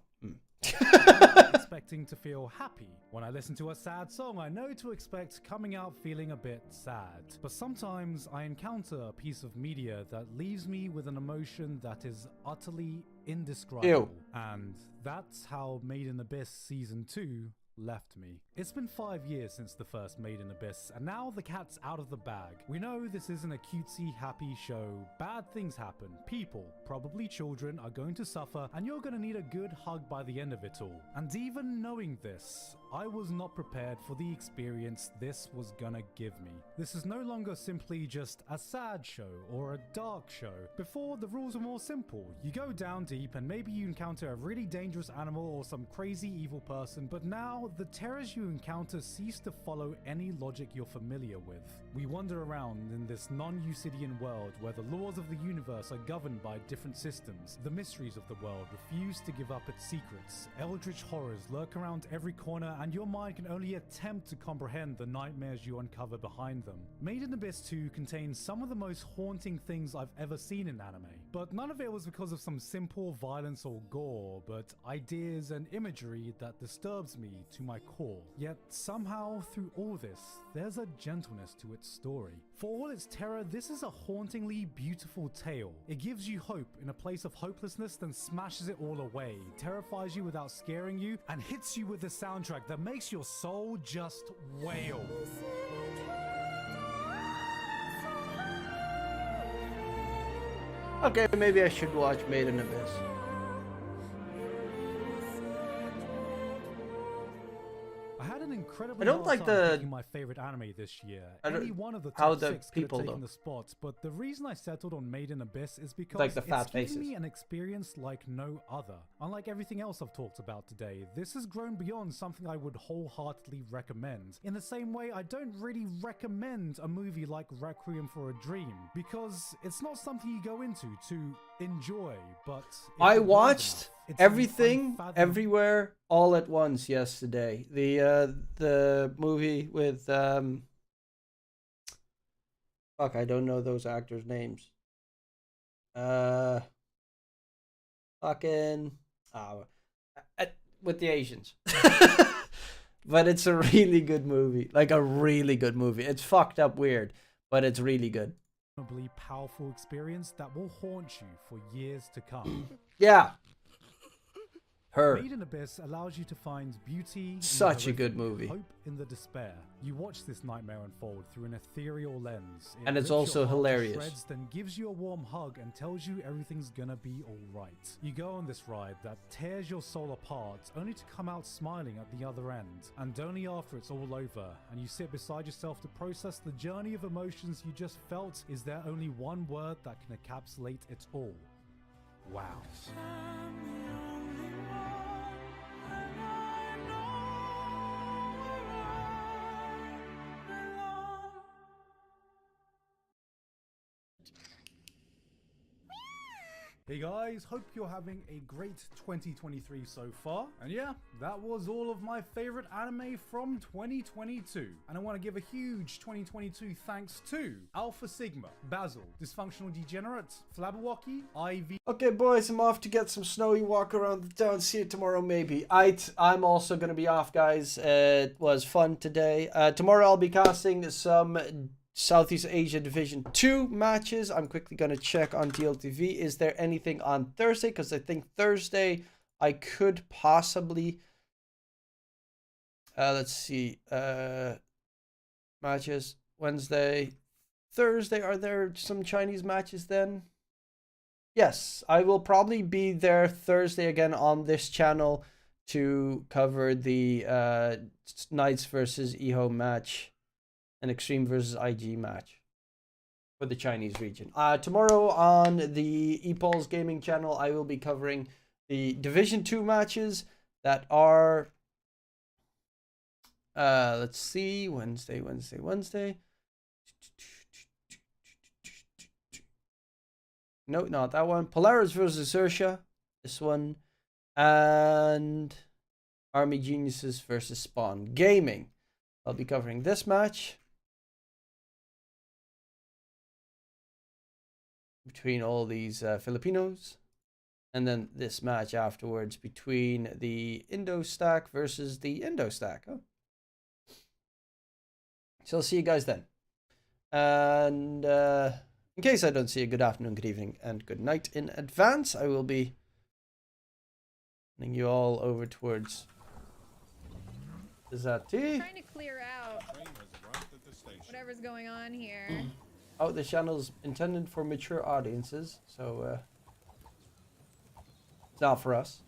expecting to feel happy. When I listen to a sad song, I know to expect coming out feeling a bit sad. But sometimes I encounter a piece of media that leaves me with an emotion that is utterly indescribable. Ew. And that's how Made in Abyss Season 2 left me. It's been 5 years since the first Made in Abyss, and now the cat's out of the bag. We know this isn't a cutesy, happy show. Bad things happen. People, probably children, are going to suffer, and you're going to need a good hug by the end of it all. And even knowing this, I was not prepared for the experience this was gonna give me. This is no longer simply just a sad show or a dark show. Before, the rules were more simple. You go down deep and maybe you encounter a really dangerous animal or some crazy evil person, but now the terrors you encounter cease to follow any logic you're familiar with. We wander around in this non-Euclidean world where the laws of the universe are governed by different systems. The mysteries of the world refuse to give up its secrets. Eldritch horrors lurk around every corner, and your mind can only attempt to comprehend the nightmares you uncover behind them. Made in Abyss 2 contains some of the most haunting things I've ever seen in anime. But none of it was because of some simple violence or gore, but ideas and imagery that disturbs me to my core. Yet somehow through all this, there's a gentleness to its story. For all its terror, this is a hauntingly beautiful tale. It gives you hope in a place of hopelessness, then smashes it all away, terrifies you without scaring you, and hits you with a soundtrack that makes your soul just wail. Okay, maybe I should watch Made in Abyss. Incredibly I don't like the my favorite anime this year. I don't, Any one of the how top the 6 people could have taken look. the spots, but the reason I settled on Made in Abyss is because Like the fat it's given faces. me an experience like no other. Unlike everything else I've talked about today, this has grown beyond something I would wholeheartedly recommend. In the same way, I don't really recommend a movie like Requiem for a Dream, because it's not something you go into to enjoy, but I watched Everything, Everywhere, All at Once yesterday. The movie with fuck, I don't know those actors' names. Fucking with the Asians. But it's a really good movie. Like a really good movie. It's fucked up weird, but it's really good. Powerful experience that will haunt you for years to come. Yeah. Her. Made in Abyss allows you to find beauty, such a good movie. Hope in the despair. You watch this nightmare unfold through an ethereal lens. And it's also hilarious. Shreds, then gives you a warm hug and tells you everything's gonna be alright. You go on this ride that tears your soul apart, only to come out smiling at the other end. And only after it's all over, and you sit beside yourself to process the journey of emotions you just felt, is there only one word that can encapsulate it all. Wow. Hey guys, hope you're having a great 2023 so far. And yeah, that was all of my favorite anime from 2022. And I want to give a huge 2022 thanks to Alpha Sigma, Basil, Dysfunctional Degenerate, Flabberwocky, Ivy. Okay boys, I'm off to get some snowy walk around the town. See you tomorrow maybe. I'm also going to be off, guys. It was fun today. Tomorrow I'll be casting some Southeast Asia Division 2 matches. I'm quickly going to check on DLTV. Is there anything on Thursday? Because I think Thursday I could possibly... let's see. Matches. Wednesday. Thursday. Are there some Chinese matches then? Yes. I will probably be there Thursday again on this channel to cover the Knights versus Eho match. An Xtreme versus IG match for the Chinese region. Tomorrow on the Esports gaming channel, I will be covering the Division 2 matches that are, let's see, Wednesday. No, not that one. Polaris versus Ursha, this one, and Army Geniuses versus Spawn Gaming. I'll be covering this match between all these Filipinos, and then this match afterwards between the Indo stack versus the Indo stack. Oh. So I'll see you guys then. And in case I don't see you, good afternoon, good evening, and good night in advance. I will be sending you all over towards Zati. Trying to clear out whatever's going on here. Oh, the channel's intended for mature audiences, so it's not for us.